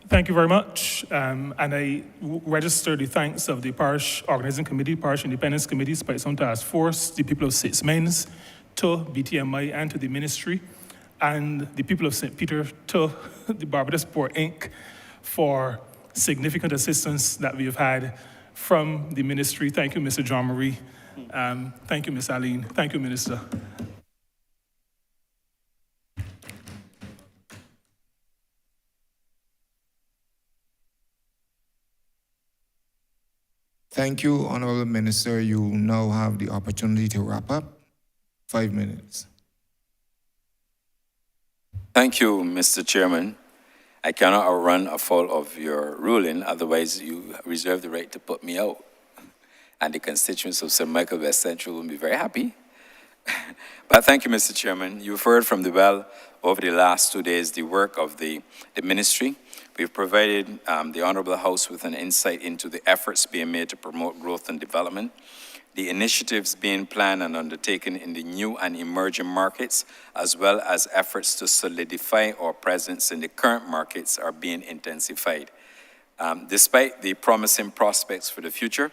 Thank you very much. And I register the thanks of the Parish Organizing Committee, Parish Independence Committee, Spice Zone Task Force, the people of St. Mains, to BTMI and to the ministry, and the people of St. Peter, to the Barbados Port Inc. for significant assistance that we have had from the ministry. Thank you, Mr. John Marie. Thank you, Ms. Aline. Thank you, Minister. Thank you, Honourable Minister. You now have the opportunity to wrap up. 5 minutes. Thank you, Mr. Chairman. I cannot outrun afoul of your ruling, otherwise you reserve the right to put me out. And the constituents of St. Michael West Central will be very happy. But thank you, Mr. Chairman. You've heard from the well over the last 2 days the work of the ministry. We've provided the Honourable House with an insight into the efforts being made to promote growth and development, the initiatives being planned and undertaken in the new and emerging markets, as well as efforts to solidify our presence in the current markets are being intensified. Despite the promising prospects for the future,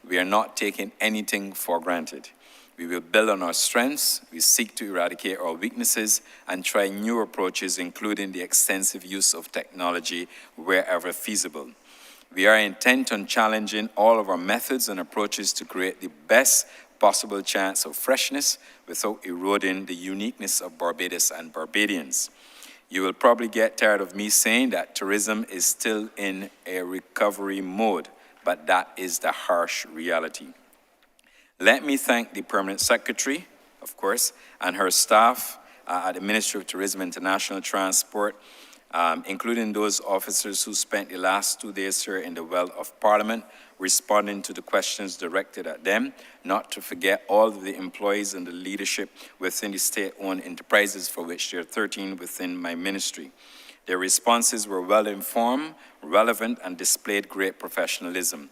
we are not taking anything for granted. We will build on our strengths, we seek to eradicate our weaknesses, and try new approaches, including the extensive use of technology wherever feasible. We are intent on challenging all of our methods and approaches to create the best possible chance of freshness without eroding the uniqueness of Barbados and Barbadians. You will probably get tired of me saying that tourism is still in a recovery mode, but that is the harsh reality. Let me thank the Permanent Secretary, of course, and her staff at the Ministry of Tourism and International Transport, including those officers who spent the last 2 days here in the well of Parliament responding to the questions directed at them, not to forget all of the employees and the leadership within the state-owned enterprises, for which there are 13 within my ministry. Their responses were well-informed, relevant, and displayed great professionalism.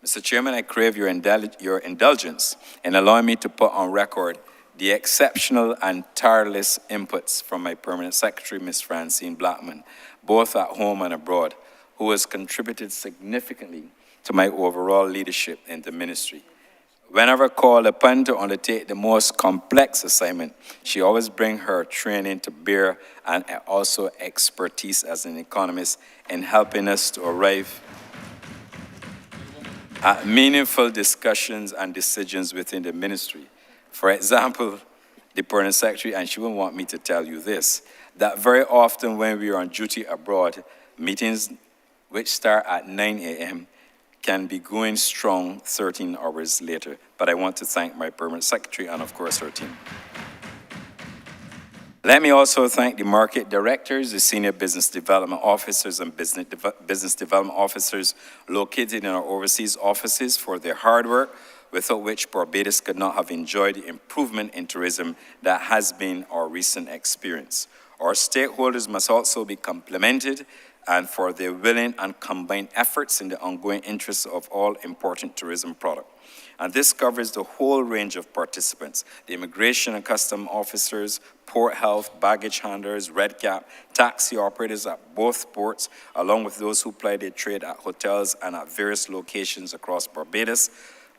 Mr. Chairman, I crave your indulgence in allowing me to put on record the exceptional and tireless inputs from my Permanent Secretary, Ms. Francine Blackman, both at home and abroad, who has contributed significantly to my overall leadership in the ministry. Whenever called upon to undertake the most complex assignment, she always brings her training to bear and also expertise as an economist in helping us to arrive at meaningful discussions and decisions within the ministry. For example, the Permanent Secretary, and she won't want me to tell you this, that very often when we are on duty abroad, meetings which start at 9 a.m. can be going strong 13 hours later. But I want to thank my Permanent Secretary and, of course, her team. Let me also thank the market directors, the senior business development officers and business development officers located in our overseas offices for their hard work, without which Barbados could not have enjoyed the improvement in tourism that has been our recent experience. Our stakeholders must also be complimented and for their willing and combined efforts in the ongoing interests of all important tourism products. And this covers the whole range of participants: the immigration and custom officers, port health, baggage handlers, red cap, taxi operators at both ports, along with those who ply their trade at hotels and at various locations across Barbados.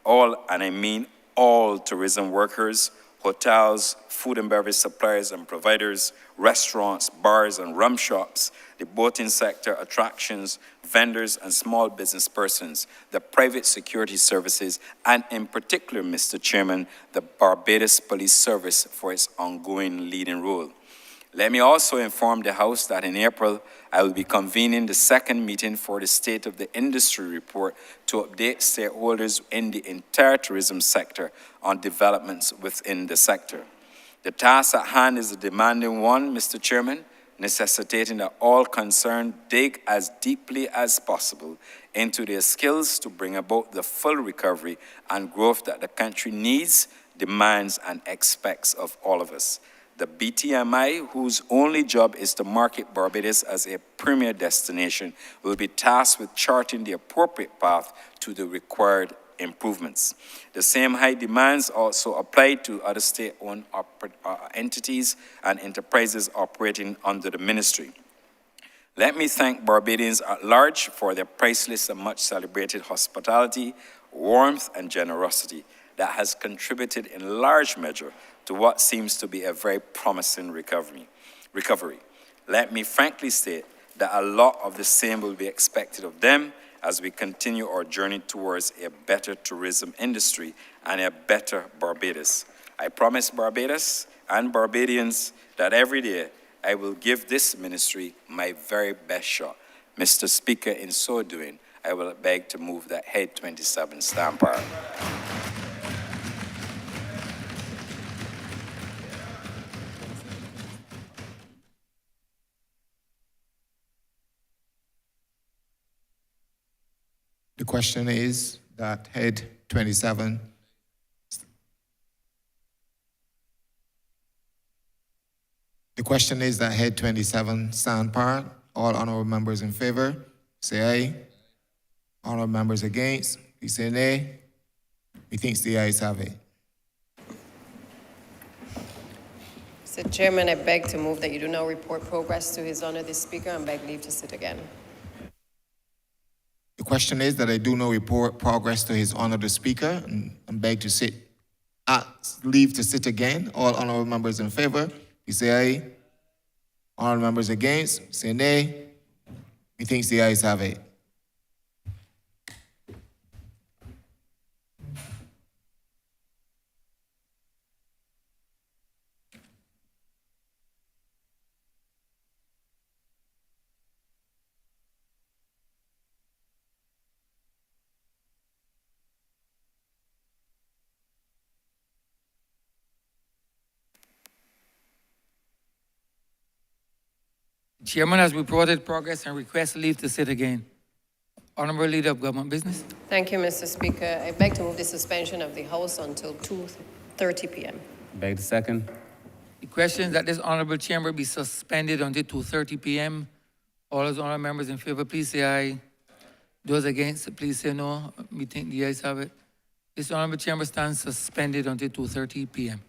All, and I mean all, tourism workers, hotels, food and beverage suppliers and providers, restaurants, bars and rum shops, the boating sector, attractions, vendors and small business persons, the private security services, and in particular, Mr. Chairman, the Barbados Police Service for its ongoing leading role. Let me also inform the House that in April, I will be convening the second meeting for the State of the Industry report to update stakeholders in the entire tourism sector on developments within the sector. The task at hand is a demanding one, Mr. Chairman, necessitating that all concerned dig as deeply as possible into their skills to bring about the full recovery and growth that the country needs, demands, and expects of all of us. The BTMI, whose only job is to market Barbados as a premier destination, will be tasked with charting the appropriate path to the required improvements. The same high demands also apply to other state-owned entities and enterprises operating under the ministry. Let me thank Barbadians at large for their priceless and much celebrated hospitality, warmth, and generosity that has contributed in large measure to what seems to be a very promising recovery. Let me frankly state that a lot of the same will be expected of them as we continue our journey towards a better tourism industry and a better Barbados. I promise Barbados and Barbadians that every day I will give this ministry my very best shot. Mr. Speaker, in so doing, I will beg to move that Head 27 stand power. The question is that Head 27. The question is that Head 27 stand part. All honourable members in favour, say aye. Honourable members against, please say nay. Methinks the ayes have it. Mr. Chairman, I beg to move that you do now report progress to His Honour the Speaker and beg leave to sit again. The question is that I do not report progress to His Honour the Speaker and beg to sit, leave to sit again. All honourable members in favour, please say aye. Honourable members against, say nay. Methinks the ayes have it. Chairman has reported progress and requests leave to sit again. Honourable Leader of Government Business. Thank you, Mr. Speaker. I beg to move the suspension of the House until 2:30 p.m. Beg the second. The question is that this honourable chamber be suspended until 2:30 p.m. All those honourable members in favour, please say aye. Those against, please say no. We think the ayes have it. This honourable chamber stands suspended until 2:30 p.m.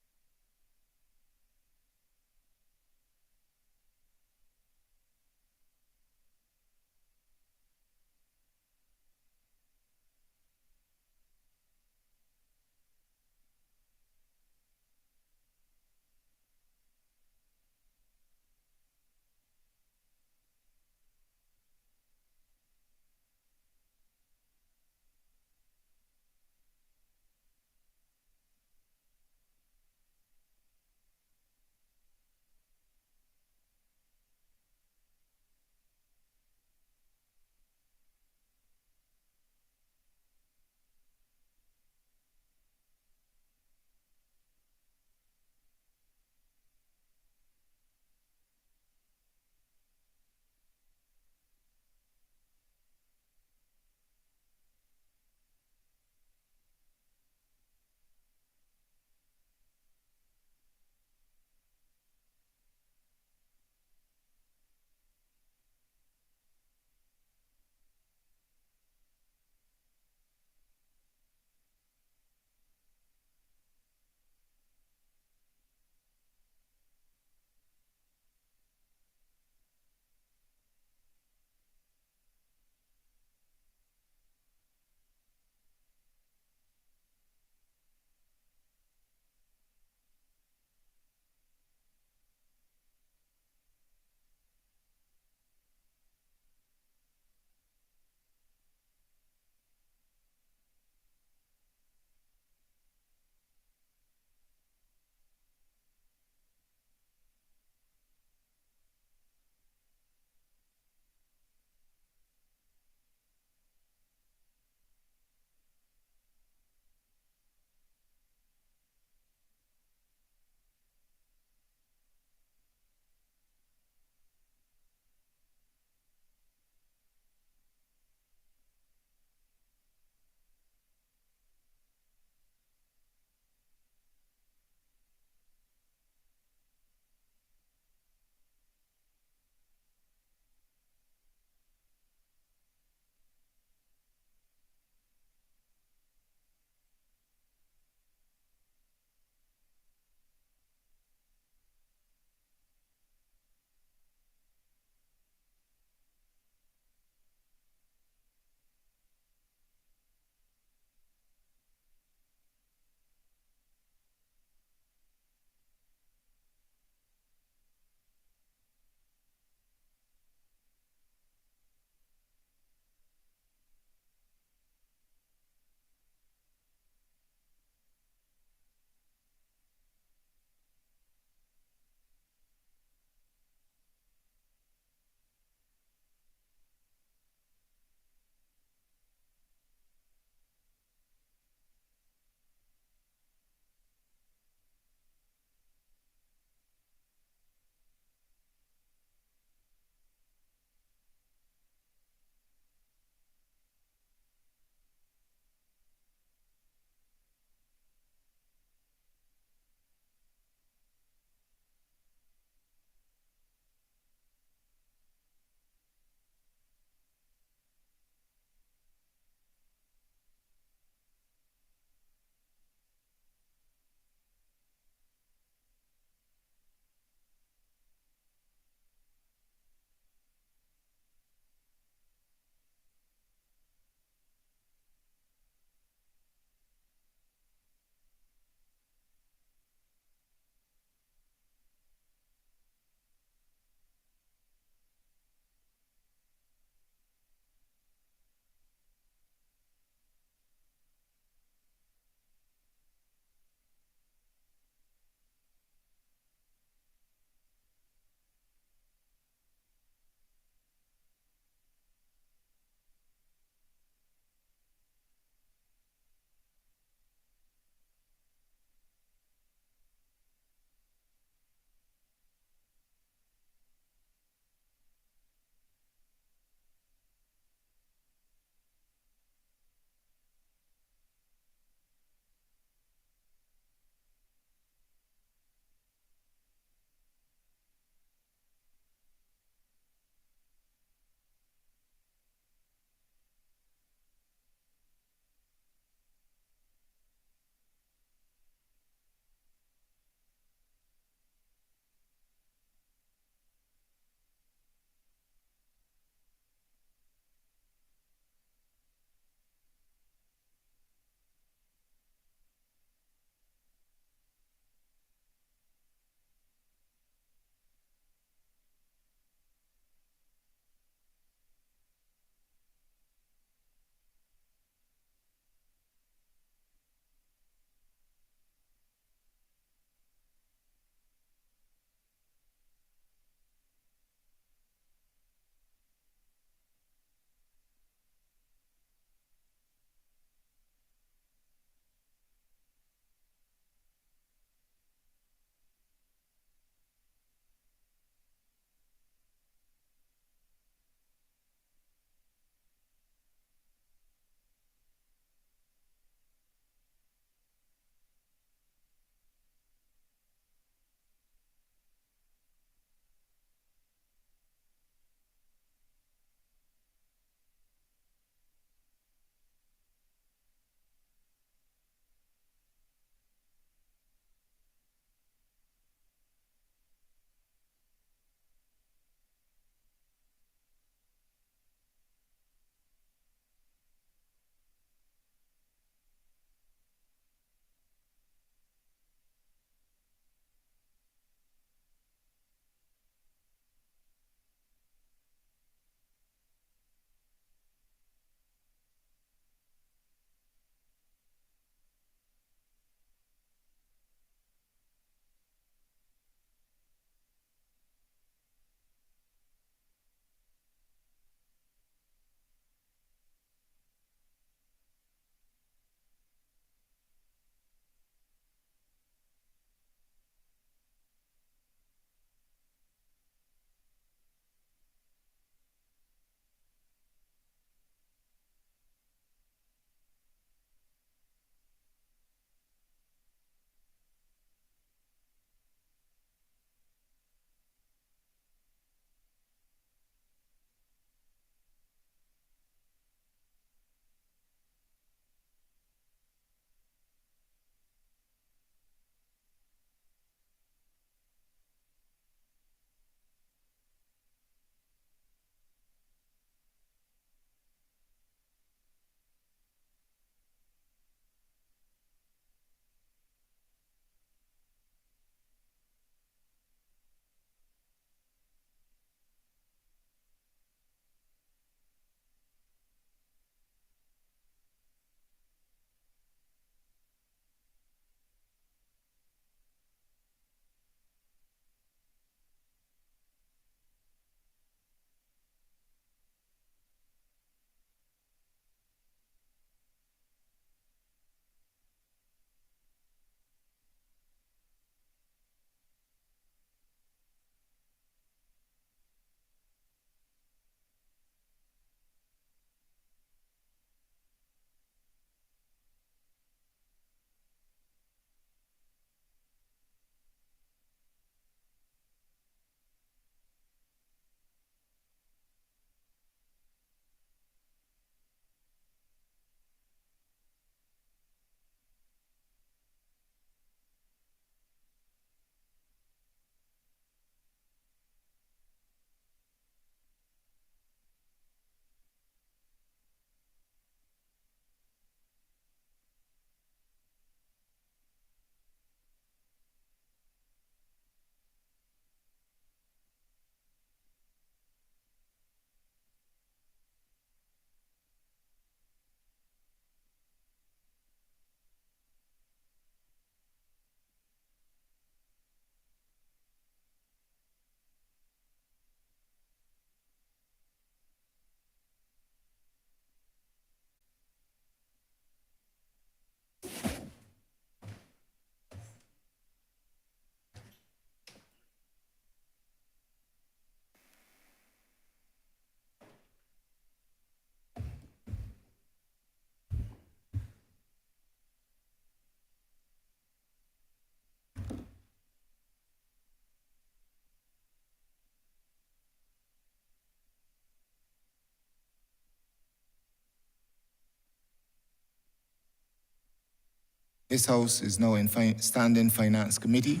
This House is now in Standing Finance Committee.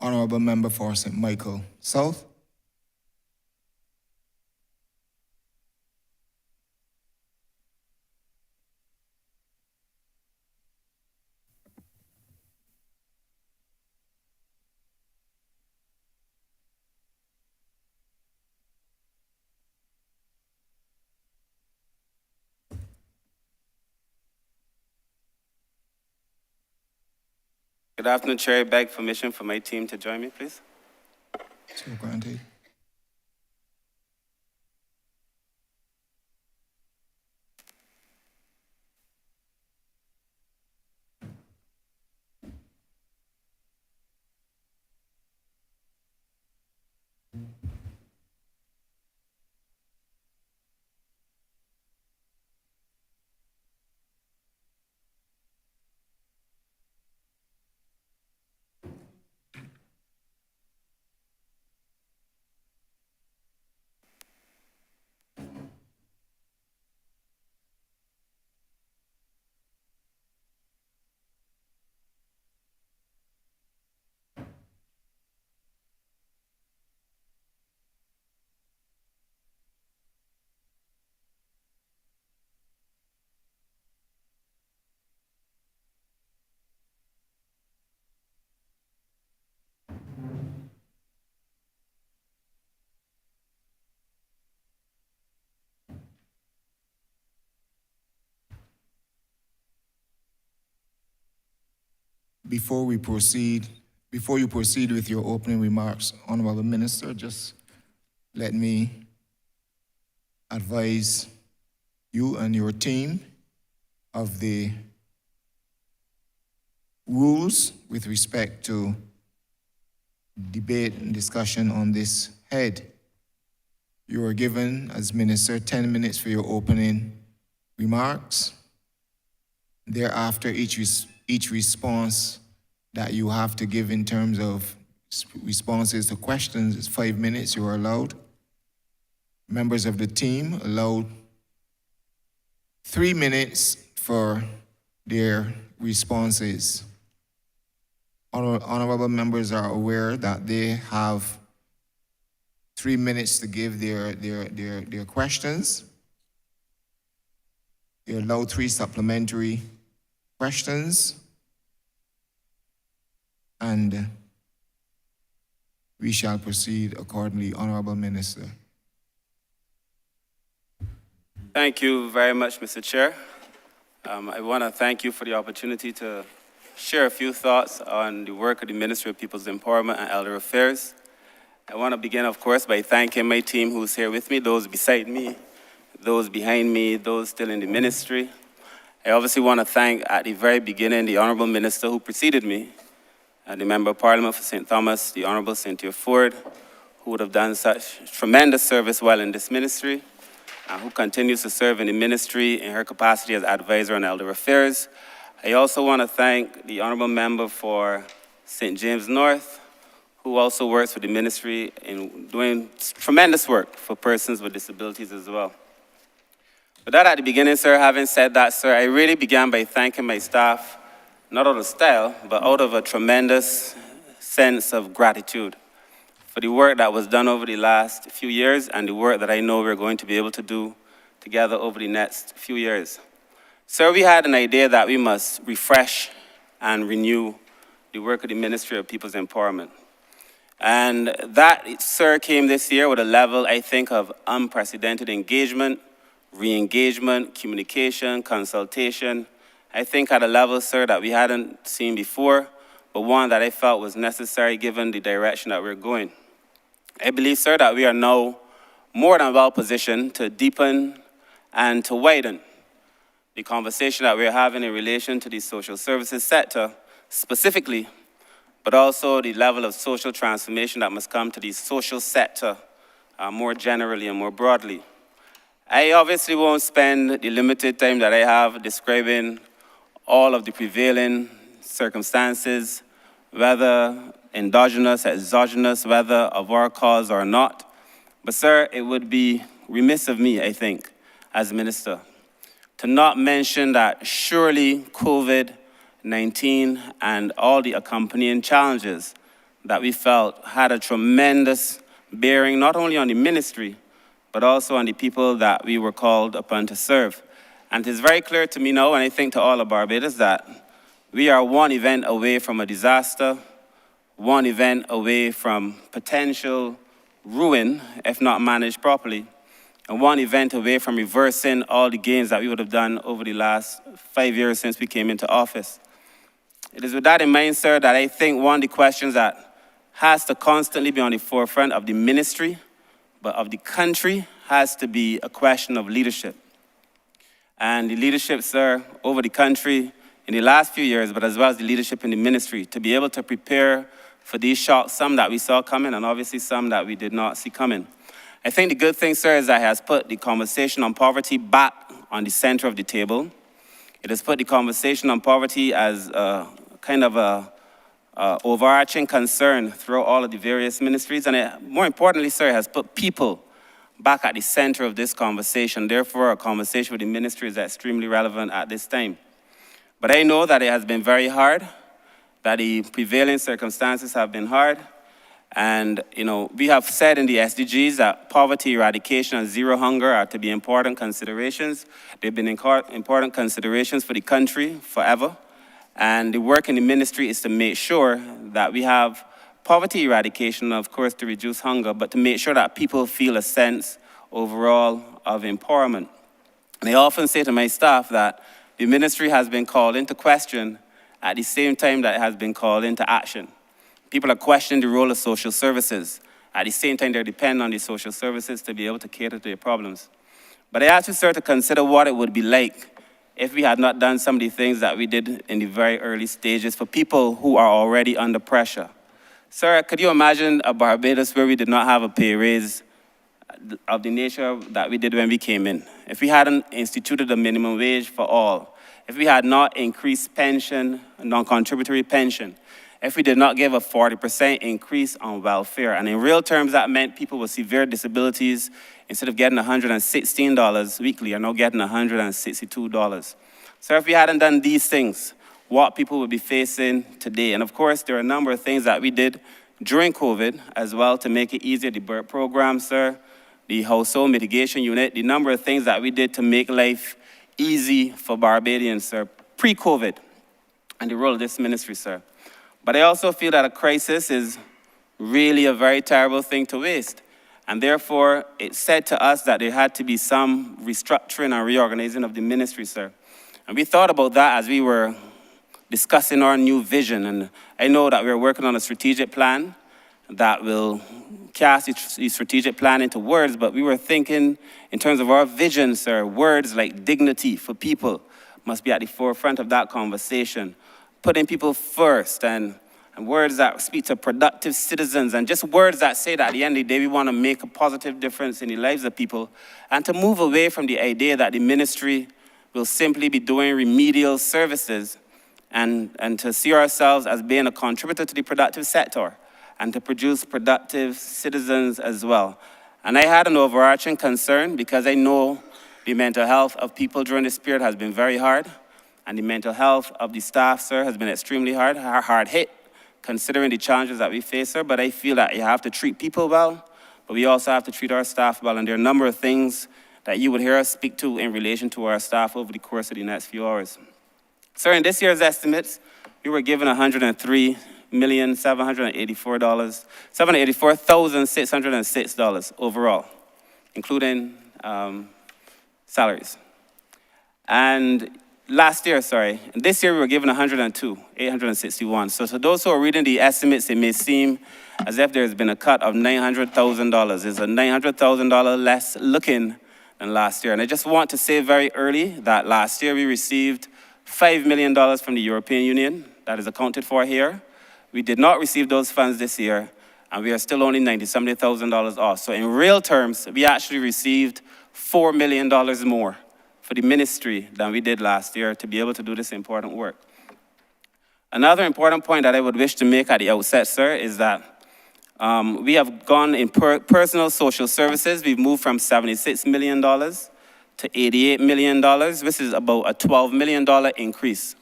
Honourable Member for St. Michael South. Good afternoon, Chair. I beg permission for my team to join me, please. So granted. Before you proceed with your opening remarks, Honourable Minister, just let me advise you and your team of the rules with respect to debate and discussion on this head. You are given, as Minister, 10 minutes for your opening remarks. Thereafter, each response that you have to give in terms of responses to questions is 5 minutes. You are allowed. Members of the team allowed 3 minutes for their responses. Honorable members are aware that they have 3 minutes to give their questions. You're allowed 3 supplementary questions. And we shall proceed accordingly. Honourable Minister. Thank you very much, Mr. Chair. I want to thank you for the opportunity to share a few thoughts on the work of the Ministry of People's Empowerment and Elder Affairs. I want to begin, of course, by thanking my team who's here with me, those beside me, those behind me, those still in the ministry. I obviously want to thank, at the very beginning, the Honourable Minister who preceded me, and the Member of Parliament for St. Thomas, the Honourable Cynthia Ford, who would have done such tremendous service while in this ministry, and who continues to serve in the ministry in her capacity as Advisor on Elder Affairs. I also want to thank the Honourable Member for St. James North, who also works for the ministry in doing tremendous work for persons with disabilities as well. But that at the beginning, sir, having said that, sir, I really began by thanking my staff, not out of style, but out of a tremendous sense of gratitude for the work that was done over the last few years and the work that I know we're going to be able to do together over the next few years. Sir, we had an idea that we must refresh and renew the work of the Ministry of People's Empowerment. And that, sir, came this year with a level, I think, of unprecedented engagement, re-engagement, communication, consultation. I think at a level, sir, that we hadn't seen before, but one that I felt was necessary given the direction that we're going. I believe, sir, that we are now more than well positioned to deepen and to widen the conversation that we're having in relation to the social services sector specifically, but also the level of social transformation that must come to the social sector more generally and more broadly. I obviously won't spend the limited time that I have describing all of the prevailing circumstances, whether endogenous, exogenous, whether of our cause or not. But sir, it would be remiss of me, I think, as minister, to not mention that surely COVID-19 and all the accompanying challenges that we felt had a tremendous bearing not only on the ministry, but also on the people that we were called upon to serve. And it is very clear to me now, and I think to all of Barbados, that we are one event away from a disaster, one event away from potential ruin if not managed properly, and one event away from reversing all the gains that we would have done over the last 5 years since we came into office. It is with that in mind, sir, that I think one of the questions that has to constantly be on the forefront of the ministry, but of the country, has to be a question of leadership. And the leadership, sir, over the country in the last few years, but as well as the leadership in the ministry, to be able to prepare for these shocks, some that we saw coming and obviously some that we did not see coming. I think the good thing, sir, is that it has put the conversation on poverty back on the center of the table. It has put the conversation on poverty as a kind of a overarching concern throughout all of the various ministries. And it, more importantly, sir, it has put people back at the center of this conversation. Therefore, a conversation with the ministry is extremely relevant at this time. But I know that it has been very hard, that the prevailing circumstances have been hard. And, you know, we have said in the SDGs that poverty eradication and zero hunger are to be important considerations. They've been important considerations for the country forever. And the work in the ministry is to make sure that we have poverty eradication, of course, to reduce hunger, but to make sure that people feel a sense overall of empowerment. And I often say to my staff that the ministry has been called into question at the same time that it has been called into action. People are questioning the role of social services. At the same time, they depend on the social services to be able to cater to their problems. But I ask you, sir, to consider what it would be like if we had not done some of the things that we did in the very early stages for people who are already under pressure. Sir, could you imagine a Barbados where we did not have a pay raise of the nature that we did when we came in? If we hadn't instituted a minimum wage for all, if we had not increased pension, non-contributory pension, if we did not give a 40% increase on welfare, and in real terms that meant people with severe disabilities, instead of getting $116 weekly, are now getting $162. So if we hadn't done these things, what people would be facing today. And of course, there are a number of things that we did during COVID as well to make it easier. The BERT program, sir, the household mitigation unit, the number of things that we did to make life easy for Barbadians, sir, pre-COVID, and the role of this ministry, sir. But I also feel that a crisis is really a very terrible thing to waste. And therefore, it said to us that there had to be some restructuring and reorganizing of the ministry, sir. And we thought about that as we were discussing our new vision. And I know that we're working on a strategic plan that will cast the strategic plan into words, but we were thinking in terms of our vision, sir, words like dignity for people must be at the forefront of that conversation. Putting people first and words that speak to productive citizens and just words that say that at the end of the day we want to make a positive difference in the lives of people, and to move away from the idea that the ministry will simply be doing remedial services and to see ourselves as being a contributor to the productive sector and to produce productive citizens as well. And I had an overarching concern because I know the mental health of people during this period has been very hard, and the mental health of the staff, sir, has been extremely hard hit, considering the challenges that we face, sir. But I feel that you have to treat people well, but we also have to treat our staff well. And there are a number of things that you would hear us speak to in relation to our staff over the course of the next few hours. Sir, in this year's estimates, we were given $784,606 overall, including salaries. And last year, this year we were given $102,861. So to those who are reading the estimates, it may seem as if there's been a cut of $900,000. It's a $900,000 less looking than last year. And I just want to say very early that last year we received $5 million from the European Union. That is accounted for here. We did not receive those funds this year, and we are still only $90,000 off. So in real terms, we actually received $4 million more for the ministry than we did last year to be able to do this important work. Another important point that I would wish to make at the outset, sir, is that we have gone in personal social services. We've moved from $76 million to $88 million. This is about a $12 million increase.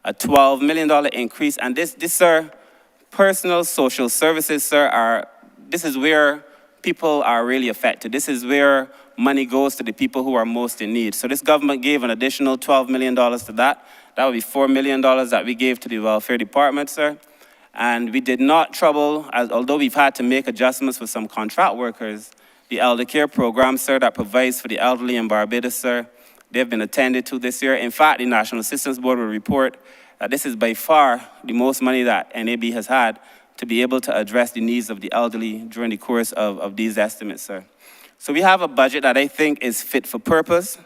A $12 million increase. And this, sir, personal social services, sir, this is where people are really affected. This is where money goes to the people who are most in need. So this government gave an additional $12 million to that. That would be $4 million that we gave to the welfare department, sir. And we did not trouble, although we've had to make adjustments with some contract workers, the elder care program, sir, that provides for the elderly in Barbados, sir, they've been attended to this year. In fact, the National Assistance Board will report that this is by far the most money that NAB has had to be able to address the needs of the elderly during the course of these estimates, sir. So we have a budget that I think is fit for purpose,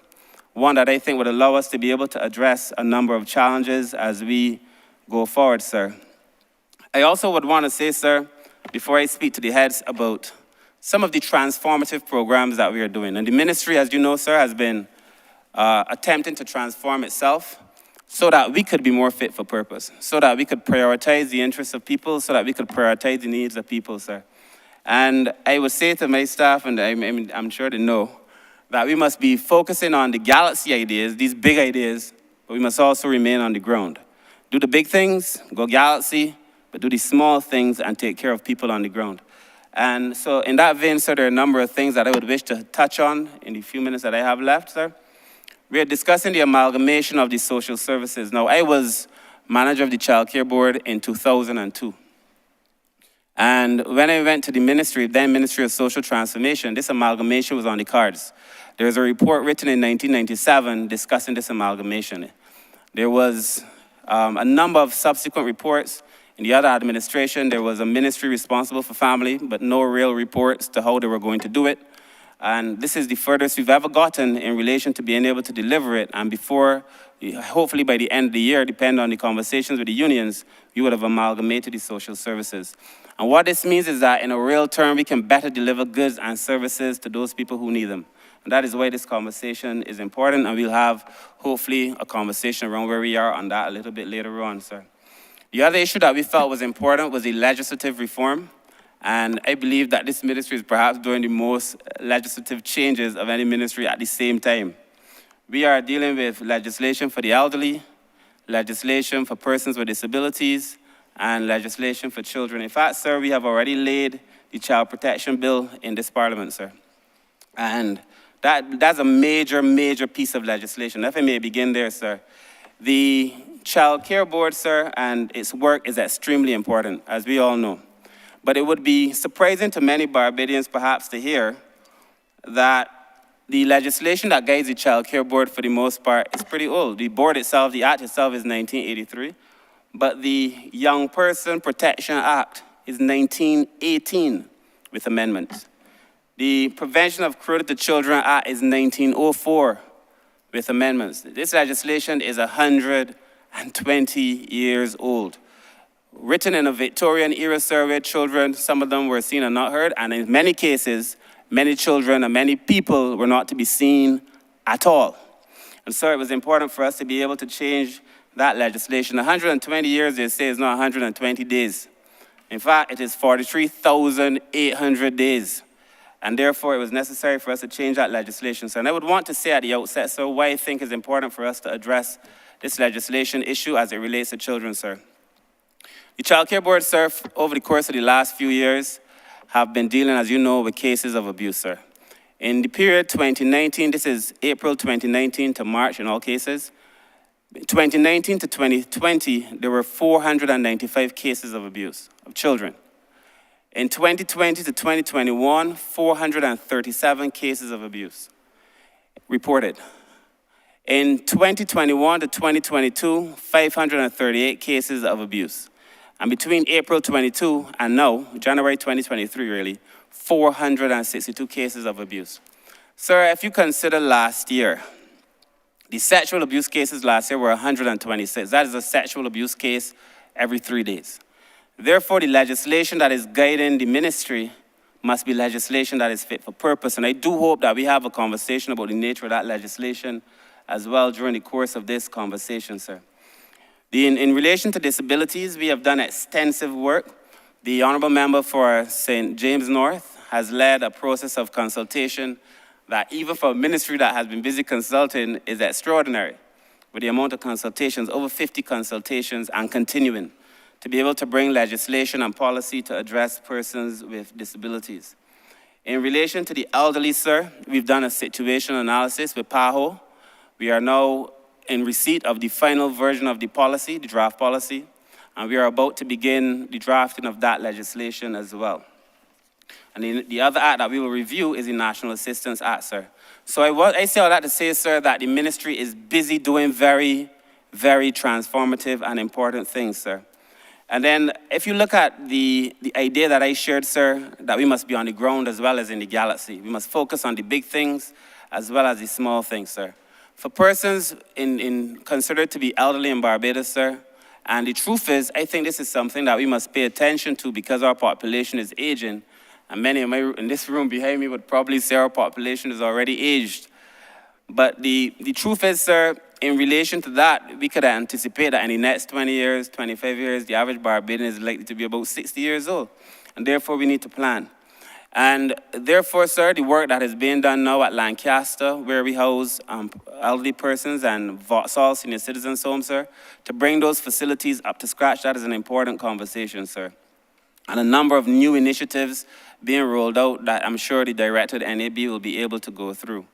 one that I think would allow us to be able to address a number of challenges as we go forward, sir. I also would want to say, sir, before I speak to the heads about some of the transformative programs that we are doing. And the ministry, as you know, sir, has been attempting to transform itself so that we could be more fit for purpose, so that we could prioritize the interests of people, so that we could prioritize the needs of people, sir. And I would say to my staff, and I'm sure they know, that we must be focusing on the galaxy ideas, these big ideas, but we must also remain on the ground. Do the big things, go galaxy, but do the small things and take care of people on the ground. And so in that vein, sir, there are a number of things that I would wish to touch on in the few minutes that I have left, sir. We are discussing the amalgamation of the social services. Now, I was manager of the Child Care Board in 2002. And when I went to the ministry, then Ministry of Social Transformation, this amalgamation was on the cards. There was a report written in 1997 discussing this amalgamation. There was a number of subsequent reports. In the other administration, there was a ministry responsible for family, but no real reports to how they were going to do it. And this is the furthest we've ever gotten in relation to being able to deliver it. And before, hopefully by the end of the year, depending on the conversations with the unions, we would have amalgamated the social services. And what this means is that in a real term, we can better deliver goods and services to those people who need them. And that is why this conversation is important, and we'll have, hopefully, a conversation around where we are on that a little bit later on, sir. The other issue that we felt was important was the legislative reform. And I believe that this ministry is perhaps doing the most legislative changes of any ministry at the same time. We are dealing with legislation for the elderly, legislation for persons with disabilities, and legislation for children. In fact, sir, we have already laid the Child Protection Bill in this Parliament, sir. And that's a major, major piece of legislation. If I may begin there, sir. The Child Care Board, sir, and its work is extremely important, as we all know. But it would be surprising to many Barbadians, perhaps, to hear that the legislation that guides the Child Care Board, for the most part, is pretty old. The board itself, the act itself, is 1983. But the Young Person Protection Act is 1918 with amendments. The Prevention of Cruelty to Children Act is 1904 with amendments. This legislation is 120 years old. Written in a Victorian era, sir, where children, some of them were seen and not heard, and in many cases, many children and many people were not to be seen at all. And so it was important for us to be able to change that legislation. 120 years, they say, is not 120 days. In fact, it is 43,800 days. And therefore, it was necessary for us to change that legislation. So, and I would want to say at the outset, sir, why I think it's important for us to address this legislation issue as it relates to children, sir. The Child Care Board, sir, over the course of the last few years, have been dealing, as you know, with cases of abuse, sir. In the period 2019, this is April 2019 to March in all cases, 2019 to 2020, there were 495 cases of abuse of children. In 2020 to 2021, 437 cases of abuse reported. In 2021 to 2022, 538 cases of abuse. And between April 22 and now, January 2023 really, 462 cases of abuse. Sir, if you consider last year, the sexual abuse cases last year were 126. That is a sexual abuse case every 3 days. Therefore, the legislation that is guiding the ministry must be legislation that is fit for purpose. And I do hope that we have a conversation about the nature of that legislation as well during the course of this conversation, sir. In relation to disabilities, we have done extensive work. The Honourable Member for St. James North has led a process of consultation that even for a ministry that has been busy consulting is extraordinary, with the amount of consultations, over 50 consultations and continuing, to be able to bring legislation and policy to address persons with disabilities. In relation to the elderly, sir, we've done a situation analysis with PAHO. We are now in receipt of the final version of the policy, the draft policy, and we are about to begin the drafting of that legislation as well. And the other act that we will review is the National Assistance Act, sir. So I say all that to say, sir, that the ministry is busy doing very, very transformative and important things, sir. And then if you look at the idea that I shared, sir, that we must be on the ground as well as in the galaxy. We must focus on the big things as well as the small things, sir. For persons considered to be elderly in Barbados, sir, and the truth is, I think this is something that we must pay attention to because our population is aging. And many in this room behind me would probably say our population is already aged. But the truth is, sir, in relation to that, we could anticipate that in the next 20 years, 25 years, the average Barbadian is likely to be about 60 years old. And therefore, we need to plan. And therefore, sir, the work that is being done now at Lancaster, where we house elderly persons and Vauxhall Senior Citizens Home, sir, to bring those facilities up to scratch, that is an important conversation, sir. And a number of new initiatives being rolled out that I'm sure the director of the NAB will be able to go through.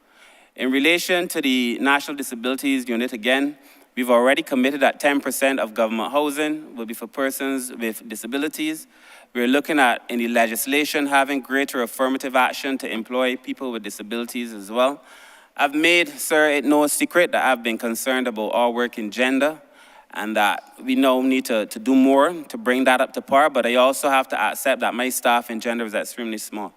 In relation to the National Disabilities Unit, again, we've already committed that 10% of government housing will be for persons with disabilities. We're looking at, in the legislation, having greater affirmative action to employ people with disabilities as well. I've made, sir, it no secret that I've been concerned about our work in gender and that we now need to do more to bring that up to par, but I also have to accept that my staff in gender is extremely small.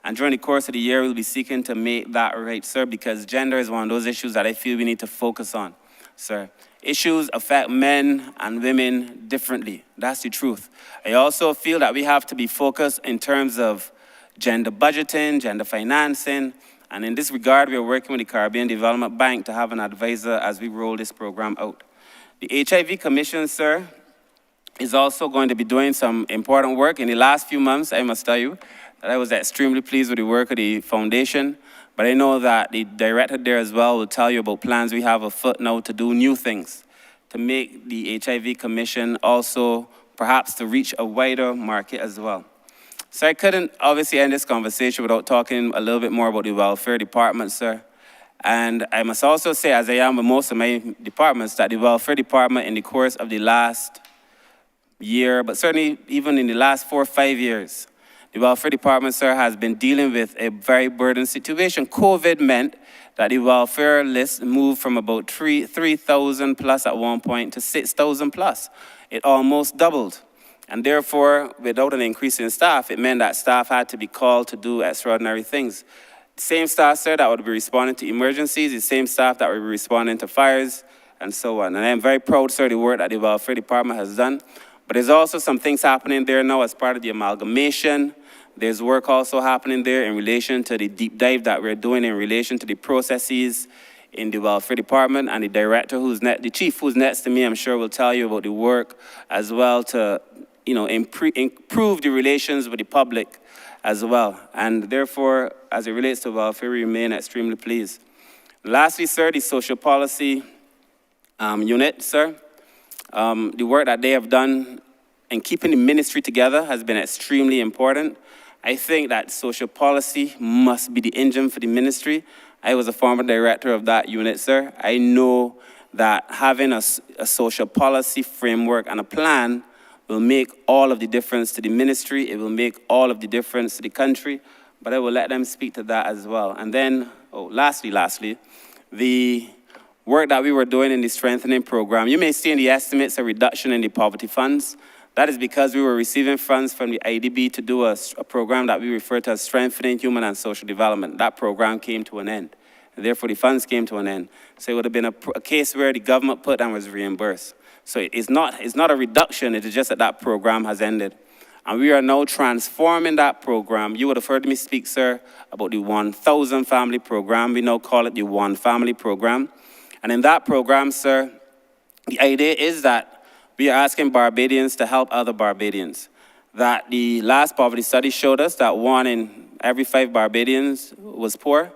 And during the course of the year, we'll be seeking to make that right, sir, because gender is one of those issues that I feel we need to focus on, sir. Issues affect men and women differently. That's the truth. I also feel that we have to be focused in terms of gender budgeting, gender financing, and in this regard, we are working with the Caribbean Development Bank to have an advisor as we roll this program out. The HIV Commission, sir, is also going to be doing some important work. In the last few months, I must tell you, that I was extremely pleased with the work of the foundation, but I know that the director there as well will tell you about plans we have afoot now to do new things, to make the HIV Commission also perhaps to reach a wider market as well. So I couldn't obviously end this conversation without talking a little bit more about the welfare department, sir. And I must also say, as I am with most of my departments, that the welfare department in the course of the last year, but certainly even in the last 4 or 5 years, the welfare department, sir, has been dealing with a very burdened situation. COVID meant that the welfare list moved from about 3,000 plus at one point to 6,000 plus. It almost doubled. And therefore, without an increase in staff, it meant that staff had to be called to do extraordinary things. The same staff, sir, that would be responding to emergencies, the same staff that would be responding to fires, and so on. And I'm very proud, sir, of the work that the welfare department has done. But there's also some things happening there now as part of the amalgamation. There's work also happening there in relation to the deep dive that we're doing in relation to the processes in the welfare department, and the director the chief who's next to me, I'm sure will tell you about the work as well to, improve the relations with the public as well. And therefore, as it relates to welfare, we remain extremely pleased. Lastly, sir, the social policy unit, sir, the work that they have done in keeping the ministry together has been extremely important. I think that social policy must be the engine for the ministry. I was a former director of that unit, sir. I know that having a social policy framework and a plan will make all of the difference to the ministry. It will make all of the difference to the country. But I will let them speak to that as well. And then, lastly, the work that we were doing in the strengthening program. You may see in the estimates a reduction in the poverty funds. That is because we were receiving funds from the IDB to do a program that we refer to as Strengthening Human and Social Development. That program came to an end. And therefore, the funds came to an end. So it would have been a case where the government put and was reimbursed. So it's not a reduction, it is just that program has ended. And we are now transforming that program. You would have heard me speak, sir, about the 1,000 family program. We now call it the One Family program. And in that program, sir, the idea is that we are asking Barbadians to help other Barbadians. That the last poverty study showed us that 1 in every 5 Barbadians was poor,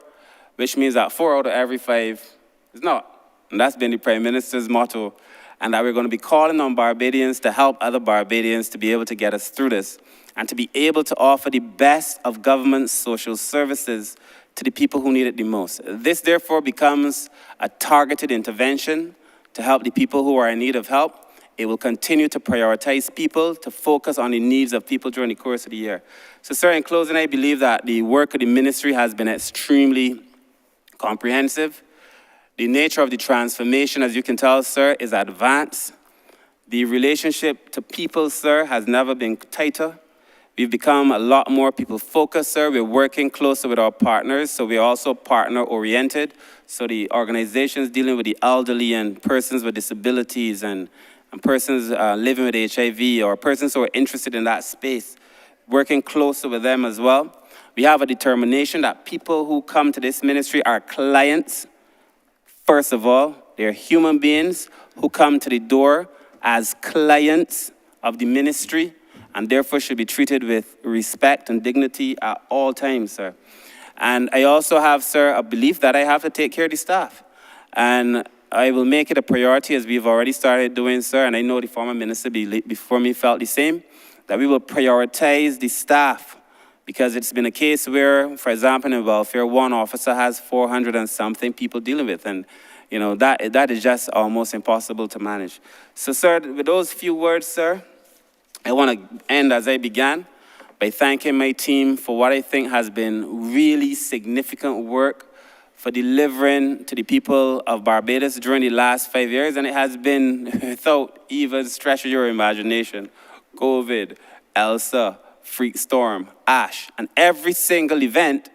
which means that 4 out of every 5 is not. And that's been the Prime Minister's motto. And that we're going to be calling on Barbadians to help other Barbadians to be able to get us through this and to be able to offer the best of government social services to the people who need it the most. This, therefore, becomes a targeted intervention to help the people who are in need of help. It will continue to prioritize people, to focus on the needs of people during the course of the year. So, sir, in closing, I believe that the work of the ministry has been extremely comprehensive. The nature of the transformation, as you can tell, sir, is advanced. The relationship to people, sir, has never been tighter. We've become a lot more people-focused, sir. We're working closer with our partners, so we're also partner-oriented. So the organizations dealing with the elderly and persons with disabilities and persons living with HIV or persons who are interested in that space, working closer with them as well. We have a determination that people who come to this ministry are clients. First of all, they're human beings who come to the door as clients of the ministry and therefore should be treated with respect and dignity at all times, sir. And I also have, sir, a belief that I have to take care of the staff. And I will make it a priority, as we've already started doing, sir, and I know the former minister before me felt the same, that we will prioritize the staff. Because it's been a case where, for example, in welfare, one officer has 400 and something people dealing with. And, you know, that is just almost impossible to manage. So, sir, with those few words, sir, I want to end as I began by thanking my team for what I think has been really significant work for delivering to the people of Barbados during the last 5 years. And it has been without even stretch of your imagination. COVID, Elsa, Freak Storm, Ash, and every single event,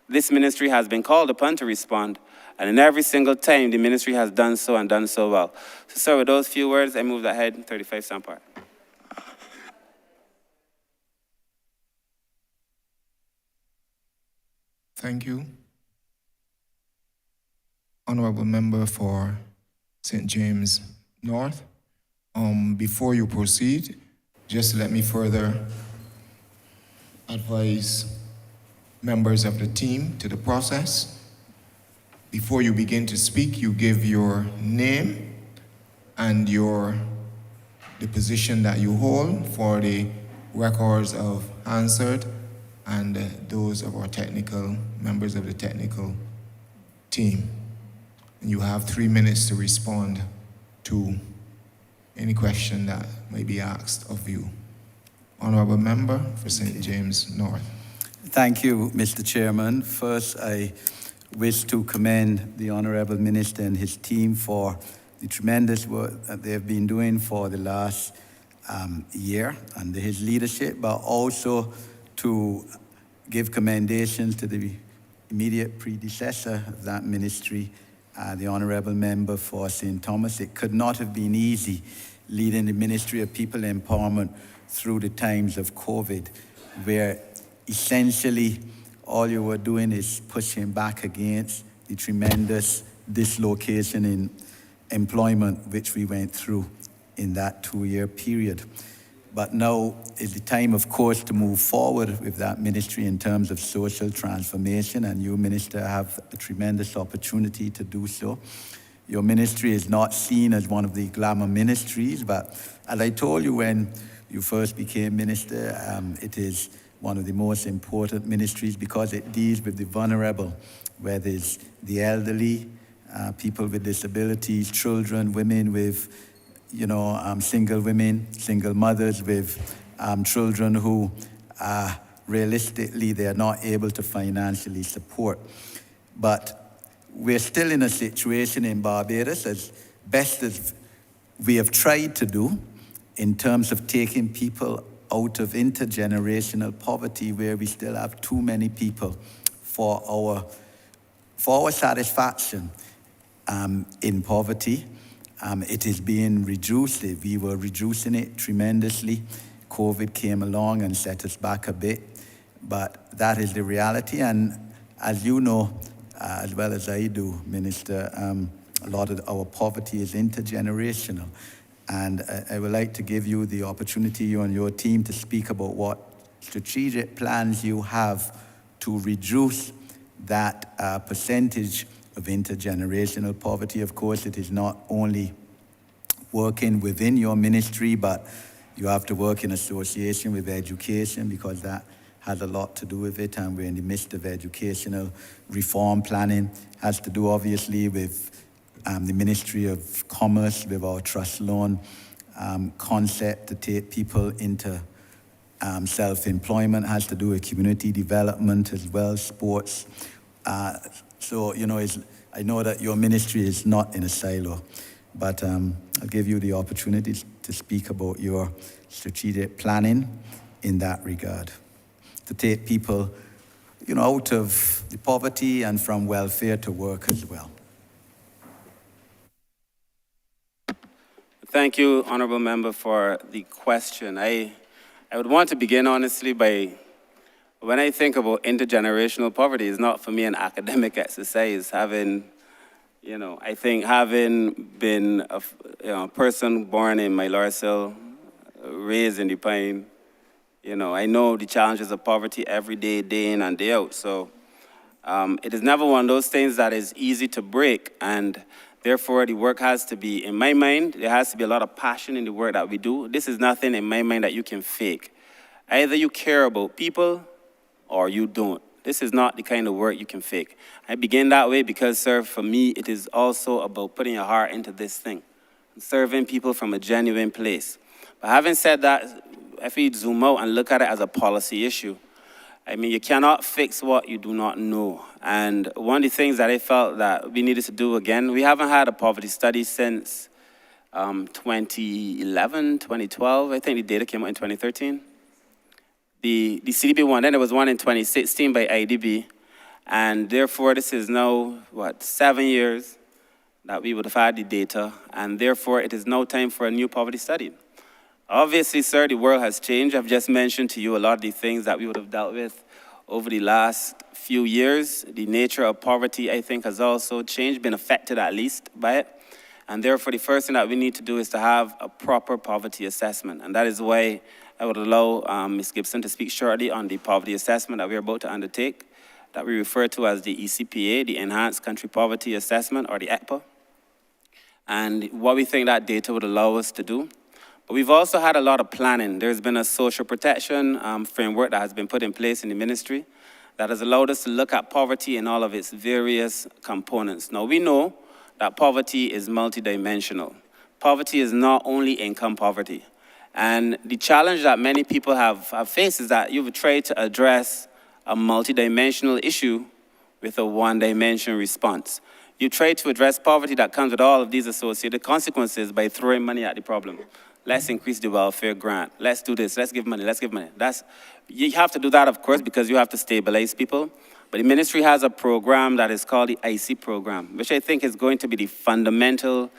this ministry has been called upon to respond. And in every single time, the ministry has done so and done so well. So, sir, with those few words, I move ahead 35 Sampart. Thank you. Honourable Member for St. James North. Before you proceed, just let me further advise members of the team to the process. Before you begin to speak, you give your name and the position that you hold for the records of answered and those of our members of the technical team. And you have 3 minutes to respond to any question that may be asked of you. Honourable Member for St. James North. Thank you, Mr. Chairman. First, I wish to commend the Honourable Minister and his team for the tremendous work that they've been doing for the last year under his leadership, but also to give commendations to the immediate predecessor of that ministry, the Honourable Member for St. Thomas. It could not have been easy leading the Ministry of People Empowerment through the times of COVID, where essentially all you were doing is pushing back against the tremendous dislocation in employment which we went through in that 2-year period. But now is the time, of course, to move forward with that ministry in terms of social transformation, and you, Minister, have a tremendous opportunity to do so. Your ministry is not seen as one of the glamour ministries, but as I told you when you first became minister, it is one of the most important ministries because it deals with the vulnerable, whether it's the elderly, people with disabilities, children, women with, single women, single mothers with children who realistically they're not able to financially support. But we're still in a situation in Barbados, as best as we have tried to do, in terms of taking people out of intergenerational poverty, where we still have too many people for our satisfaction in poverty. It is being reduced. We were reducing it tremendously. COVID came along and set us back a bit, but that is the reality. And as you know, as well as I do, Minister, a lot of our poverty is intergenerational. And I would like to give you the opportunity, you and your team, to speak about what strategic plans you have to reduce that percentage of intergenerational poverty. Of course, it is not only working within your ministry, but you have to work in association with education, because that has a lot to do with it, and we're in the midst of educational reform planning. Has to do, obviously, with the Ministry of Commerce, with our trust loan concept to take people into self-employment. Has to do with community development as well, sports. So, you know, I know that your ministry is not in a silo, but I'll give you the opportunity to speak about your strategic planning in that regard, to take people, you know, out of the poverty and from welfare to work as well. Thank you, Honourable Member, for the question. I would want to begin, honestly, by, when I think about intergenerational poverty, it's not for me an academic exercise. Having, you know, I think having been a person born in my Larcel, raised in the Pine, you know, I know the challenges of poverty every day, day in and day out. So it is never one of those things that is easy to break, and therefore the work has to be, in my mind, there has to be a lot of passion in the work that we do. This is nothing in my mind that you can fake. Either you care about people or you don't. This is not the kind of work you can fake. I begin that way because, sir, for me, it is also about putting your heart into this thing, serving people from a genuine place. But having said that, if we zoom out and look at it as a policy issue, I mean, you cannot fix what you do not know. And one of the things that I felt that we needed to do again, we haven't had a poverty study since 2011, 2012. I think the data came out in 2013. The CDB one, then there was one in 2016 by IDB. And therefore, this is now, 7 years that we would have had the data. And therefore, it is now time for a new poverty study. Obviously, sir, the world has changed. I've just mentioned to you a lot of the things that we would have dealt with over the last few years. The nature of poverty, I think, has also changed, been affected at least by it. And therefore, the first thing that we need to do is to have a proper poverty assessment. And that is why I would allow Ms. Gibson to speak shortly on the poverty assessment that we're about to undertake, that we refer to as the ECPA, the Enhanced Country Poverty Assessment, or the ECPA, and what we think that data would allow us to do. But we've also had a lot of planning. There's been a social protection framework that has been put in place in the ministry that has allowed us to look at poverty in all of its various components. Now, we know that poverty is multidimensional. Poverty is not only income poverty. And the challenge that many people have faced is that you've tried to address a multidimensional issue with a one-dimension response. You try to address poverty that comes with all of these associated consequences by throwing money at the problem. Let's increase the welfare grant. Let's do this. Let's give money. Let's give money. You have to do that, of course, because you have to stabilize people. But the ministry has a program that is called the IC program, which I think is going to be the fundamental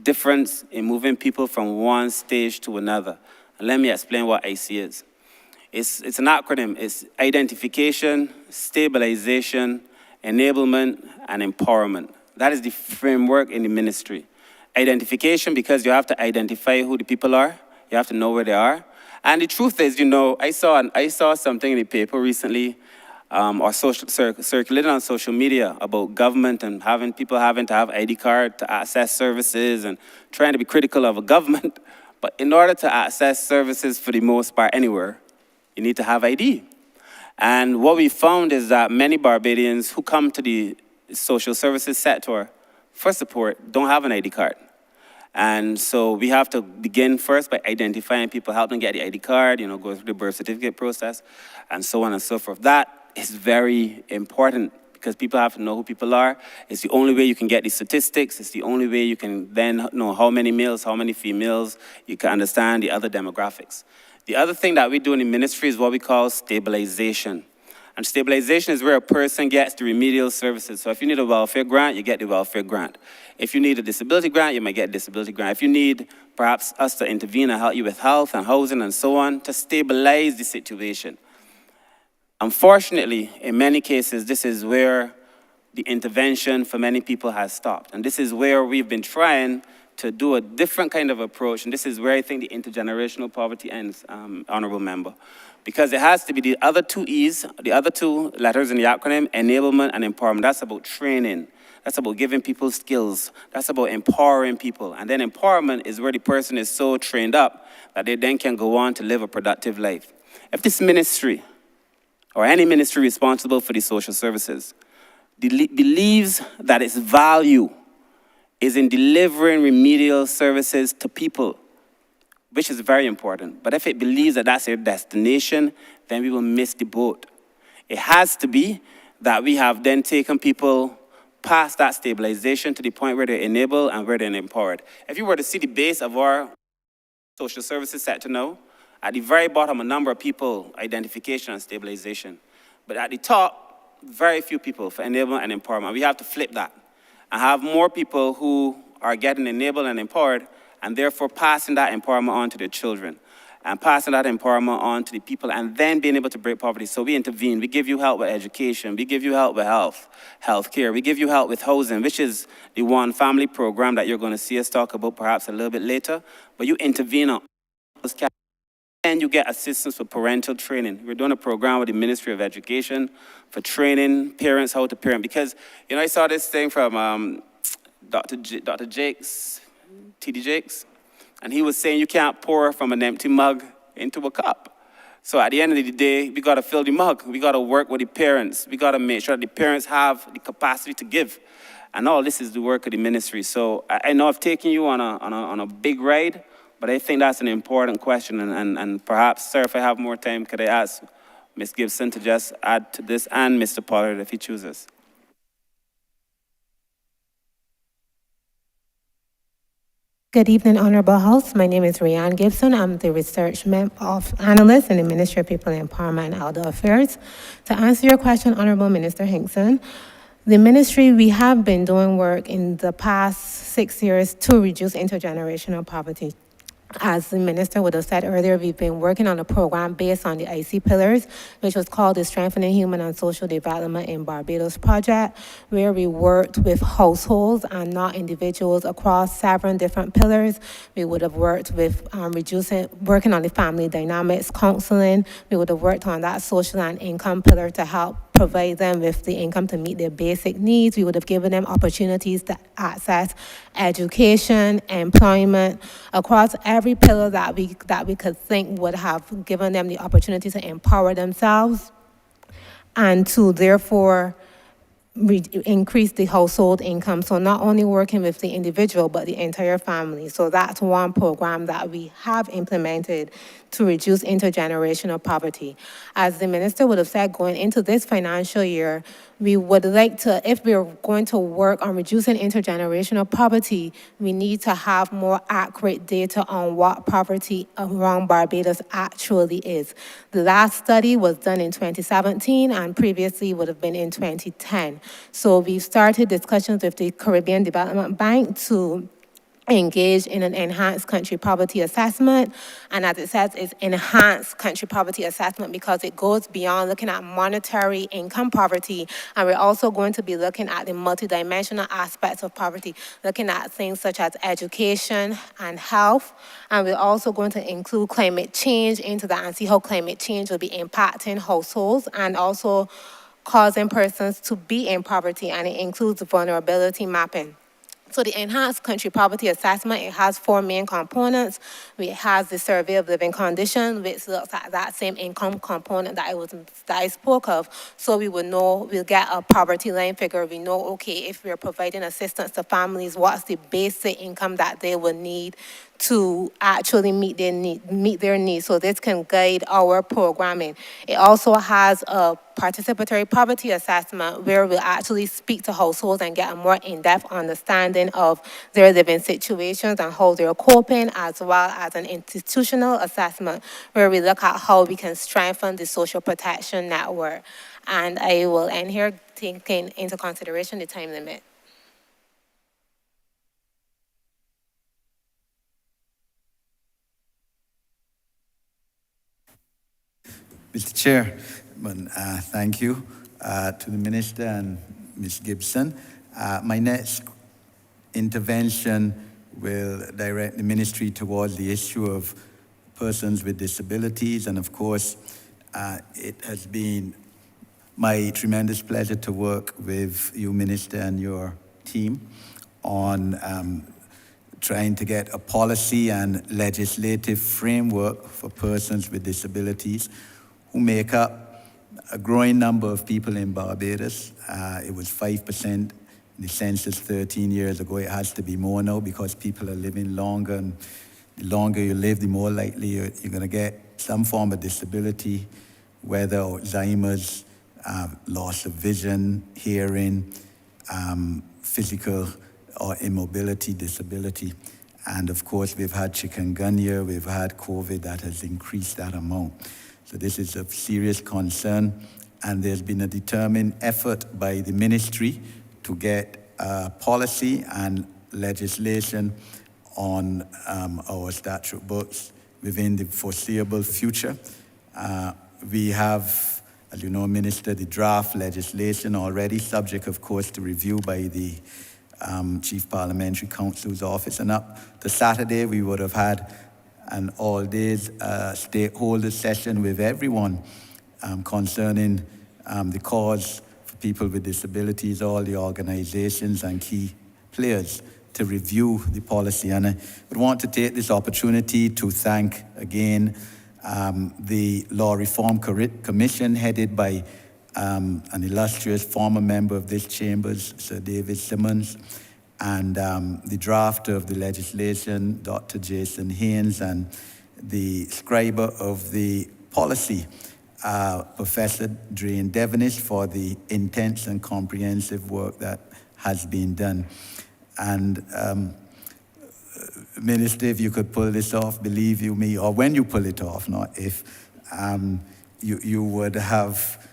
difference in moving people from one stage to another. And let me explain what IC is. It's an acronym. It's identification, stabilization, enablement, and empowerment. That is the framework in the ministry. Identification, because you have to identify who the people are. You have to know where they are. And the truth is, you know, I saw something in the paper recently, or circulating on social media about government and people having to have ID card to access services and trying to be critical of a government. But in order to access services for the most part anywhere, you need to have ID. And what we found is that many Barbadians who come to the social services sector for support don't have an ID card. And so we have to begin first by identifying people, help them get the ID card, you know, go through the birth certificate process, and so on and so forth. That is very important because people have to know who people are. It's the only way you can get the statistics. It's the only way you can then know how many males, how many females. You can understand the other demographics. The other thing that we do in the ministry is what we call stabilization. And stabilization is where a person gets the remedial services. So if you need a welfare grant, you get the welfare grant. If you need a disability grant, you might get a disability grant. If you need perhaps us to intervene and help you with health and housing and so on, to stabilize the situation. Unfortunately, in many cases, this is where the intervention for many people has stopped. And this is where we've been trying to do a different kind of approach, and this is where I think the intergenerational poverty ends, Honourable Member. Because it has to be the other two E's, the other two letters in the acronym, enablement and empowerment. That's about training. That's about giving people skills. That's about empowering people. And then empowerment is where the person is so trained up that they then can go on to live a productive life. If this ministry, or any ministry responsible for the social services, believes that its value is in delivering remedial services to people, which is very important. But if it believes that that's their destination, then we will miss the boat. It has to be that we have then taken people past that stabilization to the point where they're enabled and where they're empowered. If you were to see the base of our social services sector now, at the very bottom, a number of people, identification and stabilization. But at the top, very few people for enablement and empowerment. We have to flip that and have more people who are getting enabled and empowered, and therefore passing that empowerment on to their children, and passing that empowerment on to the people, and then being able to break poverty. So we intervene. We give you help with education. We give you help with health care. We give you help with housing, which is the one family program that you're going to see us talk about perhaps a little bit later. But you intervene on those categories, and you get assistance for parental training. We're doing a program with the Ministry of Education for training parents how to parent. Because, you know, I saw this thing from Dr. Jakes, T.D. Jakes, and he was saying you can't pour from an empty mug into a cup. So at the end of the day, we got to fill the mug. We got to work with the parents. We got to make sure that the parents have the capacity to give. And all this is the work of the ministry. So I know I've taken you on a big ride, but I think that's an important question. And perhaps, sir, if I have more time, could I ask Ms. Gibson to just add to this, and Mr. Pollard if he chooses? Good evening, Honourable House. My name is Rianne Gibson. I'm the Research Analyst in the Ministry of People Empowerment and Elder Affairs. To answer your question, Honourable Minister Hinkson, the ministry, we have been doing work in the past 6 years to reduce intergenerational poverty. As the minister would have said earlier, we've been working on a program based on the IC pillars, which was called the Strengthening Human and Social Development in Barbados project, where we worked with households and not individuals across 7 different pillars. We would have worked with working on the family dynamics counseling. We would have worked on that social and income pillar to help provide them with the income to meet their basic needs. We would have given them opportunities to access education, employment, across every pillar that we could think would have given them the opportunity to empower themselves and to therefore increase the household income. So not only working with the individual, but the entire family. So that's one program that we have implemented to reduce intergenerational poverty. As the minister would have said, going into this financial year, we would like to, if we're going to work on reducing intergenerational poverty, we need to have more accurate data on what poverty around Barbados actually is. The last study was done in 2017 and previously would have been in 2010. So we've started discussions with the Caribbean Development Bank to engage in an enhanced country poverty assessment. And as it says, it's enhanced country poverty assessment because it goes beyond looking at monetary income poverty. And we're also going to be looking at the multidimensional aspects of poverty, looking at things such as education and health. And we're also going to include climate change into that and see how climate change will be impacting households and also causing persons to be in poverty. And it includes vulnerability mapping. So the enhanced country poverty assessment, it has 4 main components. It has the survey of living conditions, which looks at that same income component that I spoke of. So we will know, we'll get a poverty line figure. We know, okay, if we're providing assistance to families, what's the basic income that they will need to actually meet their needs. So this can guide our programming. It also has a participatory poverty assessment where we'll actually speak to households and get a more in-depth understanding of their living situations and how they're coping, as well as an institutional assessment where we look at how we can strengthen the social protection network. And I will end here, taking into consideration the time limit. Mr. Chair, thank you to the Minister and Ms. Gibson. My next intervention will direct the ministry towards the issue of persons with disabilities, and of course, it has been my tremendous pleasure to work with you, Minister, and your team on trying to get a policy and legislative framework for persons with disabilities who make up a growing number of people in Barbados. It was 5% in the census 13 years ago. It has to be more now because people are living longer, and the longer you live, the more likely you're going to get some form of disability, whether Alzheimer's, loss of vision, hearing, physical or immobility disability. And of course, we've had chikungunya, we've had COVID that has increased that amount. So this is of serious concern, and there's been a determined effort by the ministry to get policy and legislation on our statute books within the foreseeable future. We have, as you know, Minister, the draft legislation already subject, of course, to review by the Chief Parliamentary Counsel's office. And up to Saturday, we would have had an all-day stakeholder session with everyone concerning the cause for people with disabilities, all the organizations and key players to review the policy. And I would want to take this opportunity to thank again the Law Reform Commission headed by an illustrious former member of this chamber, Sir David Simmons, and the drafter of the legislation, Dr. Jason Haynes, and the scriber of the policy, Professor Drain Devenish, for the intense and comprehensive work that has been done. And Minister, if you could pull this off, believe you me, or when you pull it off, not if, you would have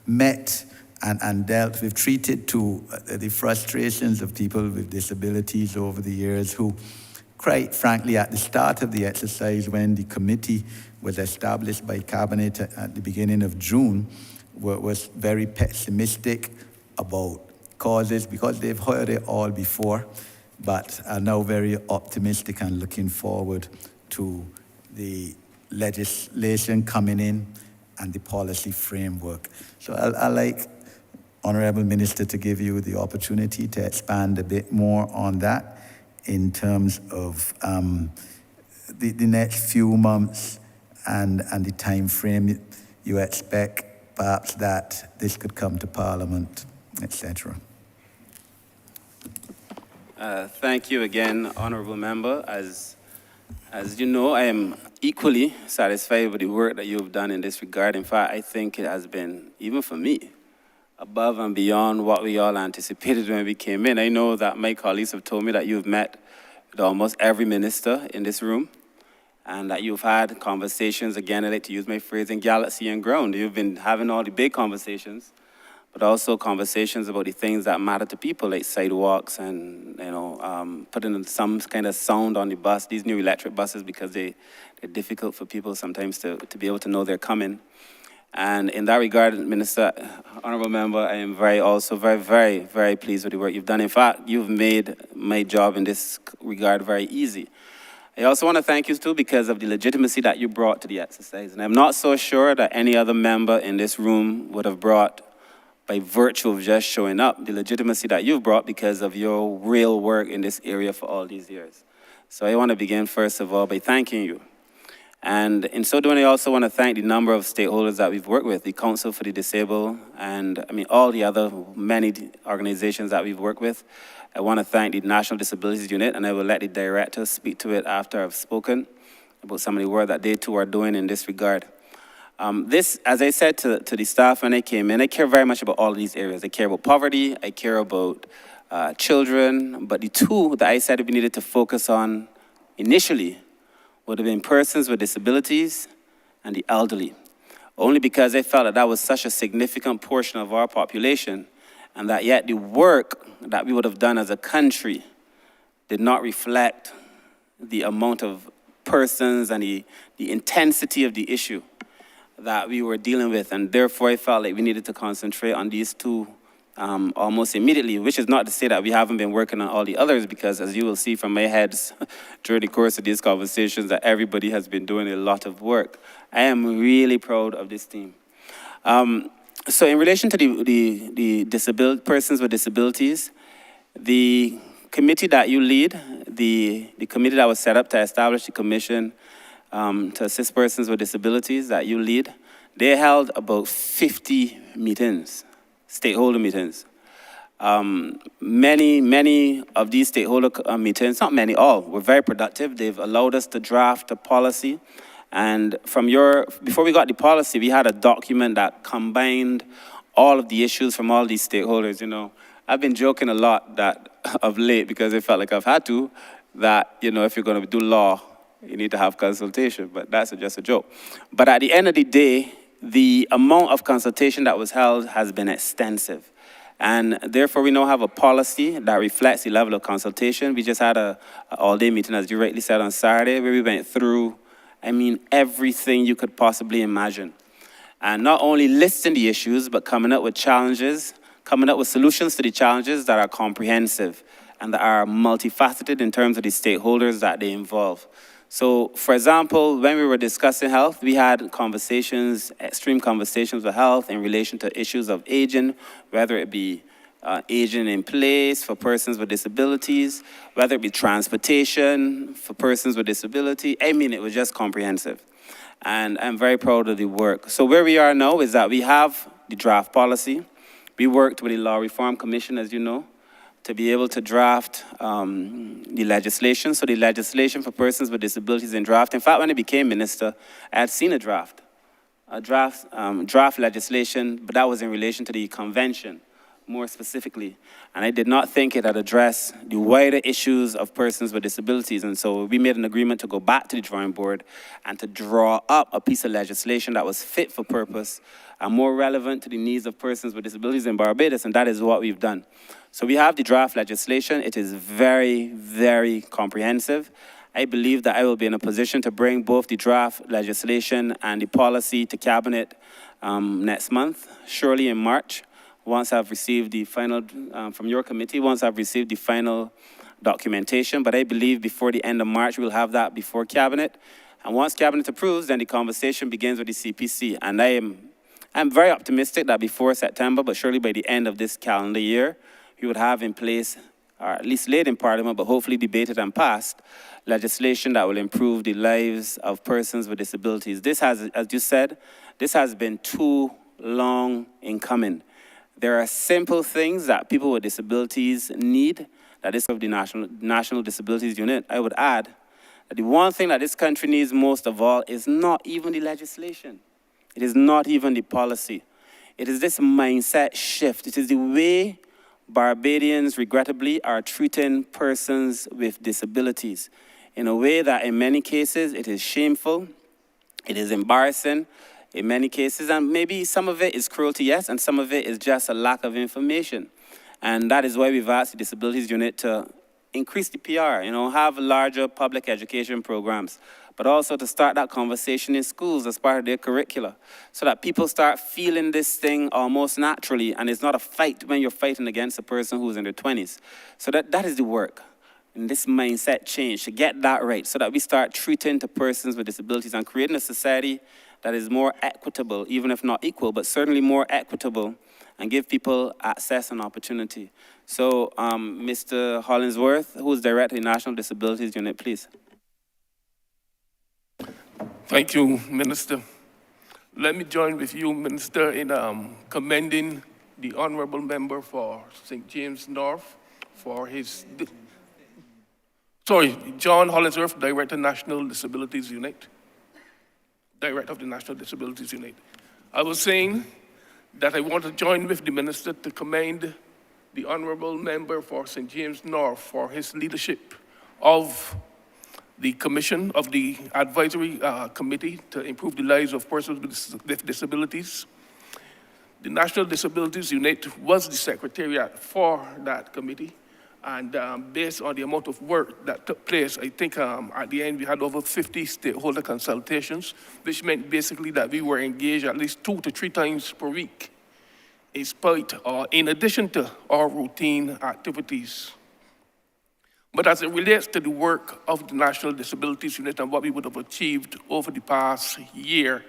met and dealt with, treated to the frustrations of people with disabilities over the years who, quite frankly, at the start of the exercise when the committee was established by Cabinet at the beginning of June, was very pessimistic about causes because they've heard it all before, but are now very optimistic and looking forward to the legislation coming in and the policy framework. So I'd like, Honourable Minister, to give you the opportunity to expand a bit more on that in terms of the next few months and the time frame you expect, perhaps, that this could come to Parliament, etc. Thank you again, Honourable Member. As you know, I am equally satisfied with the work that you've done in this regard. In fact, I think it has been, even for me, above and beyond what we all anticipated when we came in. I know that my colleagues have told me that you've met with almost every minister in this room, and that you've had conversations, again, I like to use my phrase, in galaxy and ground. You've been having all the big conversations, but also conversations about the things that matter to people, like sidewalks and, putting some kind of sound on the bus, these new electric buses, because they're difficult for people sometimes to be able to know they're coming. And in that regard, Minister, Honourable Member, I am very, very pleased with the work you've done. In fact, you've made my job in this regard very easy. I also want to thank you, too, because of the legitimacy that you brought to the exercise. And I'm not so sure that any other member in this room would have brought, by virtue of just showing up, the legitimacy that you've brought because of your real work in this area for all these years. So I want to begin, first of all, by thanking you. And in so doing, I also want to thank the number of stakeholders that we've worked with, the Council for the Disabled, and all the other many organizations that we've worked with. I want to thank the National Disabilities Unit, and I will let the director speak to it after I've spoken about some of the work that they too are doing in this regard. This, as I said to the staff when I came in, I care very much about all of these areas. I care about poverty, I care about children, but the two that I said we needed to focus on initially would have been persons with disabilities and the elderly, only because I felt that was such a significant portion of our population, and that yet the work that we would have done as a country did not reflect the amount of persons and the intensity of the issue. that we were dealing with, and therefore I felt like we needed to concentrate on these two almost immediately, which is not to say that we haven't been working on all the others, because as you will see from my heads during the course of these conversations, that everybody has been doing a lot of work. I am really proud of this team. So in relation to the persons with disabilities, the committee that you lead, the committee that was set up to establish the commission to assist persons with disabilities that you lead, they held about 50 meetings, stakeholder meetings. Many of these stakeholder meetings, not many, all, were very productive. They've allowed us to draft a policy. And before we got the policy, we had a document that combined all of the issues from all these stakeholders. You know, I've been joking a lot that of late, because I felt like I've had to, that, you know, if you're going to do law, you need to have consultation, but that's just a joke. But at the end of the day, the amount of consultation that was held has been extensive. And therefore, we now have a policy that reflects the level of consultation. We just had a all-day meeting, as you rightly said, on Saturday, where we went through, I mean, everything you could possibly imagine. And not only listing the issues, but coming up with challenges, coming up with solutions to the challenges that are comprehensive and that are multifaceted in terms of the stakeholders that they involve. So, for example, when we were discussing health, we had conversations, extreme conversations with health in relation to issues of aging, whether it be aging in place for persons with disabilities, whether it be transportation for persons with disability. I mean, it was just comprehensive. And I'm very proud of the work. So where we are now is that we have the draft policy. We worked with the Law Reform Commission, as you know, to be able to draft the legislation. So the legislation for persons with disabilities in draft. In fact, when I became minister, I had seen a draft legislation, but that was in relation to the convention, more specifically. And I did not think it had addressed the wider issues of persons with disabilities. And so we made an agreement to go back to the drawing board and to draw up a piece of legislation that was fit for purpose and more relevant to the needs of persons with disabilities in Barbados, and that is what we've done. So we have the draft legislation. It is very, very comprehensive. I believe that I will be in a position to bring both the draft legislation and the policy to Cabinet next month, surely in March, once I've received the final, from your committee, once I've received the final documentation. But I believe before the end of March, we'll have that before Cabinet. And once Cabinet approves, then the conversation begins with the CPC. And I'm very optimistic that before September, but surely by the end of this calendar year, we would have in place, or at least laid in Parliament, but hopefully debated and passed, legislation that will improve the lives of persons with disabilities. This has, as you said, this has been too long in coming. There are simple things that people with disabilities need, that is of the National Disabilities Unit. I would add that the one thing that this country needs most of all is not even the legislation. It is not even the policy. It is this mindset shift. It is the way Barbadians, regrettably, are treating persons with disabilities in a way that in many cases it is shameful, it is embarrassing in many cases, and maybe some of it is cruelty, yes, and some of it is just a lack of information. And that is why we've asked the Disabilities Unit to increase the PR, have larger public education programs, but also to start that conversation in schools as part of their curricula, so that people start feeling this thing almost naturally, and it's not a fight when you're fighting against a person who's in their 20s. So that is the work, and this mindset change, to get that right, so that we start treating to persons with disabilities and creating a society that is more equitable, even if not equal, but certainly more equitable, and give people access and opportunity. So, Mr. Hollingsworth, who is Director of the National Disabilities Unit, please. Thank you, Minister. Let me join with you, Minister, in commending the Honourable Member for St. James North for his... John Hollingsworth, Director of the National Disabilities Unit. Director of the National Disabilities Unit. I was saying that I want to join with the Minister to commend the Honourable Member for St. James North for his leadership of the commission, of the advisory committee to improve the lives of persons with disabilities. The National Disabilities Unit was the secretariat for that committee, And based on the amount of work that took place, I think at the end we had over 50 stakeholder consultations, which meant basically that we were engaged at least 2 to 3 times per week, in addition to our routine activities. But as it relates to the work of the National Disabilities Unit and what we would have achieved over the past year,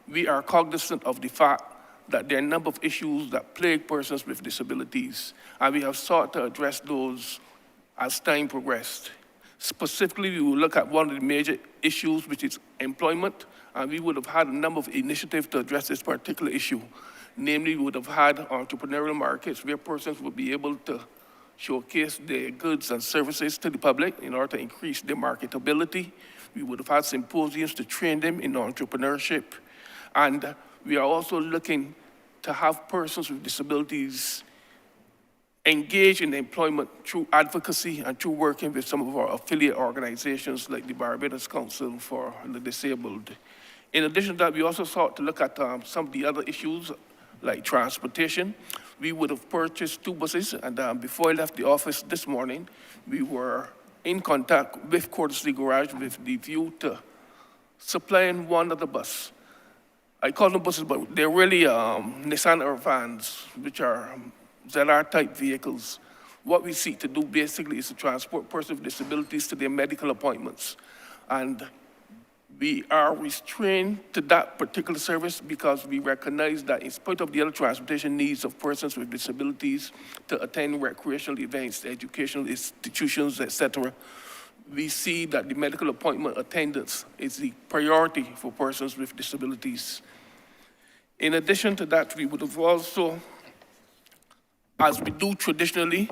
we are cognizant of the fact that there are a number of issues that plague persons with disabilities, and we have sought to address those as time progressed. Specifically, we will look at one of the major issues, which is employment, and we would have had a number of initiatives to address this particular issue. Namely, we would have had entrepreneurial markets where persons would be able to showcase their goods and services to the public in order to increase their marketability. We would have had symposiums to train them in entrepreneurship. And we are also looking to have persons with disabilities engage in employment through advocacy and through working with some of our affiliate organizations like the Barbados Council for the Disabled. In addition to that, we also sought to look at some of the other issues like transportation. We would have purchased 2 buses, and before I left the office this morning, we were in contact with Courtesy Garage with the view to supplying one other bus. I call them buses, but they're really Nissan Air vans, which are ZR-type vehicles. What we seek to do basically is to transport persons with disabilities to their medical appointments. And we are restrained to that particular service because we recognize that in spite of the other transportation needs of persons with disabilities to attend recreational events, educational institutions, etc., we see that the medical appointment attendance is the priority for persons with disabilities. In addition to that, we would have also, as we do traditionally,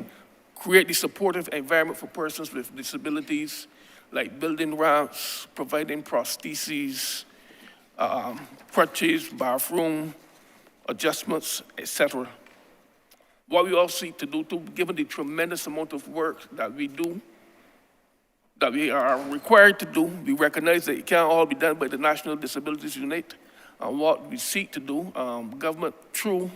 create the supportive environment for persons with disabilities, like building ramps, providing prostheses, crutches, bathroom adjustments, etc. What we all seek to do, given the tremendous amount of work that we do, that we are required to do, we recognize that it can't all be done by the National Disabilities Unit. And what we seek to do, government through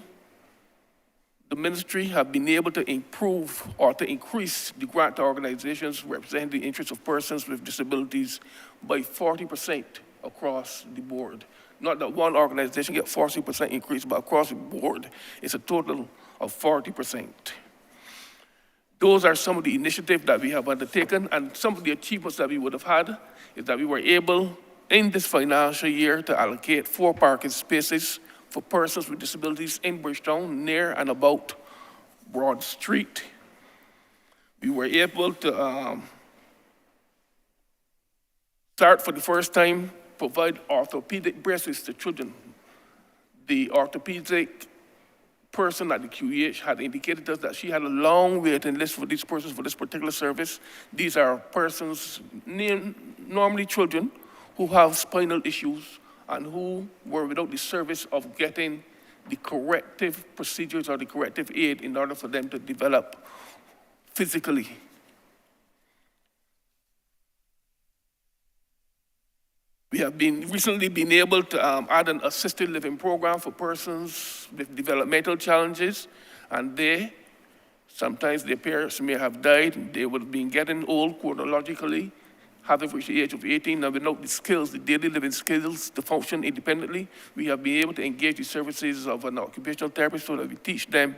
the ministry have been able to improve or to increase the grant to organizations representing the interests of persons with disabilities by 40% across the board. Not that one organization gets 40% increase, but across the board, it's a total of 40%. Those are some of the initiatives that we have undertaken, and some of the achievements that we would have had is that we were able, in this financial year, to allocate 4 parking spaces for persons with disabilities in Bridgetown, near and about Broad Street. We were able to start for the first time, provide orthopedic braces to children. The orthopedic person at the QEH had indicated to us that she had a long waiting list for these persons for this particular service. These are persons, normally children, who have spinal issues and who were without the service of getting the corrective procedures or the corrective aid in order for them to develop physically. We have recently been able to add an assisted living program for persons with developmental challenges, and sometimes their parents may have died. They would have been getting old chronologically, having reached the age of 18, and without the skills, the daily living skills to function independently. We have been able to engage the services of an occupational therapist so that we teach them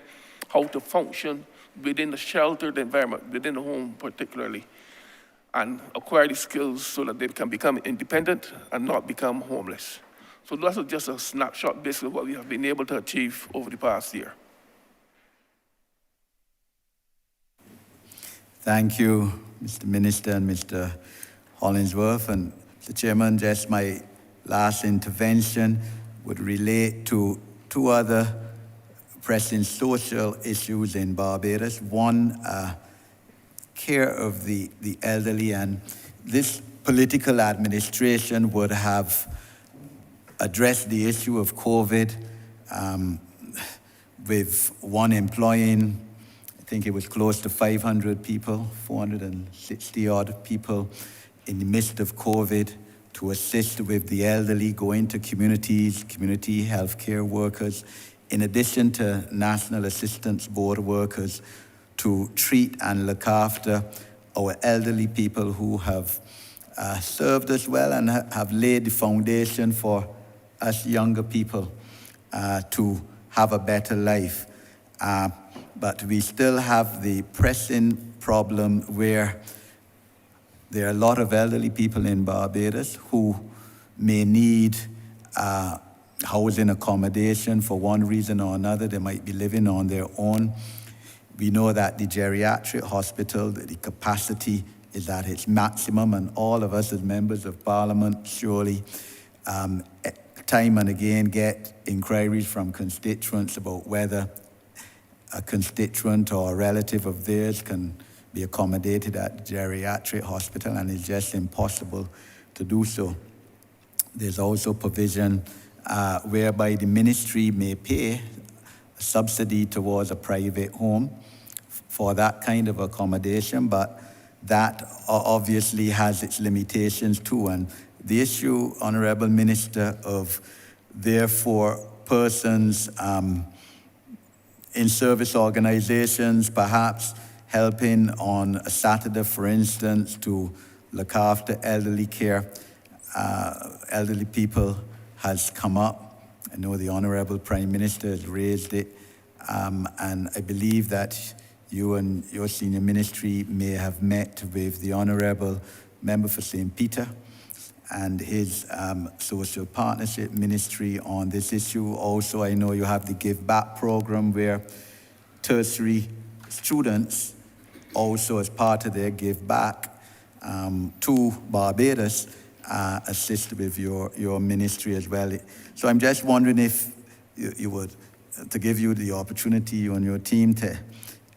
how to function within a sheltered environment, within the home particularly, and acquire the skills so that they can become independent and not become homeless. So that's just a snapshot basically of what we have been able to achieve over the past year. Thank you, Mr. Minister and Mr. Hollingsworth. And Mr. Chairman, just my last intervention would relate to 2 other pressing social issues in Barbados. One, care of the elderly, and this political administration would have addressed the issue of COVID with one employing, I think it was close to 500 people, 460 odd people in the midst of COVID to assist with the elderly, go into communities, community healthcare workers, in addition to National Assistance Board workers, to treat and look after our elderly people who have served us well and have laid the foundation for us younger people to have a better life. But we still have the pressing problem where there are a lot of elderly people in Barbados who may need housing accommodation for one reason or another. They might be living on their own. We know that the geriatric hospital, the capacity is at its maximum, and all of us as members of Parliament surely time and again get inquiries from constituents about whether a constituent or a relative of theirs can be accommodated at the geriatric hospital, and it's just impossible to do so. There's also provision whereby the ministry may pay a subsidy towards a private home for that kind of accommodation, but that obviously has its limitations too. And the issue, Honourable Minister, of therefore persons in service organizations perhaps helping on a Saturday, for instance, to look after elderly care, elderly people, has come up. I know the Honourable Prime Minister has raised it, and I believe that you and your senior ministry may have met with the Honourable Member for St. Peter and his social partnership ministry on this issue. Also, I know you have the Give Back program where tertiary students, also as part of their Give Back to Barbados, assist with your ministry as well. So I'm just wondering if you would, to give you the opportunity, you and your team, to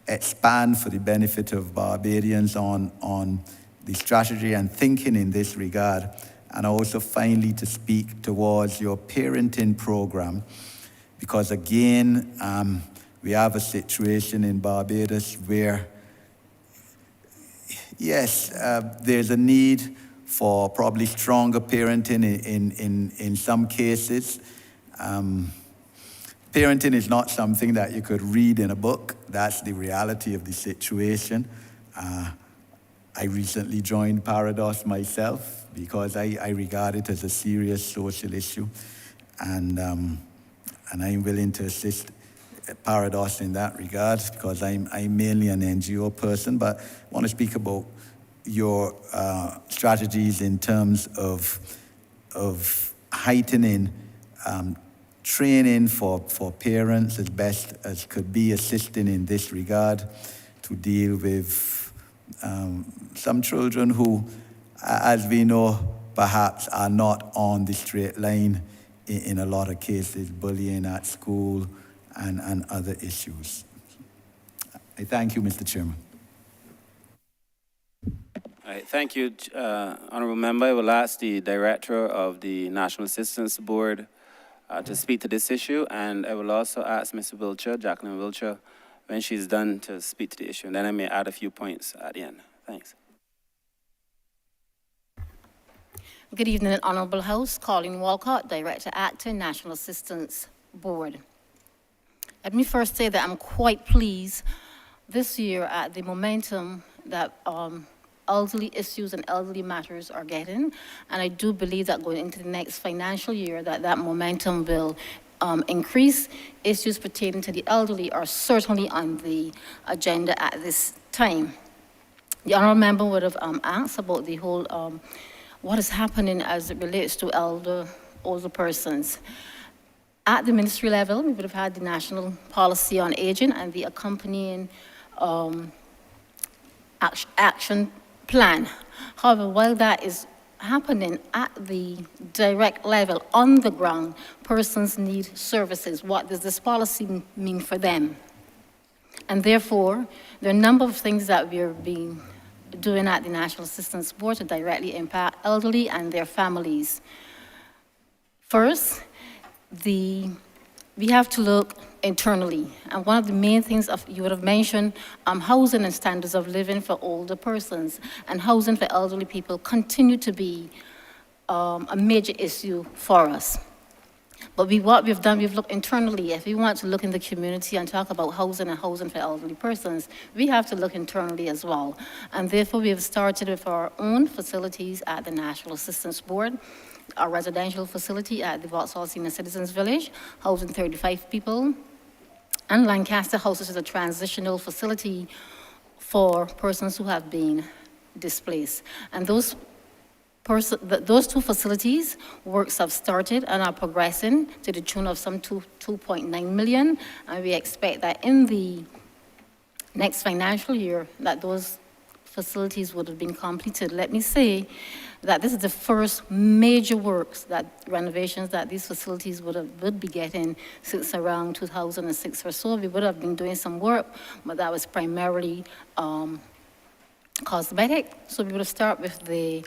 expand for the benefit of Barbadians on the strategy and thinking in this regard, and also finally to speak towards your parenting program, because again, we have a situation in Barbados where, yes, there's a need for probably stronger parenting in some cases. Parenting is not something that you could read in a book. That's the reality of the situation. I recently joined Parados myself because I regard it as a serious social issue, and I'm willing to assist Parados in that regard because I'm mainly an NGO person. But I want to speak about your strategies in terms of heightening training for parents as best as could be, assisting in this regard to deal with some children who, as we know, perhaps are not on the straight line in a lot of cases, bullying at school and other issues. I thank you, Mr. Chairman. All right, thank you, Honourable Member. I will ask the Director of the National Assistance Board to speak to this issue, and I will also ask Mr. Wiltshire, Jacqueline Wiltshire, when she's done to speak to the issue, and then I may add a few points at the end. Thanks. Good evening, Honourable House. Colleen Walcott, Director Actor, National Assistance Board. Let me first say that I'm quite pleased this year at the momentum that elderly issues and elderly matters are getting, and I do believe that going into the next financial year that momentum will increase. Issues pertaining to the elderly are certainly on the agenda at this time. The Honourable Member would have asked about the whole what is happening as it relates to older persons. At the ministry level, we would have had the National Policy on Aging and the accompanying action plan. However, while that is happening at the direct level, on the ground, persons need services. What does this policy mean for them? And therefore, there are a number of things that we're doing at the National Assistance Board to directly impact elderly and their families. First, we have to look internally. And one of the main things you would have mentioned, housing and standards of living for older persons and housing for elderly people continue to be a major issue for us. But what we've done, we've looked internally. If we want to look in the community and talk about housing and housing for elderly persons, we have to look internally as well. And therefore, we have started with our own facilities at the National Assistance Board, our residential facility at the Vauxhall Senior Citizens Village, housing 35 people, and Lancaster House, which is a transitional facility for persons who have been displaced. And those two facilities, works have started and are progressing to the tune of some 2.9 million, and we expect that in the next financial year that those facilities would have been completed. Let me say that this is the first major works, that renovations that these facilities would be getting since around 2006 or so. We would have been doing some work, but that was primarily cosmetic. So we would start with the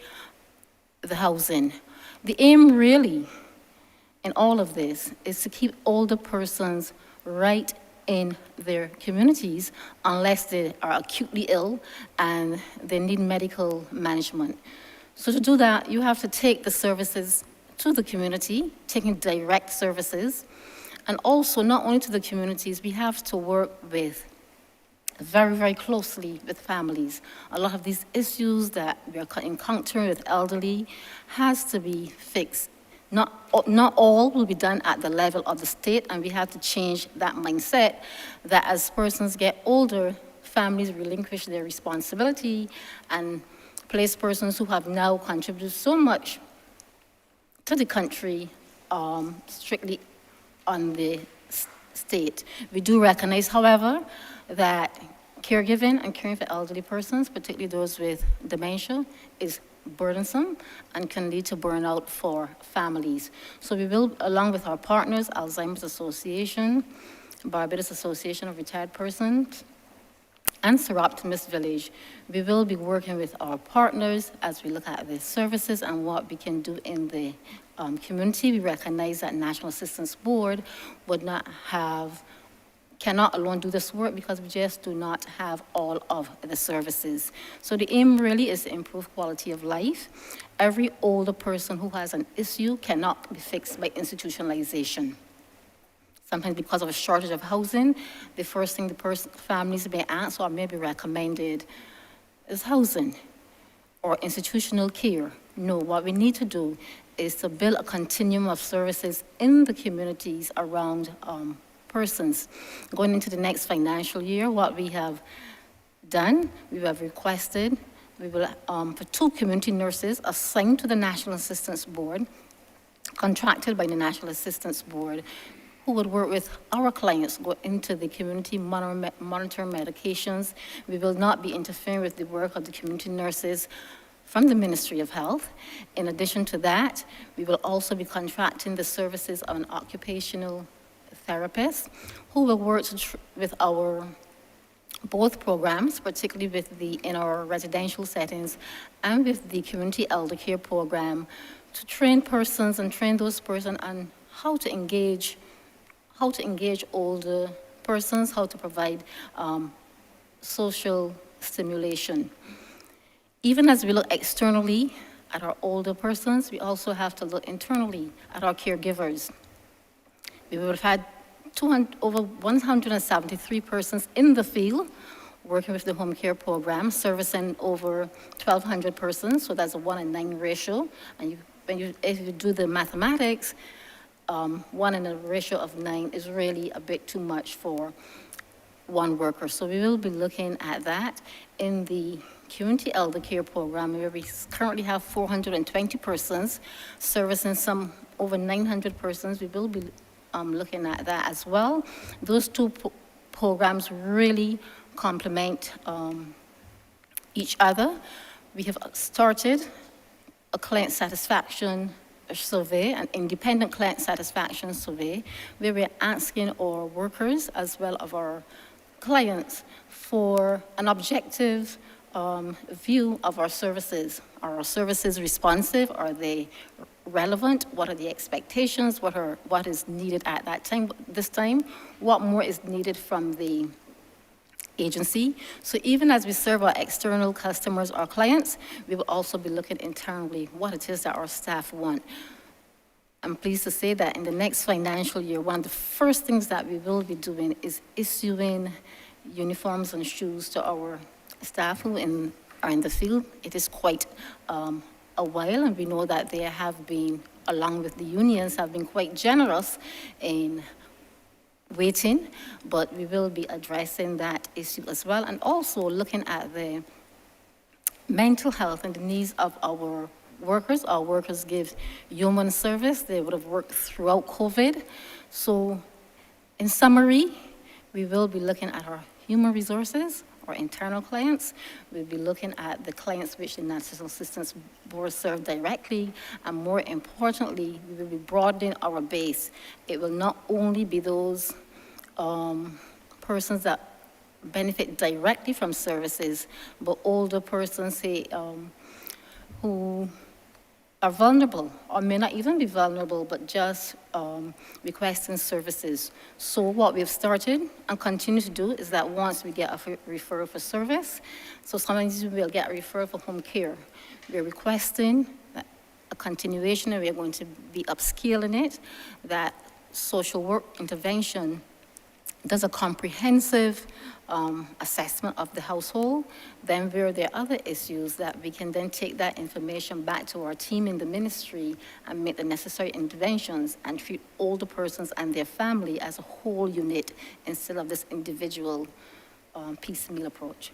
housing. The aim really in all of this is to keep older persons right in their communities unless they are acutely ill and they need medical management. So to do that, you have to take the services to the community, taking direct services, and also not only to the communities, we have to work with very, very closely with families. A lot of these issues that we are encountering with elderly has to be fixed. Not all will be done at the level of the state, and we have to change that mindset that as persons get older, families relinquish their responsibility and place persons who have now contributed so much to the country strictly on the state. We do recognize, however, that caregiving and caring for elderly persons, particularly those with dementia, is burdensome and can lead to burnout for families. So we will, along with our partners, Alzheimer's Association, Barbados Association of Retired Persons, and Sir Optimus Village, we will be working with our partners as we look at the services and what we can do in the community. We recognize that National Assistance Board cannot alone do this work because we just do not have all of the services. So the aim really is to improve quality of life. Every older person who has an issue cannot be fixed by institutionalization. Sometimes because of a shortage of housing, the first thing families may ask or may be recommended is housing or institutional care. No, what we need to do is to build a continuum of services in the communities around persons. Going into the next financial year, what we have done, we have requested, we will, for 2 community nurses assigned to the National Assistance Board, contracted by the National Assistance Board, who would work with our clients, go into the community, monitor medications. We will not be interfering with the work of the community nurses from the Ministry of Health. In addition to that, we will also be contracting the services of an occupational therapist who will work with our both programs, particularly in our residential settings and with the community elder care program, to train persons and train those persons on how to engage older persons, how to provide social stimulation. Even as we look externally at our older persons, we also have to look internally at our caregivers. We would have had over 173 persons in the field working with the home care program, servicing over 1,200 persons, so that's a 1 in 9 ratio. And if you do the mathematics, 1 in a ratio of 9 is really a bit too much for one worker. So we will be looking at that in the community elder care program, where we currently have 420 persons servicing some over 900 persons. We will be looking at that as well. Those 2 programs really complement each other. We have started a client satisfaction survey, an independent client satisfaction survey, where we're asking our workers as well as our clients for an objective view of our services. Are our services responsive? Are they relevant? What are the expectations? What is needed at this time? What more is needed from the agency? So even as we serve our external customers, our clients, we will also be looking internally what it is that our staff want. I'm pleased to say that in the next financial year, one of the first things that we will be doing is issuing uniforms and shoes to our staff who are in the field. It is quite a while, and we know that they have been, along with the unions, have been quite generous in waiting, but we will be addressing that issue as well, and also looking at the mental health and the needs of our workers. Our workers give human service. They would have worked throughout COVID. So in summary, we will be looking at our human resources, our internal clients. We'll be looking at the clients which the National Assistance Board serve directly, and more importantly, we will be broadening our base. It will not only be those persons that benefit directly from services, but older persons, say, who are vulnerable or may not even be vulnerable, but just requesting services. So what we've started and continue to do is that once we get a referral for service, so sometimes we will get a referral for home care. We're requesting a continuation, and we're going to be upscaling it, that social work intervention does a comprehensive assessment of the household. Then where there are other issues, that we can then take that information back to our team in the ministry and make the necessary interventions and treat older persons and their family as a whole unit instead of this individual piecemeal approach.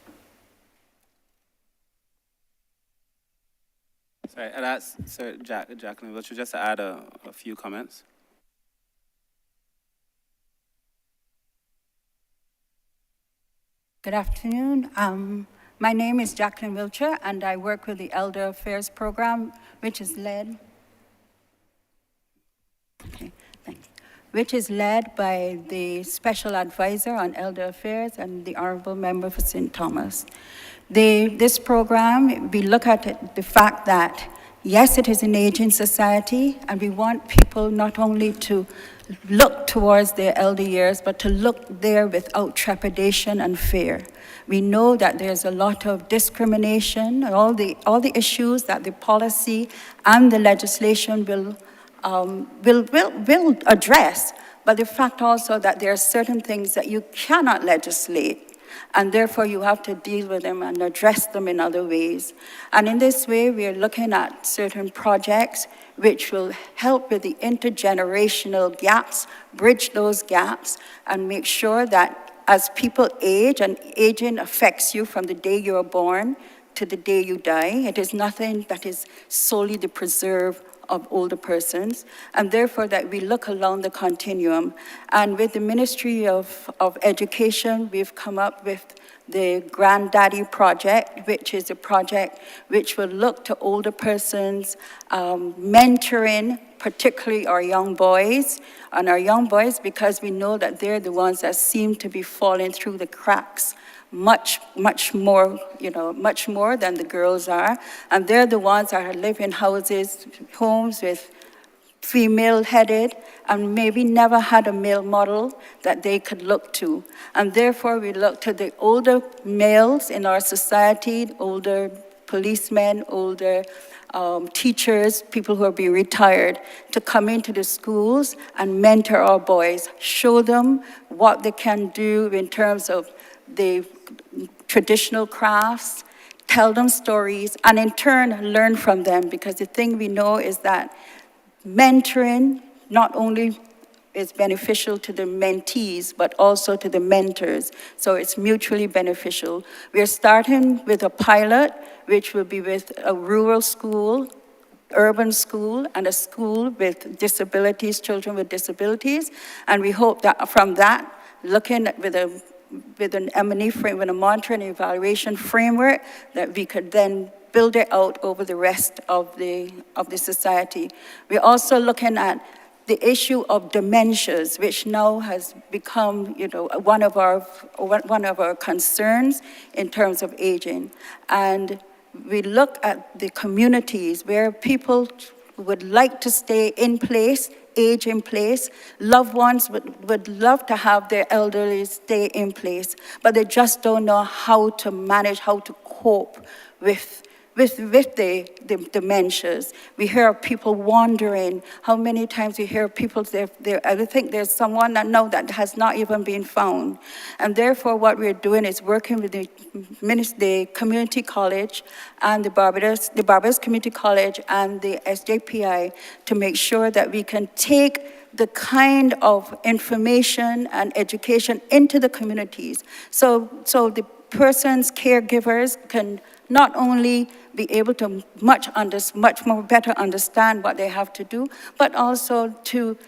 Sorry, I'd ask Sir Jacqueline Wiltshire just to add a few comments. Good afternoon. My name is Jacqueline Wiltshire, and I work with the Elder Affairs Program, which is led by the Special Advisor on Elder Affairs and the Honourable Member for St. Thomas. This program, we look at the fact that, yes, it is an aging society, and we want people not only to look towards their elder years, but to look there without trepidation and fear. We know that there's a lot of discrimination, all the issues that the policy and the legislation will address, but the fact also that there are certain things that you cannot legislate, and therefore you have to deal with them and address them in other ways. And in this way, we are looking at certain projects which will help with the intergenerational gaps, bridge those gaps, and make sure that as people age, and aging affects you from the day you are born to the day you die, it is nothing that is solely the preserve of older persons, and therefore that we look along the continuum. And with the Ministry of Education, we've come up with the Granddaddy Project, which is a project which will look to older persons, mentoring particularly our young boys, because we know that they're the ones that seem to be falling through the cracks much more than the girls are. And they're the ones that live in homes with female-headed, and maybe never had a male model that they could look to. And therefore, we look to the older males in our society, older policemen, older teachers, people who are being retired, to come into the schools and mentor our boys, show them what they can do in terms of the traditional crafts, tell them stories, and in turn, learn from them. Because the thing we know is that mentoring not only is beneficial to the mentees, but also to the mentors. So it's mutually beneficial. We're starting with a pilot, which will be with a rural school, urban school, and a school with disabilities, children with disabilities. And we hope that from that, looking at with an M&E frame, with a monitoring and evaluation framework, that we could then build it out over the rest of the society. We're also looking at the issue of dementias, which now has become, one of our concerns in terms of aging. And we look at the communities where people would like to stay in place, age in place. Loved ones would love to have their elderly stay in place, but they just don't know how to manage, how to cope with with the dementias. We hear people wandering. How many times we hear people, I think there's someone that know that has not even been found. And therefore what we're doing is working with the community college and the Barbados Community College and the SJPI to make sure that we can take the kind of information and education into the communities. So the person's caregivers can not only be able to much more better understand what they have to do, but also to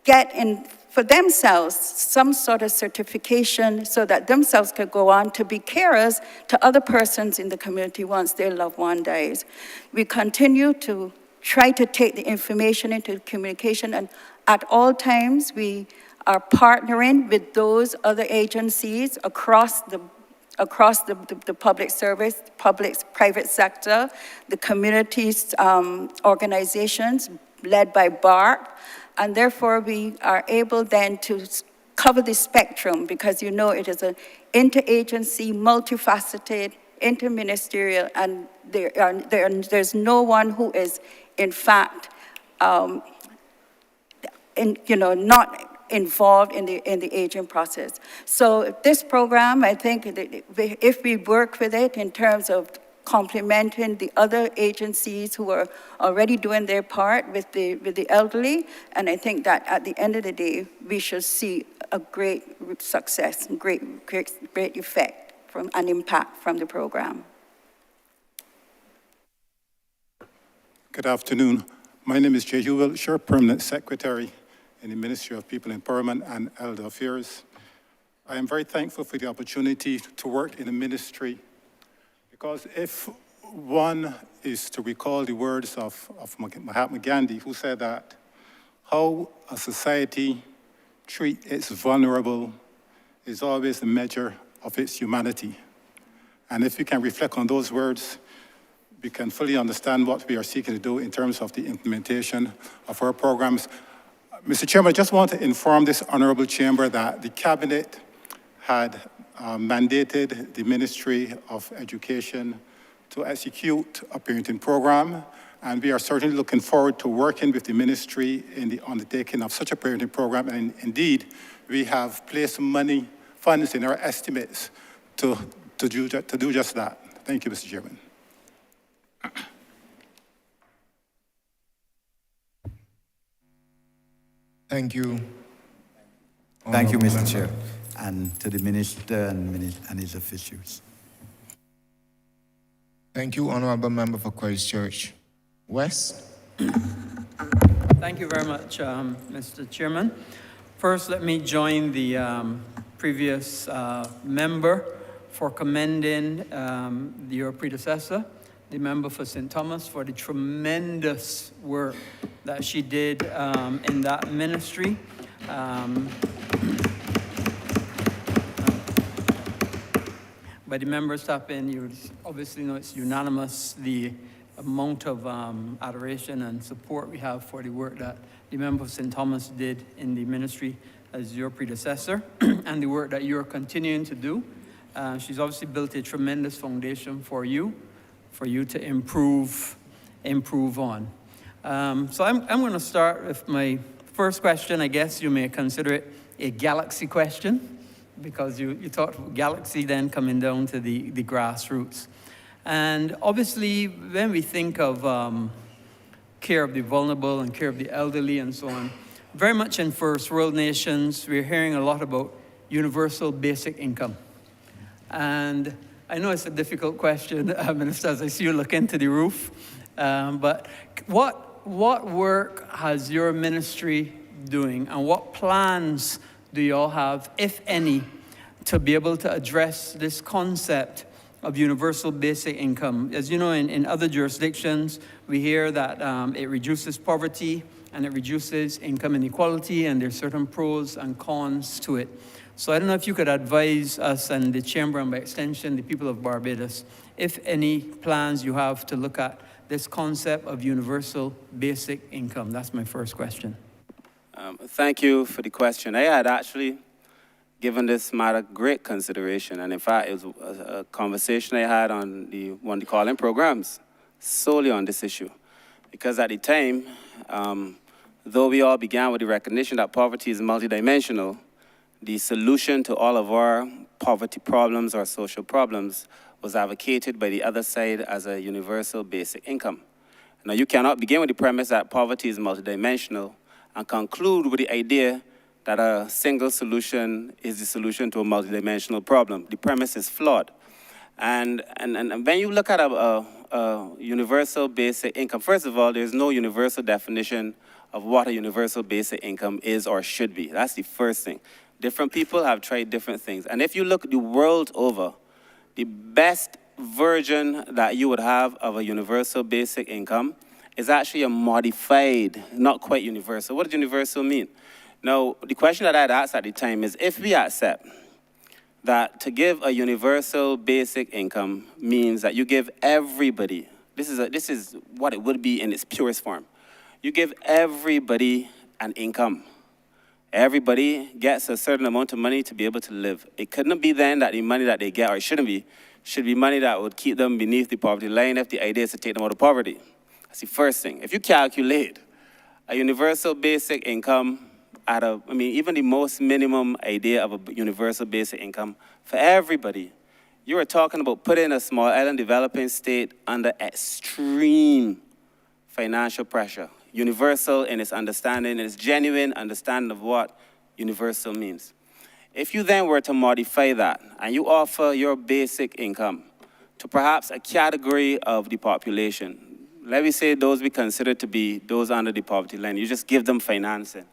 get in for themselves some sort of certification so that themselves could go on to be carers to other persons in the community once their loved one dies. We continue to try to take the information into communication, and at all times we are partnering with those other agencies across the public service, private sector, the communities, organizations led by BARP, and therefore we are able then to cover the spectrum because you know it is an interagency, multifaceted, interministerial, and there's no one who is in fact not involved in the aging process. So this program, I think, if we work with it in terms of complementing the other agencies who are already doing their part with the elderly, and I think that at the end of the day, we should see a great success, great effect from an impact from the program. Good afternoon. My name is Jay Wiltshire, Permanent Secretary in the Ministry of People Empowerment and Elder Affairs. I am very thankful for the opportunity to work in a ministry because if one is to recall the words of Mahatma Gandhi, who said that how a society treats its vulnerable is always a measure of its humanity. And if we can reflect on those words, we can fully understand what we are seeking to do in terms of the implementation of our programs. Mr. Chairman, I just want to inform this honorable chamber that the cabinet had mandated the Ministry of Education to execute a parenting program, and we are certainly looking forward to working with the ministry in the undertaking of such a parenting program. And indeed, we have placed funds in our estimates to do just that. Thank you, Mr. Chairman. Thank you. Thank you, Mr. Chair, and to the Minister and his officials. Thank you, Honourable Member for Christchurch. West? Thank you very much, Mr. Chairman. First, let me join the previous member for commending your predecessor, the member for St. Thomas, for the tremendous work that she did in that ministry. By the members tap in, you obviously know it's unanimous, the amount of adoration and support we have for the work that the member of St. Thomas did in the ministry as your predecessor and the work that you're continuing to do. She's obviously built a tremendous foundation for you to improve on. So I'm going to start with my first question. I guess you may consider it a galaxy question, because you talked about galaxy then coming down to the grassroots. And obviously, when we think of care of the vulnerable and care of the elderly and so on, very much in first world nations, we're hearing a lot about universal basic income. And I know it's a difficult question, Minister, as I see you look into the roof, but what work has your ministry doing, and what plans do you all have, if any, to be able to address this concept of universal basic income? As you know, in other jurisdictions, we hear that it reduces poverty and it reduces income inequality, and there's certain pros and cons to it. So I don't know if you could advise us and the Chamber, and by extension, the people of Barbados, if any plans you have to look at this concept of universal basic income. That's my first question. Thank you for the question. I had actually given this matter great consideration. And in fact, it was a conversation I had on one of the call-in programs solely on this issue. Because at the time, though we all began with the recognition that poverty is multidimensional, the solution to all of our poverty problems or social problems was advocated by the other side as a universal basic income. Now, you cannot begin with the premise that poverty is multidimensional and conclude with the idea that a single solution is the solution to a multidimensional problem. The premise is flawed. And when you look at a universal basic income, first of all, there's no universal definition of what a universal basic income is or should be. That's the first thing. Different people have tried different things. And if you look the world over, the best version that you would have of a universal basic income is actually a modified, not quite universal. What does universal mean? Now, the question that I'd asked at the time is, if we accept that to give a universal basic income means that you give everybody, this is what it would be in its purest form. You give everybody an income. Everybody gets a certain amount of money to be able to live. It couldn't be then that the money that they get, or it shouldn't be, should be money that would keep them beneath the poverty line if the idea is to take them out of poverty. That's the first thing. If you calculate a universal basic income at even the most minimum idea of a universal basic income for everybody, you are talking about putting a small island developing state under extreme financial pressure. Universal in its understanding, in its genuine understanding of what universal means. If you then were to modify that and you offer your basic income to perhaps a category of the population, let me say those we consider to be those under the poverty line, you just give them financing.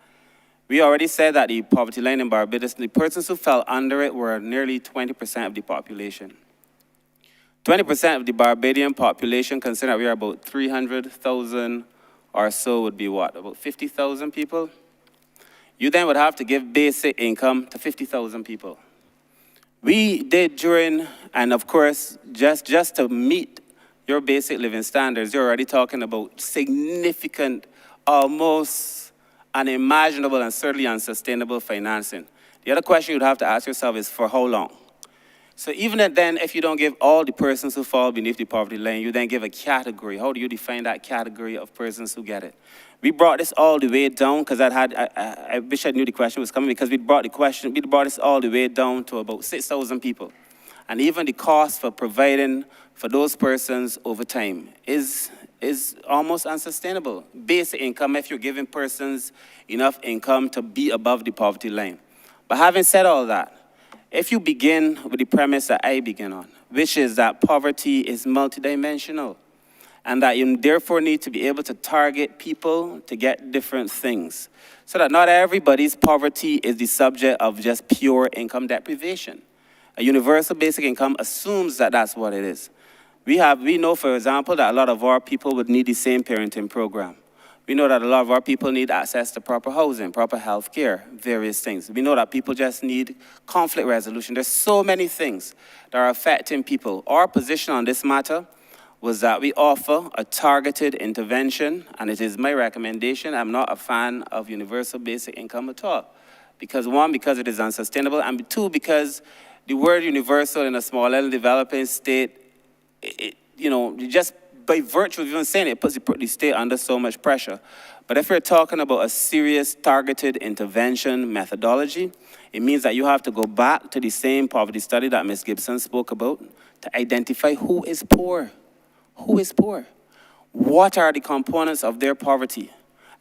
We already said that the poverty line in Barbados, the persons who fell under it were nearly 20% of the population. 20% of the Barbadian population, considering we are about 300,000 or so, would be what, about 50,000 people? You then would have to give basic income to 50,000 people. We did during, and of course, just to meet your basic living standards, you're already talking about significant, almost unimaginable and certainly unsustainable financing. The other question you'd have to ask yourself is, for how long? So even then, if you don't give all the persons who fall beneath the poverty line, you then give a category. How do you define that category of persons who get it? We brought this all the way down, because I wish I knew the question was coming, because we brought this all the way down to about 6,000 people. And even the cost for providing for those persons over time is almost unsustainable. Basic income, if you're giving persons enough income to be above the poverty line. But having said all that, if you begin with the premise that I begin on, which is that poverty is multidimensional, and that you therefore need to be able to target people to get different things, so that not everybody's poverty is the subject of just pure income deprivation. A universal basic income assumes that that's what it is. We know, for example, that a lot of our people would need the same parenting program. We know that a lot of our people need access to proper housing, proper health care, various things. We know that people just need conflict resolution. There's so many things that are affecting people. Our position on this matter was that we offer a targeted intervention, and it is my recommendation. I'm not a fan of universal basic income at all. Because one, because it is unsustainable, and two, because the word universal in a small island developing state, just by virtue of even saying it, puts the state under so much pressure. But if you're talking about a serious targeted intervention methodology, it means that you have to go back to the same poverty study that Ms. Gibson spoke about to identify who is poor. Who is poor? What are the components of their poverty?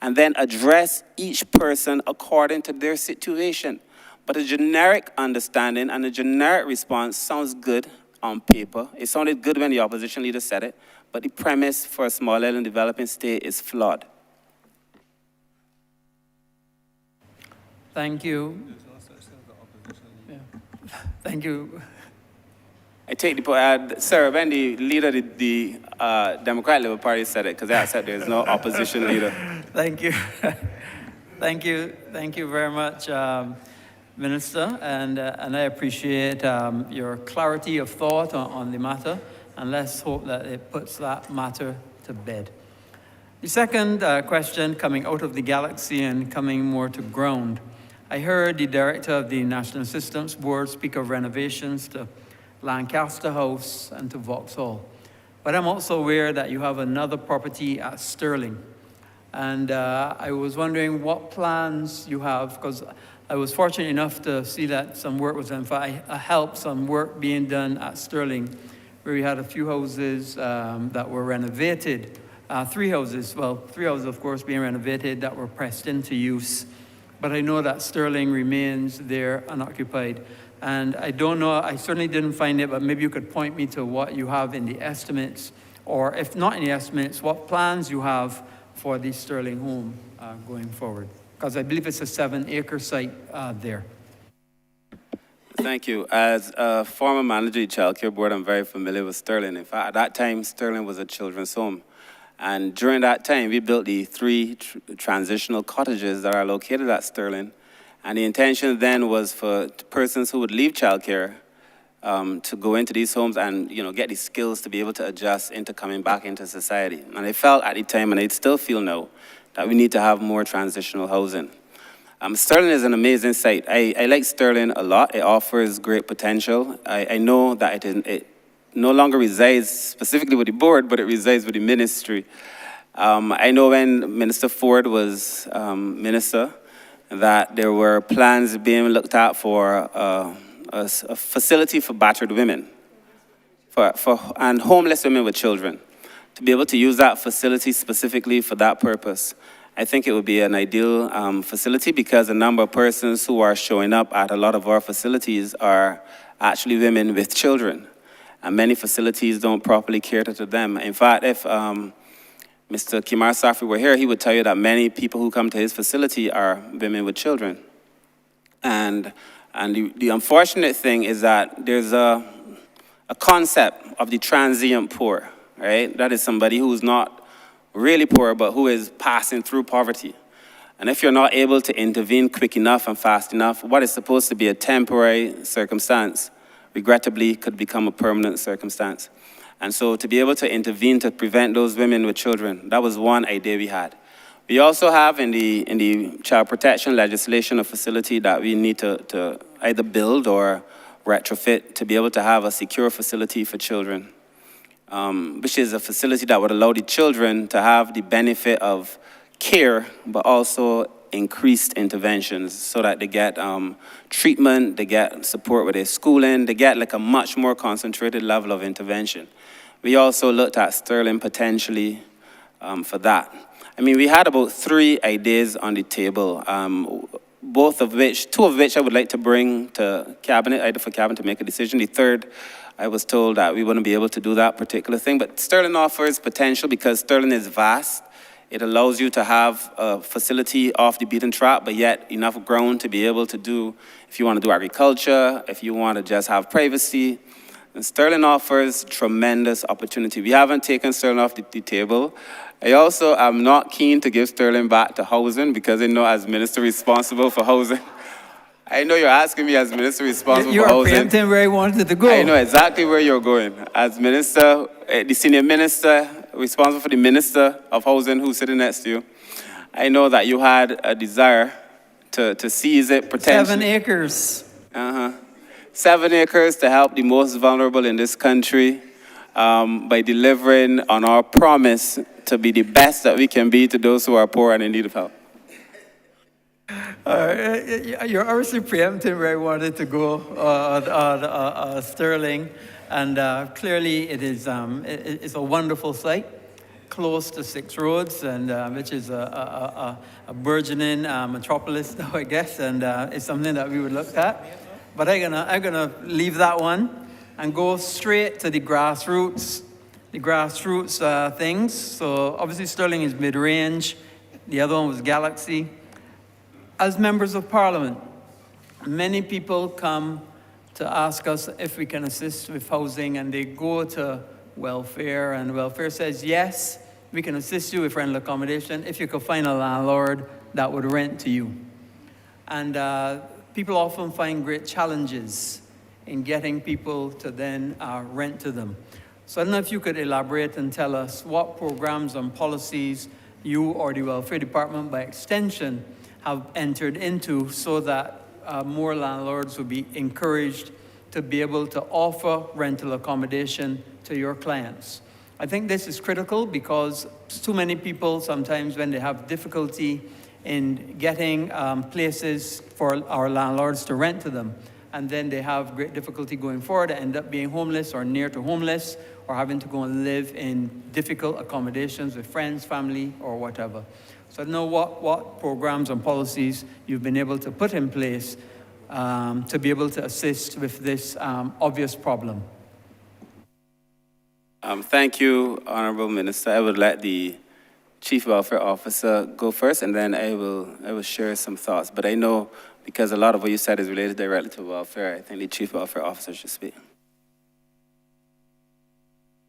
And then address each person according to their situation. But a generic understanding and a generic response sounds good on paper. It sounded good when the opposition leader said it. But the premise for a small island developing state is flawed. Thank you. Yeah. Thank you. I take the point, sir, when the leader of the Democratic Labour Party said it, because I said there's no opposition leader. Thank you. Thank you. Thank you very much, Minister. And I appreciate your clarity of thought on the matter. And let's hope that it puts that matter to bed. The second question, coming out of the galaxy and coming more to ground. I heard the director of the National Assistance Board speak of renovations to Lancaster House and to Vauxhall. But I'm also aware that you have another property at Sterling. And I was wondering what plans you have, because I was fortunate enough to see that some work was done. In fact, I helped some work being done at Sterling, where we had a few houses that were renovated. Three houses, of course, being renovated that were pressed into use. But I know that Sterling remains there unoccupied. And I don't know, I certainly didn't find it, but maybe you could point me to what you have in the estimates, or if not in the estimates, what plans you have for the Sterling home going forward. Because I believe it's a 7-acre site there. Thank you. As a former manager of the Child Care Board, I'm very familiar with Sterling. In fact, at that time, Sterling was a children's home. And during that time, we built the 3 transitional cottages that are located at Sterling. And the intention then was for persons who would leave childcare to go into these homes and get the skills to be able to adjust into coming back into society. And I felt at the time, and I still feel now, that we need to have more transitional housing. Sterling is an amazing site. I like Sterling a lot. It offers great potential. I know that it no longer resides specifically with the board, but it resides with the ministry. I know when Minister Ford was minister, that there were plans being looked at for a facility for battered women and homeless women with children, to be able to use that facility specifically for that purpose. I think it would be an ideal facility, because a number of persons who are showing up at a lot of our facilities are actually women with children, and many facilities don't properly cater to them. In fact, if Mr. Kimar Safri were here, he would tell you that many people who come to his facility are women with children. And the unfortunate thing is that there's a concept of the transient poor, right? That is somebody who's not really poor, but who is passing through poverty. And if you're not able to intervene quick enough and fast enough, what is supposed to be a temporary circumstance, regrettably, could become a permanent circumstance. And so to be able to intervene to prevent those women with children, that was one idea we had. We also have in the child protection legislation a facility that we need to either build or retrofit to be able to have a secure facility for children, which is a facility that would allow the children to have the benefit of care, but also increased interventions so that they get treatment, they get support with their schooling, they get like a much more concentrated level of intervention. We also looked at Sterling potentially for that. I mean, we had about 3 ideas on the table, two of which I would like to bring to Cabinet, either for Cabinet to make a decision. The third, I was told that we wouldn't be able to do that particular thing, but Sterling offers potential because Sterling is vast. It allows you to have a facility off the beaten track, but yet enough ground to be able to do, if you want to do agriculture, if you want to just have privacy. And Sterling offers tremendous opportunity. We haven't taken Sterling off the table. I also am not keen to give Sterling back to housing because I know as minister responsible for housing, I know you're asking me as minister responsible for housing. You're preempting where I wanted to go. I know exactly where you're going. As minister, the senior minister, responsible for the minister of housing who's sitting next to you, I know that you had a desire to seize it potentially. 7 acres. 7 acres to help the most vulnerable in this country by delivering on our promise to be the best that we can be to those who are poor and in need of help. You're obviously preempting where I wanted to go on Sterling, and clearly it is it's a wonderful site, close to 6 roads, and which is a burgeoning metropolis now, I guess, and it's something that we would look at. But I'm gonna leave that one and go straight to the grassroots things. So obviously Sterling is mid-range. The other one was Galaxy. As members of Parliament, many people come to ask us if we can assist with housing, and they go to welfare, and welfare says, yes, we can assist you with rental accommodation if you could find a landlord that would rent to you. And people often find great challenges in getting people to then rent to them. So I don't know if you could elaborate and tell us what programs and policies you or the Welfare Department by extension have entered into so that more landlords will be encouraged to be able to offer rental accommodation to your clients. I think this is critical because too many people sometimes when they have difficulty in getting places for our landlords to rent to them, and then they have great difficulty going forward, they end up being homeless or near to homeless or having to go and live in difficult accommodations with friends, family, or whatever. So I don't know what programs and policies you've been able to put in place to be able to assist with this obvious problem. Thank you, Honourable Minister. I would let the Chief Welfare Officer go first, and then I will share some thoughts. But I know because a lot of what you said is related directly to welfare, I think the Chief Welfare Officer should speak.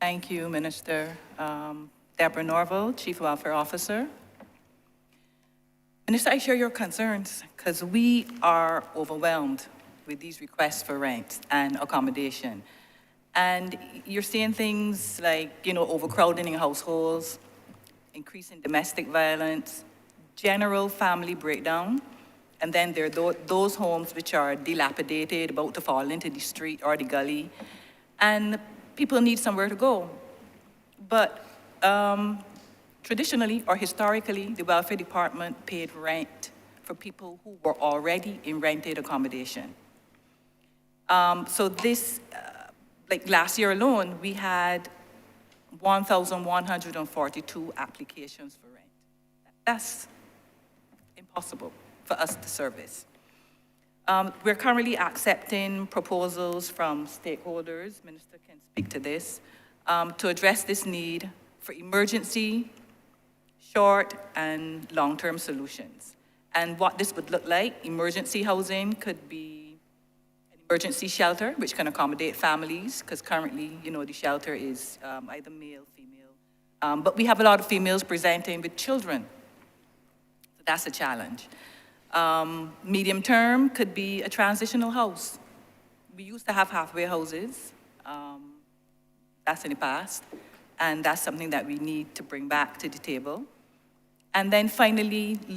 Thank you, Minister. Deborah Norville, Chief Welfare Officer. Minister, I share your concerns because we are overwhelmed with these requests for rent and accommodation. And you're seeing things like, overcrowding in households, increasing domestic violence, general family breakdown, and then there are those homes which are dilapidated, about to fall into the street or the gully, and people need somewhere to go. But traditionally or historically, the welfare department paid rent for people who were already in rented accommodation. So this, like last year alone, we had 1,142 applications for rent. That's impossible for us to service. We're currently accepting proposals from stakeholders, Minister can speak to this, to address this need for emergency, short, and long-term solutions. And what this would look like, emergency housing could be an emergency shelter, which can accommodate families, because currently, the shelter is either male, female. But we have a lot of females presenting with children. So that's a challenge. Medium term could be a transitional house. We used to have halfway houses. That's in the past. And that's something that we need to bring back to the table. And then finally, a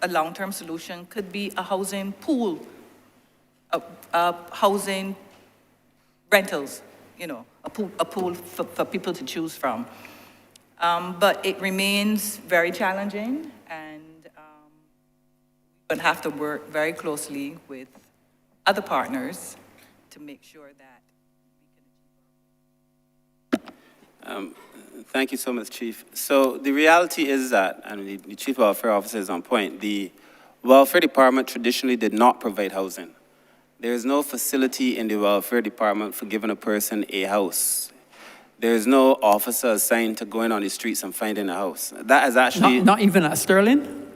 long-term solution could be a housing pool, housing rentals, a pool for people to choose from. But it remains very challenging, and we'll have to work very closely with other partners to make sure that we can achieve. Thank you so much, Chief. So the reality is that, and the Chief Welfare Officer is on point, the Welfare Department traditionally did not provide housing. There is no facility in the Welfare Department for giving a person a house. There is no officer assigned to going on the streets and finding a house. That has actually... Not even at Sterling?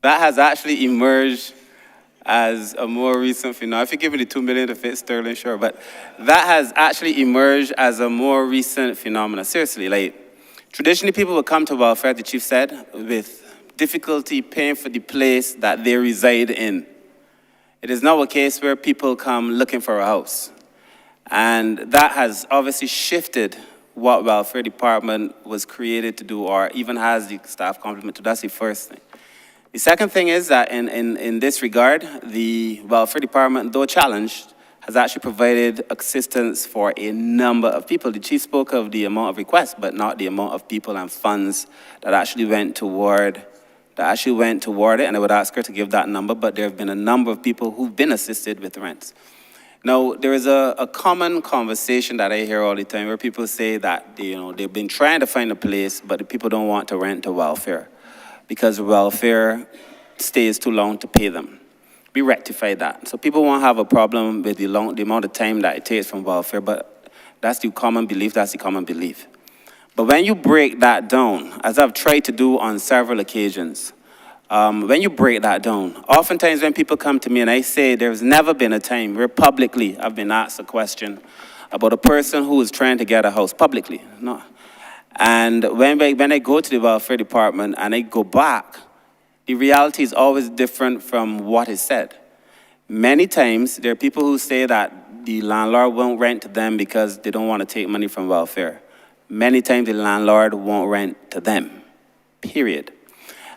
That has actually emerged as a more recent phenomenon. If you give me the $2 million to fit Sterling, sure, but that has actually emerged as a more recent phenomenon. Seriously, like, traditionally people would come to welfare, the Chief said, with difficulty paying for the place that they reside in. It is now a case where people come looking for a house. And that has obviously shifted what welfare department was created to do, or even has the staff complement to. That's the first thing. The second thing is that in this regard, the welfare department, though challenged, has actually provided assistance for a number of people. The Chief spoke of the amount of requests, but not the amount of people and funds that actually went toward it, and I would ask her to give that number, but there have been a number of people who've been assisted with rents. Now, there is a common conversation that I hear all the time where people say that, they've been trying to find a place, but the people don't want to rent to welfare because welfare stays too long to pay them. We rectify that. So people won't have a problem with the amount of time that it takes from welfare, but that's the common belief, But when you break that down, as I've tried to do on several occasions, when you break that down, oftentimes when people come to me and I say there's never been a time where publicly I've been asked a question about a person who is trying to get a house publicly. No. And when I go to the welfare department and I go back, the reality is always different from what is said. Many times there are people who say that the landlord won't rent to them because they don't want to take money from welfare. Many times the landlord won't rent to them, period.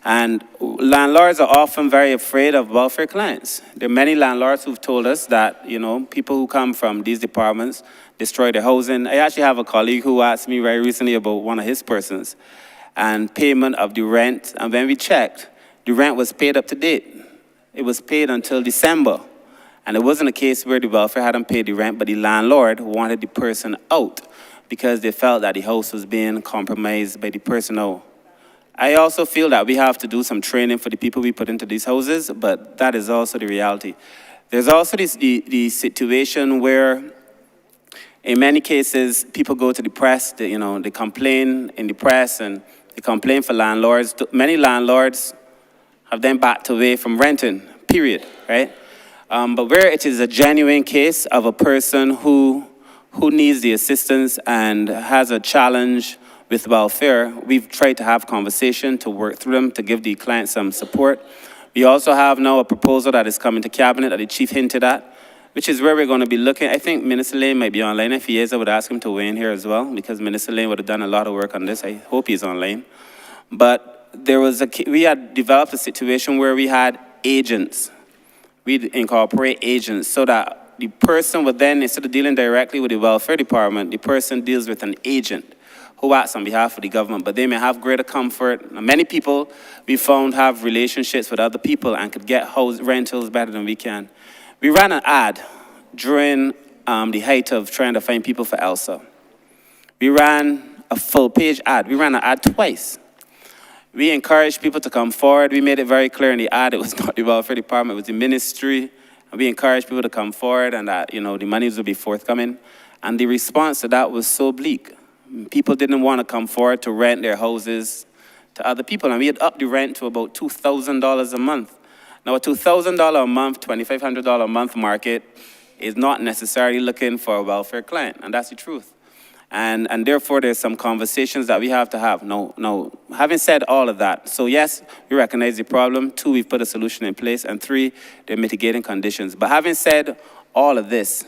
And landlords are often very afraid of welfare clients. There are many landlords who've told us that, people who come from these departments destroy their housing. I actually have a colleague who asked me very recently about one of his persons and payment of the rent. And when we checked, the rent was paid up to date. It was paid until December. And it wasn't a case where the welfare hadn't paid the rent, but the landlord wanted the person out because they felt that the house was being compromised by the personnel. I also feel that we have to do some training for the people we put into these houses, but that is also the reality. There's also the situation where, in many cases, people go to the press, they complain in the press and they complain for landlords. Many landlords have then backed away from renting, period, right? But where it is a genuine case of a person who needs the assistance and has a challenge with welfare, we've tried to have conversation to work through them, to give the client some support. We also have now a proposal that is coming to cabinet that the chief hinted at, which is where we're going to be looking. I think Minister Lane might be online. If he is, I would ask him to weigh in here as well, because Minister Lane would have done a lot of work on this. I hope he's online. But we had developed a situation where we had agents. We'd incorporate agents so that the person would then, instead of dealing directly with the welfare department, the person deals with an agent who acts on behalf of the government, but they may have greater comfort. Many people we found have relationships with other people and could get house rentals better than we can. We ran an ad during the height of trying to find people for ELSA. We ran a full-page ad. We ran an ad twice. We encouraged people to come forward. We made it very clear in the ad it was not the welfare department, it was the ministry. And we encouraged people to come forward and that, the monies would be forthcoming. And the response to that was so bleak. People didn't want to come forward to rent their houses to other people. And we had upped the rent to about $2,000 a month. Now, a $2,000 a month, $2,500 a month market is not necessarily looking for a welfare client. And that's the truth. And therefore, there's some conversations that we have to have. No, having said all of that, so yes, we recognize the problem. 2, we've put a solution in place. And 3, they're mitigating conditions. But having said all of this,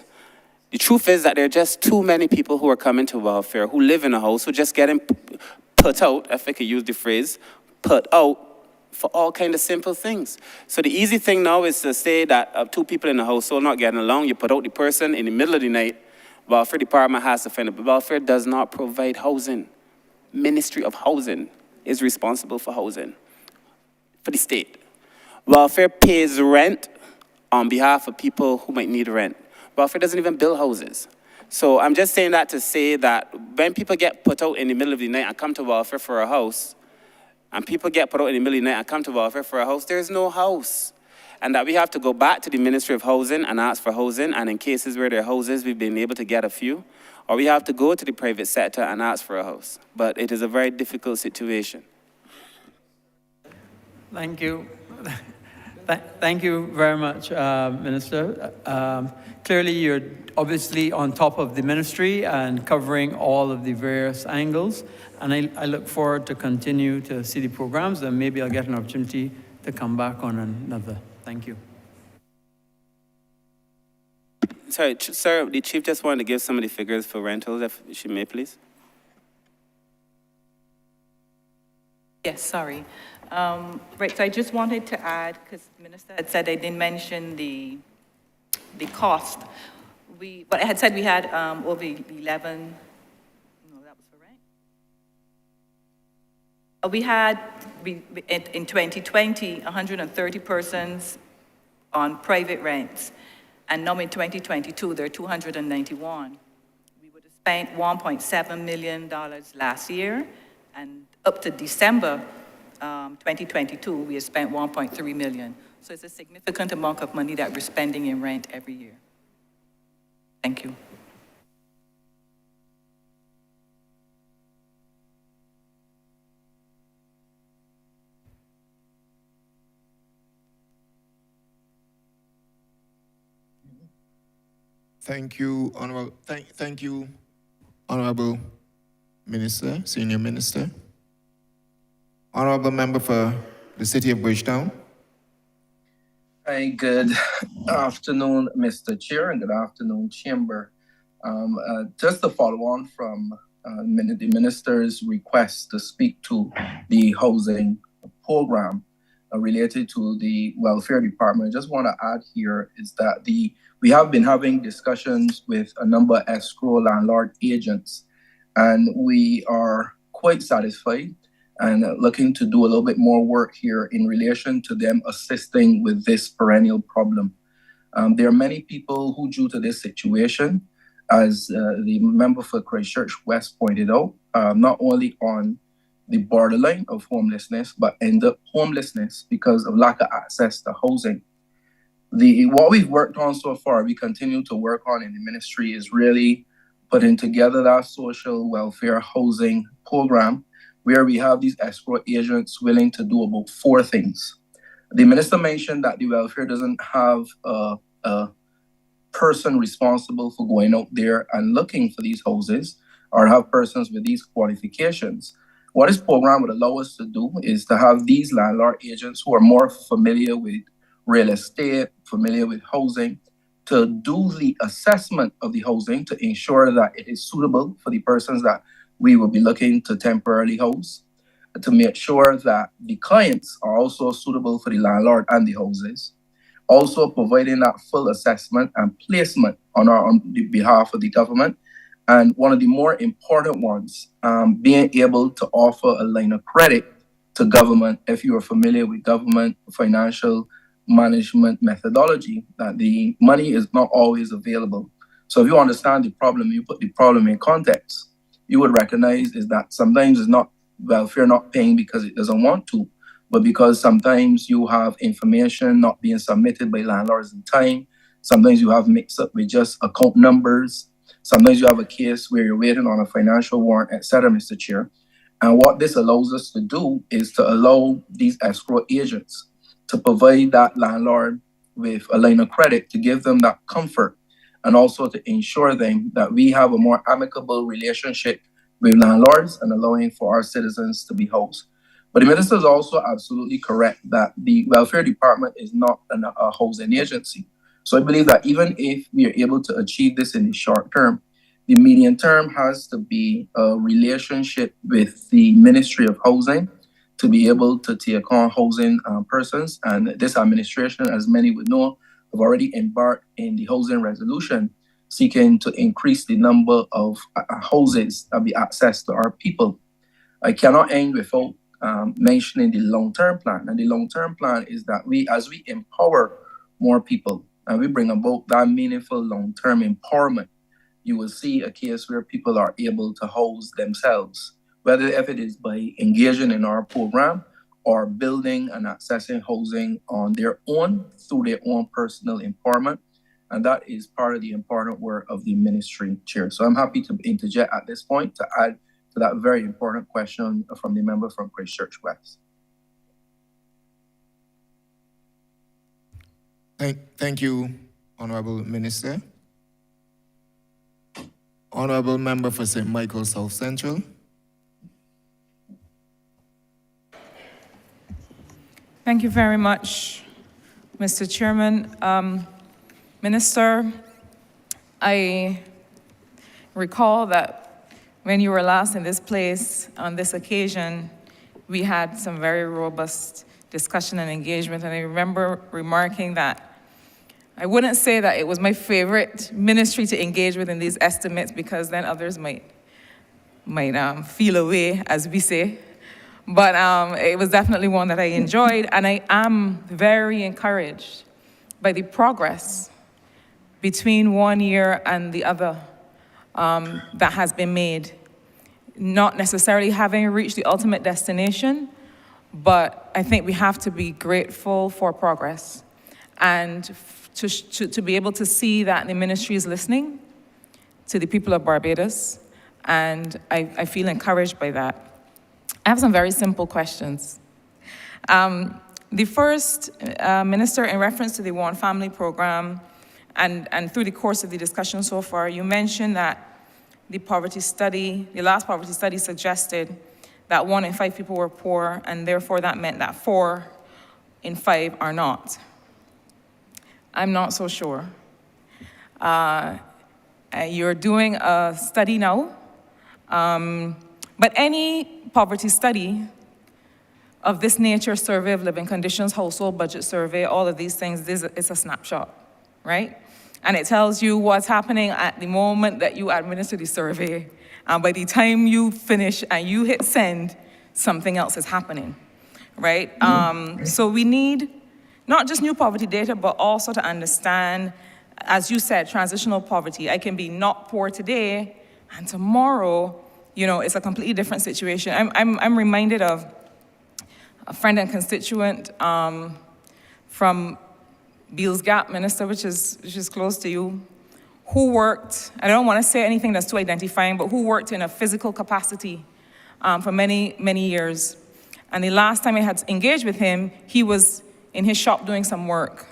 the truth is that there are just too many people who are coming to welfare, who live in a house, who are just getting put out, if I could use the phrase, put out for all kind of simple things. So the easy thing now is to say that 2 people in a household not getting along, you put out the person in the middle of the night, welfare department has to find it, but welfare does not provide housing. Ministry of Housing is responsible for housing for the state. Welfare pays rent on behalf of people who might need rent. Welfare doesn't even build houses. So I'm just saying that to say that when people get put out in the middle of the night and come to welfare for a house, and people get put out in the middle of the night and come to welfare for a house, there's no house. And that we have to go back to the Ministry of Housing and ask for housing, and in cases where there are houses, we've been able to get a few, or we have to go to the private sector and ask for a house. But it is a very difficult situation. Thank you. Thank you very much, Minister. Clearly, you're obviously on top of the ministry and covering all of the various angles. And I look forward to continue to see the programs, and maybe I'll get an opportunity to come back on another. Thank you. Sorry, sir, the chief just wanted to give some of the figures for rentals, if she may, please. Yes, sorry. Right, so I just wanted to add, because the minister had said I didn't mention the cost. But I had said we had over 11, no, that was for rent. We had, in 2020, 130 persons on private rents. And now in 2022, there are 291. We would have spent $1.7 million last year, and up to December 2022, we have spent $1.3 million. So it's a significant amount of money that we're spending in rent every year. Thank you. Thank you, Honourable. Thank you, Honourable Minister, Senior Minister. Honourable Member for the City of Bridgetown. Hi, good afternoon, Mr. Chair, and good afternoon, Chamber. Just to follow on from the Minister's request to speak to the housing program related to the welfare department. I just want to add here is that we have been having discussions with a number of escrow landlord agents, and we are quite satisfied and looking to do a little bit more work here in relation to them assisting with this perennial problem. There are many people who, due to this situation, as the member for Christchurch West pointed out, not only on the borderline of homelessness, but end up homelessness because of lack of access to housing. What we've worked on so far, we continue to work on in the ministry, is really putting together that social welfare housing program where we have these escrow agents willing to do about 4 things. The minister mentioned that the welfare doesn't have a person responsible for going out there and looking for these houses or have persons with these qualifications. What this program would allow us to do is to have these landlord agents who are more familiar with real estate, familiar with housing, to do the assessment of the housing to ensure that it is suitable for the persons that we will be looking to temporarily house, to make sure that the clients are also suitable for the landlord and the houses, also providing that full assessment and placement on the behalf of the government. And one of the more important ones, being able to offer a line of credit to government. If you are familiar with government financial management methodology, that the money is not always available. So if you understand the problem, you put the problem in context, you would recognize is that sometimes it's not welfare not paying because it doesn't want to, but because sometimes you have information not being submitted by landlords in time. Sometimes you have mixed up with just account numbers. Sometimes you have a case where you're waiting on a financial warrant, etc., Mr. Chair. And what this allows us to do is to allow these escrow agents to provide that landlord with a line of credit to give them that comfort and also to ensure them that we have a more amicable relationship with landlords and allowing for our citizens to be housed. But the minister is also absolutely correct that the welfare department is not a housing agency. So I believe that even if we are able to achieve this in the short term, the medium term has to be a relationship with the Ministry of Housing to be able to take on housing persons. And this administration, as many would know, have already embarked in the housing resolution, seeking to increase the number of houses that be accessed to our people. I cannot end without mentioning the long-term plan. And the long-term plan is that as we empower more people and we bring about that meaningful long-term empowerment, you will see a case where people are able to house themselves, whether if it is by engaging in our program or building and accessing housing on their own through their own personal empowerment. And that is part of the important work of the ministry, Chair. So I'm happy to interject at this point to add to that very important question from the member from Christchurch West. Thank you, Honourable Minister. Honourable Member for St. Michael South Central. Thank you very much, Mr. Chairman. Minister, I recall that when you were last in this place on this occasion, we had some very robust discussion and engagement, and I remember remarking that I wouldn't say that it was my favorite ministry to engage with in these estimates because then others might feel away, as we say. But it was definitely one that I enjoyed, and I am very encouraged by the progress between one year and the other that has been made. Not necessarily having reached the ultimate destination, but I think we have to be grateful for progress and to be able to see that the ministry is listening to the people of Barbados, and I feel encouraged by that. I have some very simple questions. The first, Minister, in reference to the One Family Program, and through the course of the discussion so far, you mentioned that the last poverty study suggested that 1 in 5 people were poor, and therefore that meant that 4 in 5 are not. I'm not so sure. You're doing a study now, but any poverty study of this nature, survey of living conditions, household budget survey, all of these things, it's a snapshot, right? And it tells you what's happening at the moment that you administer the survey. And by the time you finish and you hit send, something else is happening, right? So we need not just new poverty data, but also to understand, as you said, transitional poverty. I can be not poor today, and tomorrow, you know, it's a completely different situation. I'm reminded of a friend and constituent from Beals Gap, Minister, which is close to you, who worked, I don't want to say anything that's too identifying, but who worked in a physical capacity for many, many years. And the last time I had engaged with him, he was in his shop doing some work.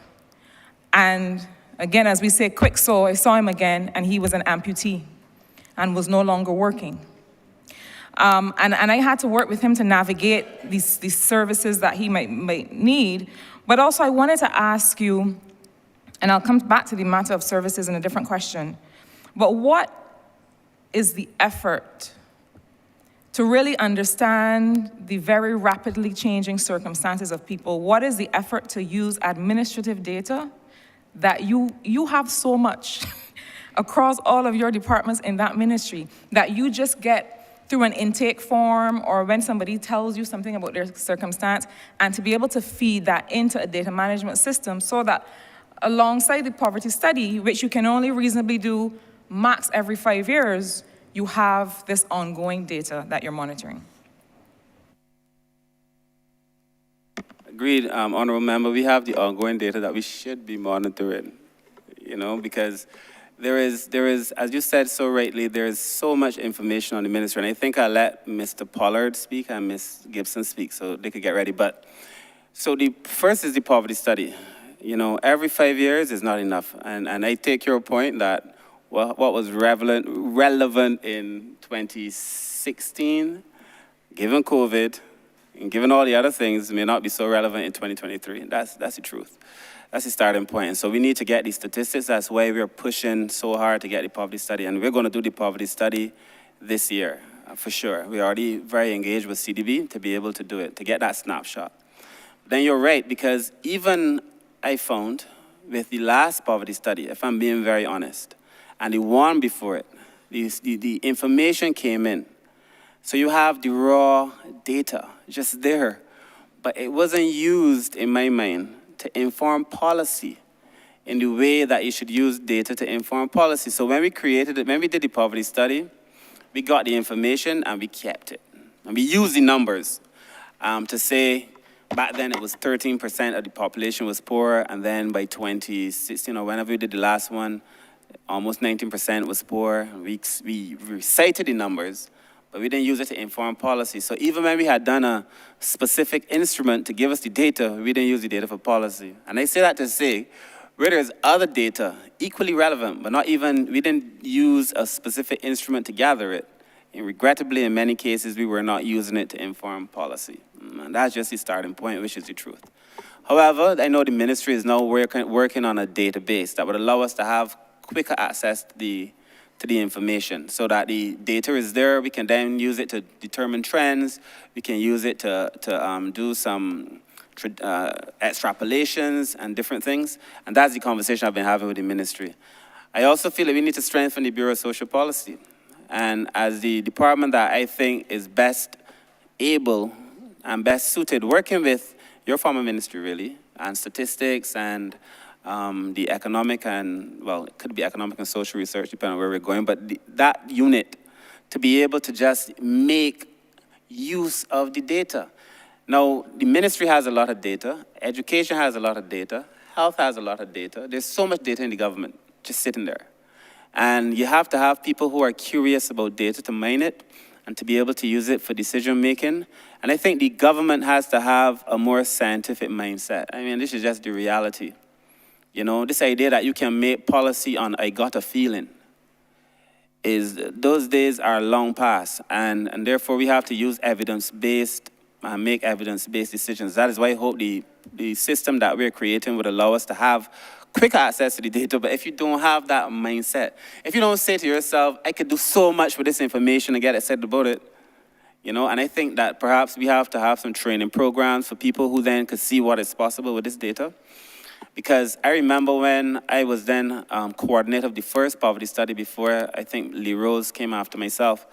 And again, as we say, quick so, I saw him again, and he was an amputee and was no longer working. And I had to work with him to navigate these services that he might need. But also, I wanted to ask you, and I'll come back to the matter of services in a different question, but what is the effort to really understand the very rapidly changing circumstances of people? What is the effort to use administrative data that you have so much across all of your departments in that ministry that you just get through an intake form or when somebody tells you something about their circumstance, and to be able to feed that into a data management system so that alongside the poverty study, which you can only reasonably do max every 5 years, you have this ongoing data that you're monitoring. Agreed, Honourable Member. We have the ongoing data that we should be monitoring, you know, because there is, as you said so rightly, there is so much information on the ministry, and I think I'll let Mr. Pollard speak and Ms. Gibson speak so they could get ready. But, so the first is the poverty study. You know, every 5 years is not enough, and I take your point that what was relevant in 2016, given COVID, and given all the other things, may not be so relevant in 2023. That's the truth. That's the starting point. And so we need to get these statistics. That's why we're pushing so hard to get the poverty study. And we're going to do the poverty study this year, for sure. We're already very engaged with CDB to be able to do it, to get that snapshot. Then you're right, because even I found with the last poverty study, if I'm being very honest, and the one before it, the information came in. So you have the raw data just there, but it wasn't used, in my mind, to inform policy in the way that you should use data to inform policy. So when we created it, when we did the poverty study, we got the information and we kept it. And we used the numbers to say, back then it was 13% of the population was poor, and then by 2016 or whenever we did the last one, almost 19% was poor. We recited the numbers, but we didn't use it to inform policy. So even when we had done a specific instrument to give us the data, we didn't use the data for policy. And I say that to say, where there's other data equally relevant, but we didn't use a specific instrument to gather it. And regrettably, in many cases, we were not using it to inform policy. And that's just the starting point, which is the truth. However, I know the ministry is now working on a database that would allow us to have quicker access to the information so that the data is there. We can then use it to determine trends. We can use it to do some extrapolations and different things. And that's the conversation I've been having with the ministry. I also feel that we need to strengthen the Bureau of Social Policy. And as the department that I think is best able and best suited, working with your former ministry really, and statistics and the economic and, well, it could be economic and social research, depending on where we're going, but that unit to be able to just make use of the data. Now, the ministry has a lot of data, education has a lot of data, health has a lot of data. There's so much data in the government just sitting there. And you have to have people who are curious about data to mine it and to be able to use it for decision making. And I think the government has to have a more scientific mindset. I mean, this is just the reality. You know, this idea that you can make policy on I got a feeling those days are long past, and therefore we have to use evidence-based and make evidence-based decisions. That is why I hope the system that we're creating would allow us to have quick access to the data. But if you don't have that mindset, if you don't say to yourself, I could do so much with this information and get excited about it, You know, and I think that perhaps we have to have some training programs for people who then could see what is possible with this data. Because I remember when I was then coordinator of the first poverty study before, I think Lee Rose came after myself.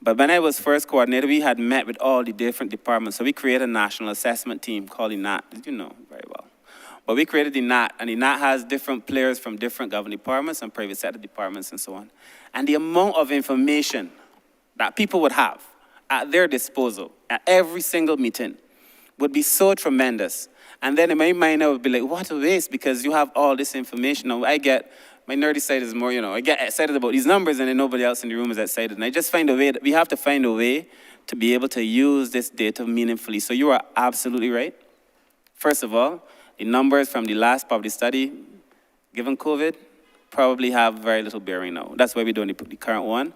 But when I was first coordinator, we had met with all the different departments. So we created a national assessment team called the NAT, you know very well. But we created the NAT, and the NAT has different players from different government departments and private sector departments and so on. And the amount of information that people would have at their disposal at every single meeting would be so tremendous. And then in my mind, I would be like, what a waste, because you have all this information. Now, my nerdy side is more, you know, I get excited about these numbers and then nobody else in the room is excited. And I just find a way, we have to find a way to be able to use this data meaningfully. So you are absolutely right. First of all, the numbers from the last poverty study, given COVID, probably have very little bearing now. That's why we're doing the current one.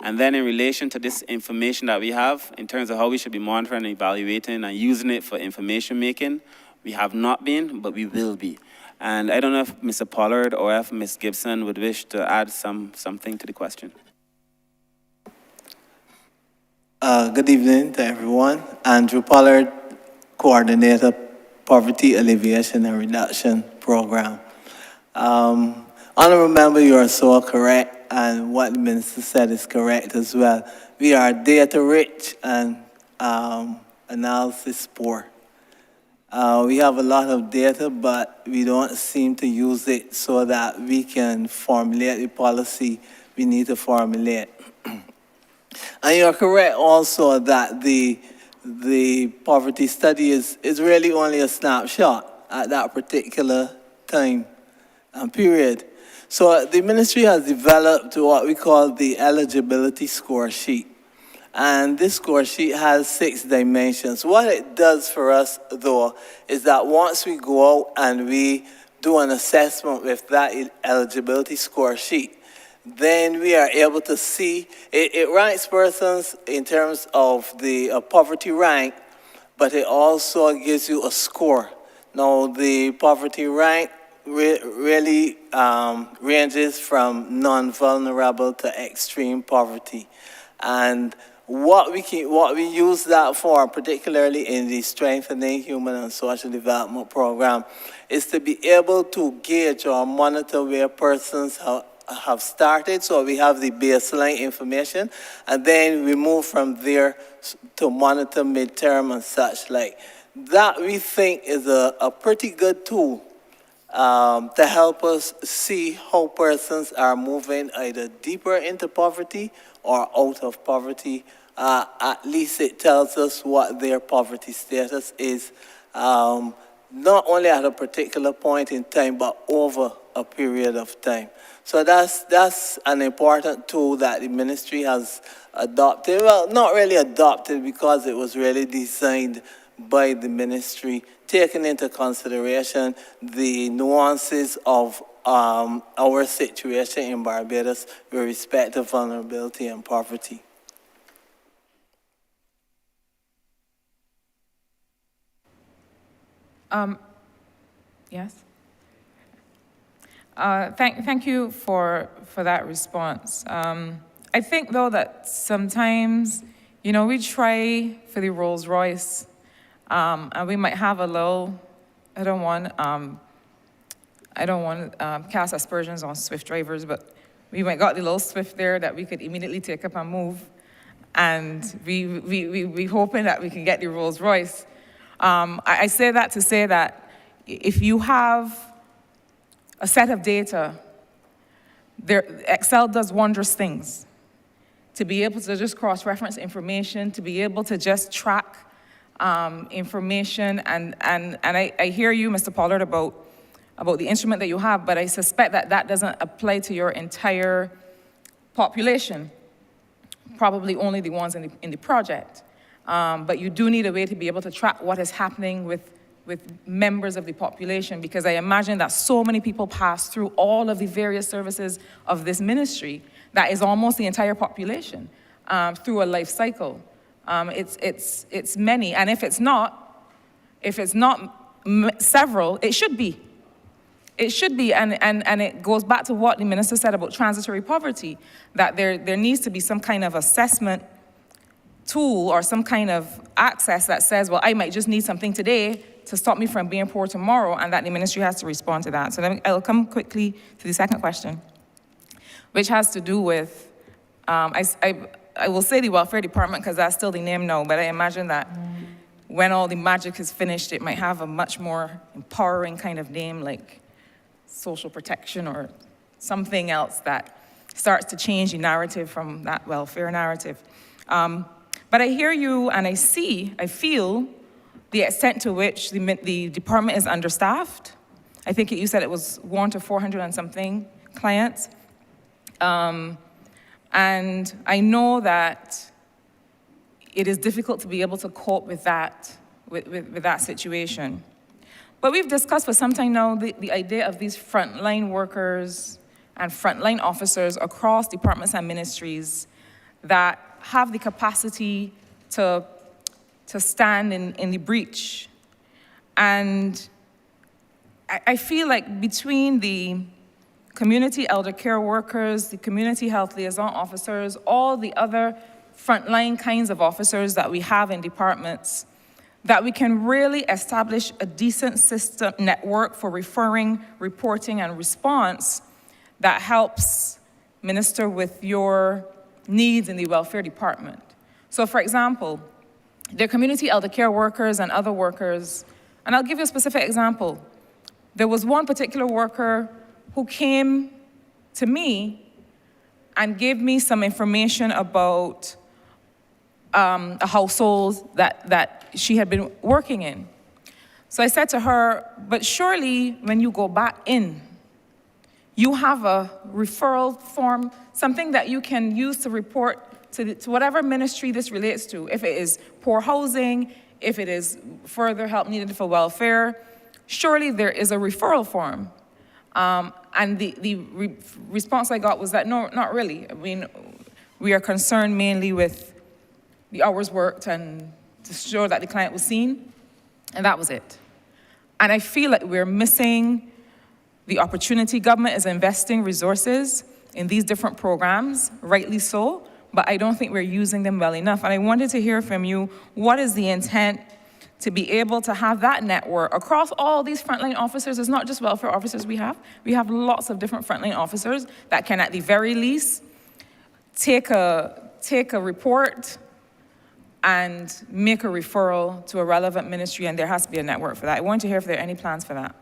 And then in relation to this information that we have, in terms of how we should be monitoring and evaluating and using it for information making, we have not been, but we will be. And I don't know if Mr. Pollard or if Ms. Gibson would wish to add something to the question. Good evening to everyone. Andrew Pollard, Coordinator, Poverty Alleviation and Reduction Program. Honourable Member, you are so correct, and what the Minister said is correct as well. We are data rich and analysis poor. We have a lot of data, but we don't seem to use it so that we can formulate the policy we need to formulate. And you're correct also that the poverty study is really only a snapshot at that particular time and period. So the ministry has developed what we call the eligibility score sheet. And this score sheet has 6 dimensions. What it does for us, though, is that once we go out and we do an assessment with that eligibility score sheet, then we are able to see, it ranks persons in terms of the poverty rank, but it also gives you a score. Now, the poverty rank really ranges from non-vulnerable to extreme poverty. And what we use that for, particularly in the Strengthening Human and Social Development Program, is to be able to gauge or monitor where persons have started. So we have the baseline information, and then we move from there to monitor midterm and such like. That we think is a pretty good tool to help us see how persons are moving either deeper into poverty or out of poverty. At least it tells us what their poverty status is, not only at a particular point in time, but over a period of time. So that's an important tool that the ministry has adopted. Well, not really adopted, because it was really designed by the ministry, taking into consideration the nuances of our situation in Barbados with respect to vulnerability and poverty. Yes. Thank you for that response. I think, though, that sometimes, you know, we try for the Rolls Royce, and we might have a little, I don't want cast aspersions on Swift drivers, but we might got the little Swift there that we could immediately take up and move, and we hoping that we can get the Rolls Royce. I say that to say that if you have a set of data, Excel does wondrous things. To be able to just cross-reference information, to be able to just track information, and I hear you, Mr. Pollard, about the instrument that you have, but I suspect that that doesn't apply to your entire population, probably only the ones in the project. But you do need a way to be able to track what is happening with members of the population, because I imagine that so many people pass through all of the various services of this ministry that is almost the entire population through a life cycle. It's many, and if it's not several, it should be. It should be, and it goes back to what the minister said about transitory poverty, that there needs to be some kind of assessment tool or some kind of access that says, well, I might just need something today to stop me from being poor tomorrow, and that the ministry has to respond to that. So I'll come quickly to the second question, which has to do with, I will say the welfare department because that's still the name now, but I imagine that when all the magic is finished, it might have a much more empowering kind of name like social protection or something else that starts to change the narrative from that welfare narrative. But I hear you and I feel the extent to which the department is understaffed. I think you said it was 1 to 400 and something clients. And I know that it is difficult to be able to cope with that, with that situation. But we've discussed for some time now the idea of these frontline workers and frontline officers across departments and ministries that have the capacity to stand in the breach. And I feel like between the community elder care workers, the community health liaison officers, all the other frontline kinds of officers that we have in departments, that we can really establish a decent system network for referring, reporting, and response that helps minister with your needs in the welfare department. So for example, there are community elder care workers and other workers, and I'll give you a specific example. There was one particular worker who came to me and gave me some information about a household that she had been working in. So I said to her, but surely when you go back in, you have a referral form, something that you can use to report to whatever ministry this relates to. If it is poor housing, if it is further help needed for welfare, surely there is a referral form. And the response I got was that, no, not really. I mean, we are concerned mainly with the hours worked and to ensure that the client was seen, and that was it. And I feel like we're missing the opportunity. Government is investing resources in these different programs, rightly so, but I don't think we're using them well enough. And I wanted to hear from you, what is the intent to be able to have that network across all these frontline officers? It's not just welfare officers we have. We have lots of different frontline officers that can, at the very least, take a report and make a referral to a relevant ministry, and there has to be a network for that. I want to hear if there are any plans for that.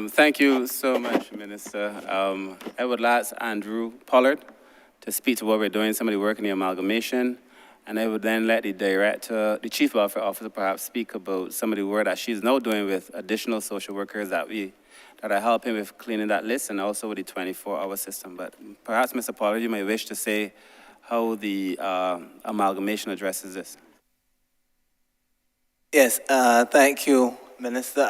Thank you so much, Minister. I would ask Andrew Pollard to speak to what we're doing, some of the work in the amalgamation, and I would then let the Chief Welfare Officer perhaps speak about some of the work that she's now doing with additional social workers that are helping with cleaning that list and also with the 24-hour system. But perhaps, Mr. Pollard, you may wish to say how the amalgamation addresses this. Yes, thank you, Minister.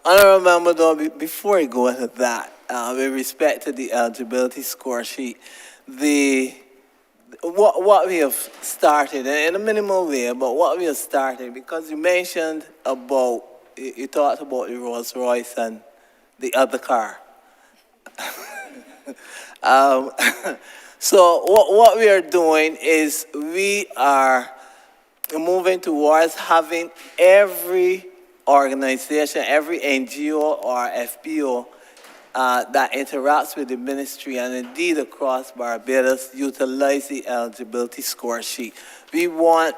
Honourable Member, though, before I go into that, with respect to the eligibility score sheet, what we have started, in a minimal way, but what we have started, because you mentioned about, you talked about the Rolls Royce and the other car. So what we are doing is we are moving towards having every organization, every NGO or FPO that interacts with the ministry and indeed across Barbados utilize the eligibility score sheet. We want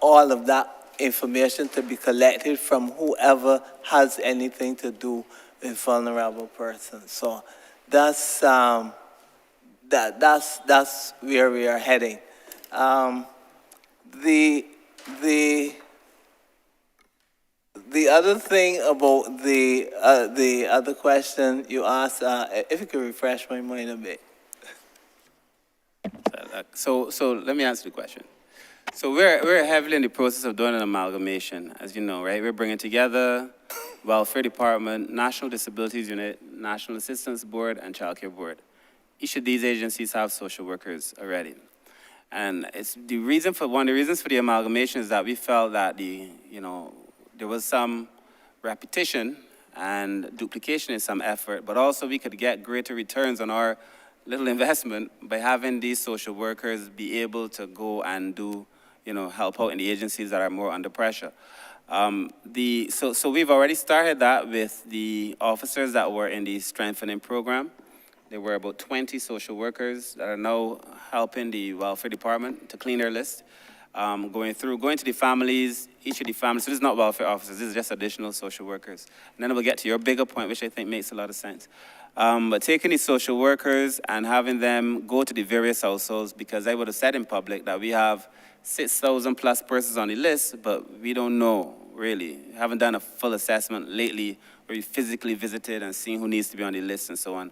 all of that information to be collected from whoever has anything to do with vulnerable persons. So that's where we are heading. The other thing about the other question you asked, if you could refresh my mind a bit. So let me answer the question. So we're heavily in the process of doing an amalgamation, as you know, right? We're bringing together Welfare Department, National Disabilities Unit, National Assistance Board, and Child Care Board. Each of these agencies have social workers already. And it's one of the reasons for the amalgamation is that we felt that there was some repetition and duplication is some effort, but also we could get greater returns on our little investment by having these social workers be able to go and do, help out in the agencies that are more under pressure. So we've already started that with the officers that were in the strengthening program. There were about 20 social workers that are now helping the welfare department to clean their list, going to the families, each of the families. So this is not welfare officers, this is just additional social workers. And then we'll get to your bigger point, which I think makes a lot of sense. But taking the social workers and having them go to the various households, because I would have said in public that we have 6,000 plus persons on the list, but we don't know, really. Haven't done a full assessment lately where we physically visited and seen who needs to be on the list and so on.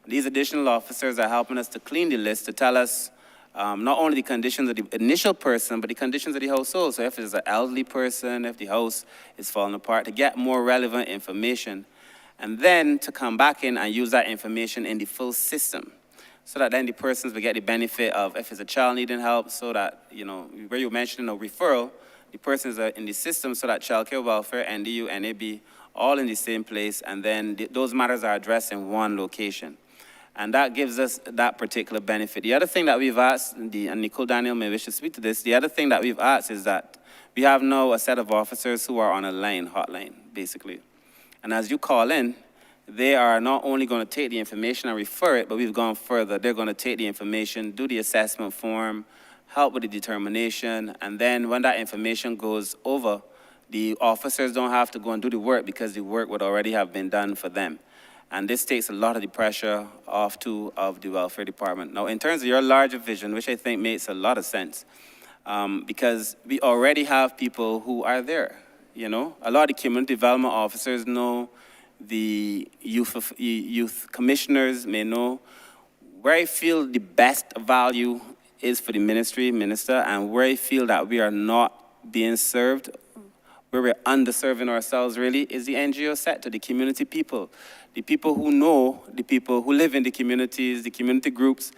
These additional officers are helping us to clean the list, to tell us not only the conditions of the initial person, but the conditions of the household. So if it's an elderly person, if the house is falling apart, to get more relevant information, and then to come back in and use that information in the full system, so that then the persons will get the benefit of, if it's a child needing help, so that, where you're mentioning a referral, the persons are in the system, so that child care welfare, NDU, NAB, all in the same place, and then those matters are addressed in one location. And that gives us that particular benefit. The other thing that we've asked, and Nicole Daniel may wish to speak to this, the other thing that we've asked is that we have now a set of officers who are on a hotline, basically. And as you call in, they are not only going to take the information and refer it, but we've gone further. They're going to take the information, do the assessment form, help with the determination, and then when that information goes over, the officers don't have to go and do the work because the work would already have been done for them. And this takes a lot of the pressure off of the welfare department. Now, in terms of your larger vision, which I think makes a lot of sense, because we already have people who are there, A lot of the community development officers know, the youth commissioners may know. Where I feel the best value is for the minister, and where I feel that we are not being served, where we're underserving ourselves really, is the NGO sector, the community people. The people who know, the people who live in the communities, the community groups,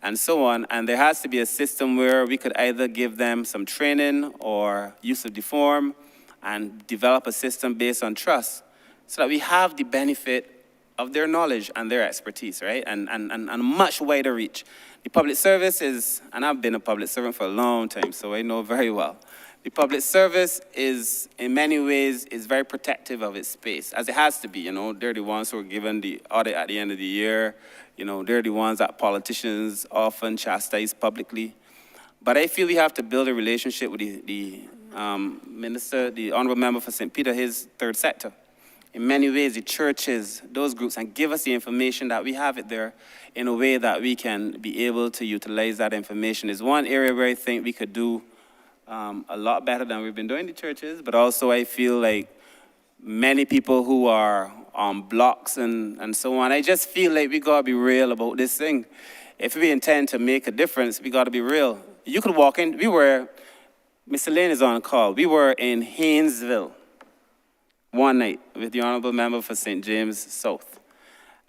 and so on. And there has to be a system where we could either give them some training or use of the form and develop a system based on trust so that we have the benefit of their knowledge and their expertise, right? And a much wider reach. The public service is, and I've been a public servant for a long time, so I know very well. The public service is, in many ways, is very protective of its space, as it has to be. They're the ones who are given the audit at the end of the year. They're the ones that politicians often chastise publicly. But I feel we have to build a relationship with the minister, the honourable member for St. Peter, his third sector. In many ways, the churches, those groups, and give us the information that we have it there in a way that we can be able to utilize that information. Is one area where I think we could do a lot better than we've been doing in the churches, but also I feel like many people who are on blocks and so on, I just feel like we gotta be real about this thing. If we intend to make a difference, we gotta be real. You could walk in, Mr. Lane is on call, we were in Haynesville one night with the Honourable Member for St. James South.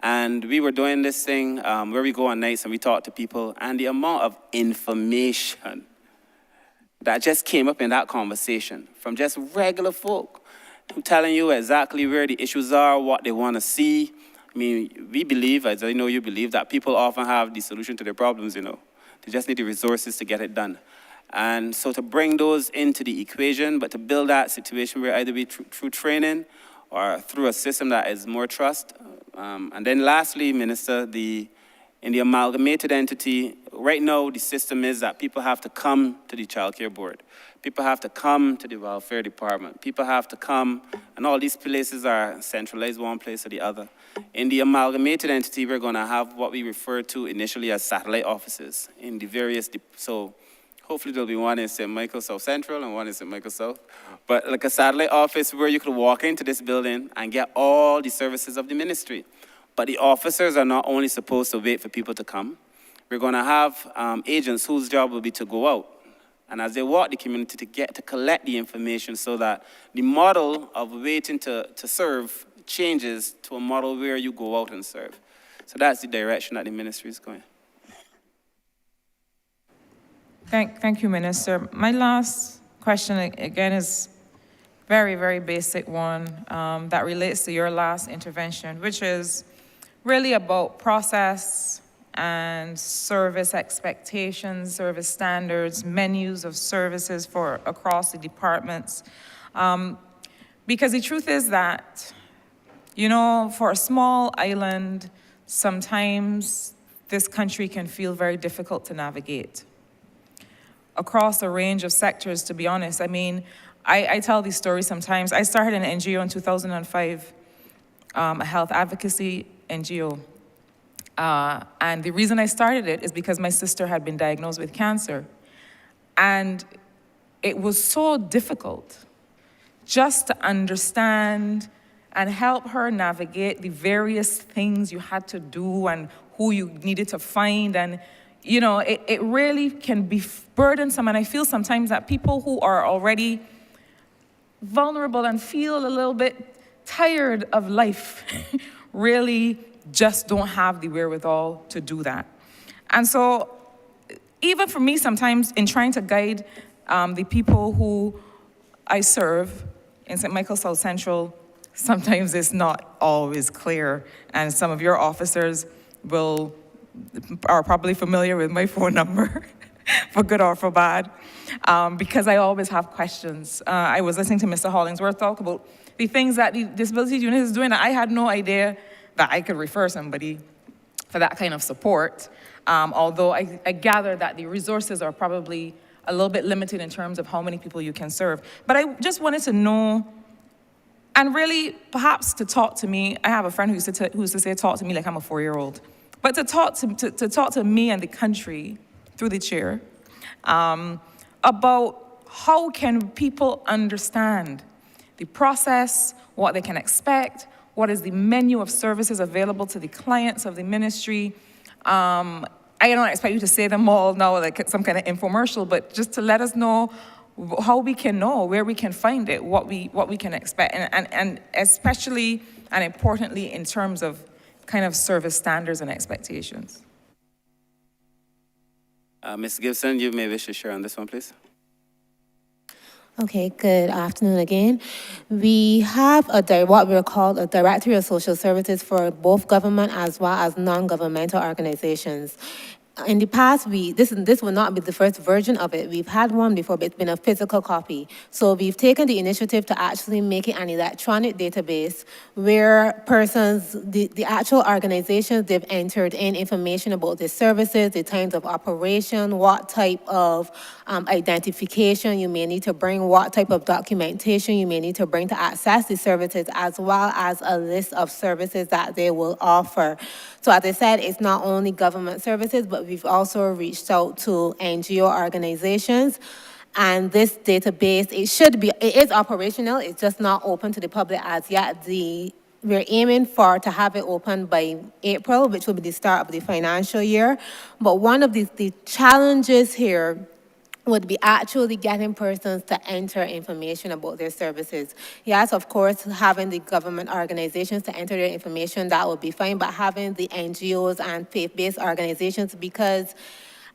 And we were doing this thing where we go on nights and we talk to people, and the amount of information that just came up in that conversation from just regular folk who telling you exactly where the issues are, what they want to see. I mean, we believe, as I know you believe, that people often have the solution to their problems, They just need the resources to get it done. And so to bring those into the equation, but to build that situation where either be through training or through a system that is more trust. And then lastly, Minister, in the amalgamated entity, right now the system is that people have to come to the Child Care Board. People have to come to the Welfare Department. People have to come, and all these places are centralized one place or the other. In the amalgamated entity, we're going to have what we refer to initially as satellite offices in the various, so hopefully there'll be one in St. Michael South Central and one in St. Michael South. But like a satellite office where you could walk into this building and get all the services of the ministry. But the officers are not only supposed to wait for people to come. We're going to have agents whose job will be to go out. And as they walk the community to collect the information so that the model of waiting to serve changes to a model where you go out and serve. So that's the direction that the ministry is going. Thank you, Minister. My last question, again, is very, very basic one that relates to your last intervention, which is really about process and service expectations, service standards, menus of services for across the departments. Because the truth is that, you know, for a small island, sometimes this country can feel very difficult to navigate across a range of sectors, to be honest. I mean, I tell these stories sometimes. I started an NGO in 2005, a health advocacy NGO. And the reason I started it is because my sister had been diagnosed with cancer. And it was so difficult just to understand and help her navigate the various things you had to do and who you needed to find. And, you know, it really can be burdensome. And I feel sometimes that people who are already vulnerable and feel a little bit tired of life really just don't have the wherewithal to do that. And so even for me sometimes in trying to guide the people who I serve in St. Michael South Central, sometimes it's not always clear. And some of your officers are probably familiar with my phone number, for good or for bad, because I always have questions. I was listening to Mr. Hollingsworth talk about the things that the disability unit is doing. I had no idea that I could refer somebody for that kind of support, although I gather that the resources are probably a little bit limited in terms of how many people you can serve. But I just wanted to know, and really perhaps to talk to me. I have a friend who used to say, talk to me like I'm a 4-year-old. But to talk to me and the country through the chair about how can people understand the process, what they can expect, what is the menu of services available to the clients of the ministry. I don't expect you to say them all now like some kind of infomercial, but just to let us know how we can know, where we can find it, what we can expect, and especially and importantly in terms of kind of service standards and expectations. Ms. Gibson, you may wish to share on this one, please. Okay, good afternoon again. We have what we're called a Directory of Social Services for both government as well as non-governmental organizations. In the past, this will not be the first version of it. We've had one before, but it's been a physical copy. So we've taken the initiative to actually make it an electronic database where persons, the actual organizations, they've entered in information about the services, the times of operation, what type of identification you may need to bring, what type of documentation you may need to bring to access the services, as well as a list of services that they will offer. So as I said, it's not only government services, but we've also reached out to NGO organizations. And this database, it is operational, it's just not open to the public as yet. We're aiming to have it open by April, which will be the start of the financial year. But one of the challenges here would be actually getting persons to enter information about their services. Yes, of course, having the government organizations to enter their information, that would be fine, but having the NGOs and faith-based organizations, because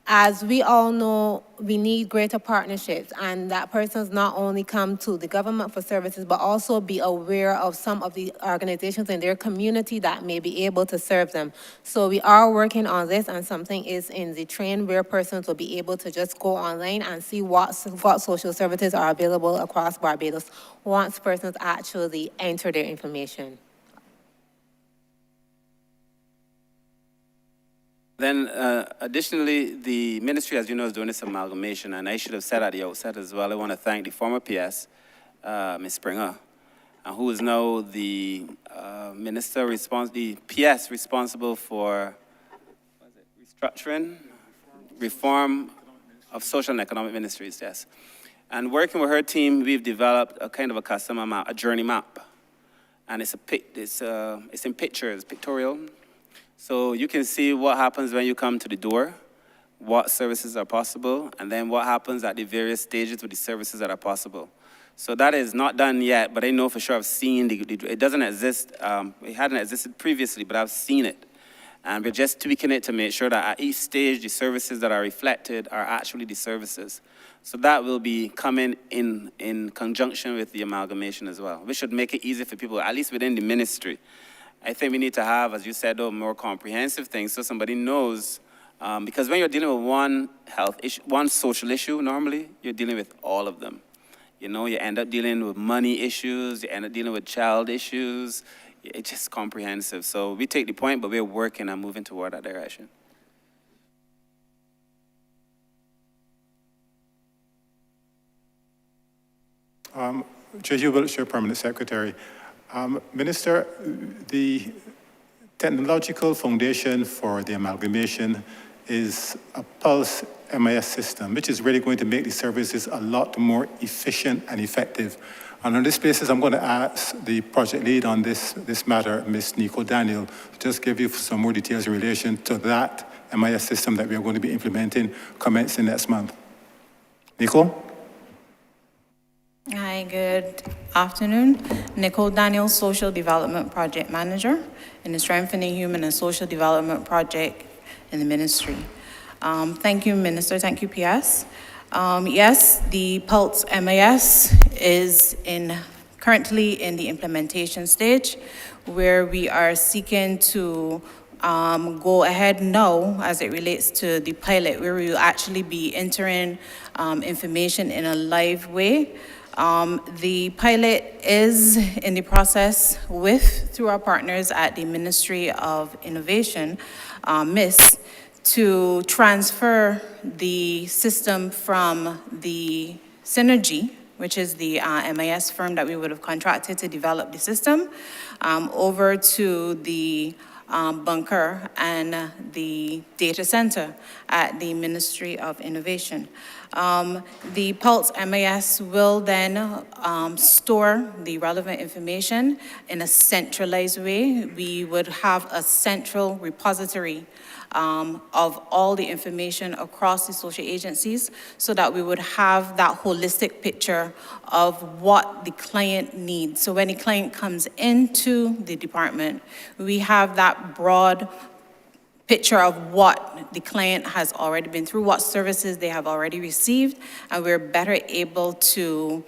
as we all know, we need greater partnerships, and that persons not only come to the government for services, but also be aware of some of the organizations in their community that may be able to serve them. So we are working on this, and something is in the train where persons will be able to just go online and see what social services are available across Barbados once persons actually enter their information. Then, additionally, the ministry, as you know, is doing this amalgamation, and I should have said at the outset as well, I want to thank the former PS, Ms. Springer, who is now the the PS responsible for restructuring, reform of social and economic ministries, yes. And working with her team, we've developed a kind of a customer map, a journey map, and it's in pictures, pictorial. So you can see what happens when you come to the door, what services are possible, and then what happens at the various stages with the services that are possible. So that is not done yet, but I know for sure I've seen it doesn't exist. It hadn't existed previously, but I've seen it. And we're just tweaking it to make sure that at each stage, the services that are reflected are actually the services. So that will be coming in conjunction with the amalgamation as well, which should make it easy for people, at least within the ministry. I think we need to have, as you said, more comprehensive things so somebody knows, because when you're dealing with one health issue, one social issue, normally, you're dealing with all of them. You know, you end up dealing with money issues, you end up dealing with child issues. It's just comprehensive. So we take the point, but we're working and moving toward that direction. Chair Hubert, Chair Permanent Secretary. Minister, the technological foundation for the amalgamation is a Pulse MIS system, which is really going to make the services a lot more efficient and effective. And on this basis, I'm going to ask the project lead on this matter, Ms. Nico Daniel, to just give you some more details in relation to that MIS system that we are going to be implementing commencing next month. Nico? Hi, good afternoon. Nicole Daniel, Social Development Project Manager in the Strengthening Human and Social Development Project in the Ministry. Thank you, Minister. Thank you, PS. Yes, the Pulse MIS is currently in the implementation stage, where we are seeking to go ahead now as it relates to the pilot, where we will actually be entering information in a live way. The pilot is in the process through our partners at the Ministry of Innovation, MIS, to transfer the system from the Synergy, which is the MIS firm that we would have contracted to develop the system, over to the bunker and the data center at the Ministry of Innovation. The Pulse MIS will then store the relevant information in a centralized way. We would have a central repository of all the information across the social agencies so that we would have that holistic picture of what the client needs. So when the client comes into the department, we have that broad picture of what the client has already been through, what services they have already received, and we're better able to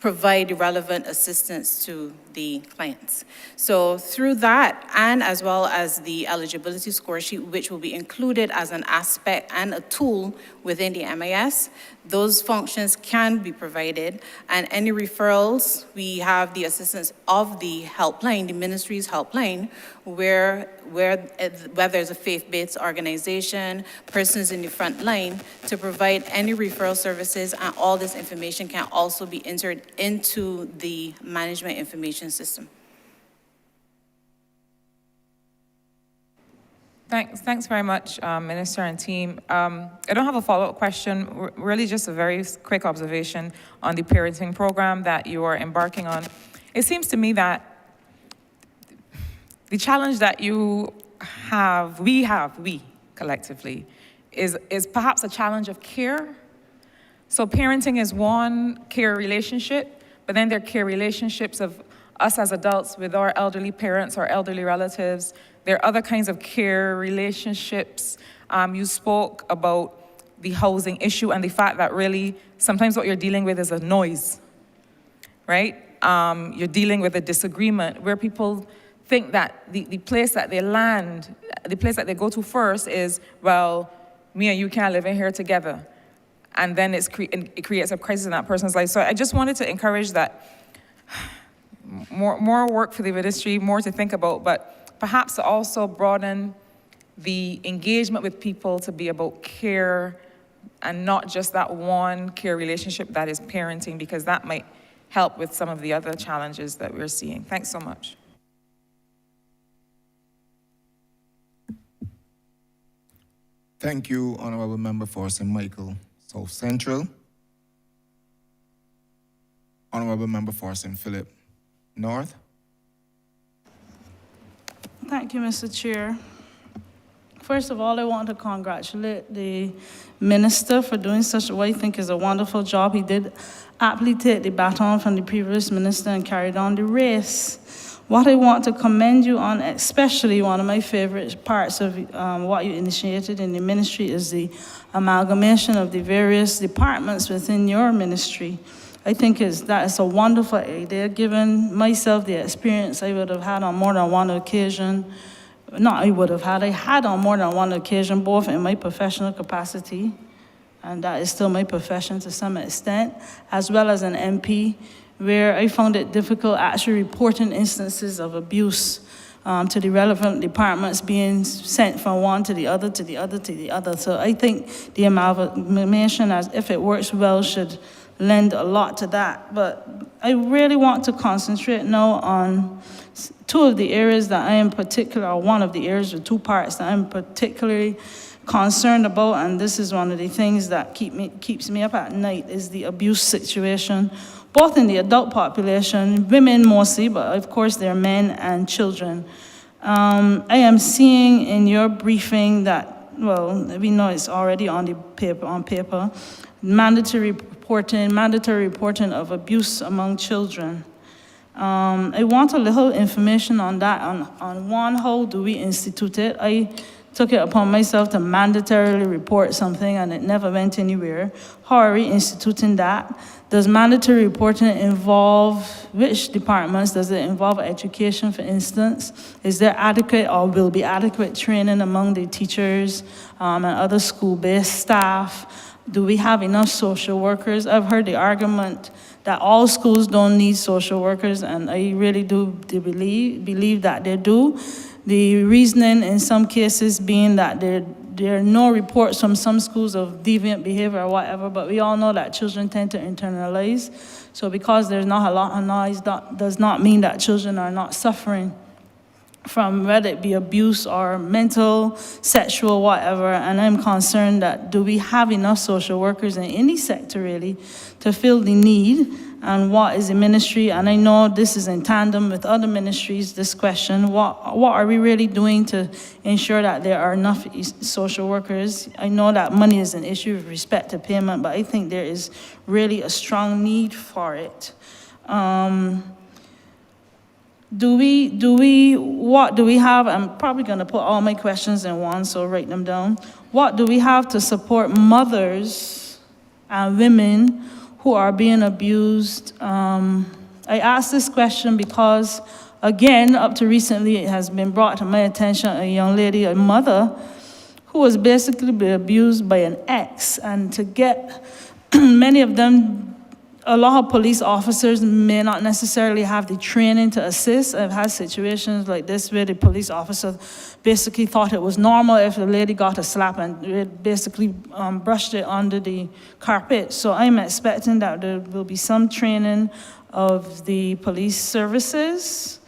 provide relevant assistance to the clients. So through that, and as well as the eligibility score sheet, which will be included as an aspect and a tool within the MIS, those functions can be provided, and any referrals, we have the assistance of the helpline, the ministry's helpline, where whether it's a faith-based organization, persons in the front line, to provide any referral services, and all this information can also be entered into the management information system. Thanks very much, Minister and team. I don't have a follow-up question, really just a very quick observation on the parenting program that you are embarking on. It seems to me that the challenge that we collectively, is perhaps a challenge of care. So parenting is one care relationship, but then there are care relationships of us as adults with our elderly parents or elderly relatives. There are other kinds of care relationships. You spoke about the housing issue and the fact that really sometimes what you're dealing with is a noise, right? You're dealing with a disagreement where people think that the place that they land, the place that they go to first is, well, me and you can't live in here together. And then it creates a crisis in that person's life. So I just wanted to encourage that more work for the ministry, more to think about, but perhaps to also broaden the engagement with people to be about care and not just that one care relationship that is parenting, because that might help with some of the other challenges that we're seeing. Thanks so much. Thank you, Honourable Member for St. Michael South Central. Honourable Member for St. Philip North. Thank you, Mr. Chair. First of all, I want to congratulate the minister for doing such what I think is a wonderful job. He did aptly take the baton from the previous minister and carried on the race. What I want to commend you on, especially one of my favorite parts of what you initiated in the ministry, is the amalgamation of the various departments within your ministry. I think that is a wonderful idea, given myself the experience I would have had on more than one occasion. I had on more than one occasion, both in my professional capacity, and that is still my profession to some extent, as well as an MP, where I found it difficult actually reporting instances of abuse to the relevant departments being sent from one to the other, to the other, to the other. So I think the amalgamation, as if it works well, should lend a lot to that. But I really want to concentrate now on two of the areas that I am particular, or one of the areas or two parts that I'm particularly concerned about, and this is one of the things that keeps me up at night, is the abuse situation, both in the adult population, women mostly, but of course there are men and children. I am seeing in your briefing that, well, we know it's already on paper, mandatory reporting of abuse among children. I want a little information on that, on one, how do we institute it? I took it upon myself to mandatorily report something and it never went anywhere. How are we instituting that? Does mandatory reporting involve which departments? Does it involve education, for instance? Is there adequate or will be adequate training among the teachers and other school-based staff? Do we have enough social workers? I've heard the argument that all schools don't need social workers, and I really do believe that they do. The reasoning in some cases being that there are no reports from some schools of deviant behavior or whatever, but we all know that children tend to internalize. So because there's not a lot of noise, that does not mean that children are not suffering from whether it be abuse or mental, sexual, whatever. And I'm concerned that do we have enough social workers in any sector really to fill the need, and what is the ministry? And I know this is in tandem with other ministries, this question, what are we really doing to ensure that there are enough social workers? I know that money is an issue with respect to payment, but I think there is really a strong need for it. What do we have? I'm probably going to put all my questions in one, so write them down. What do we have to support mothers and women who are being abused? I ask this question because, again, up to recently, it has been brought to my attention, a young lady, a mother, who was basically being abused by an ex, and to get many of them, a lot of police officers may not necessarily have the training to assist. I've had situations like this where the police officer basically thought it was normal if the lady got a slap and basically brushed it under the carpet. So I'm expecting that there will be some training of the police services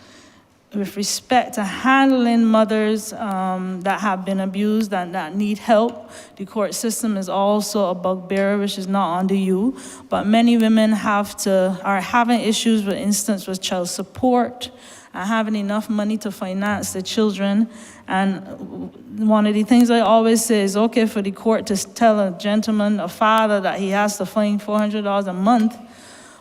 with respect to handling mothers that have been abused and that need help. The court system is also a bugbear, which is not under you, but many women are having issues, for instance, with child support and having enough money to finance the children. And one of the things I always say is okay for the court to tell a gentleman, a father, that he has to find $400 a month,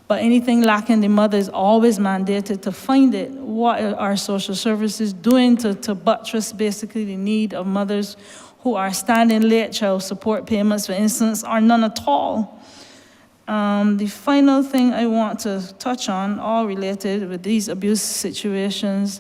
but anything lacking the mother is always mandated to find it. What are social services doing to buttress basically the need of mothers who are standing late child support payments, for instance, or none at all? The final thing I want to touch on, all related with these abuse situations,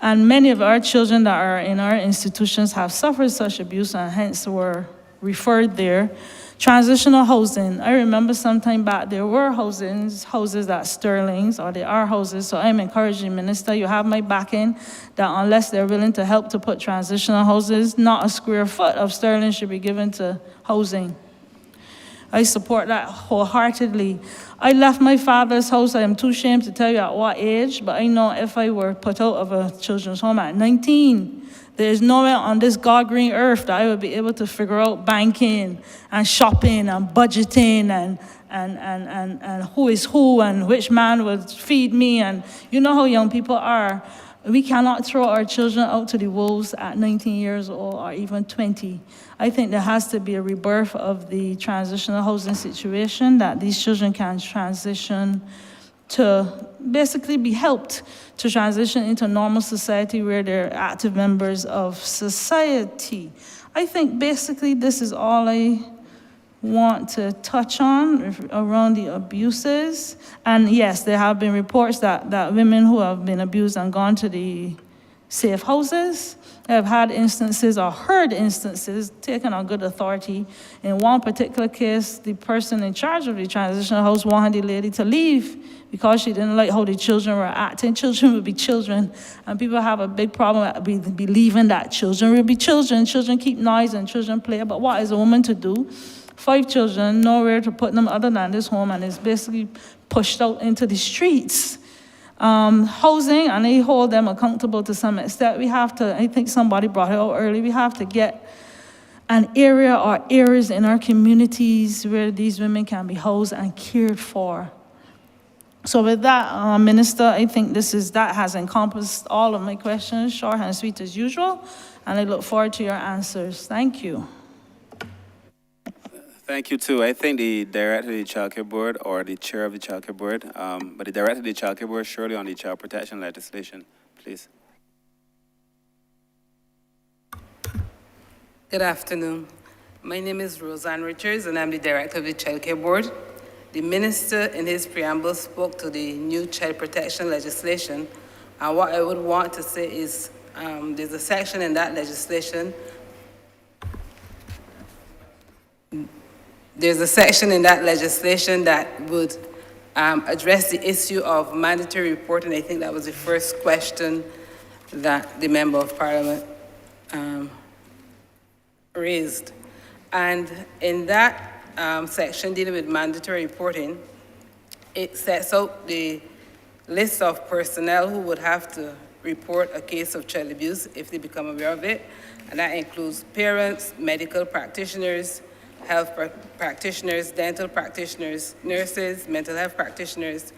and many of our children that are in our institutions have suffered such abuse and hence were referred there. Transitional housing. I remember some time back there were houses at Sterling's, or there are houses, so I'm encouraging Minister, you have my backing, that unless they're willing to help to put transitional houses, not a square foot of Sterling should be given to housing. I support that wholeheartedly. I left my father's house, I am too ashamed to tell you at what age, but I know if I were put out of a children's home at 19, there is nowhere on this God-green earth that I would be able to figure out banking and shopping and budgeting and who is who and which man would feed me. And you know how young people are. We cannot throw our children out to the wolves at 19 years old or even 20. I think there has to be a rebirth of the transitional housing situation, that these children can transition to basically be helped to transition into normal society where they're active members of society. I think basically this is all I want to touch on around the abuses. And yes, there have been reports that women who have been abused and gone to the safe houses have had instances or heard instances taken on good authority. In one particular case, the person in charge of the transitional house wanted the lady to leave because she didn't like how the children were acting. Children would be children, and people have a big problem with believing that children will be children. Children keep noise and children play, but what is a woman to do? 5 children, nowhere to put them other than this home, and is basically pushed out into the streets. Housing, and they hold them accountable to some extent. We have to, I think somebody brought it out early, we have to get an area or areas in our communities where these women can be housed and cared for. So with that, Minister, I think that has encompassed all of my questions, short and sweet as usual, and I look forward to your answers. Thank you. Thank you, too. I think the director of the Child Care Board or the chair of the Child Care Board, but the director of the Child Care Board, surely on the child protection legislation, please. Good afternoon. My name is Roseanne Richards, and I'm the director of the Child Care Board. The minister, in his preamble, spoke to the new child protection legislation, and what I would want to say is there's a section in that legislation that would address the issue of mandatory reporting. I think that was the first question that the Member of Parliament raised. And in that section dealing with mandatory reporting, it sets out the list of personnel who would have to report a case of child abuse if they become aware of it. And that includes parents, medical practitioners, health practitioners, dental practitioners, nurses, mental health practitioners,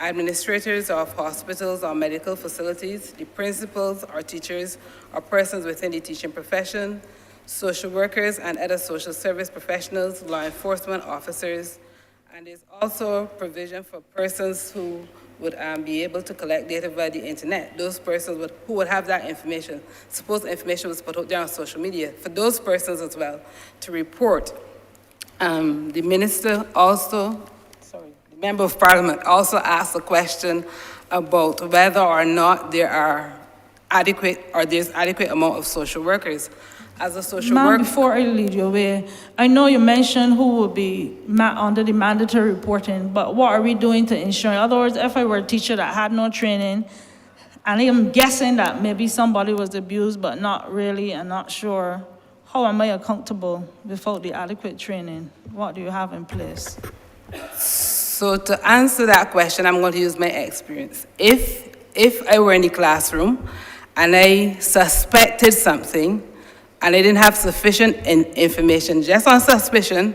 administrators of hospitals or medical facilities, the principals or teachers or persons within the teaching profession, social workers and other social service professionals, law enforcement officers, and there's also provision for persons who would be able to collect data via the internet. Those persons who would have that information. Suppose the information was put out there on social media, for those persons as well to report. The minister also, the Member of Parliament also asked a question about whether or not there's adequate amount of social workers. As a social worker. Before I lead you away, I know you mentioned who will be under the mandatory reporting, but what are we doing to ensure? In other words, if I were a teacher that had no training, and I'm guessing that maybe somebody was abused, but not really, and not sure, how am I accountable without the adequate training? What do you have in place? So to answer that question, I'm going to use my experience. If I were in the classroom and I suspected something, and I didn't have sufficient information, just on suspicion,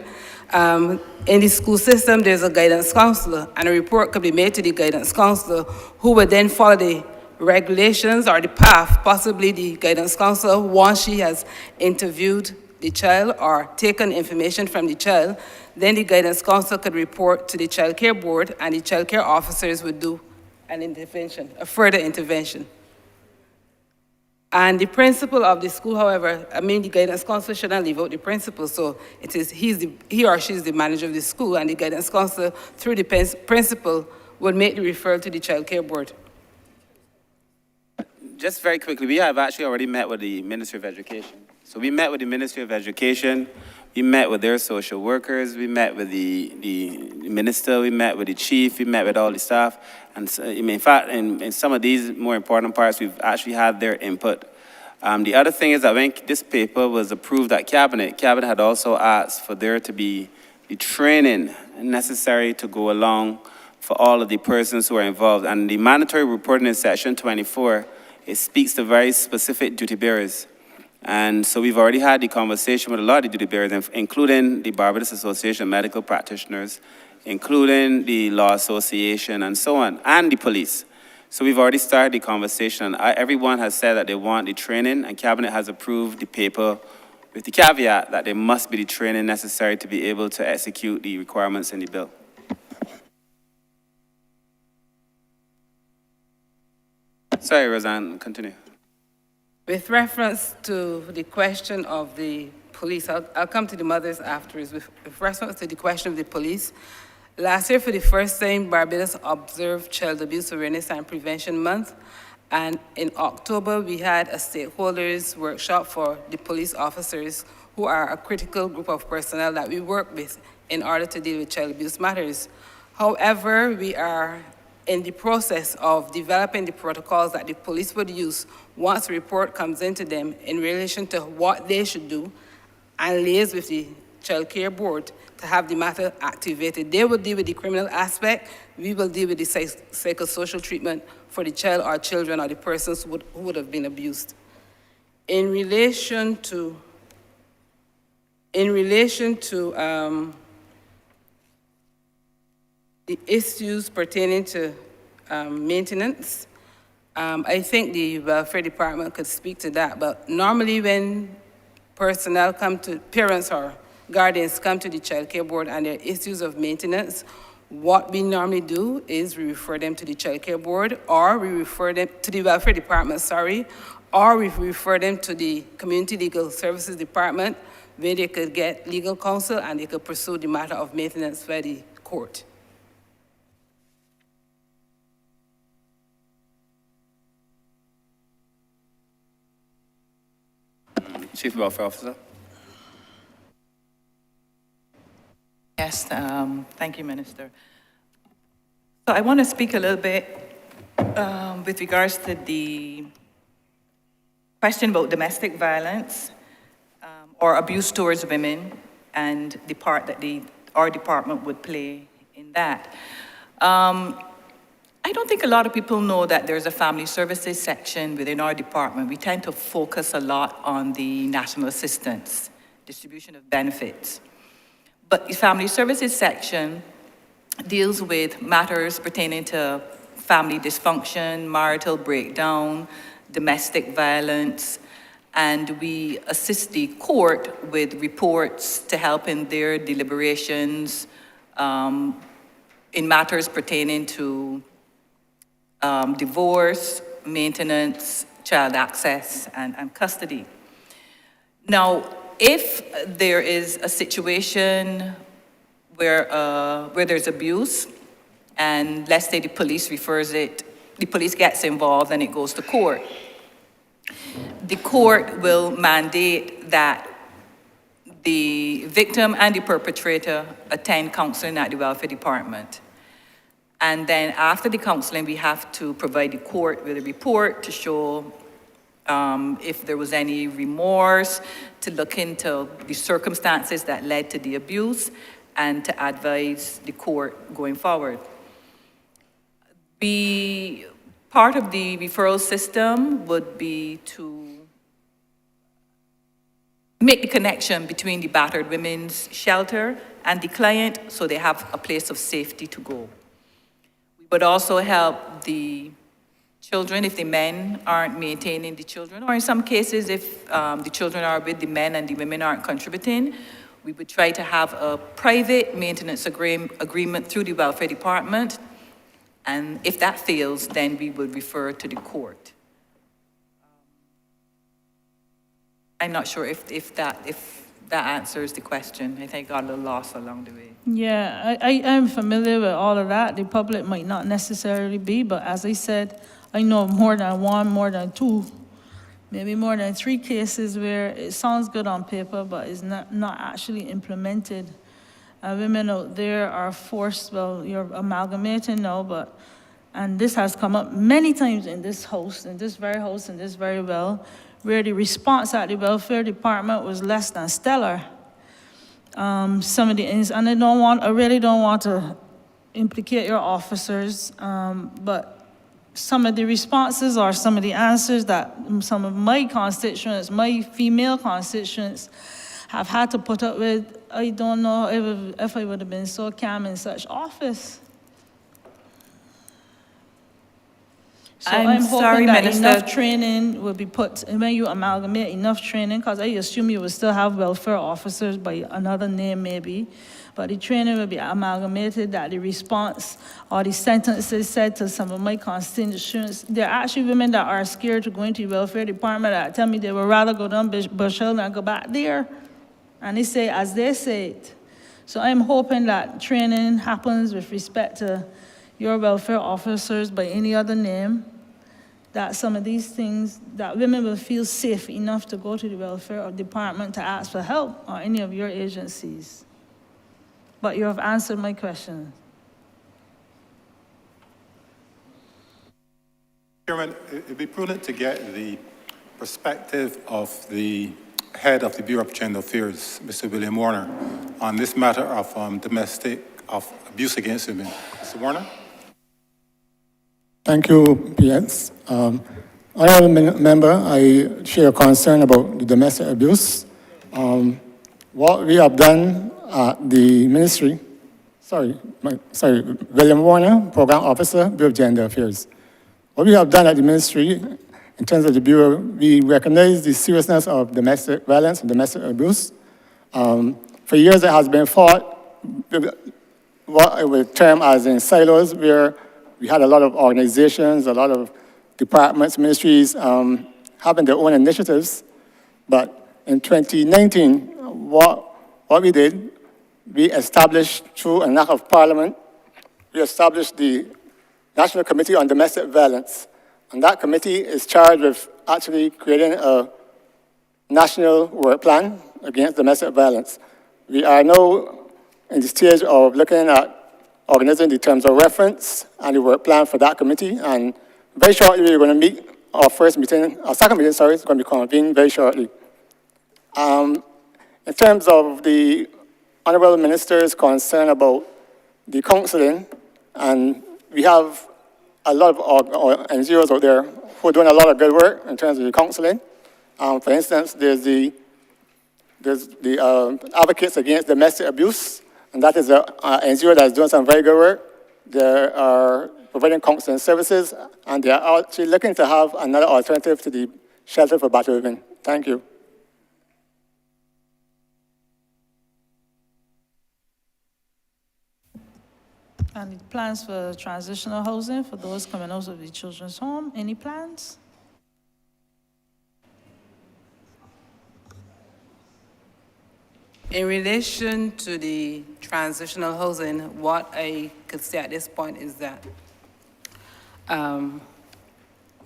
in the school system, there's a guidance counselor, and a report could be made to the guidance counselor, who would then follow the regulations or the path, possibly the guidance counselor, once she has interviewed the child or taken information from the child, then the guidance counselor could report to the Child Care Board, and the child care officers would do an intervention, a further intervention. And the principal of the school, however, the guidance counselor shouldn't leave out the principal, so it is he or she is the manager of the school, and the guidance counselor, through the principal, will make the referral to the Child Care Board. Just very quickly, we have actually already met with the Ministry of Education. So we met with the Ministry of Education, we met with their social workers, we met with the minister, we met with the chief, we met with all the staff. And so, in fact, in some of these more important parts, we've actually had their input. The other thing is that when this paper was approved at Cabinet had also asked for there to be the training necessary to go along for all of the persons who are involved. And the mandatory reporting in section 24, it speaks to very specific duty bearers. And so we've already had the conversation with a lot of the duty bearers, including the Barbados Association of Medical Practitioners, including the Law Association and so on, and the police. So we've already started the conversation. Everyone has said that they want the training, and Cabinet has approved the paper with the caveat that there must be the training necessary to be able to execute the requirements in the bill. Sorry, Roseanne, continue. With reference to the question of the police, I'll come to the mothers afterwards. With reference to the question of the police, last year for the first time, Barbados observed Child Abuse Awareness and Prevention Month. And in October, we had a stakeholders workshop for the police officers who are a critical group of personnel that we work with in order to deal with child abuse matters. However, we are in the process of developing the protocols that the police would use once a report comes into them in relation to what they should do, and liaise with the Child Care Board to have the matter activated. They will deal with the criminal aspect, we will deal with the psychosocial treatment for the child or children or the persons who would have been abused. In relation to the issues pertaining to maintenance, I think the welfare department could speak to that, but normally when personnel come to, parents or guardians come to the Child Care Board and there are issues of maintenance, what we normally do is we refer them to the Child Care Board, or we refer them to the welfare department, or we refer them to the Community Legal Services Department, where they could get legal counsel and they could pursue the matter of maintenance by the court. Chief Welfare Officer. Yes, thank you, Minister. So I want to speak a little bit with regards to the question about domestic violence or abuse towards women and the part that our department would play in that. I don't think a lot of people know that there's a family services section within our department. We tend to focus a lot on the national assistance, distribution of benefits. But the family services section deals with matters pertaining to family dysfunction, marital breakdown, domestic violence, and we assist the court with reports to help in their deliberations in matters pertaining to divorce, maintenance, child access, and custody. Now, if there is a situation where there's abuse, and let's say the police gets involved and it goes to court, the court will mandate that the victim and the perpetrator attend counseling at the welfare department. And then after the counseling, we have to provide the court with a report to show if there was any remorse, to look into the circumstances that led to the abuse, and to advise the court going forward. Part of the referral system would be to make the connection between the battered women's shelter and the client so they have a place of safety to go. We would also help the children if the men aren't maintaining the children, or in some cases if the children are with the men and the women aren't contributing, we would try to have a private maintenance agreement through the welfare department, and if that fails, then we would refer to the court. I'm not sure if that answers the question. I think I got a little lost along the way. Yeah, I am familiar with all of that. The public might not necessarily be, but as I said, I know more than one, more than two, maybe more than 3 cases where it sounds good on paper, but it's not actually implemented. Women out there are forced, well, you're amalgamating now, and this has come up many times in this house, and this very well, where the response at the welfare department was less than stellar. Some of the, and I really don't want to implicate your officers, but some of the responses or some of the answers that some of my constituents, my female constituents, have had to put up with, I don't know if I would have been so calm in such office. So I'm I'm sorry, hoping that Minister. enough training will be put, when you amalgamate enough training, because I assume you will still have welfare officers by another name maybe, but the training will be amalgamated, that the response or the sentences said to some of my constituents, there are actually women that are scared to go into the welfare department that tell me they would rather go down Bush Hill than go back there. And they say, as they say it. So I'm hoping that training happens with respect to your welfare officers by any other name, that some of these things, that women will feel safe enough to go to the welfare department to ask for help or any of your agencies. But you have answered my question. Chairman, it'd be prudent to get the perspective of the head of the Bureau of Gender Affairs, Mr. William Warner, on this matter of abuse against women. Mr. Warner? Thank you, PS. Honourable member, I share a concern about the domestic abuse. What we have done at the ministry, William Warner, Program Officer, Bureau of Gender Affairs. What we have done at the ministry, in terms of the Bureau, we recognize the seriousness of domestic violence and domestic abuse. For years, it has been fought, what I would term as in silos, where we had a lot of organizations, a lot of departments, ministries having their own initiatives. But in 2019, what we did, we established through an act of parliament, we established the National Committee on Domestic Violence. And that committee is charged with actually creating a national work plan against domestic violence. We are now in the stage of looking at organizing the terms of reference and the work plan for that committee. And very shortly, we're going to meet our second meeting, is going to be convened very shortly. In terms of the Honourable Minister's concern about the counselling, and we have a lot of NGOs out there who are doing a lot of good work in terms of the counselling. For instance, there's the Advocates Against Domestic Abuse, and that is an NGO that's doing some very good work. They are providing counseling services, and they are actually looking to have another alternative to the shelter for battered women. Thank you. And plans for transitional housing for those coming out of the children's home? Any plans? In relation to the transitional housing, what I could say at this point is that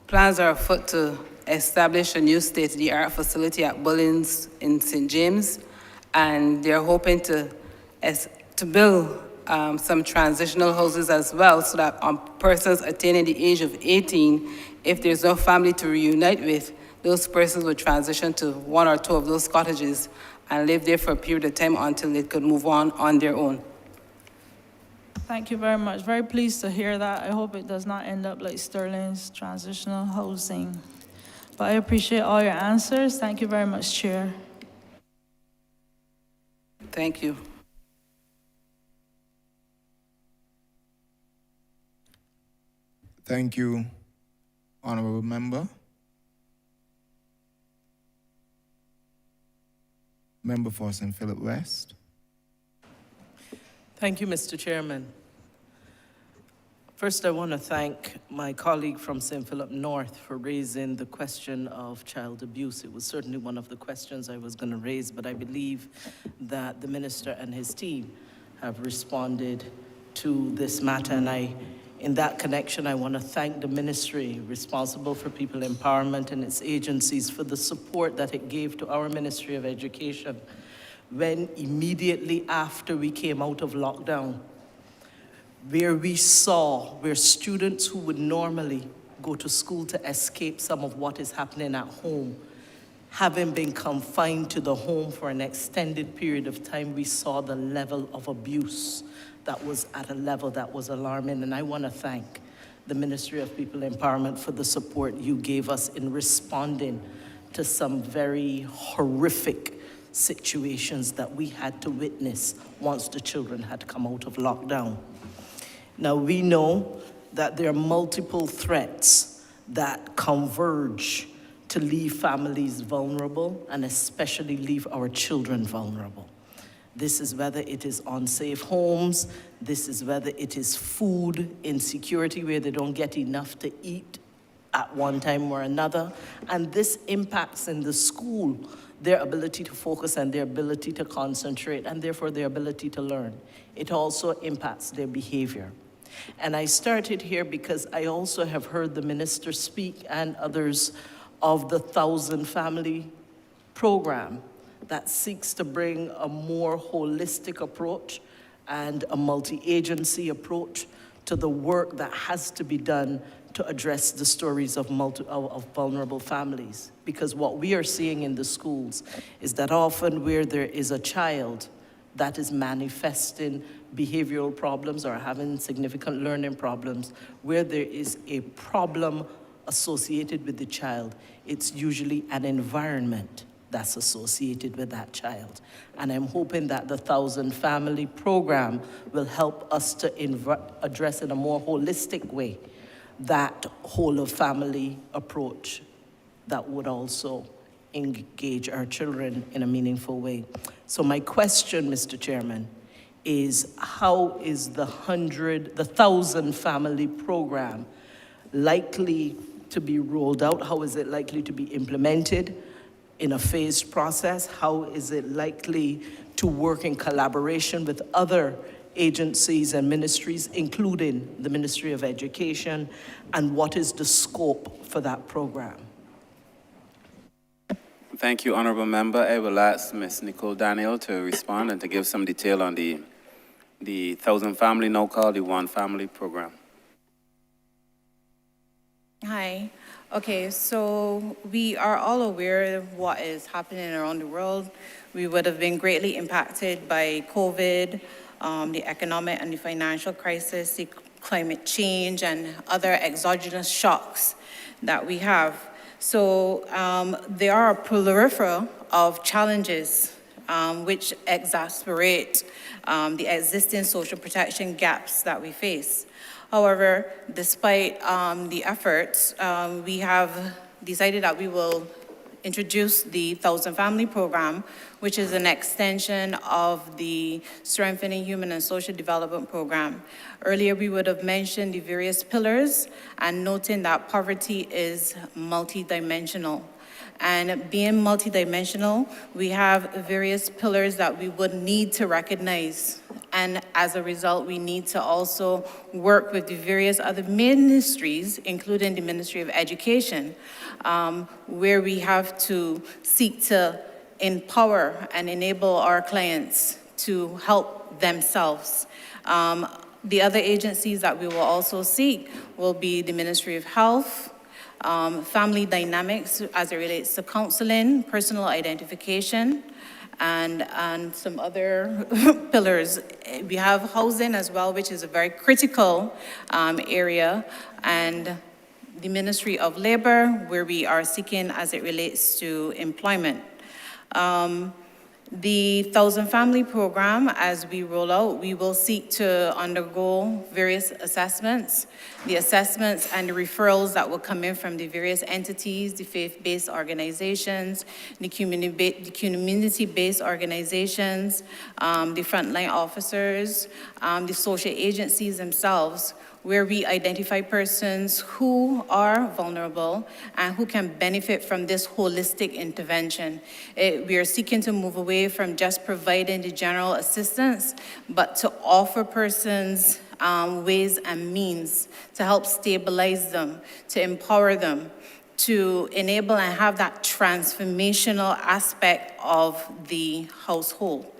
plans are afoot to establish a new state-of-the-art facility at Bullins in St. James, and they're hoping to build some transitional houses as well, so that persons attaining the age of 18, if there's no family to reunite with, those persons would transition to one or two of those cottages and live there for a period of time until they could move on their own. Thank you very much. Very pleased to hear that. I hope it does not end up like Sterling's transitional housing. But I appreciate all your answers. Thank you very much, Chair. Thank you. Thank you, Honourable Member. Member for St. Philip West. Thank you, Mr. Chairman. First, I want to thank my colleague from St. Philip North for raising the question of child abuse. It was certainly one of the questions I was going to raise, but I believe that the minister and his team have responded to this matter, and in that connection, I want to thank the ministry responsible for people empowerment and its agencies for the support that it gave to our Ministry of Education when immediately after we came out of lockdown, where we saw where students who would normally go to school to escape some of what is happening at home, having been confined to the home for an extended period of time, we saw the level of abuse that was at a level that was alarming. And I want to thank the Ministry of People Empowerment for the support you gave us in responding to some very horrific situations that we had to witness once the children had come out of lockdown. Now, we know that there are multiple threats that converge to leave families vulnerable and especially leave our children vulnerable. This is whether it is unsafe homes, this is whether it is food insecurity where they don't get enough to eat at one time or another, and this impacts in the school their ability to focus and their ability to concentrate and therefore their ability to learn. It also impacts their behavior. And I started here because I also have heard the minister speak and others of the 1,000 Family program that seeks to bring a more holistic approach and a multi-agency approach to the work that has to be done to address the stories of vulnerable families. Because what we are seeing in the schools is that often where there is a child that is manifesting behavioral problems or having significant learning problems, where there is a problem associated with the child, it's usually an environment that's associated with that child. And I'm hoping that the 1,000 Family program will help us to address in a more holistic way that whole of family approach that would also engage our children in a meaningful way. So my question, Mr. Chairman, is how is the 1,000 Family program likely to be rolled out? How is it likely to be implemented in a phased process? How is it likely to work in collaboration with other agencies and ministries, including the Ministry of Education, and what is the scope for that program? Thank you, Honourable Member. I will ask Ms. Nicole Daniel to respond and to give some detail on the 1,000 Family, now called the One Family program. Hi. Okay, so we are all aware of what is happening around the world. We would have been greatly impacted by COVID, the economic and the financial crisis, the climate change, and other exogenous shocks that we have. So there are a plethora of challenges which exacerbate the existing social protection gaps that we face. However, despite the efforts, we have decided that we will introduce the 1,000 Family program, which is an extension of the Strengthening Human and Social Development program. Earlier, we would have mentioned the various pillars and noting that poverty is multidimensional. And being multidimensional, we have various pillars that we would need to recognize. And as a result, we need to also work with the various other ministries, including the Ministry of Education, where we have to seek to empower and enable our clients to help themselves. The other agencies that we will also seek will be the Ministry of Health, family dynamics as it relates to counseling, personal identification, and some other pillars. We have housing as well, which is a very critical area, and the Ministry of Labor, where we are seeking as it relates to employment. The 1,000 Family program, as we roll out, we will seek to undergo various assessments. The assessments and the referrals that will come in from the various entities, the faith-based organizations, the community-based organizations, the frontline officers, the social agencies themselves, where we identify persons who are vulnerable and who can benefit from this holistic intervention. We are seeking to move away from just providing the general assistance, but to offer persons ways and means to help stabilize them, to empower them, to enable and have that transformational aspect of the household.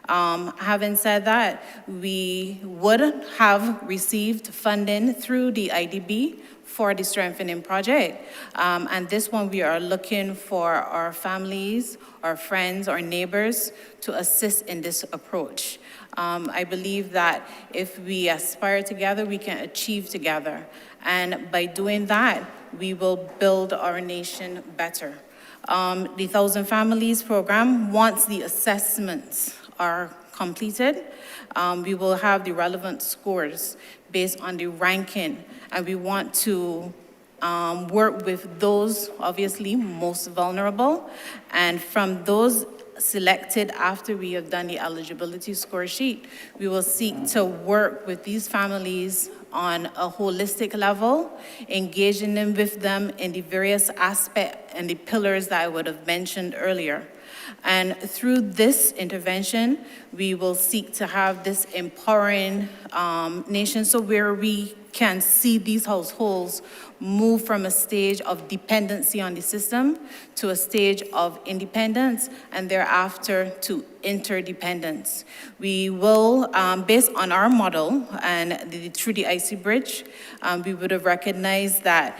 Having said that, we would have received funding through the IDB for the strengthening project. And this one, we are looking for our families, our friends, our neighbors to assist in this approach. I believe that if we aspire together, we can achieve together. And by doing that, we will build our nation better. The 1,000 Families program, once the assessments are completed, we will have the relevant scores based on the ranking, and we want to work with those obviously most vulnerable. And from those selected after we have done the eligibility score sheet, we will seek to work with these families on a holistic level, engaging them with them in the various aspects and the pillars that I would have mentioned earlier. And through this intervention, we will seek to have this empowering nation, so where we can see these households move from a stage of dependency on the system to a stage of independence, and thereafter to interdependence. We will, based on our model and through the IC Bridge, we would have recognized that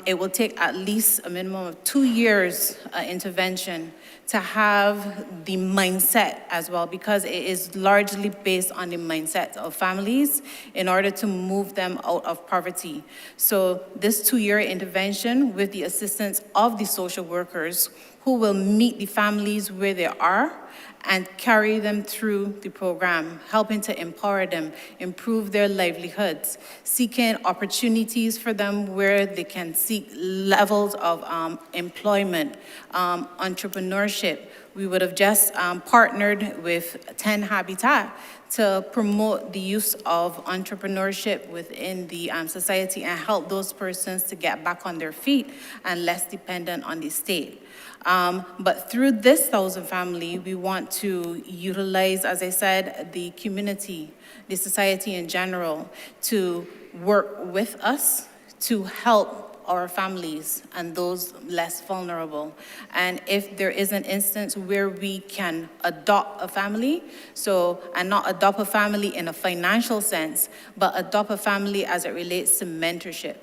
it will take at least a minimum of 2 years intervention to have the mindset as well, because it is largely based on the mindset of families in order to move them out of poverty. So this 2-year intervention with the assistance of the social workers who will meet the families where they are and carry them through the program, helping to empower them, improve their livelihoods, seeking opportunities for them where they can seek levels of employment, entrepreneurship. We would have just partnered with 10 Habitat to promote the use of entrepreneurship within the society and help those persons to get back on their feet and less dependent on the state. But through this 1,000 family, we want to utilize, as I said, the community, the society in general, to work with us to help our families and those less vulnerable. And if there is an instance where we can adopt a family, and not adopt a family in a financial sense, but adopt a family as it relates to mentorship,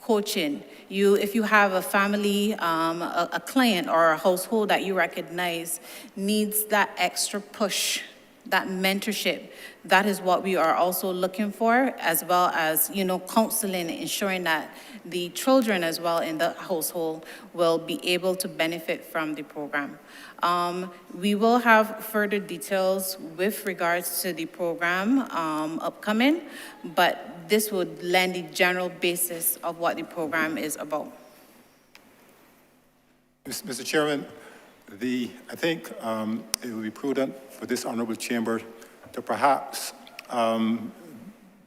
coaching. If you have a family, a client or a household that you recognize needs that extra push, that mentorship, that is what we are also looking for, as well as, counseling, ensuring that the children as well in the household will be able to benefit from the program. We will have further details with regards to the program upcoming, but this would lend the general basis of what the program is about. Mr. Chairman, I think it would be prudent for this honorable chamber to perhaps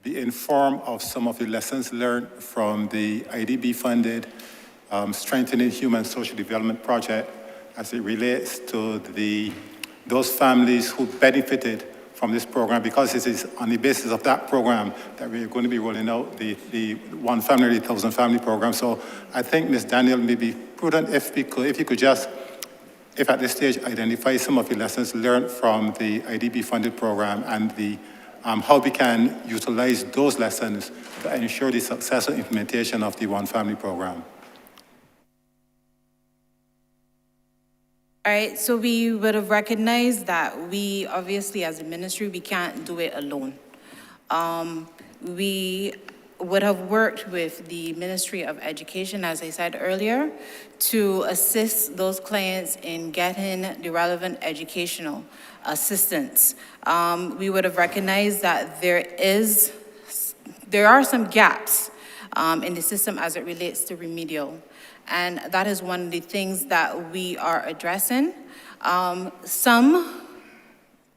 be informed of some of the lessons learned from the IDB-funded Strengthening Human Social Development Project as it relates to those families who benefited from this program, because it is on the basis of that program that we're going to be rolling out the One Family, 1,000 Family program. So I think Ms. Daniel may be prudent if you could just, if at this stage, identify some of the lessons learned from the IDB-funded program and how we can utilize those lessons to ensure the successful implementation of the One Family program. All right, so we would have recognized that we, obviously, as a ministry, we can't do it alone. We would have worked with the Ministry of Education, as I said earlier, to assist those clients in getting the relevant educational assistance. We would have recognized that there are some gaps in the system as it relates to remedial. And that is one of the things that we are addressing. Some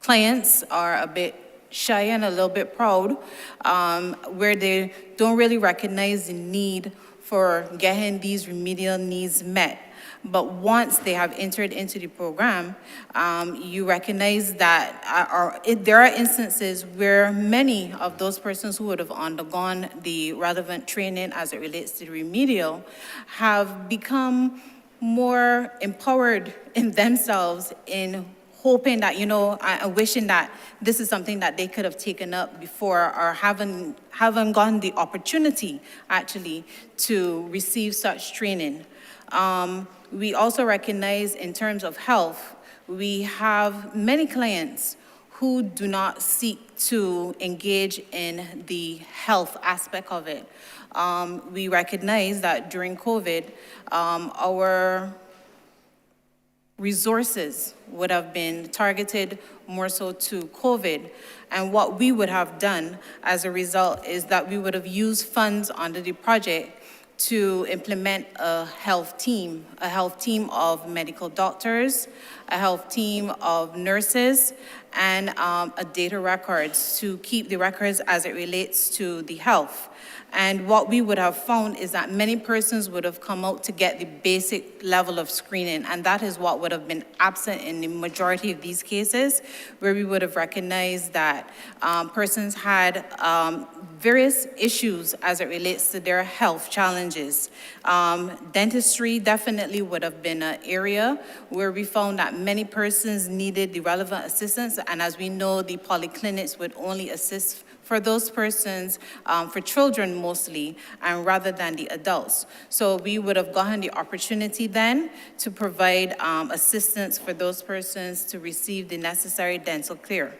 clients are a bit shy and a little bit proud, where they don't really recognize the need for getting these remedial needs met. But once they have entered into the program, you recognize that there are instances where many of those persons who would have undergone the relevant training as it relates to the remedial have become more empowered in themselves, in hoping that, wishing that this is something that they could have taken up before, or haven't gotten the opportunity, actually, to receive such training. We also recognize, in terms of health, we have many clients who do not seek to engage in the health aspect of it. We recognize that during COVID, our resources would have been targeted more so to COVID. And what we would have done as a result is that we would have used funds under the project to implement a health team of medical doctors, a health team of nurses, and a data records to keep the records as it relates to the health. And what we would have found is that many persons would have come out to get the basic level of screening, and that is what would have been absent in the majority of these cases, where we would have recognized that persons had various issues as it relates to their health challenges. Dentistry definitely would have been an area where we found that many persons needed the relevant assistance, and as we know, the polyclinics would only assist for those persons, for children mostly, and rather than the adults. So we would have gotten the opportunity then to provide assistance for those persons to receive the necessary dental care.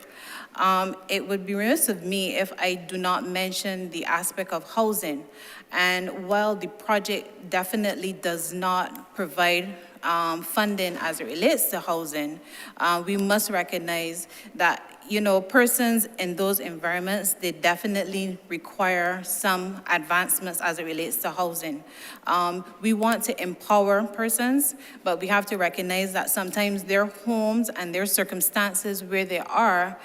It would be remiss of me if I do not mention the aspect of housing. And while the project definitely does not provide funding as it relates to housing, we must recognize that, you know, persons in those environments, they definitely require some advancements as it relates to housing. We want to empower persons, but we have to recognize that sometimes their homes and their circumstances where they are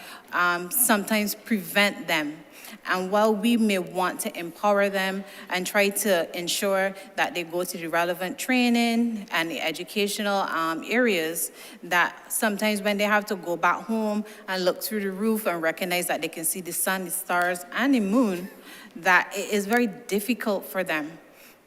sometimes prevent them. And while we may want to empower them and try to ensure that they go to the relevant training and the educational areas, that sometimes when they have to go back home and look through the roof and recognize that they can see the sun, the stars, and the moon, that it is very difficult for them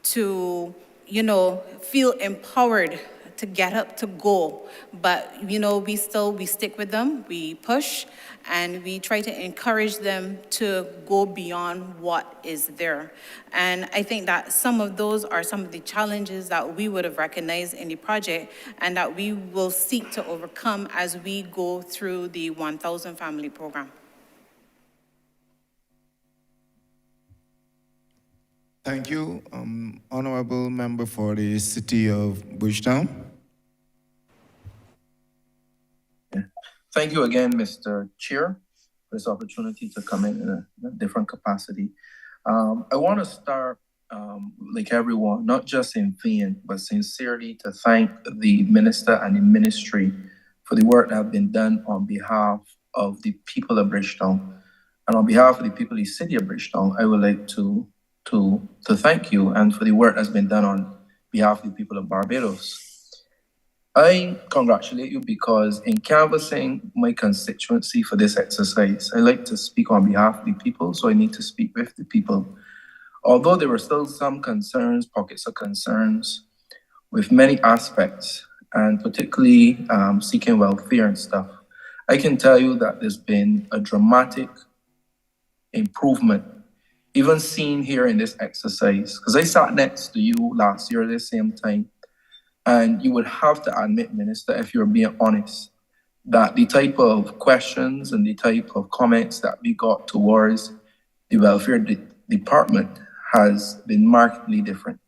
to, you know, feel empowered to get up, to go. But, you know, we stick with them, we push, and we try to encourage them to go beyond what is there. And I think that some of those are some of the challenges that we would have recognized in the project and that we will seek to overcome as we go through the 1,000 Family Program. Thank you. Honourable Member for the City of Bridgetown. Thank you again, Mr. Chair, for this opportunity to come in a different capacity. I want to start, like everyone, not just in vain, but sincerely to thank the Minister and the Ministry for the work that have been done on behalf of the people of Bridgetown. And on behalf of the people of the City of Bridgetown, I would like to thank you and for the work that's been done on behalf of the people of Barbados. I congratulate you because in canvassing my constituency for this exercise, I like to speak on behalf of the people, so I need to speak with the people. Although there were still some concerns, pockets of concerns with many aspects, and particularly seeking welfare and stuff, I can tell you that there's been a dramatic improvement, even seen here in this exercise, because I sat next to you last year at the same time. And you would have to admit, Minister, if you're being honest, that the type of questions and the type of comments that we got towards the welfare department has been markedly different.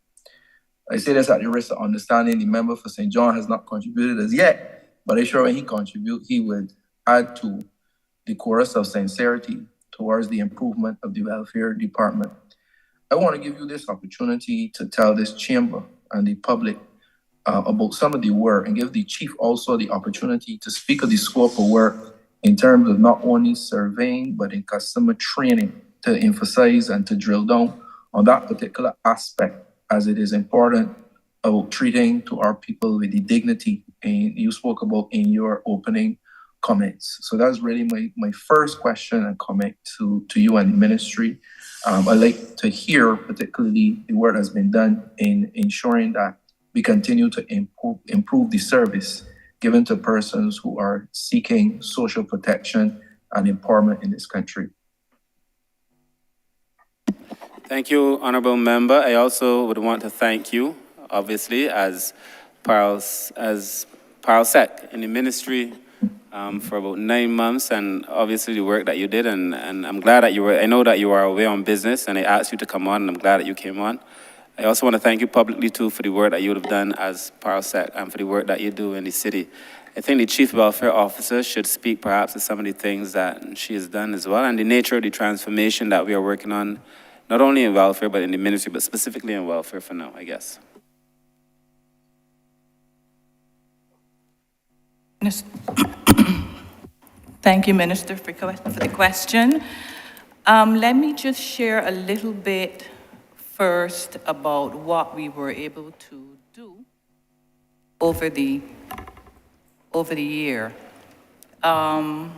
I say this at the risk of understanding the member for St. John has not contributed as yet, but I'm sure when he contributes, he would add to the chorus of sincerity towards the improvement of the welfare department. I want to give you this opportunity to tell this chamber and the public about some of the work and give the chief also the opportunity to speak of the scope of work in terms of not only surveying, but in customer training to emphasize and to drill down on that particular aspect, as it is important about treating to our people with the dignity you spoke about in your opening comments. So that's really my first question and comment to you and the ministry. I'd like to hear particularly the work that's been done in ensuring that we continue to improve the service given to persons who are seeking social protection and empowerment in this country. Thank you, Honourable Member. I also would want to thank you, obviously, as Paralsec in the ministry for about 9 months, and obviously the work that you did, and I'm glad that I know that you are away on business, and I asked you to come on, and I'm glad that you came on. I also want to thank you publicly, too, for the work that you would have done as Paralsec and for the work that you do in the city. I think the Chief Welfare Officer should speak perhaps to some of the things that she has done as well and the nature of the transformation that we are working on not only in welfare, but in the ministry, but specifically in welfare for now, I guess. Thank you, Minister, for the question. Let me just share a little bit first about what we were able to do over the year. Let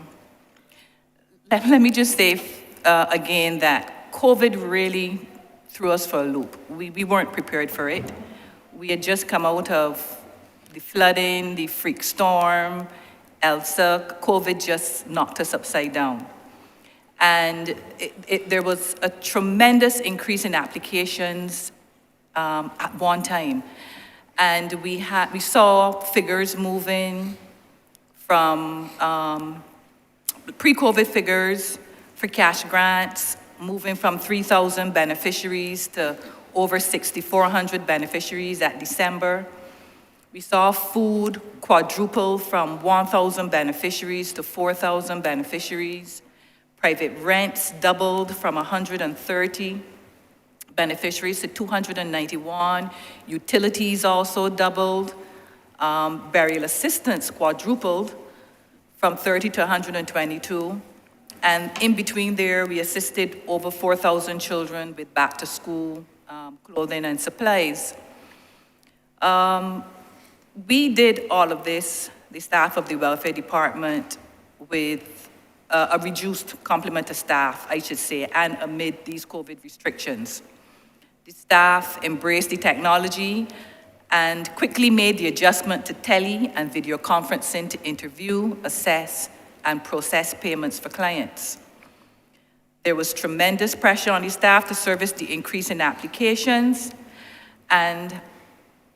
me just say again that COVID really threw us for a loop. We weren't prepared for it. We had just come out of the flooding, the freak storm, Elsa. COVID just knocked us upside down. And there was a tremendous increase in applications at one time. And we saw figures moving from pre-COVID figures for cash grants, moving from 3,000 beneficiaries to over 6,400 beneficiaries at December. We saw food quadruple from 1,000 beneficiaries to 4,000 beneficiaries. Private rents doubled from 130 beneficiaries to 291. Utilities also doubled. Burial assistance quadrupled from 30 to 122. And in between there, we assisted over 4,000 children with back to school clothing and supplies. We did all of this, the staff of the welfare department, with a reduced complement of staff, I should say, and amid these COVID restrictions. The staff embraced the technology and quickly made the adjustment to tele and video conferencing to interview, assess, and process payments for clients. There was tremendous pressure on the staff to service the increase in applications, and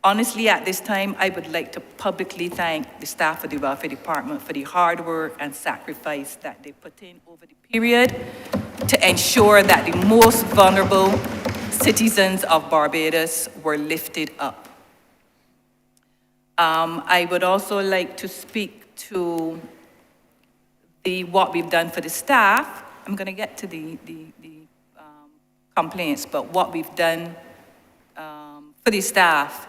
honestly, at this time, I would like to publicly thank the staff of the Welfare Department for the hard work and sacrifice that they put in over the period to ensure that the most vulnerable citizens of Barbados were lifted up. I would also like to speak to what we've done for the staff. I'm going to get to the complaints, but what we've done for the staff.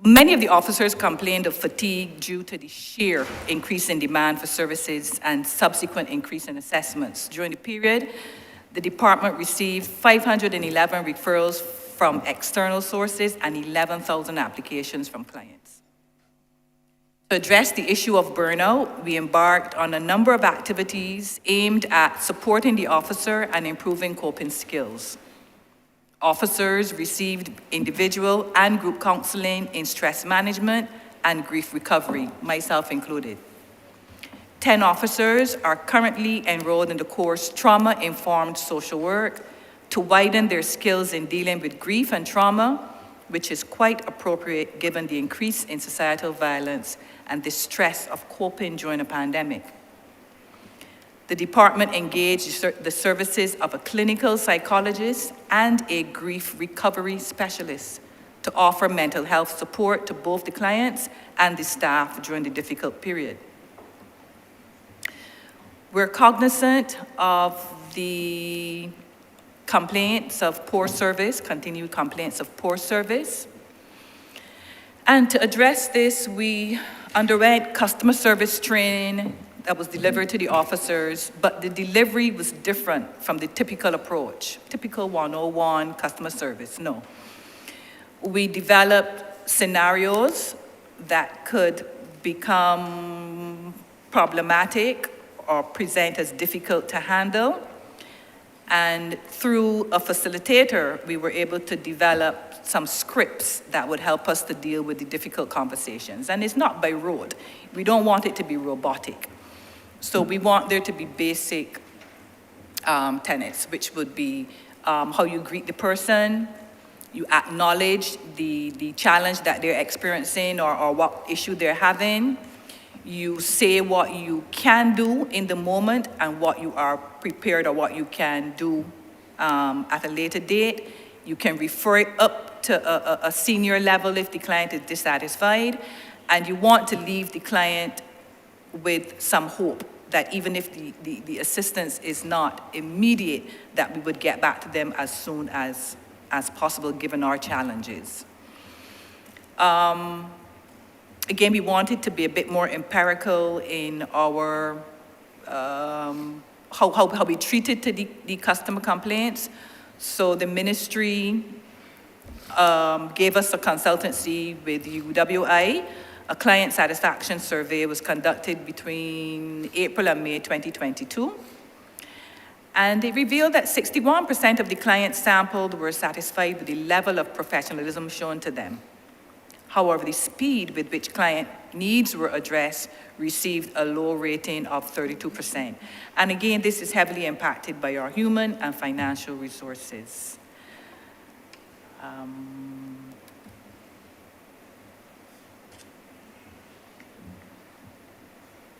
Many of the officers complained of fatigue due to the sheer increase in demand for services and subsequent increase in assessments. During the period, the department received 511 referrals from external sources and 11,000 applications from clients. To address the issue of burnout, we embarked on a number of activities aimed at supporting the officer and improving coping skills. Officers received individual and group counseling in stress management and grief recovery, myself included. 10 officers are currently enrolled in the course Trauma-Informed Social Work to widen their skills in dealing with grief and trauma, which is quite appropriate given the increase in societal violence and the stress of coping during a pandemic. The department engaged the services of a clinical psychologist and a grief recovery specialist to offer mental health support to both the clients and the staff during the difficult period. We're cognizant of the complaints of poor service, continued complaints of poor service. And to address this, we underwent customer service training that was delivered to the officers, but the delivery was different from the typical approach, typical 101 customer service, no. We developed scenarios that could become problematic or present as difficult to handle. And through a facilitator, we were able to develop some scripts that would help us to deal with the difficult conversations. And it's not by rote. We don't want it to be robotic. So we want there to be basic tenets, which would be how you greet the person, you acknowledge the challenge that they're experiencing or what issue they're having, you say what you can do in the moment and what you are prepared or what you can do at a later date. You can refer it up to a senior level if the client is dissatisfied, and you want to leave the client with some hope that even if the assistance is not immediate, that we would get back to them as soon as possible, given our challenges. Again, we wanted to be a bit more empirical in our, how we treated the customer complaints. So the ministry gave us a consultancy with UWI. A client satisfaction survey was conducted between April and May 2022. And it revealed that 61% of the clients sampled were satisfied with the level of professionalism shown to them. However, the speed with which client needs were addressed received a low rating of 32%. And again, this is heavily impacted by our human and financial resources.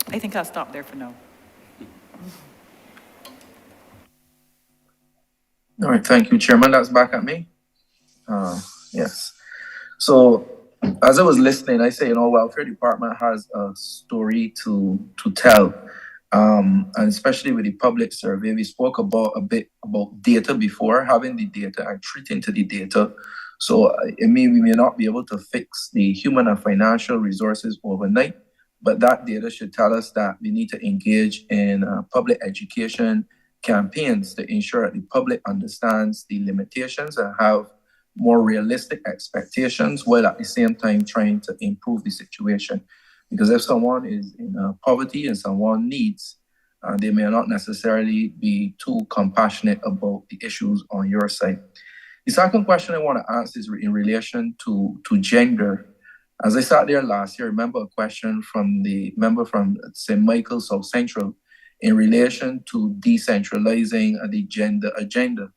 I think I'll stop there for now. All right, thank you, Chairman. That's back at me. Yes. So as I was listening, I say, Welfare Department has a story to tell. And especially with the public survey, we spoke a bit about data before, having the data and treating to the data. So we may not be able to fix the human and financial resources overnight, but that data should tell us that we need to engage in public education campaigns to ensure that the public understands the limitations and have more realistic expectations, while at the same time trying to improve the situation. Because if someone is in poverty and someone needs, they may not necessarily be too compassionate about the issues on your side. The second question I want to ask is in relation to gender. As I sat there last year, I remember a question from the member from St. Michael South Central in relation to decentralizing the gender agenda,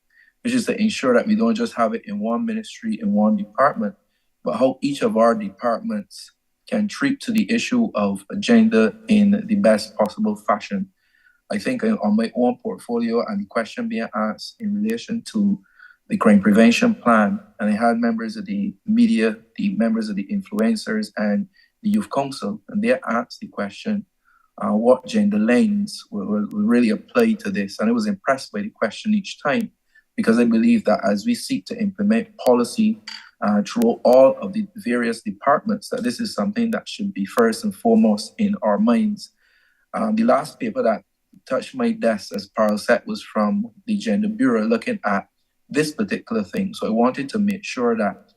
which is to ensure that we don't just have it in one ministry, in one department, but how each of our departments can treat to the issue of gender in the best possible fashion. I think on my own portfolio and the question being asked in relation to the crime prevention plan, and I had members of the media, the members of the influencers and the youth council, and they asked the question, what gender lanes will really apply to this? And I was impressed by the question each time, because I believe that as we seek to implement policy through all of the various departments, that this is something that should be first and foremost in our minds. The last paper that touched my desk, as Parl said, was from the Gender Bureau looking at this particular thing. So I wanted to make sure that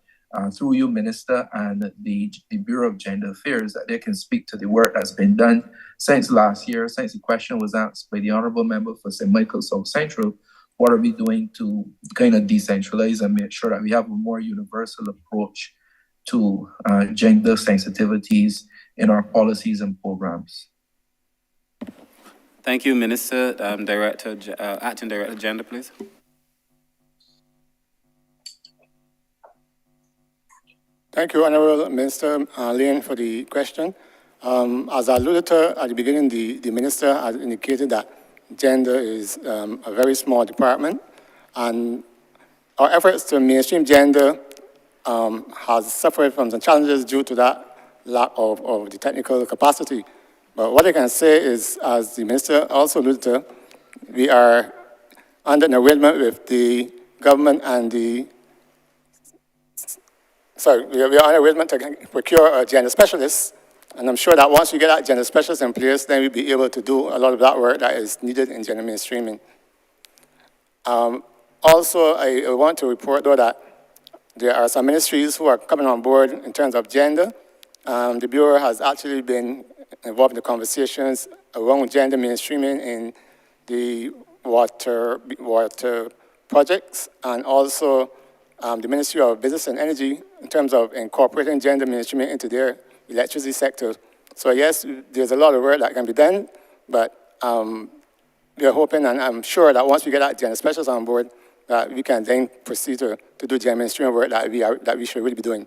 through you, Minister, and the Bureau of Gender Affairs, that they can speak to the work that's been done since last year, since the question was asked by the Honourable Member for St. Michael South Central. What are we doing to kind of decentralize and make sure that we have a more universal approach to gender sensitivities in our policies and programs? Thank you, Minister. Acting Director Gender, please. Thank you, Honourable Minister Lane, for the question. As I alluded to at the beginning, the Minister has indicated that gender is a very small department, and our efforts to mainstream gender has suffered from some challenges due to that lack of the technical capacity. But what I can say is, as the Minister also alluded to, we are under an arrangement with the government and we are on an arrangement to procure a gender specialist. And I'm sure that once we get that gender specialist in place, then we'll be able to do a lot of that work that is needed in gender mainstreaming. Also, I want to report, though, that there are some ministries who are coming on board in terms of gender. The Bureau has actually been involved in the conversations around gender mainstreaming in the water projects, and also the Ministry of Business and Energy in terms of incorporating gender mainstreaming into their electricity sector. So yes, there's a lot of work that can be done, but we are hoping, and I'm sure that once we get that gender specialist on board, that we can then proceed to do gender mainstream work that we should really be doing.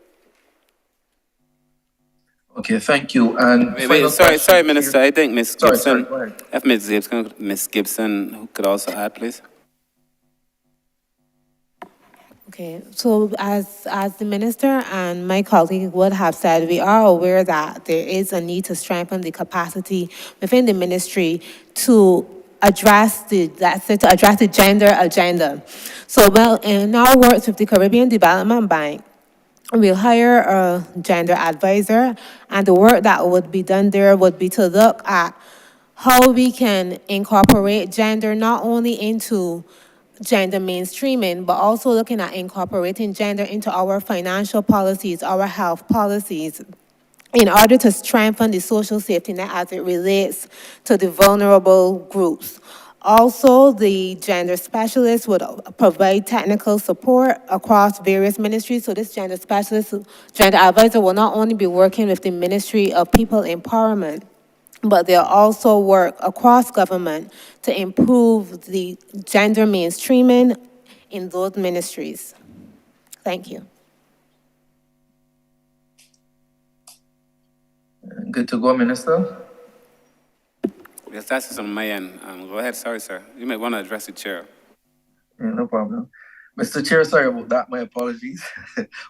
Okay, thank you. And sorry, Minister. I think Ms. Gibson, go ahead. if Ms. Gibson could also add, please. Okay, so as the minister and my colleague would have said, we are aware that there is a need to strengthen the capacity within the ministry to address to address the gender agenda. So, well, in our works with the Caribbean Development Bank, we'll hire a gender advisor, and the work that would be done there would be to look at how we can incorporate gender not only into gender mainstreaming, but also looking at incorporating gender into our financial policies, our health policies, in order to strengthen the social safety net as it relates to the vulnerable groups. Also, the gender specialist would provide technical support across various ministries. So this gender specialist, gender advisor will not only be working with the Ministry of People Empowerment, but they'll also work across government to improve the gender mainstreaming in those ministries. Thank you. Good to go, Minister. Yes, that's on my end. Go ahead, sorry, sir. You might want to address the chair. Yeah, no problem. Mr. Chair, sorry about that. My apologies.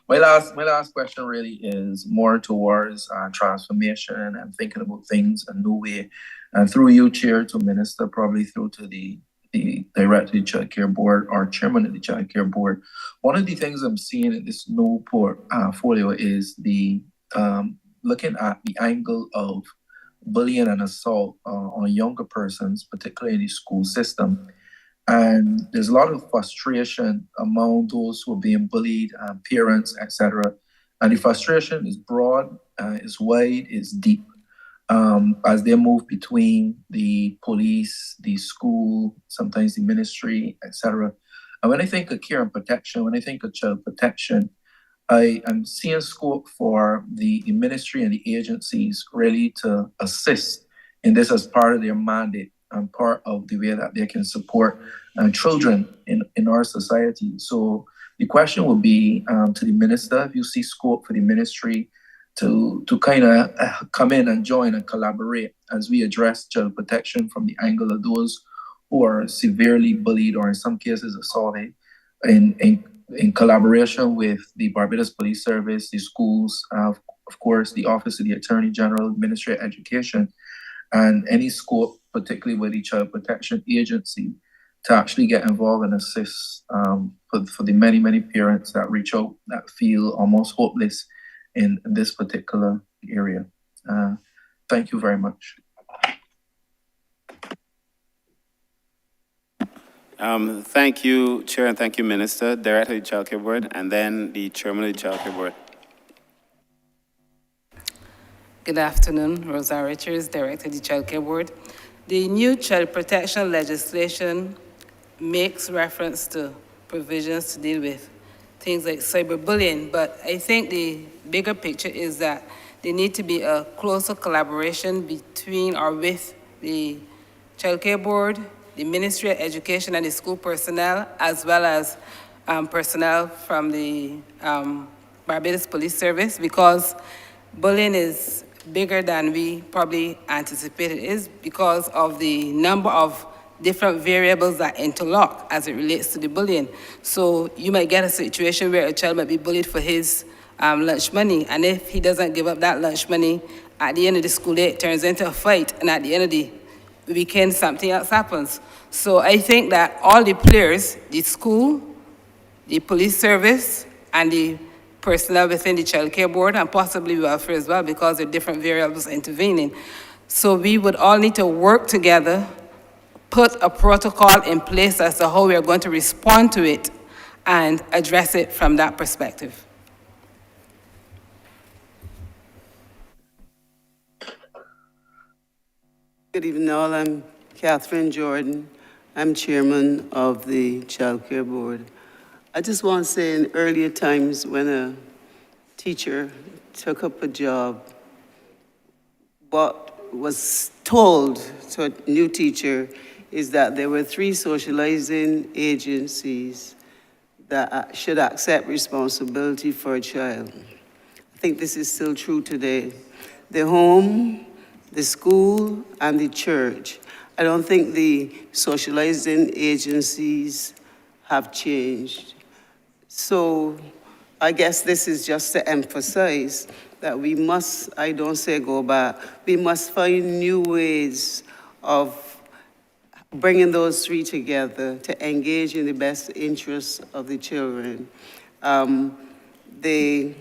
My last question really is more towards transformation and thinking about things a new way. And through you, Chair, to Minister, probably through to the Director of the Child Care Board or Chairman of the Child Care Board. One of the things I'm seeing in this new portfolio is the looking at the angle of bullying and assault on younger persons, particularly in the school system. And there's a lot of frustration among those who are being bullied, parents, etc. And the frustration is broad, is wide, is deep. As they move between the police, the school, sometimes the ministry, etc. And when I think of care and protection, when I think of child protection, I am seeing scope for the ministry and the agencies really to assist in this as part of their mandate and part of the way that they can support children in our society. So the question would be to the minister, if you see scope for the ministry to kind of come in and join and collaborate as we address child protection from the angle of those who are severely bullied or in some cases assaulted in collaboration with the Barbados Police Service, the schools, of course, the Office of the Attorney General, Ministry of Education, and any scope, particularly with the Child Protection Agency, to actually get involved and assist for the many, many parents that reach out that feel almost hopeless in this particular area. Thank you very much. Thank you, Chair, and thank you, Minister, Director of the Child Care Board, and then the Chairman of the Child Care Board. Good afternoon, Rosa Richards, Director of the Child Care Board. The new child protection legislation makes reference to provisions to deal with things like cyberbullying, but I think the bigger picture is that there need to be a closer collaboration between or with the Child Care Board, the Ministry of Education and the school personnel, as well as personnel from the Barbados Police Service, because bullying is bigger than we probably anticipated it is because of the number of different variables that interlock as it relates to the bullying. So you might get a situation where a child might be bullied for his lunch money, and if he doesn't give up that lunch money, at the end of the school day, it turns into a fight, and at the end of the weekend, something else happens. So I think that all the players, the school, the police service, and the personnel within the Child Care Board, and possibly welfare as well, because there are different variables intervening. So we would all need to work together, put a protocol in place as to how we are going to respond to it and address it from that perspective. Good evening all, I'm Catherine Jordan. I'm chairman of the Child Care Board. I just want to say in earlier times when a teacher took up a job, what was told to a new teacher is that there were 3 socializing agencies that should accept responsibility for a child. I think this is still true today. The home, the school, and the church. I don't think the socializing agencies have changed. So I guess this is just to emphasize that we must, I don't say go back, we must find new ways of bringing those three together to engage in the best interests of the children. The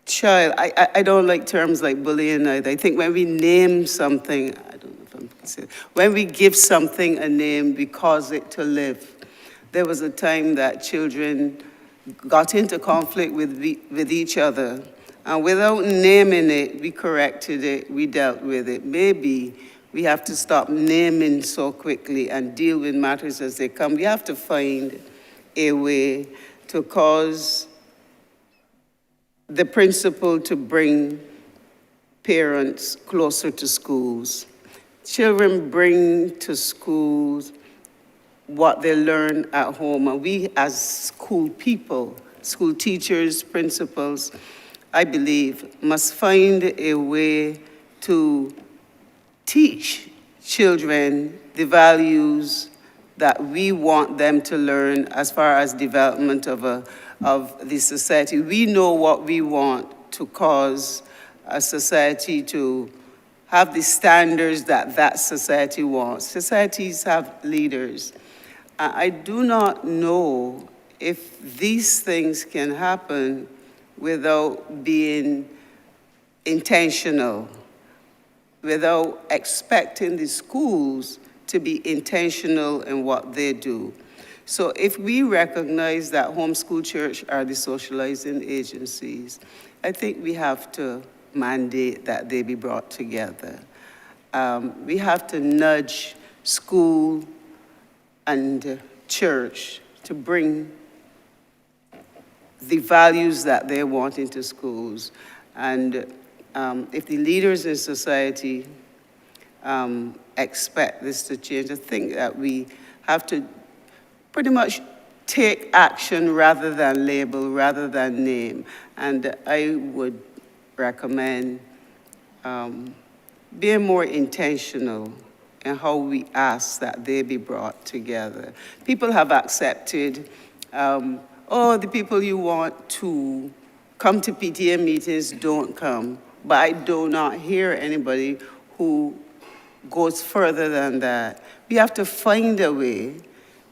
child, I don't like terms like bullying either. I think when we name something, I don't know if I'm considered, when we give something a name, we cause it to live. There was a time that children got into conflict with each other, and without naming it, we corrected it, we dealt with it. Maybe we have to stop naming so quickly and deal with matters as they come. We have to find a way to cause the principal to bring parents closer to schools. Children bring to schools what they learn at home, and we as school people, school teachers, principals, I believe, must find a way to teach children the values that we want them to learn as far as development of the society. We know what we want to cause a society to have the standards that that society wants. Societies have leaders. I do not know if these things can happen without being intentional, without expecting the schools to be intentional in what they do. So if we recognize that homeschool church are the socializing agencies, I think we have to mandate that they be brought together. We have to nudge school and church to bring the values that they want into schools. And if the leaders in society expect this to change, I think that we have to pretty much take action rather than label, rather than name. And I would recommend being more intentional in how we ask that they be brought together. People have accepted, the people you want to come to PTA meetings don't come. But I do not hear anybody who goes further than that. We have to find a way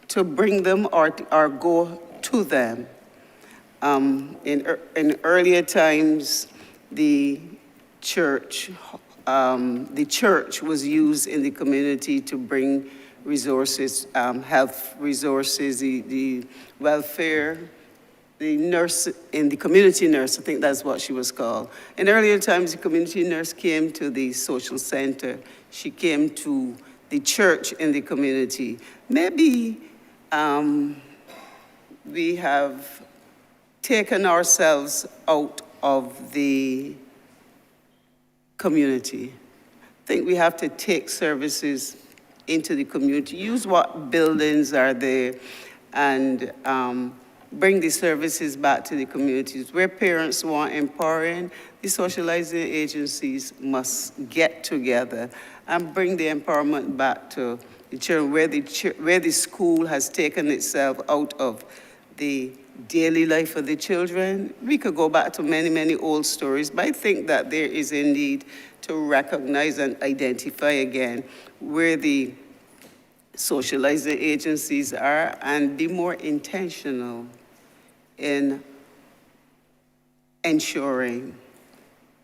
to bring them or go to them. In earlier times, the church was used in the community to bring resources, health resources, the welfare, the nurse, in the community nurse, I think that's what she was called. In earlier times, the community nurse came to the social center. She came to the church in the community. Maybe we have taken ourselves out of the community. I think we have to take services into the community, use what buildings are there, and bring the services back to the communities. Where parents want empowering, the socializing agencies must get together and bring the empowerment back to the children, where the school has taken itself out of the daily life of the children. We could go back to many, many old stories, but I think that there is a need to recognize and identify again where the socializing agencies are and be more intentional in ensuring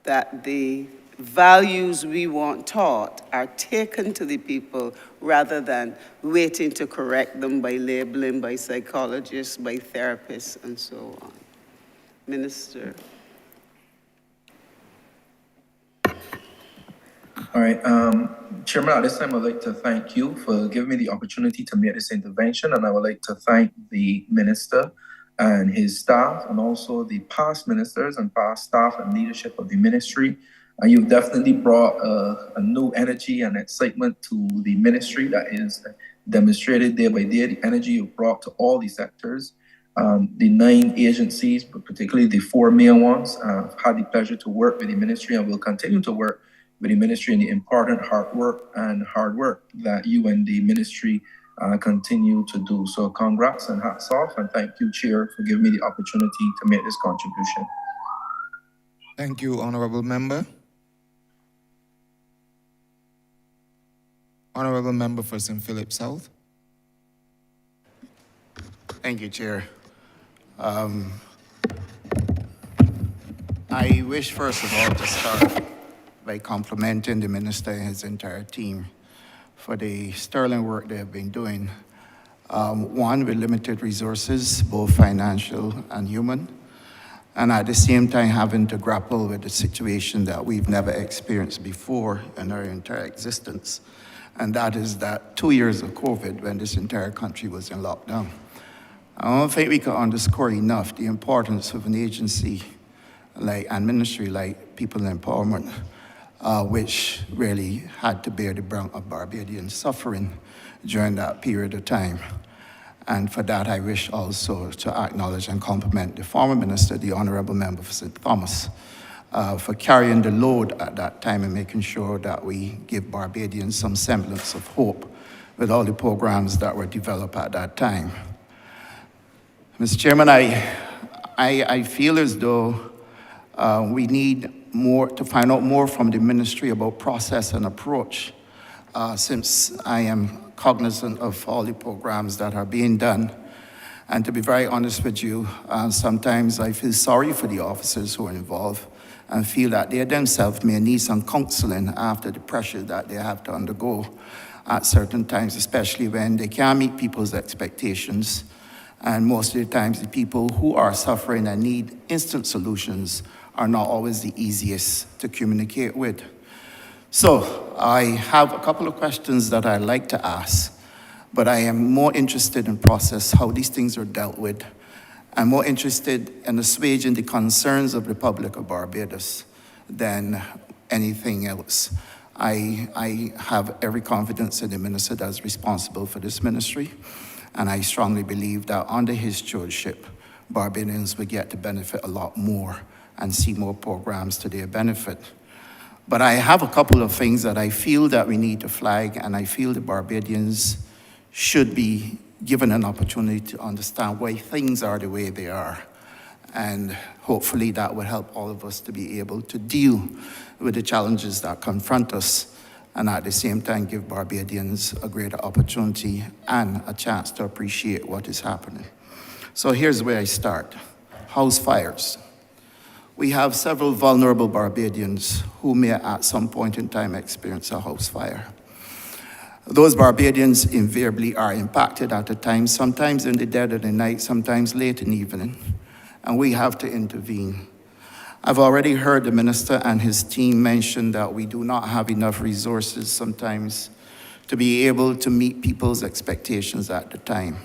that the values we want taught are taken to the people rather than waiting to correct them by labeling, by psychologists, by therapists, and so on. Minister. All right, Chairman, at this time, I'd like to thank you for giving me the opportunity to make this intervention, and I would like to thank the minister and his staff, and also the past ministers and past staff and leadership of the ministry. And you've definitely brought a new energy and excitement to the ministry that is demonstrated day by day. The energy you've brought to all the sectors, the 9 agencies, but particularly the 4 main ones. I've had the pleasure to work with the ministry and will continue to work with the ministry in the important hard work that you and the ministry continue to do. So congrats and hats off, and thank you, Chair, for giving me the opportunity to make this contribution. Thank you, Honourable Member. Honourable Member for St. Philip South. Thank you, Chair. I wish, first of all, to start by complimenting the Minister and his entire team for the sterling work they have been doing. One, with limited resources, both financial and human, and at the same time having to grapple with a situation that we've never experienced before in our entire existence. And that is that 2 years of COVID when this entire country was in lockdown. I don't think we can underscore enough the importance of an agency and ministry like People Empowerment, which really had to bear the brunt of Barbadian suffering during that period of time. And for that, I wish also to acknowledge and compliment the former minister, the Honourable Member for St. Thomas, for carrying the load at that time and making sure that we give Barbadians some semblance of hope with all the programs that were developed at that time. Mr. Chairman, I feel as though we need more to find out more from the ministry about process and approach, since I am cognizant of all the programs that are being done. And to be very honest with you, sometimes I feel sorry for the officers who are involved and feel that they themselves may need some counseling after the pressure that they have to undergo at certain times, especially when they can't meet people's expectations. And most of the times, the people who are suffering and need instant solutions are not always the easiest to communicate with. So I have a couple of questions that I'd like to ask, but I am more interested in process, how these things are dealt with. I'm more interested in assuaging the concerns of the Republic of Barbados than anything else. I have every confidence in the minister that's responsible for this ministry, and I strongly believe that under his stewardship, Barbadians will get to benefit a lot more and see more programs to their benefit. But I have a couple of things that I feel that we need to flag, and I feel the Barbadians should be given an opportunity to understand why things are the way they are. And hopefully that will help all of us to be able to deal with the challenges that confront us, and at the same time give Barbadians a greater opportunity and a chance to appreciate what is happening. So here's where I start. House fires. We have several vulnerable Barbadians who may at some point in time experience a house fire. Those Barbadians invariably are impacted at a time, sometimes in the dead of the night, sometimes late in the evening, and we have to intervene. I've already heard the minister and his team mention that we do not have enough resources sometimes to be able to meet people's expectations at the time.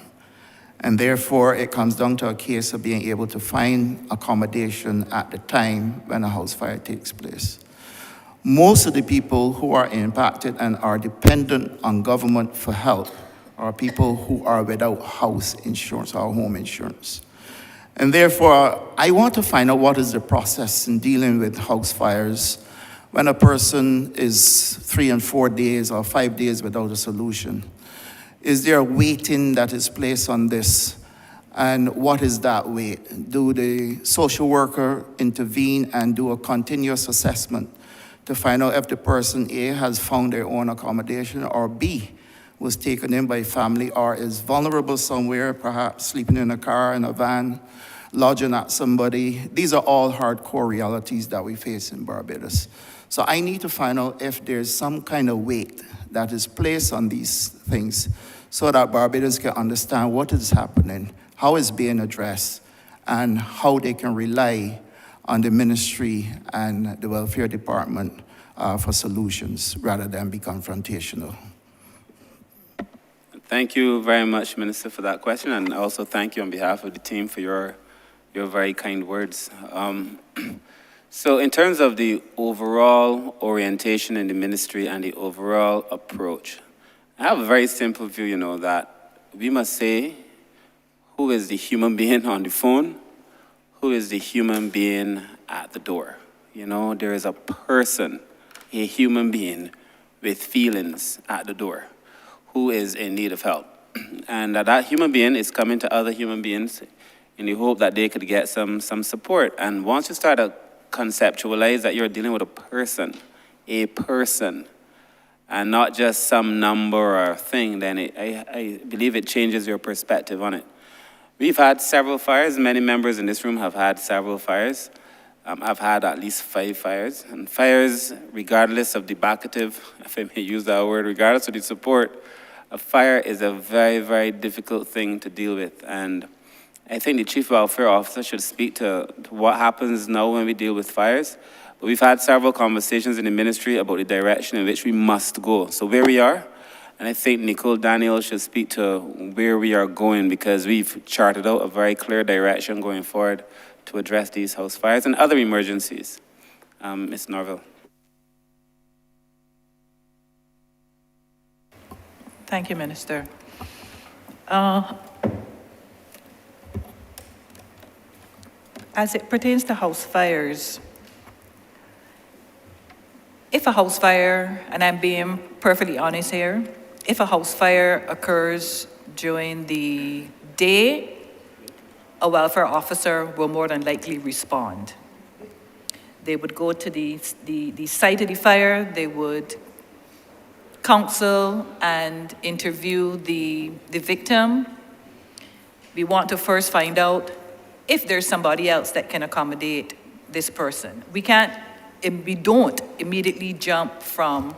And therefore, it comes down to a case of being able to find accommodation at the time when a house fire takes place. Most of the people who are impacted and are dependent on government for help are people who are without house insurance or home insurance. And therefore, I want to find out what is the process in dealing with house fires when a person is 3 and 4 days or 5 days without a solution. Is there a waiting that is placed on this? And what is that wait? Do the social worker intervene and do a continuous assessment to find out if the person A has found their own accommodation, or B was taken in by family, or is vulnerable somewhere, perhaps sleeping in a car, in a van, lodging at somebody? These are all hardcore realities that we face in Barbados. So I need to find out if there's some kind of weight that is placed on these things so that Barbadians can understand what is happening, how it's being addressed, and how they can rely on the ministry and the welfare department for solutions rather than be confrontational. Thank you very much, Minister, for that question, and also thank you on behalf of the team for your very kind words. So in terms of the overall orientation in the ministry and the overall approach, I have a very simple view, that we must say who is the human being on the phone, who is the human being at the door. There is a person, a human being with feelings at the door who is in need of help. And that human being is coming to other human beings in the hope that they could get some support. And once you start to conceptualize that you're dealing with a person, and not just some number or thing, then I believe it changes your perspective on it. We've had several fires. Many members in this room have had several fires. I've had at least 5 fires. And fires, regardless of the bacative, if I may use that word, regardless of the support, a fire is a very, very difficult thing to deal with. And I think the Chief Welfare Officer should speak to what happens now when we deal with fires. But we've had several conversations in the ministry about the direction in which we must go. So where we are, and I think Nicole Daniel should speak to where we are going, because we've charted out a very clear direction going forward to address these house fires and other emergencies. Ms. Norville. Thank you, Minister. As it pertains to house fires, if a house fire, and I'm being perfectly honest here, if a house fire occurs during the day, a welfare officer will more than likely respond. They would go to the site of the fire, they would counsel and interview the victim. We want to first find out if there's somebody else that can accommodate this person. We don't immediately jump from,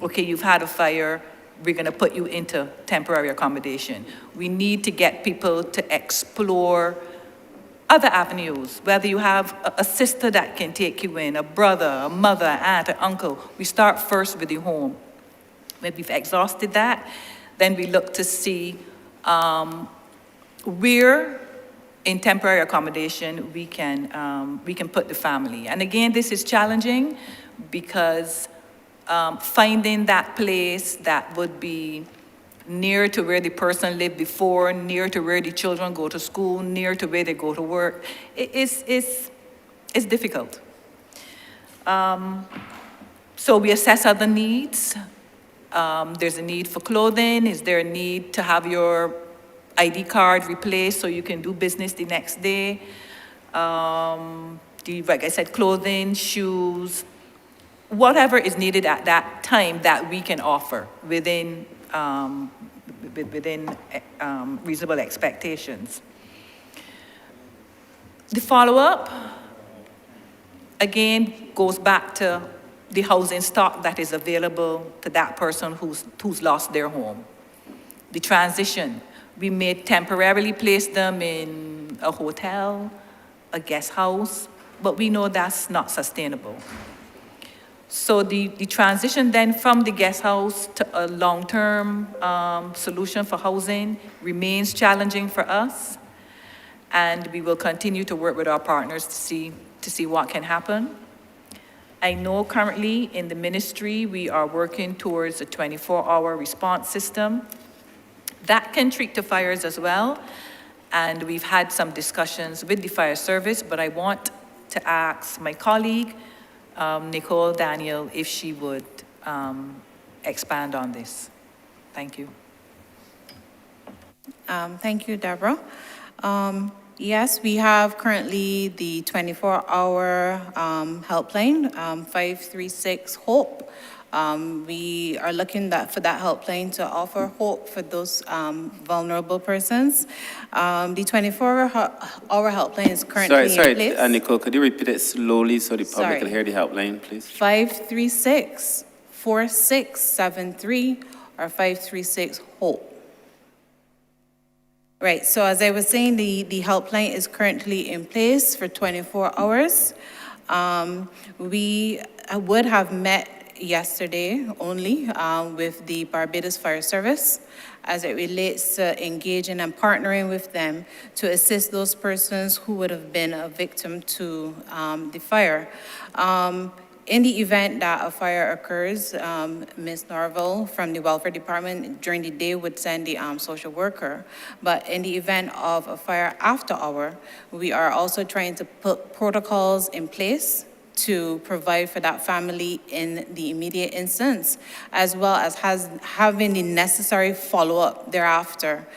okay, you've had a fire, we're gonna put you into temporary accommodation. We need to get people to explore other avenues, whether you have a sister that can take you in, a brother, a mother, aunt, an uncle. We start first with the home. When we've exhausted that, then we look to see where in temporary accommodation we can put the family. And again, this is challenging because finding that place that would be near to where the person lived before, near to where the children go to school, near to where they go to work, it's difficult. So we assess other needs. There's a need for clothing. Is there a need to have your ID card replaced so you can do business the next day? Like I said, clothing, shoes, whatever is needed at that time that we can offer within reasonable expectations. The follow-up, again, goes back to the housing stock that is available to that person who's lost their home. The transition, we may temporarily place them in a hotel, a guest house, but we know that's not sustainable. So the transition then from the guest house to a long-term solution for housing remains challenging for us, and we will continue to work with our partners to see what can happen. I know currently in the ministry we are working towards a 24-hour response system that can treat to fires as well, and we've had some discussions with the fire service, but I want to ask my colleague, Nicole Daniel, if she would expand on this. Thank you. Thank you, Deborah. Yes, we have currently the 24-hour helpline, 536-HOPE. We are looking for that helpline to offer hope for those vulnerable persons. The 24-hour helpline is currently in place. Sorry, Nicole, could you repeat it slowly so the public can hear the helpline, please? 536-4673 or 536-HOPE. Right, so as I was saying, the helpline is currently in place for 24 hours. We would have met yesterday only with the Barbados Fire Service as it relates to engaging and partnering with them to assist those persons who would have been a victim to the fire. In the event that a fire occurs, Ms. Norville from the Welfare Department during the day would send the social worker. But in the event of a fire after hour, we are also trying to put protocols in place to provide for that family in the immediate instance, as well as having the necessary follow-up thereafter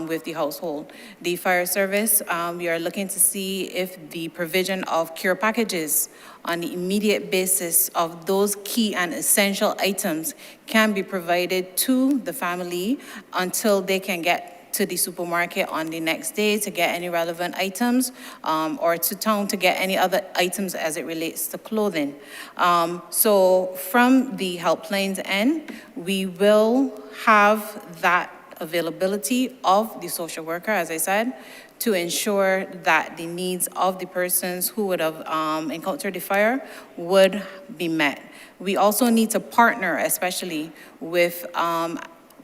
with the household. The fire service, we are looking to see if the provision of care packages on the immediate basis of those key and essential items can be provided to the family until they can get to the supermarket on the next day to get any relevant items, or to town to get any other items as it relates to clothing. So from the helplines end, we will have that availability of the social worker, as I said, to ensure that the needs of the persons who would have encountered the fire would be met. We also need to partner, especially with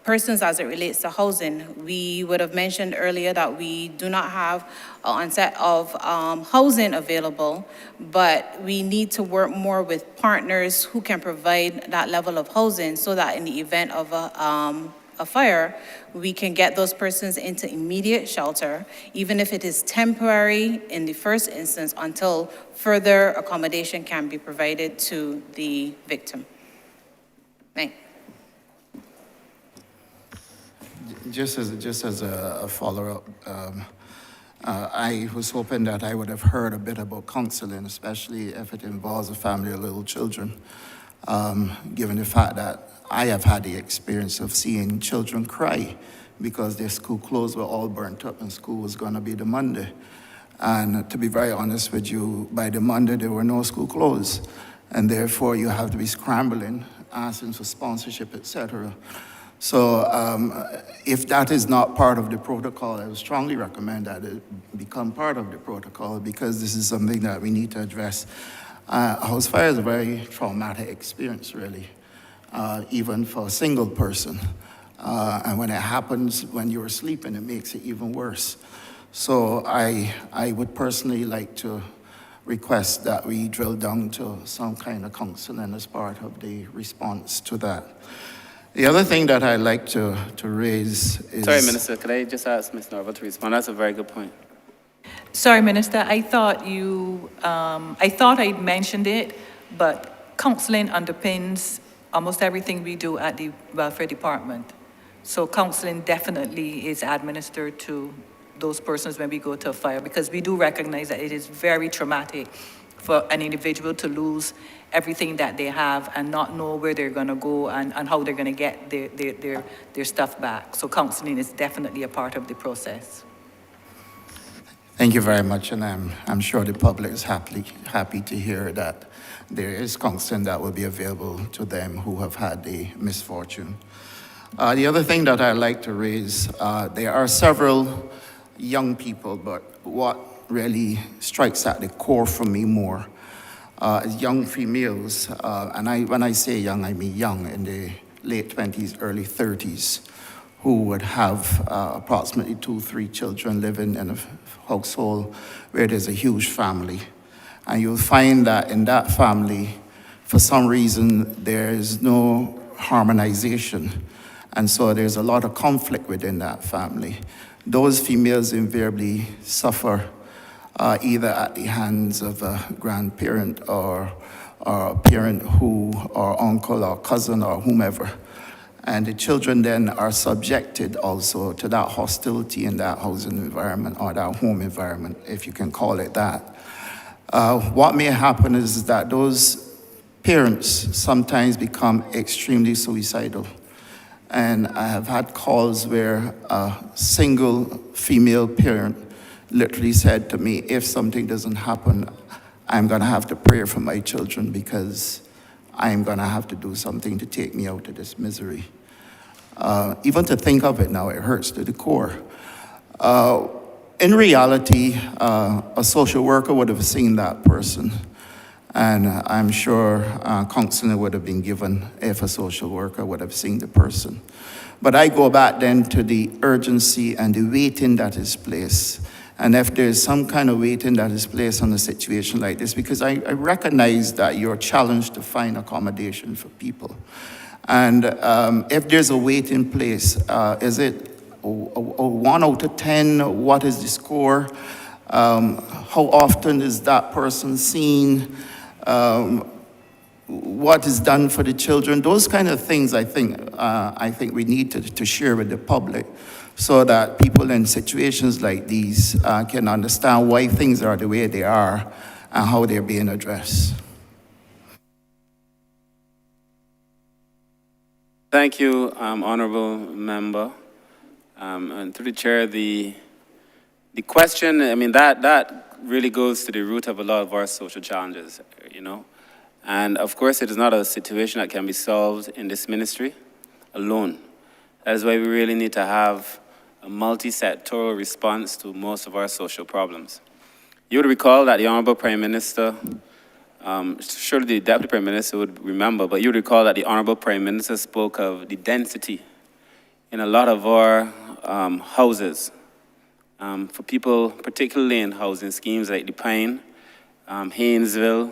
persons as it relates to housing. We would have mentioned earlier that we do not have an onset of housing available, but we need to work more with partners who can provide that level of housing so that in the event of a fire, we can get those persons into immediate shelter, even if it is temporary in the first instance, until further accommodation can be provided to the victim. Thanks. Just as a follow-up, I was hoping that I would have heard a bit about counseling, especially if it involves a family of little children, given the fact that I have had the experience of seeing children cry because their school clothes were all burnt up and school was going to be the Monday. And to be very honest with you, by the Monday there were no school clothes, and therefore you have to be scrambling, asking for sponsorship, etc. So if that is not part of the protocol, I would strongly recommend that it become part of the protocol, because this is something that we need to address. House fire is a very traumatic experience, really, even for a single person. And when it happens when you're sleeping, it makes it even worse. So I would personally like to request that we drill down to some kind of counseling as part of the response to that. The other thing that I'd like to raise is... Sorry, Minister, could I just ask Ms. Norval to respond? That's a very good point. Sorry, Minister, I thought I'd mentioned it, but counseling underpins almost everything we do at the Welfare Department. So counseling definitely is administered to those persons when we go to a fire, because we do recognize that it is very traumatic for an individual to lose everything that they have and not know where they're going to go and how they're going to get their stuff back. So counseling is definitely a part of the process. Thank you very much, and I'm sure the public is happy to hear that there is counseling that will be available to them who have had the misfortune. The other thing that I'd like to raise, there are several young people, but what really strikes at the core for me more is young females, and when I say young, I mean young, in the late 20s, early 30s, who would have approximately 2-3 children living in a household where there's a huge family. And you'll find that in that family, for some reason, there is no harmonization. And so there's a lot of conflict within that family. Those females invariably suffer either at the hands of a grandparent or a parent or uncle or cousin or whomever. And the children then are subjected also to that hostility in that housing environment or that home environment, if you can call it that. What may happen is that those parents sometimes become extremely suicidal. And I have had calls where a single female parent literally said to me, if something doesn't happen, I'm going to have to pray for my children because I'm going to have to do something to take me out of this misery. Even to think of it now, it hurts to the core. In reality, a social worker would have seen that person, and I'm sure counseling would have been given if a social worker would have seen the person. But I go back then to the urgency and the waiting that is placed. And if there's some kind of waiting that is placed on a situation like this, because I recognize that you're challenged to find accommodation for people. And if there's a wait in place, is it a 1 out of 10? What is the score? How often is that person seen? what is done for the children. Those kind of things I think we need to share with the public so that people in situations like these can understand why things are the way they are and how they're being addressed. Thank you, Honourable Member. And through the chair, the question, I mean, that really goes to the root of a lot of our social challenges, you know. And of course, it is not a situation that can be solved in this ministry alone. That is why we really need to have a multi-sectoral response to most of our social problems. You would recall that the Honourable Prime Minister, surely the Deputy Prime Minister would remember, but you would recall that the Honourable Prime Minister spoke of the density in a lot of our houses for people, particularly in housing schemes like the Pine, Haynesville,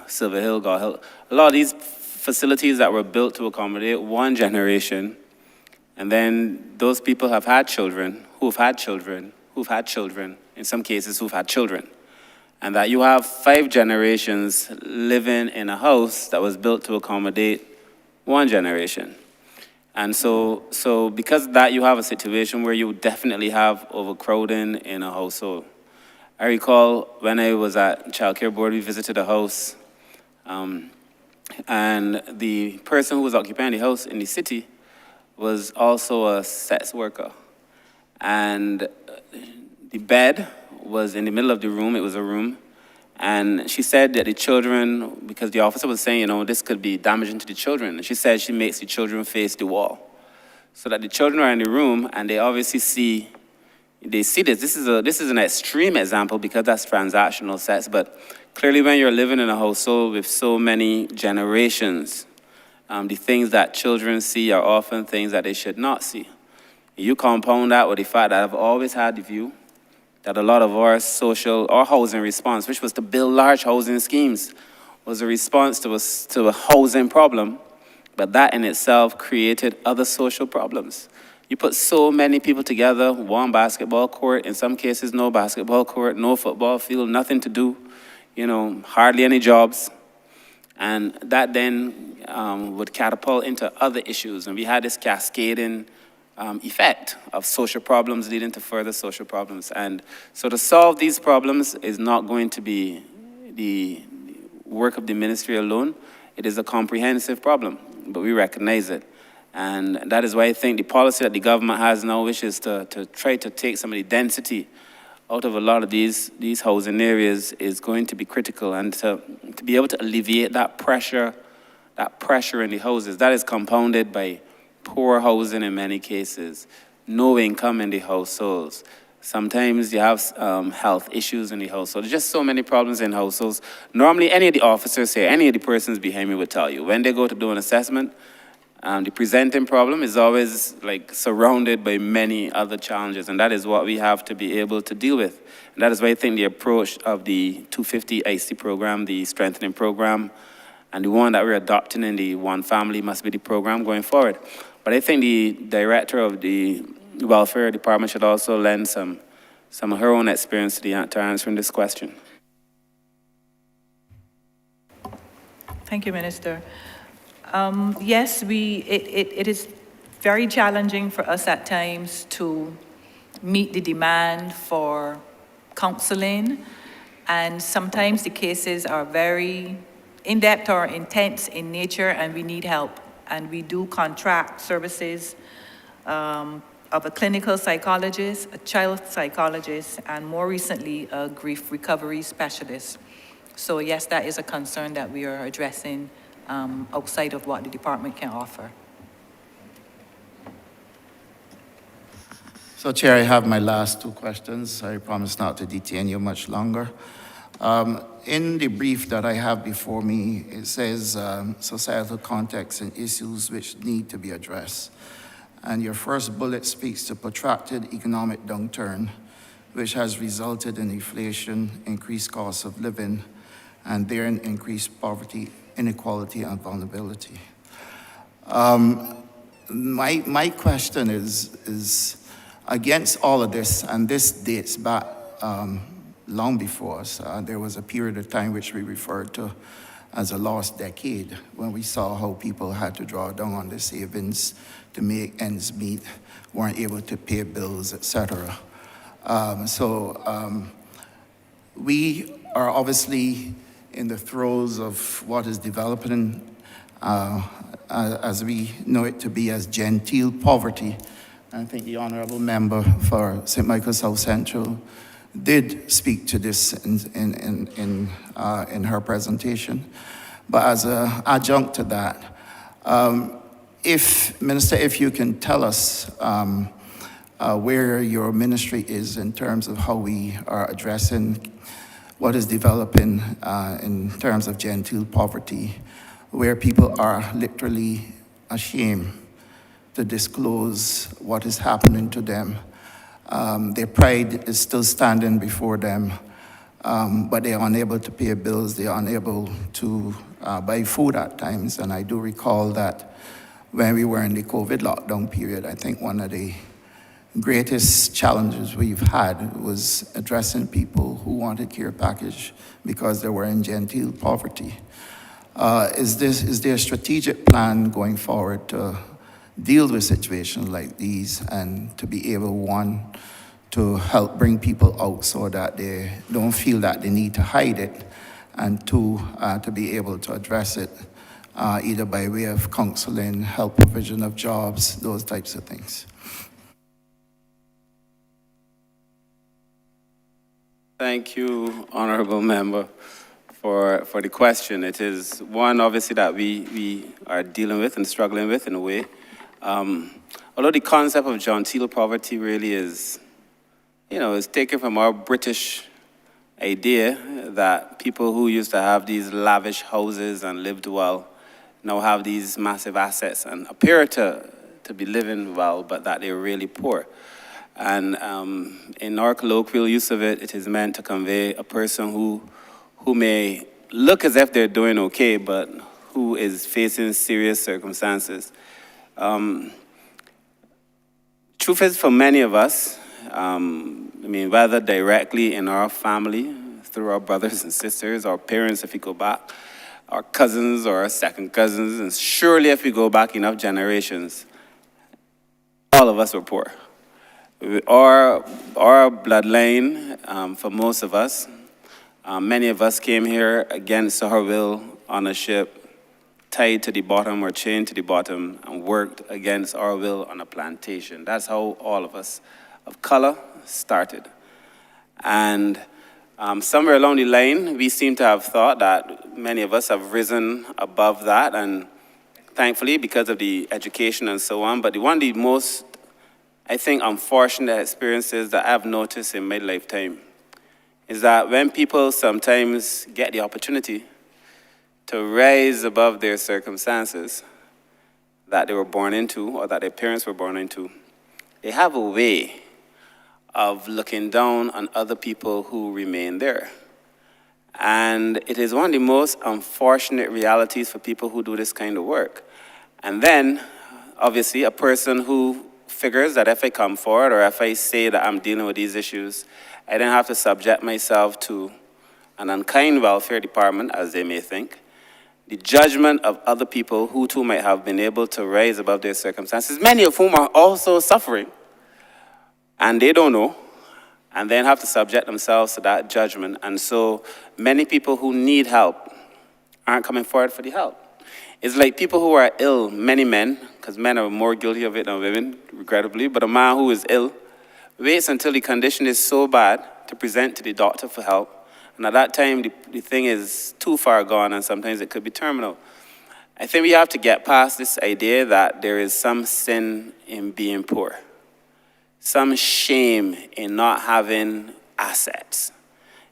Silver Hill, God Hill. A lot of these facilities that were built to accommodate one generation, and then those people have had children, who've had children, in some cases who've had children. And that you have 5 generations living in a house that was built to accommodate one generation. And so because of that, you have a situation where you definitely have overcrowding in a household. I recall when I was at Child Care Board, we visited a house, and the person who was occupying the house in the city was also a sex worker. And the bed was in the middle of the room, it was a room, and she said that the children, because the officer was saying, you know, this could be damaging to the children, and she said she makes the children face the wall. So that the children are in the room, and they obviously see this. This is an extreme example because that's transactional sex, but clearly when you're living in a household with so many generations, the things that children see are often things that they should not see. You compound that with the fact that I've always had the view that a lot of our social or housing response, which was to build large housing schemes, was a response to a housing problem, but that in itself created other social problems. You put so many people together, one basketball court, in some cases no basketball court, no football field, nothing to do, you know, hardly any jobs. And that then would catapult into other issues. And we had this cascading effect of social problems leading to further social problems. And so to solve these problems is not going to be the work of the ministry alone. It is a comprehensive problem, but we recognize it. And that is why I think the policy that the government has now, which is to try to take some of the density out of a lot of these housing areas, is going to be critical. And to be able to alleviate that pressure in the houses, that is compounded by poor housing in many cases, no income in the households. Sometimes you have health issues in the household. There's just so many problems in households. Normally, any of the officers here, any of the persons behind me would tell you, when they go to do an assessment, the presenting problem is always like surrounded by many other challenges, and that is what we have to be able to deal with. And that is why I think the approach of the 250 IC program, the strengthening program, and the one that we're adopting in the One Family must be the program going forward. But I think the director of the welfare department should also lend some of her own experience to answering this question. Thank you, Minister. Yes, it is very challenging for us at times to meet the demand for counseling, and sometimes the cases are very in-depth or intense in nature, and we need help. And we do contract services of a clinical psychologist, a child psychologist, and more recently, a grief recovery specialist. So yes, that is a concern that we are addressing outside of what the department can offer. So, Chair, I have my last 2 questions. I promise not to detain you much longer. In the brief that I have before me, it says societal contexts and issues which need to be addressed. And your first bullet speaks to protracted economic downturn, which has resulted in inflation, increased costs of living, and therein increased poverty, inequality, and vulnerability. My question is against all of this, and this dates back long before us. There was a period of time which we referred to as a lost decade, when we saw how people had to draw down on their savings to make ends meet, weren't able to pay bills, etc. We are obviously in the throes of what is developing as we know it to be as genteel poverty. I think the honourable member for St. Michael South Central did speak to this in her presentation. But as an adjunct to that, Minister, if you can tell us where your ministry is in terms of how we are addressing what is developing in terms of genteel poverty, where people are literally ashamed to disclose what is happening to them. Their pride is still standing before them, but they are unable to pay bills, they are unable to buy food at times. And I do recall that when we were in the COVID lockdown period, I think one of the greatest challenges we've had was addressing people who wanted care package because they were in genteel poverty. Is there a strategic plan going forward to deal with situations like these and to be able, one, to help bring people out so that they don't feel that they need to hide it, and two, to be able to address it either by way of counseling, help provision of jobs, those types of things? Thank you, Honourable Member, for the question. It is one, obviously, that we are dealing with and struggling with in a way. Although the concept of genteel poverty really is, is taken from our British idea that people who used to have these lavish houses and lived well now have these massive assets and appear to be living well, but that they're really poor. And in our colloquial use of it, it is meant to convey a person who may look as if they're doing okay, but who is facing serious circumstances. Truth is, for many of us, whether directly in our family, through our brothers and sisters, our parents, if we go back, our cousins or our second cousins, and surely if we go back enough generations, all of us were poor. Our bloodline, for most of us, many of us came here against our will on a ship, tied to the bottom or chained to the bottom, and worked against our will on a plantation. That's how all of us of color started. And somewhere along the line, we seem to have thought that many of us have risen above that, and thankfully, because of the education and so on. But one of the most, I think, unfortunate experiences that I've noticed in my lifetime is that when people sometimes get the opportunity to rise above their circumstances that they were born into or that their parents were born into, they have a way of looking down on other people who remain there. And it is one of the most unfortunate realities for people who do this kind of work. And then, obviously, a person who figures that if I come forward or if I say that I'm dealing with these issues, I don't have to subject myself to an unkind welfare department, as they may think, the judgment of other people who too might have been able to rise above their circumstances, many of whom are also suffering, and they don't know, and then have to subject themselves to that judgment. And so many people who need help aren't coming forward for the help. It's like people who are ill, many men, because men are more guilty of it than women, regrettably, but a man who is ill waits until the condition is so bad to present to the doctor for help. And at that time, the thing is too far gone, and sometimes it could be terminal. I think we have to get past this idea that there is some sin in being poor, some shame in not having assets.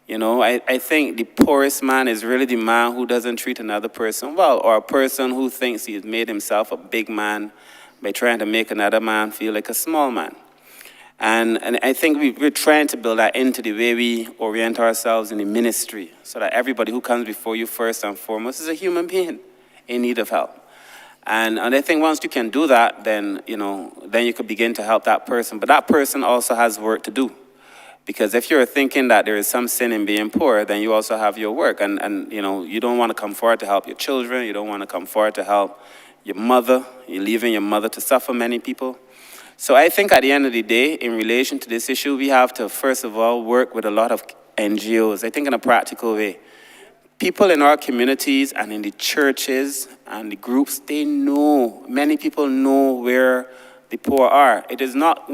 I think the poorest man is really the man who doesn't treat another person well, or a person who thinks he's made himself a big man by trying to make another man feel like a small man. And I think we're trying to build that into the way we orient ourselves in the ministry, so that everybody who comes before you first and foremost is a human being in need of help. And I think once you can do that, then you could begin to help that person. But that person also has work to do. Because if you're thinking that there is some sin in being poor, then you also have your work. And you know, you don't want to come forward to help your children. You don't want to come forward to help your mother. You're leaving your mother to suffer, many people. So I think at the end of the day, in relation to this issue, we have to, first of all, work with a lot of NGOs, I think in a practical way. People in our communities and in the churches and the groups, they know, many people know where the poor are. It is not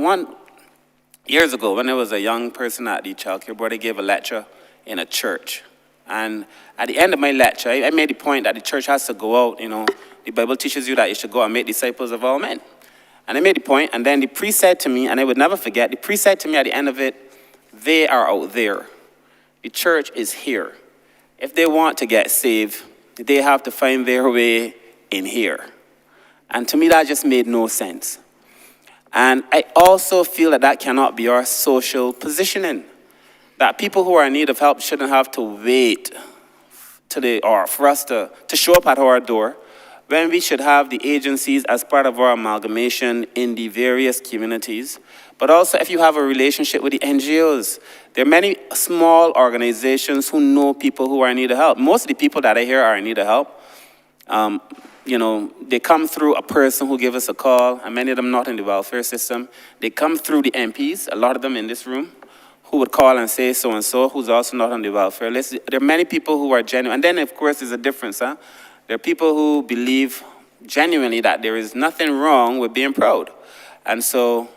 years ago, when I was a young person at the child care board, I gave a lecture in a church. And at the end of my lecture, I made the point that the church has to go out, you know, the Bible teaches you that you should go and make disciples of all men. And I made the point, and then the priest said to me, and I would never forget, the priest said to me at the end of it, they are out there. The church is here. If they want to get saved, they have to find their way in here. And to me, that just made no sense. And I also feel that that cannot be our social positioning. That people who are in need of help shouldn't have to wait for us to show up at our door, when we should have the agencies as part of our amalgamation in the various communities. But also if you have a relationship with the NGOs, there are many small organizations who know people who are in need of help. Most of the people that I hear are in need of help. You know, they come through a person who gives us a call, and many of them not in the welfare system. They come through the MPs, a lot of them in this room, who would call and say so-and-so, who's also not on the welfare list. There are many people who are genuine. And then, of course, there's a difference. There are people who believe genuinely that there is nothing wrong with being proud. And so,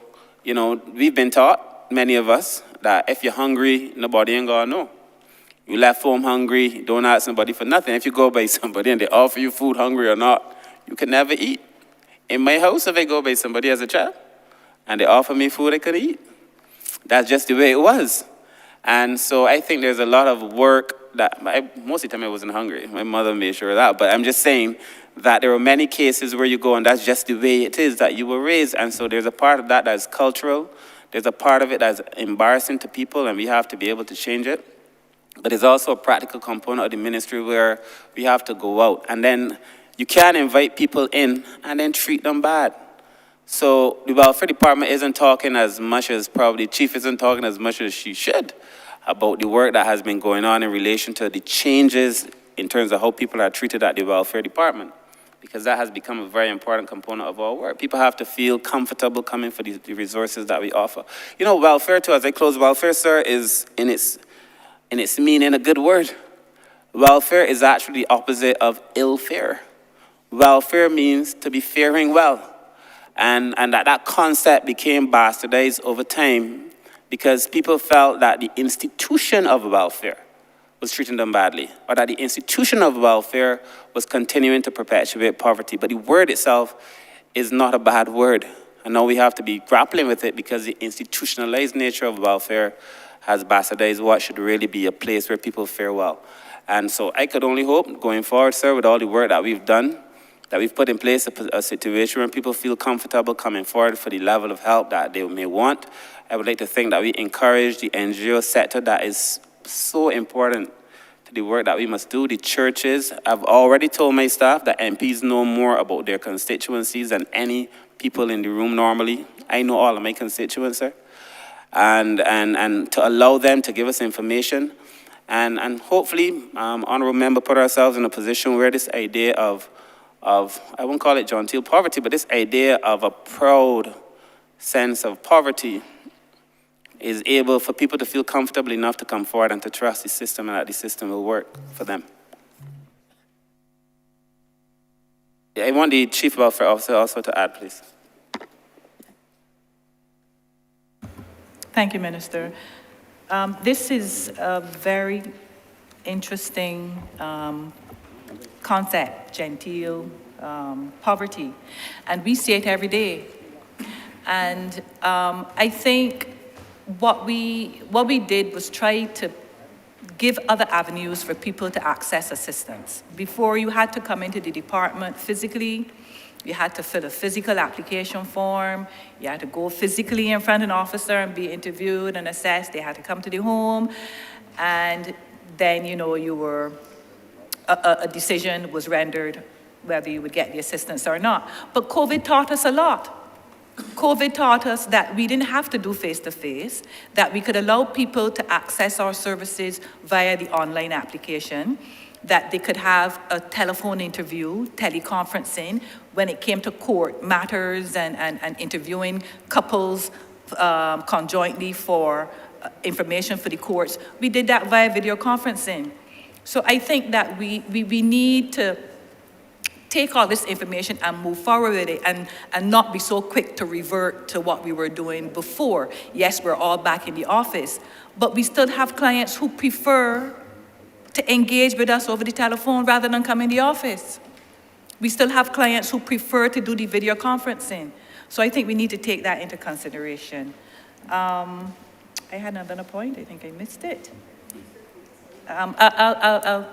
you know, we've been taught, many of us, that if you're hungry, nobody ain't gonna know. You left home hungry, don't ask somebody for nothing. If you go by somebody and they offer you food, hungry or not, you can never eat. In my house, if I go by somebody as a child and they offer me food, I could eat. That's just the way it was. And so I think there's a lot of work that, most of the time I wasn't hungry. My mother made sure of that. But I'm just saying that there are many cases where you go and that's just the way it is that you were raised. And so there's a part of that that's cultural. There's a part of it that's embarrassing to people, and we have to be able to change it. But there's also a practical component of the ministry where we have to go out. And then you can't invite people in and then treat them bad. So the welfare department isn't talking as much as, probably the chief isn't talking as much as she should about the work that has been going on in relation to the changes in terms of how people are treated at the welfare department. Because that has become a very important component of our work. People have to feel comfortable coming for the resources that we offer. You know, welfare, too, as I close, welfare, sir, is in its meaning a good word. Welfare is actually the opposite of ill fare. Welfare means to be faring well. And that concept became bastardized over time because people felt that the institution of welfare was treating them badly, or that the institution of welfare was continuing to perpetuate poverty. But the word itself is not a bad word. And now we have to be grappling with it because the institutionalized nature of welfare has bastardized what should really be a place where people fare well. And so I could only hope, going forward, sir, with all the work that we've done, that we've put in place a situation where people feel comfortable coming forward for the level of help that they may want. I would like to think that we encourage the NGO sector that is so important to the work that we must do. The churches, I've already told my staff that MPs know more about their constituencies than any people in the room normally. I know all of my constituents, sir. And to allow them to give us information. And hopefully, Honourable Member, put ourselves in a position where this idea of I won't call it genteel poverty, but this idea of a proud sense of poverty is able for people to feel comfortable enough to come forward and to trust the system and that the system will work for them. I want the Chief Welfare Officer also to add, please. Thank you, Minister. This is a very interesting concept, genteel poverty, and we see it every day. And I think what we did was try to give other avenues for people to access assistance. Before, you had to come into the department physically. You had to fill a physical application form. You had to go physically in front of an officer and be interviewed and assessed. They had to come to the home. And then, you know, a decision was rendered whether you would get the assistance or not. But COVID taught us a lot. COVID taught us that we didn't have to do face-to-face, that we could allow people to access our services via the online application, that they could have a telephone interview, teleconferencing, when it came to court matters and interviewing couples conjointly for information for the courts. We did that via video conferencing. So I think that we need to take all this information and move forward with it and not be so quick to revert to what we were doing before. Yes, we're all back in the office, but we still have clients who prefer to engage with us over the telephone rather than come in the office. We still have clients who prefer to do the video conferencing. So I think we need to take that into consideration. I had another point, I think I missed it. I'll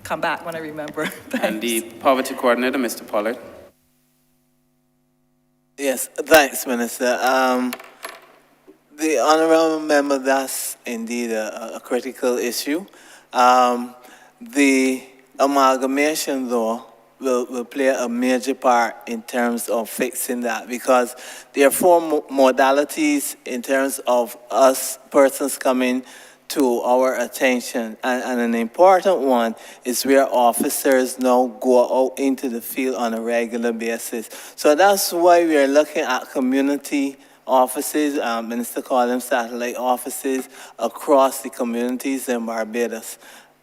come back when I remember. And the poverty coordinator, Mr. Pollard. Yes, thanks, Minister. The honorable member, that's indeed a critical issue. The amalgamation, though, will play a major part in terms of fixing that, because there are four modalities in terms of us persons coming to our attention, and an important one is where officers now go out into the field on a regular basis. So that's why we are looking at community offices, Minister called them satellite offices, across the communities in Barbados.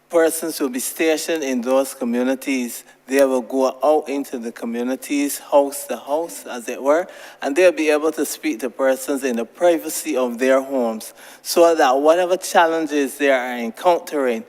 Persons will be stationed in those communities. They will go out into the communities, house to house, as it were, and they'll be able to speak to persons in the privacy of their homes, so that whatever challenges they are encountering,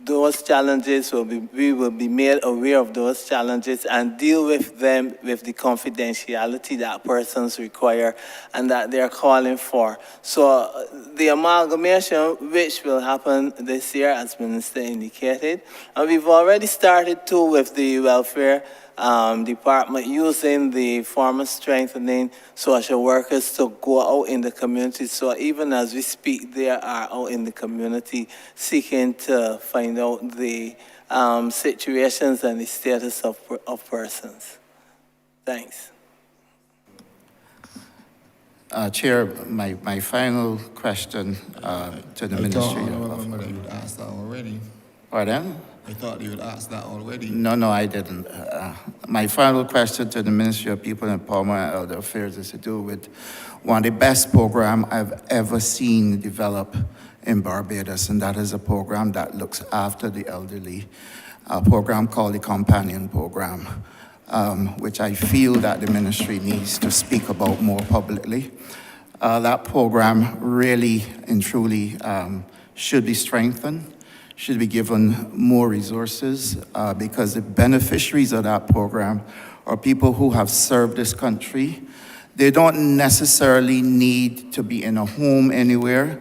those challenges we will be made aware of those challenges and deal with them with the confidentiality that persons require and that they're calling for. So the amalgamation, which will happen this year, as Minister indicated, and we've already started too with the welfare department using the former strengthening social workers to go out in the community. So even as we speak, they are out in the community seeking to find out the situations and the status of persons. Thanks. Chair, my final question to the Ministry I of... thought you would ask that already. Pardon? I thought you would ask that already. No, I didn't. My final question to the Ministry of People Empowerment and Elder Affairs is to do with one of the best programs I've ever seen develop in Barbados, and that is a program that looks after the elderly, a program called the Companion Program, which I feel that the ministry needs to speak about more publicly. That program really and truly should be strengthened, should be given more resources, because the beneficiaries of that program are people who have served this country. They don't necessarily need to be in a home anywhere,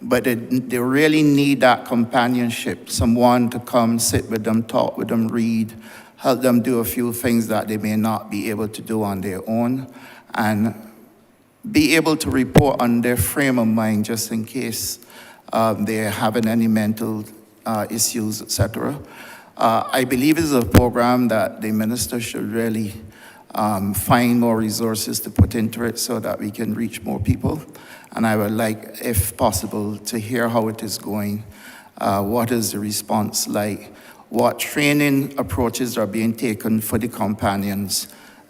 but they really need that companionship, someone to come sit with them, talk with them, read, help them do a few things that they may not be able to do on their own, and be able to report on their frame of mind just in case they're having any mental issues, etc. I believe it's a program that the minister should really find more resources to put into it so that we can reach more people. And I would like, if possible, to hear how it is going. What is the response like? What training approaches are being taken for the companions,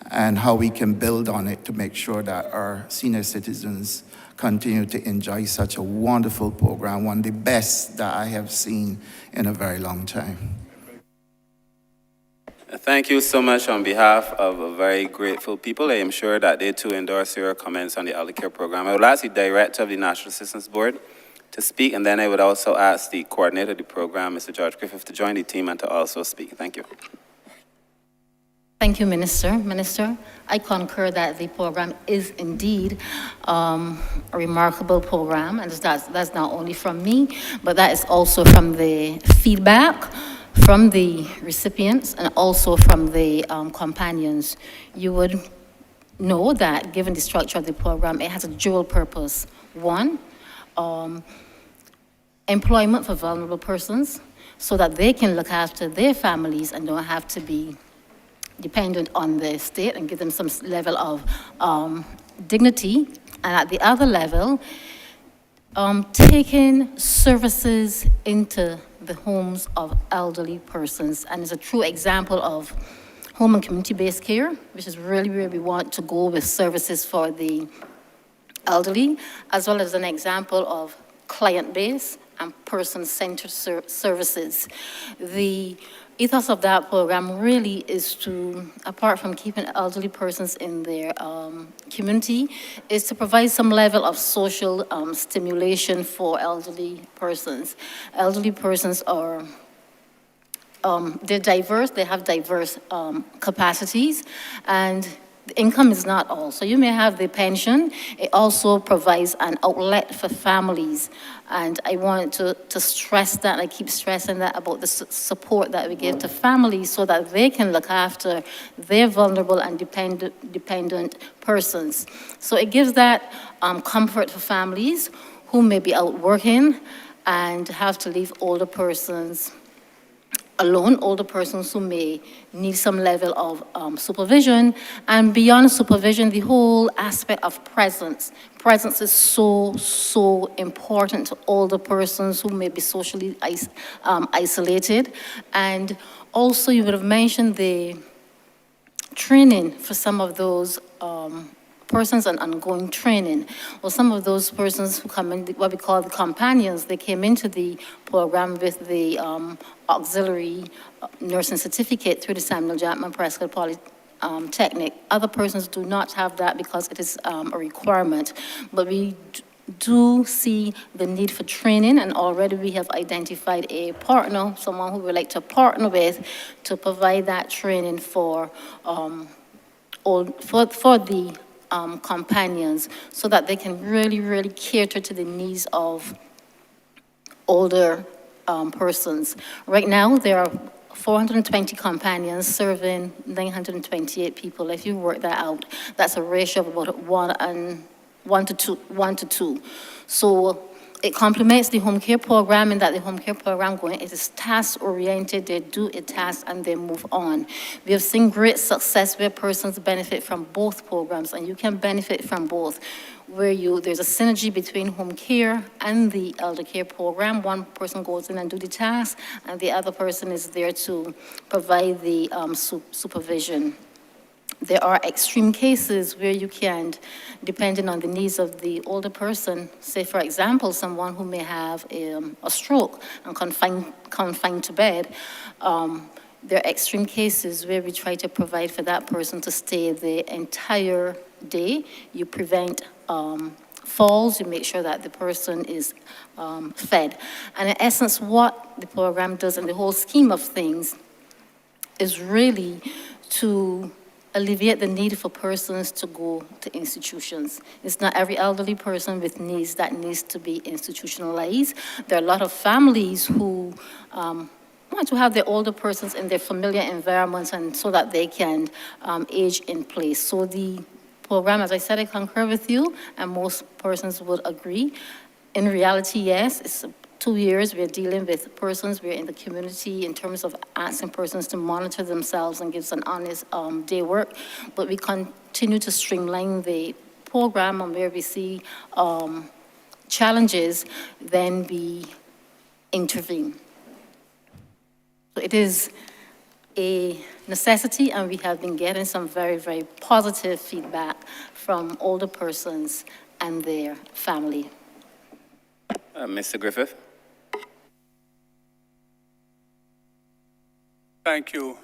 and how we can build on it to make sure that our senior citizens continue to enjoy such a wonderful program, one of the best that I have seen in a very long time. Thank you so much on behalf of a very grateful people. I am sure that they too endorse your comments on the elder care program. I would ask the director of the National Assistance Board to speak, and then I would also ask the coordinator of the program, Mr. George Griffith, to join the team and to also speak. Thank you. Thank you, Minister. Minister, I concur that the program is indeed a remarkable program, and that's not only from me, but that is also from the feedback from the recipients and also from the companions. You would know that given the structure of the program, it has a dual purpose. One, employment for vulnerable persons so that they can look after their families and don't have to be dependent on the state, and give them some level of dignity, and at the other level, taking services into the homes of elderly persons. And it's a true example of home and community-based care, which is really where we want to go with services for the elderly, as well as an example of client-based and person-centered services. The ethos of that program really is to, apart from keeping elderly persons in their community, is to provide some level of social stimulation for elderly persons. Elderly persons are they're diverse, they have diverse capacities, and the income is not all. So you may have the pension. It also provides an outlet for families. And I want to stress that, I keep stressing that about the support that we give to families so that they can look after their vulnerable and dependent persons. So it gives that comfort for families who may be out working and have to leave older persons alone, older persons who may need some level of supervision. And beyond supervision, the whole aspect of presence. Presence is so important to older persons who may be socially isolated. And also, you would have mentioned the training for some of those persons and ongoing training. Well, some of those persons who come in, what we call the companions, they came into the program with the auxiliary nursing certificate through the Samuel Jackman Prescott Polytechnic. Other persons do not have that because it is a requirement. But we do see the need for training, and already we have identified a partner, someone who we would like to partner with to provide that training for the companions, so that they can really cater to the needs of older persons. Right now, there are 420 companions serving 928 people. If you work that out, that's a ratio of about 1 to 2. So it complements the home care program in that the home care program it is task-oriented. They do a task and they move on. We have seen great success where persons benefit from both programs, and you can benefit from both, where there's a synergy between home care and the elder care program. One person goes in and do the task, and the other person is there to provide the supervision. There are extreme cases where you can, depending on the needs of the older person, say, for example, someone who may have a stroke and confined to bed. There are extreme cases where we try to provide for that person to stay the entire day. You prevent falls, you make sure that the person is fed. And in essence, what the program does in the whole scheme of things is really to alleviate the need for persons to go to institutions. It's not every elderly person with needs that needs to be institutionalized. There are a lot of families who want to have their older persons in their familiar environments, and so that they can age in place. So the program, as I said, I concur with you, and most persons would agree. In reality, yes, it's 2 years, we're dealing with persons, we're in the community in terms of asking persons to monitor themselves and give an honest day work, but we continue to streamline the program, and where we see challenges, then we intervene. So it is a necessity, and we have been getting some very positive feedback from older persons and their family. Mr. Griffith. Thank you,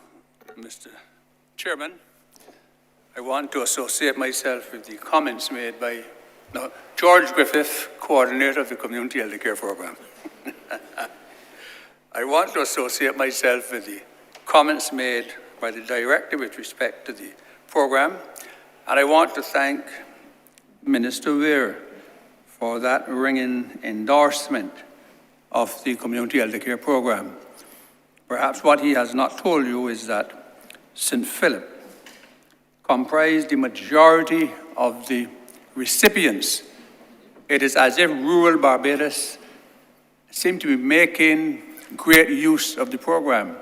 Mr. Chairman. I want to associate myself with the comments made by George Griffith, coordinator of the Community Elder Care Program. I want to associate myself with the comments made by the director with respect to the program, and I want to thank Minister Weir for that ringing endorsement of the Community Elder Care Program. Perhaps what he has not told you is that St. Philip comprised the majority of the recipients. It is as if rural Barbados seem to be making great use of the program.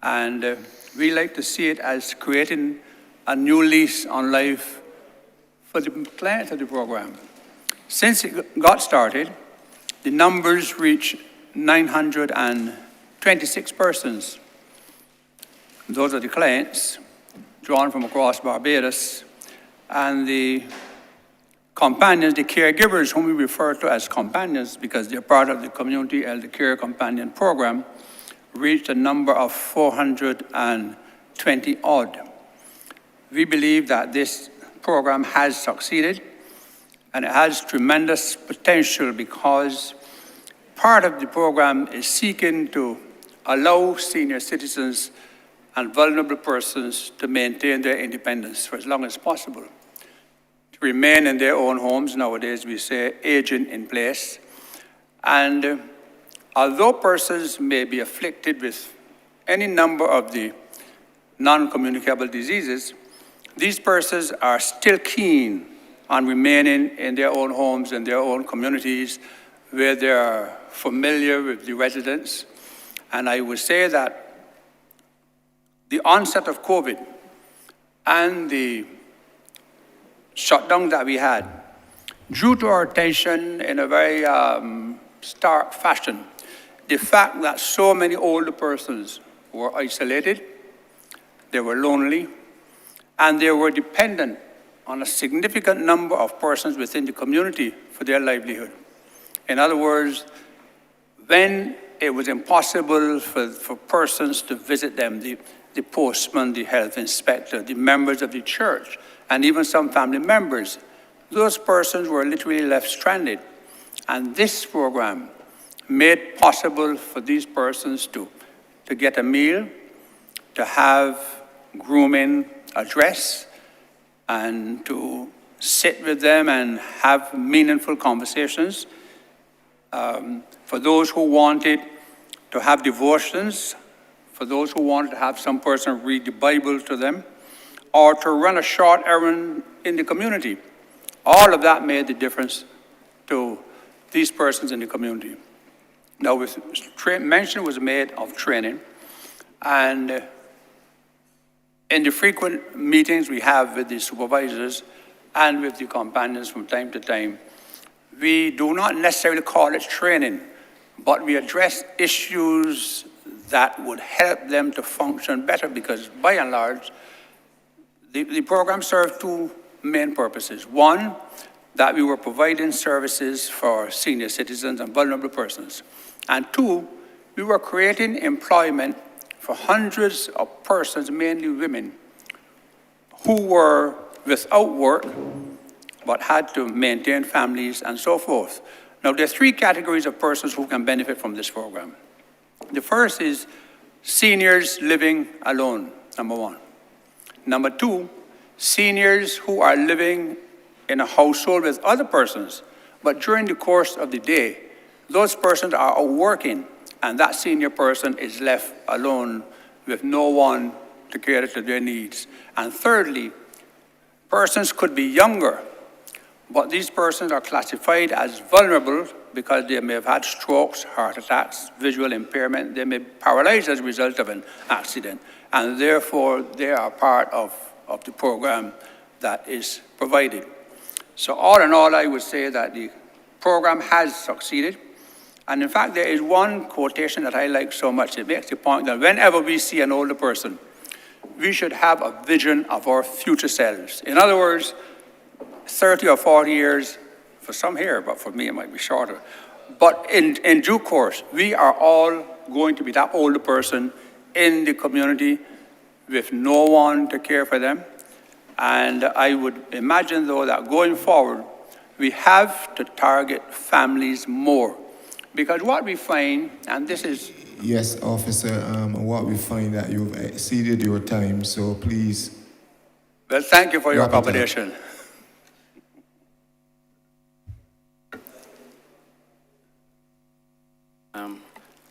And we like to see it as creating a new lease on life for the clients of the program. Since it got started, the numbers reach 926 persons. Those are the clients drawn from across Barbados, and the companions, the caregivers, whom we refer to as companions because they're part of the Community Elder Care Companion Program, reached a number of 420 odd. We believe that this program has succeeded, and it has tremendous potential because part of the program is seeking to allow senior citizens and vulnerable persons to maintain their independence for as long as possible, to remain in their own homes. Nowadays, we say aging in place. And although persons may be afflicted with any number of the non-communicable diseases, these persons are still keen on remaining in their own homes and their own communities where they are familiar with the residents. And I would say that the onset of COVID and the shutdown that we had drew to our attention in a very stark fashion the fact that so many older persons were isolated, they were lonely, and they were dependent on a significant number of persons within the community for their livelihood. In other words, when it was impossible for persons to visit them, the postman, the health inspector, the members of the church, and even some family members, those persons were literally left stranded. And this program made possible for these persons to get a meal, to have grooming, a dress, and to sit with them and have meaningful conversations. For those who wanted to have devotions, for those who wanted to have some person read the Bible to them, or to run a short errand in the community. All of that made the difference to these persons in the community. Now, mention was made of training, and in the frequent meetings we have with the supervisors and with the companions from time to time, we do not necessarily call it training, but we address issues that would help them to function better because, by and large, the program served two main purposes. One, that we were providing services for senior citizens and vulnerable persons. And two, we were creating employment for hundreds of persons, mainly women, who were without work but had to maintain families and so forth. Now, there are three categories of persons who can benefit from this program. The first is seniors living alone, number one. Number two, seniors who are living in a household with other persons, but during the course of the day, those persons are out working, and that senior person is left alone with no one to cater to their needs. And thirdly, persons could be younger, but these persons are classified as vulnerable because they may have had strokes, heart attacks, visual impairment. They may be paralyzed as a result of an accident, and therefore they are part of the program that is provided. So all in all, I would say that the program has succeeded. And in fact, there is one quotation that I like so much. It makes the point that whenever we see an older person, we should have a vision of our future selves. In other words, 30 or 40 years, for some here, but for me it might be shorter. But in due course, we are all going to be that older person in the community with no one to care for them. And I would imagine, though, that going forward, we have to target families more. Because what we find, and this is... Yes, officer, what we find that you've exceeded your time, so please... Well, thank you for your accommodation.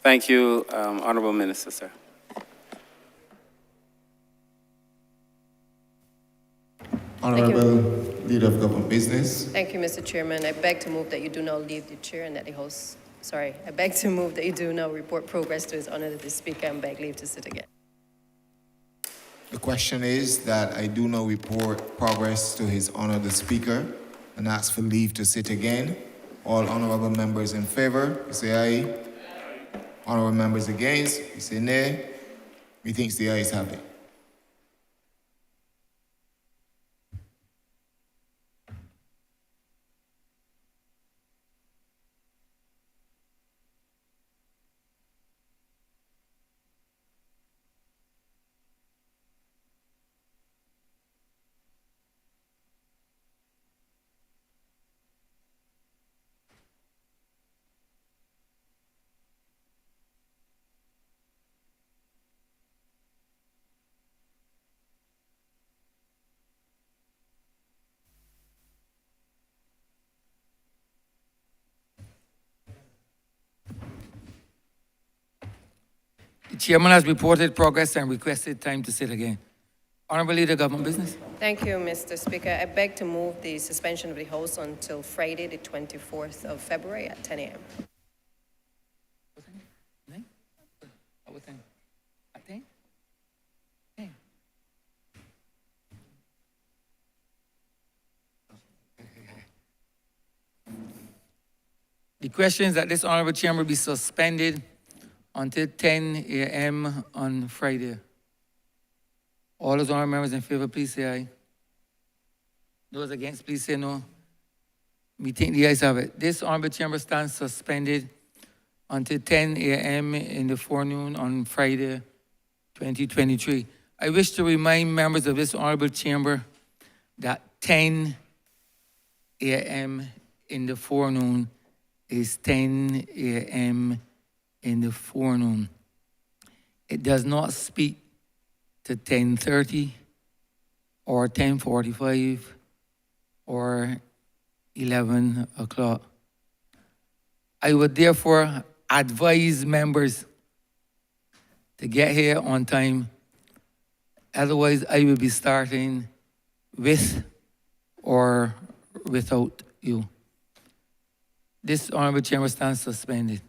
Thank you, Honourable Minister, sir. Honourable Leader of Government Business. Thank you, Mr. Chairman. I beg to move that you do now leave the chair and that the House, I beg to move that you do now report progress to His Honour the Speaker and beg leave to sit again. The question is that I do now report progress to His Honor the Speaker and ask for leave to sit again. All honorable members in favor, you say aye. Honorable members against, you say nay. Methinks the ayes have it. The chairman has reported progress and requested time to sit again. Honorable Leader, Government Business. Thank you, Mr. Speaker. I beg to move the suspension of the House until Friday, the 24th of February at 10 a.m. The question is that this honorable chamber be suspended until 10 a.m. on Friday. All those honorable members in favor, please say aye. Those against, please say no. We think the ayes have it. This honorable chamber stands suspended until 10 a.m. in the forenoon on Friday, 2023. I wish to remind members of this honorable chamber that 10 a.m. in the forenoon is 10 a.m. in the forenoon. It does not speak to 10:30 or 10:45 or 11 o'clock. I would therefore advise members to get here on time. Otherwise, I will be starting with or without you. This honorable chamber stands suspended.